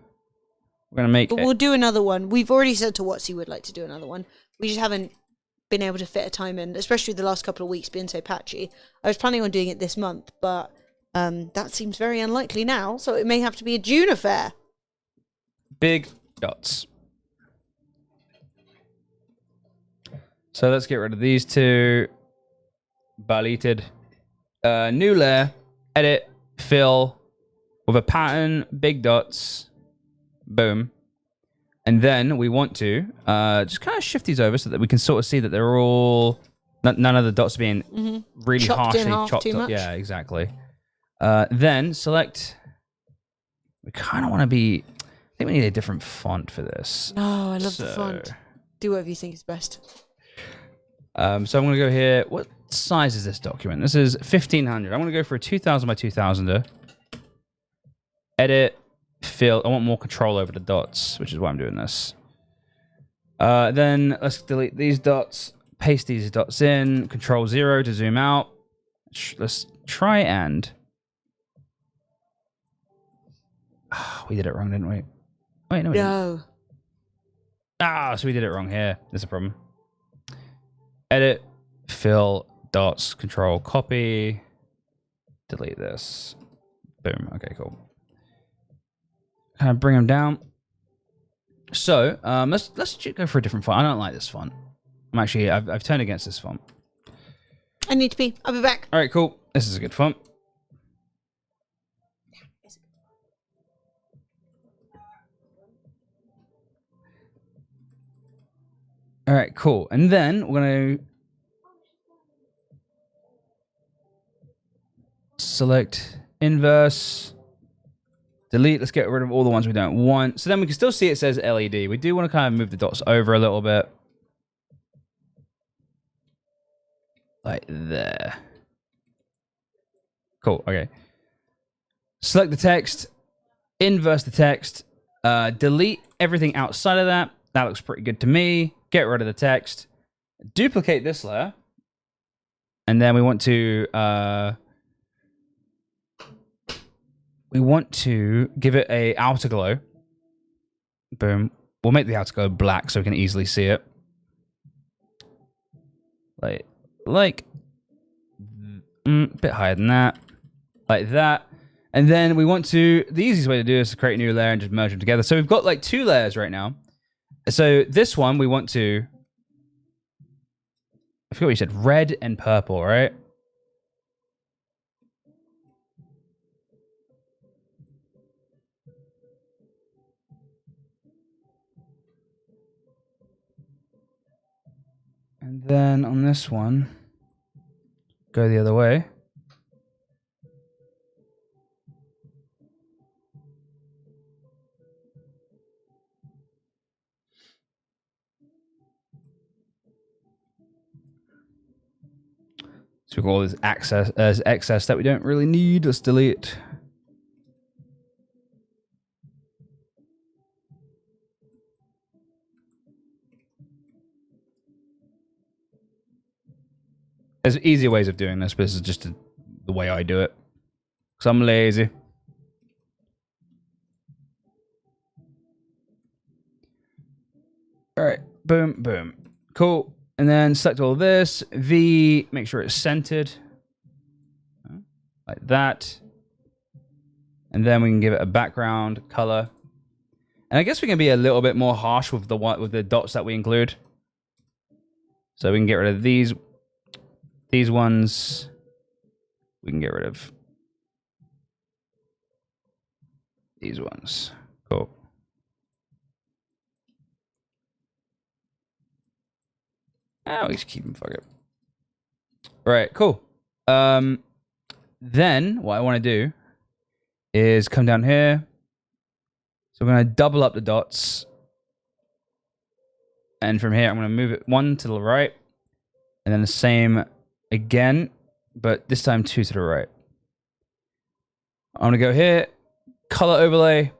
Speaker 1: we're gonna make.
Speaker 3: But we'll do another one. We've already said to Watsy would like to do another one. We just haven't been able to fit a time in, especially the last couple of weeks being so patchy. I was planning on doing it this month, but that seems very unlikely now. So it may have to be a June affair.
Speaker 1: Big dots. So let's get rid of these two. Deleted. New layer. Edit. Fill. With a pattern. Big dots. Boom. And then we want to just kind of shift these over so that we can sort of see that they're all... None of the dots being really
Speaker 3: Chopped in
Speaker 1: harshly
Speaker 3: half
Speaker 1: chopped
Speaker 3: too
Speaker 1: up.
Speaker 3: much.
Speaker 1: Yeah, exactly. Then select... We kind of want to be... I think we need a different font for this.
Speaker 3: No, I love the font. Do whatever you think is best.
Speaker 1: So I'm going to go here. What size is this document? This is 1500. I'm going to go for a 2000 by 2000. Edit, fill. I want more control over the dots, which is why I'm doing this. Then let's delete these dots. Paste these dots in. Control 0 to zoom out. Let's try and... Oh, we did it wrong, didn't we? Wait, no, we didn't. Ah, so we did it wrong here. There's a problem. Edit, fill, dots, control, copy, delete this. Boom. Okay, cool. Kind of bring them down. So let's go for a different font. I don't like this font. I've turned against this font.
Speaker 3: I need to be. I'll be back.
Speaker 1: All right, cool. This is a good font. All right, cool. And then we're going to select inverse, delete. Let's get rid of all the ones we don't want. So then we can still see it says LED. We do want to kind of move the dots over a little bit. Like there. Cool, okay. Select the text, inverse the text, delete everything outside of that. That looks pretty good to me. Get rid of the text. Duplicate this layer. And then we want to give it a outer glow. Boom. We'll make the outer glow black so we can easily see it. Like a bit higher than that. Like that. And then we want to, the easiest way to do this is create a new layer and just merge them together. So we've got like 2 layers right now. So this one we want to, I forgot what you said, red and purple, right? And then on this one, go the other way. So we've got all this excess that we don't really need. Let's delete. There's easier ways of doing this, but this is just the way I do it. Because I'm lazy. All right, boom, boom. Cool. And then select all this. V, make sure it's centered. Like that. And then we can give it a background color. And I guess we can be a little bit more harsh with the dots that we include. So we can get rid of these ones. We can get rid of these ones. Cool. We just keep them, fuck it. Right, cool. Then what I want to do is come down here. So we're going to double up the dots. And from here, I'm going to move it 1 to the right. And then the same again, but this time 2 to the right. I'm going to go here, color overlay,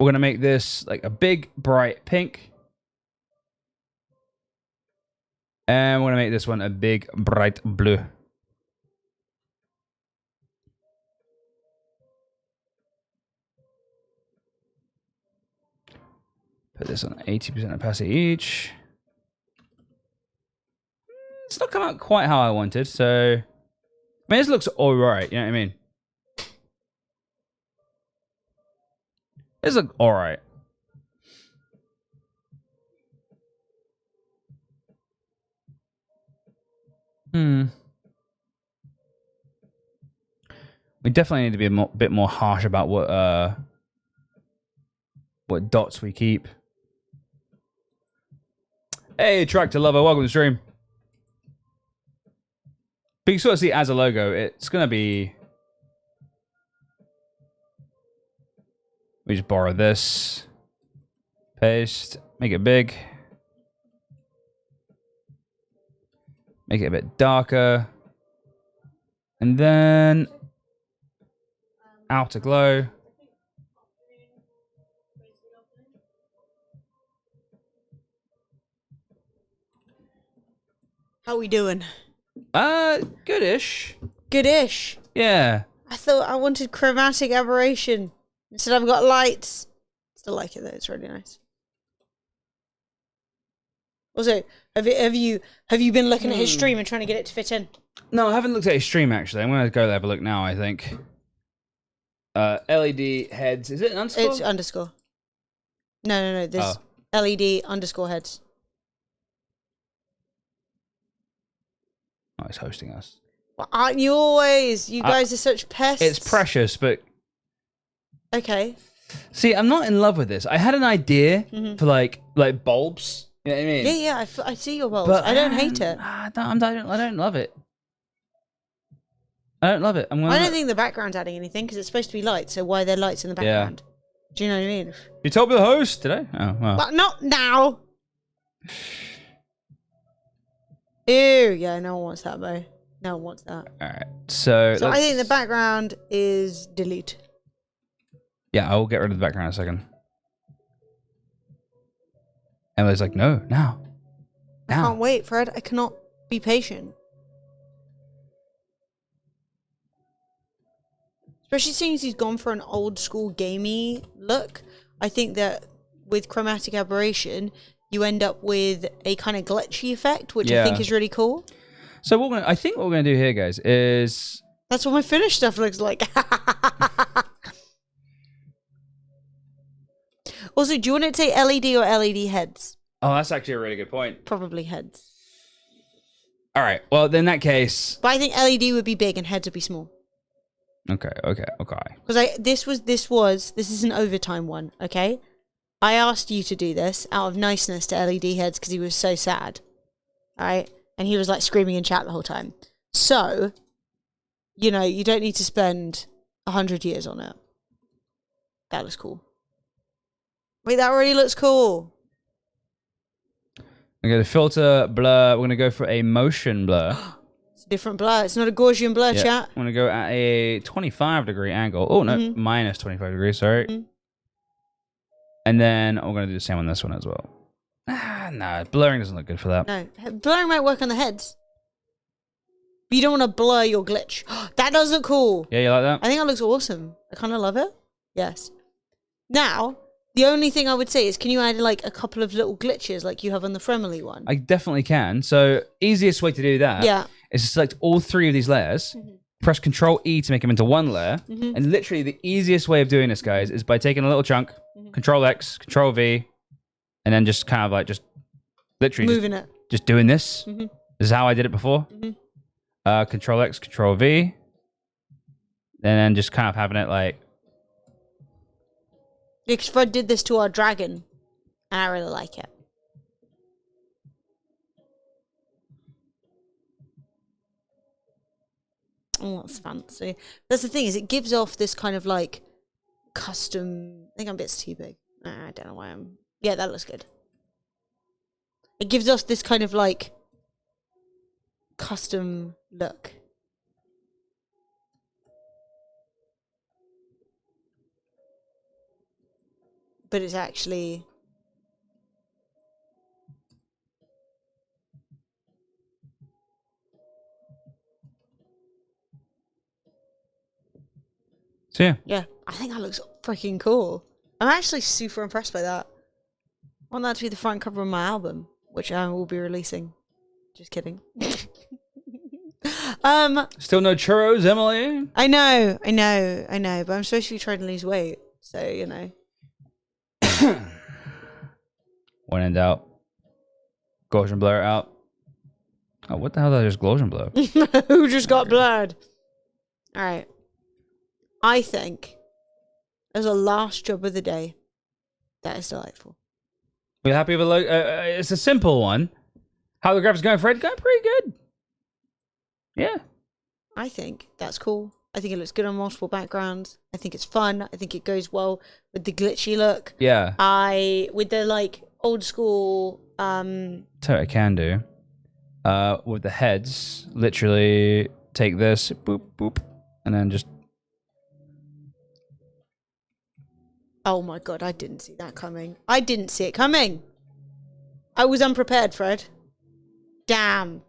Speaker 1: We're going to make this like a big, bright pink. And we're going to make this one a big, bright blue. Put this on 80% opacity each. It's not come out quite how I wanted, so... I mean, this looks alright, you know what I mean? This looks alright. We definitely need to be a bit more harsh about what dots we keep. Hey, Tractor Lover, welcome to the stream. But you sort of see as a logo, it's going to be... We just borrow this. Paste. Make it big. Make it a bit darker. And then... outer glow.
Speaker 3: How we doing?
Speaker 1: Goodish.
Speaker 3: Goodish.
Speaker 1: Yeah.
Speaker 3: I thought I wanted chromatic aberration. Instead I've got lights. Still like it though, it's really nice. Also, have you been looking at his stream and trying to get it to fit in?
Speaker 1: No, I haven't looked at his stream actually. I'm gonna go have a look now, I think. LED heads. Is it an underscore?
Speaker 3: It's underscore. No. There's LED underscore heads.
Speaker 1: Oh, it's hosting us.
Speaker 3: Well, aren't you always? You guys are such pests.
Speaker 1: It's precious, but...
Speaker 3: Okay.
Speaker 1: See, I'm not in love with this. I had an idea for like bulbs. You know what I mean?
Speaker 3: Yeah. I see your bulbs.
Speaker 1: But
Speaker 3: I don't hate it.
Speaker 1: I don't love it. I don't love it.
Speaker 3: I don't think the background's adding anything because it's supposed to be light. So why are there lights in the background? Do you know what I mean?
Speaker 1: You told me the host, did I? Oh, well.
Speaker 3: But not now. Ew. Yeah, no one wants that, though. No one wants that.
Speaker 1: All right. So
Speaker 3: I think the background is delete.
Speaker 1: Yeah, I will get rid of the background in a second. Emily's like, no, now.
Speaker 3: I can't wait, Fred. I cannot be patient. Especially since he's gone for an old school gamey look. I think that with chromatic aberration, you end up with a kind of glitchy effect, which I think is really cool.
Speaker 1: So I think what we're gonna do here, guys, is
Speaker 3: that's what my finished stuff looks like. Also, do you want it to say LED or LED heads?
Speaker 1: Oh, that's actually a really good point.
Speaker 3: Probably heads.
Speaker 1: All right. Well, in that case,
Speaker 3: but I think LED would be big and heads would be small.
Speaker 1: Okay.
Speaker 3: Because this is an overtime one. Okay, I asked you to do this out of niceness to LED heads because he was so sad. All right, and he was like screaming in chat the whole time. So, you know, you don't need to spend 100 years on it. That looks cool. Wait, that already looks cool.
Speaker 1: I'm going to filter blur. We're going to go for a motion blur.
Speaker 3: It's a different blur. It's not a Gaussian blur, chat.
Speaker 1: I'm going to go at a 25-degree angle. Oh, no, minus 25 degrees, sorry. And then we're going to do the same on this one as well. No, blurring doesn't look good for that.
Speaker 3: No, blurring might work on the heads. But you don't want to blur your glitch. That does look cool.
Speaker 1: Yeah, you like that?
Speaker 3: I think that looks awesome. I kind of love it. Yes. Now... the only thing I would say is, can you add like a couple of little glitches like you have on the Fremily one?
Speaker 1: I definitely can. So, easiest way to do that is to select all three of these layers, press Control E to make them into one layer, and literally the easiest way of doing this, guys, is by taking a little chunk, Control X, Control V, and then just kind of like just literally
Speaker 3: moving it.
Speaker 1: Just doing this. This is how I did it before. Control X, Control V, and then just kind of having it like.
Speaker 3: Because Fred did this to our dragon, and I really like it. Oh, that's fancy. That's the thing, is it gives off this kind of like custom... I think I'm a bit too big. I don't know why I'm... Yeah, that looks good. It gives us this kind of like custom look. but it's actually.
Speaker 1: So yeah.
Speaker 3: Yeah, I think that looks freaking cool. I'm actually super impressed by that. I want that to be the front cover of my album, which I will be releasing. Just kidding.
Speaker 1: Still no churros, Emily.
Speaker 3: I know, but I'm supposed to be trying to lose weight, so you know.
Speaker 1: When in doubt, Gaussian blur out. Oh, what the hell did I just Gaussian blur?
Speaker 3: Who just got blurred? All right. I think as a last job of the day, that is delightful.
Speaker 1: We're happy with it's a simple one. How the graphics going, Fred? Going pretty good. Yeah.
Speaker 3: I think that's cool. I think it looks good on multiple backgrounds. I think it's fun. I think it goes well with the glitchy look.
Speaker 1: Yeah.
Speaker 3: With the like old school.
Speaker 1: Tell you what I can do. With the heads, literally take this, boop, boop, and then just.
Speaker 3: Oh my god, I didn't see that coming. I didn't see it coming. I was unprepared, Fred. Damn.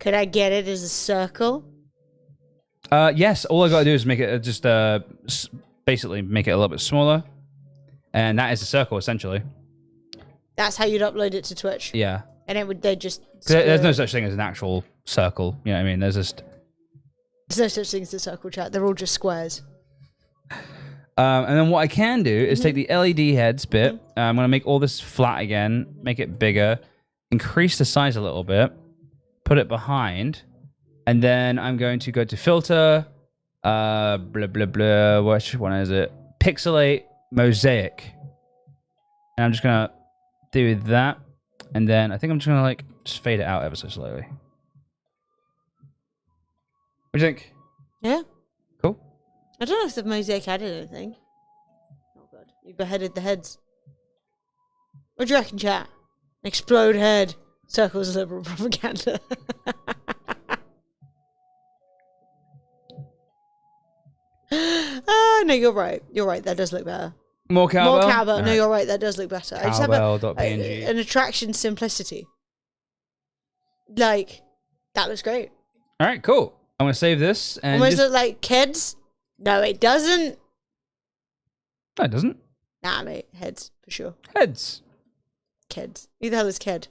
Speaker 3: Could I get it as a circle?
Speaker 1: Yes, all I gotta do is make it just basically make it a little bit smaller. And that is a circle, essentially.
Speaker 3: That's how you'd upload it to Twitch.
Speaker 1: Yeah.
Speaker 3: And they'd just...
Speaker 1: There's no such thing as an actual circle. You know what I mean? There's
Speaker 3: no such thing as a circle, chat. They're all just squares.
Speaker 1: And then what I can do is take the LED heads bit. I'm going to make all this flat again, make it bigger, increase the size a little bit, put it behind, and then I'm going to go to filter, blah, blah, blah, which one is it? Pixelate Mosaic. And I'm just going to do that. And then I think I'm just going to like just fade it out ever so slowly. What do you think?
Speaker 3: Yeah.
Speaker 1: Cool.
Speaker 3: I don't know if the mosaic added anything. Oh god, you beheaded the heads. What do you reckon, chat? Explode head. Circles liberal propaganda. No, you're right. You're right. That does look better.
Speaker 1: More cowbell?
Speaker 3: More cowbell.
Speaker 1: All
Speaker 3: No,
Speaker 1: right.
Speaker 3: you're right. That does look better. I just have
Speaker 1: Cowbell.png.
Speaker 3: an attraction simplicity. Like, that looks great.
Speaker 1: All right, cool. I'm going to save this. And
Speaker 3: Almost
Speaker 1: just...
Speaker 3: look like kids. No, it doesn't.
Speaker 1: No, it doesn't.
Speaker 3: Nah, mate. Heads, for sure.
Speaker 1: Heads.
Speaker 3: Kids. Who the hell is kid?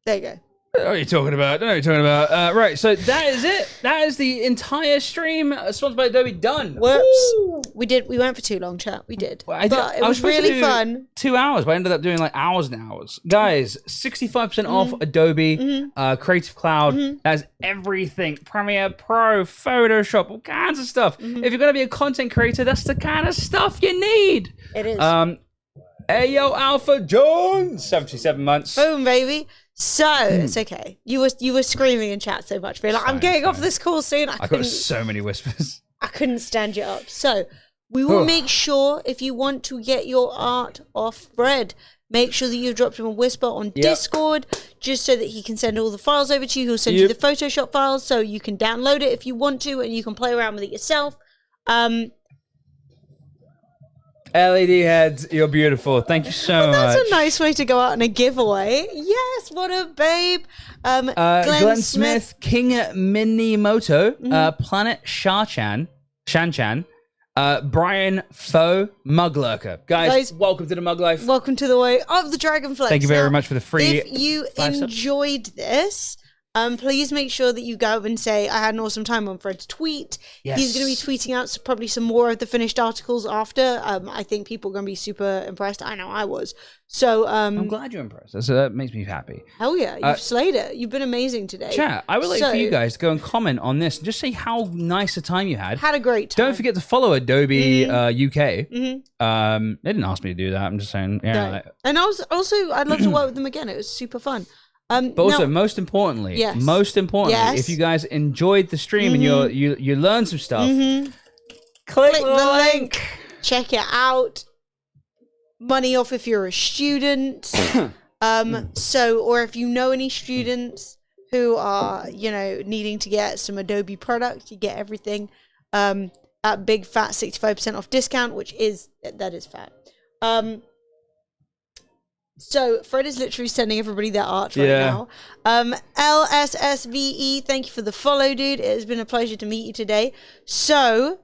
Speaker 3: There you go.
Speaker 1: What are you talking about? I don't know what you're talking about. Right, so that is it. That is the entire stream sponsored by Adobe done.
Speaker 3: Whoops.
Speaker 1: Woo!
Speaker 3: We went for too long, chat. We did.
Speaker 1: Well,
Speaker 3: But it was
Speaker 1: supposed to
Speaker 3: really
Speaker 1: do
Speaker 3: fun.
Speaker 1: 2 hours, but I ended up doing like hours and hours. Guys, 65% off Adobe Creative Cloud. That's everything. Premiere Pro, Photoshop, all kinds of stuff. If you're going to be a content creator, that's the kind of stuff you need.
Speaker 3: It is.
Speaker 1: Ayo Alpha Jones, 77 months.
Speaker 3: Boom, baby. So, it's okay. You were screaming in chat so much. Being like, I'm getting off this call soon.
Speaker 1: I got so many whispers.
Speaker 3: I couldn't stand you up. So, we will make sure if you want to get your art off Fred, make sure that you've dropped him a whisper on Discord, just so that he can send all the files over to you. He'll send you the Photoshop files so you can download it if you want to, and you can play around with it yourself.
Speaker 1: LED heads, you're beautiful. Thank you so much.
Speaker 3: That's a nice way to go out on a giveaway. Yes, what a babe.
Speaker 1: Glenn Smith, King Minimoto, Planet Shan-chan, Brian Foe, Muglurker. Guys, welcome to the Mug Life.
Speaker 3: Welcome to the way of the Dragonflex.
Speaker 1: Thank you very much for the free.
Speaker 3: If you enjoyed this, please make sure that you go and say, I had an awesome time on Fred's tweet.
Speaker 1: Yes.
Speaker 3: He's going to be tweeting out probably some more of the finished articles after. I think people are going to be super impressed. I know I was. So
Speaker 1: I'm glad you're impressed. So that makes me happy.
Speaker 3: Hell yeah, you've slayed it. You've been amazing today.
Speaker 1: Chat, I would like for you guys to go and comment on this and just say how nice a time you had.
Speaker 3: Had a great time.
Speaker 1: Don't forget to follow Adobe UK. They didn't ask me to do that. I'm just saying. Yeah.
Speaker 3: No. And also, I'd love to work with them again. It was super fun.
Speaker 1: But also, most importantly, if you guys enjoyed the stream and you learned some stuff, click the link.
Speaker 3: Check it out. Money off if you're a student. Or if you know any students who are, needing to get some Adobe product, you get everything. at big fat 65% off discount, which is, that is fat. So Fred is literally sending everybody their art right now. LSSVE, thank you for the follow, dude. It has been a pleasure to meet you today. So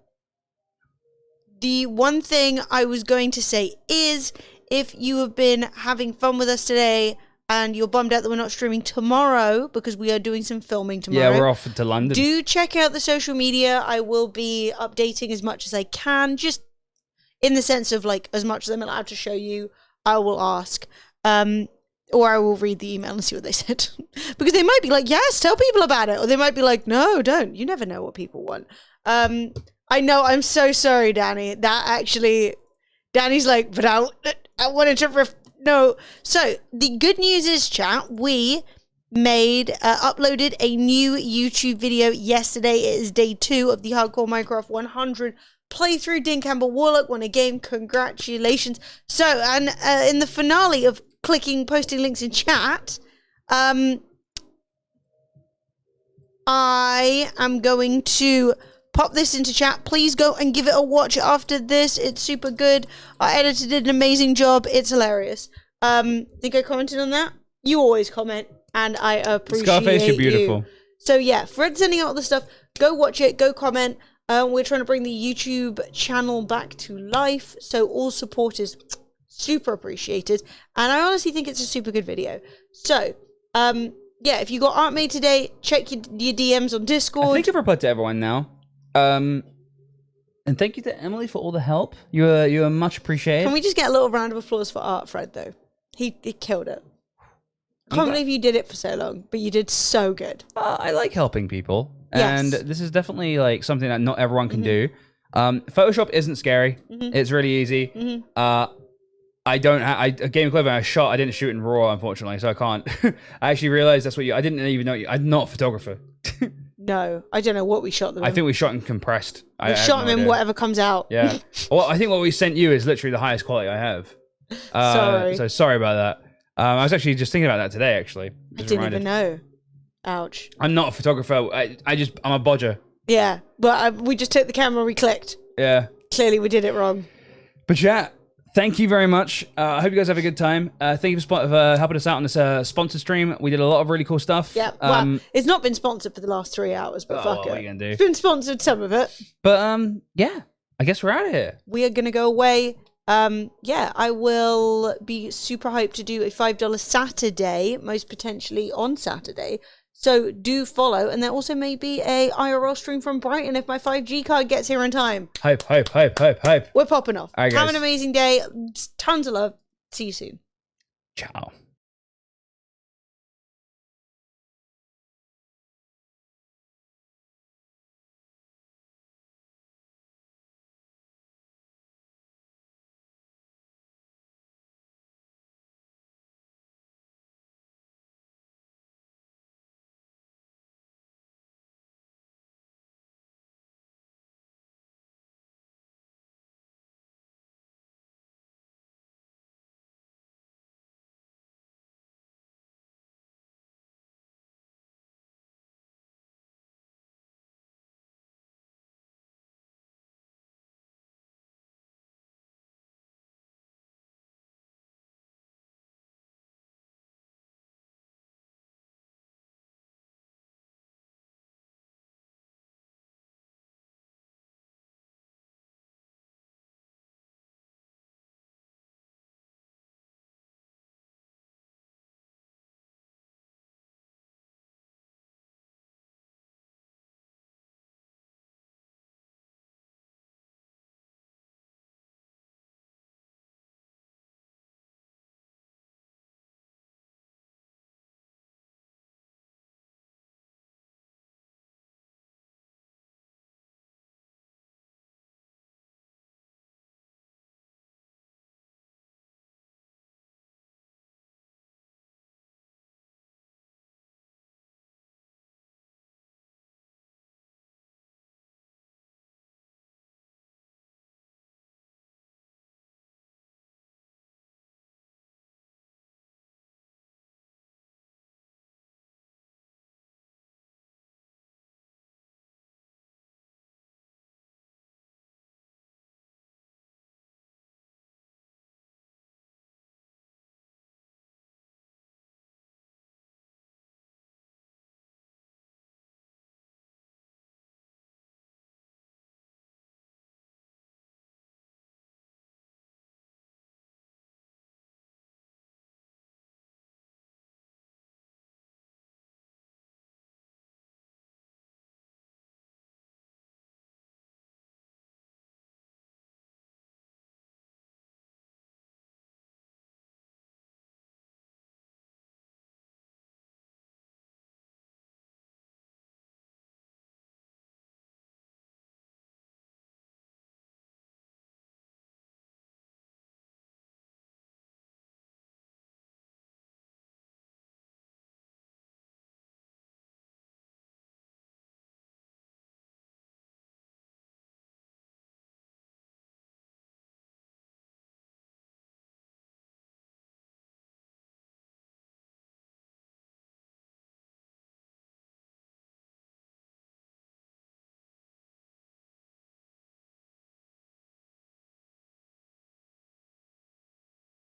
Speaker 3: the one thing I was going to say is, if you have been having fun with us today and you're bummed out that we're not streaming tomorrow because we are doing some filming tomorrow.
Speaker 1: Yeah, we're off to London.
Speaker 3: Do check out the social media. I will be updating as much as I can, just in the sense of like, as much as I'm allowed to show you, I will ask. Or I will read the email and see what they said. Because they might be like, yes, tell people about it. Or they might be like, no, don't. You never know what people want. I know, I'm so sorry, Danny. That actually, Danny's like, but I wanted to, no. So, the good news is, chat, we uploaded a new YouTube video yesterday. It is day 2 of the Hardcore Minecraft 100 playthrough. Dean Campbell Warlock won a game. Congratulations. So, and in the finale of posting links in chat, I am going to pop this into chat. Please go and give it a watch after this. It's super good. Our editor did an amazing job. It's hilarious. Think I commented on that? You always comment, and I appreciate
Speaker 1: Scarface, you're beautiful.
Speaker 3: you. So yeah, Fred's sending out all the stuff. Go watch it. Go comment. We're trying to bring the YouTube channel back to life, so all support is super appreciated, and I honestly think it's a super good video. So, yeah, if you got art made today, check your DMs on Discord.
Speaker 1: I think I've replied to everyone now. And thank you to Emily for all the help. You are much appreciated.
Speaker 3: Can we just get a little round of applause for Art Fred, though? He killed it. I can't believe you did it for so long, but you did so good.
Speaker 1: I like helping people.
Speaker 3: Yes.
Speaker 1: And this is definitely like something that not everyone can do. Photoshop isn't scary. It's really easy. I don't have a game of clothing I shot. I didn't shoot in RAW, unfortunately, so I can't. I actually realized that's what I didn't even know. I'm not a photographer.
Speaker 3: No, I don't know what we shot them in.
Speaker 1: I think we shot in compressed.
Speaker 3: We shot them in whatever comes out.
Speaker 1: Yeah. Well, I think what we sent you is literally the highest quality I have.
Speaker 3: Sorry.
Speaker 1: So sorry about that. I was actually just thinking about that today, actually.
Speaker 3: I didn't even know. Ouch.
Speaker 1: I'm not a photographer. I'm a bodger.
Speaker 3: Yeah, but we just took the camera, we clicked.
Speaker 1: Yeah.
Speaker 3: Clearly we did it wrong.
Speaker 1: But yeah, thank you very much. I hope you guys have a good time. Thank you for helping us out on this sponsor stream. We did a lot of really cool stuff.
Speaker 3: Yeah, well, it's not been sponsored for the last 3 hours, but fuck it.
Speaker 1: What are you gonna do?
Speaker 3: It's been sponsored, some of it.
Speaker 1: But yeah, I guess we're out of here.
Speaker 3: We are gonna go away. Yeah, I will be super hyped to do a $5 Saturday, most potentially on Saturday. So do follow, and there also may be a IRL stream from Brighton if my 5G card gets here in time.
Speaker 1: Hype.
Speaker 3: We're popping off.
Speaker 1: All right, guys.
Speaker 3: Have an amazing day. Tons of love. See you soon.
Speaker 1: Ciao.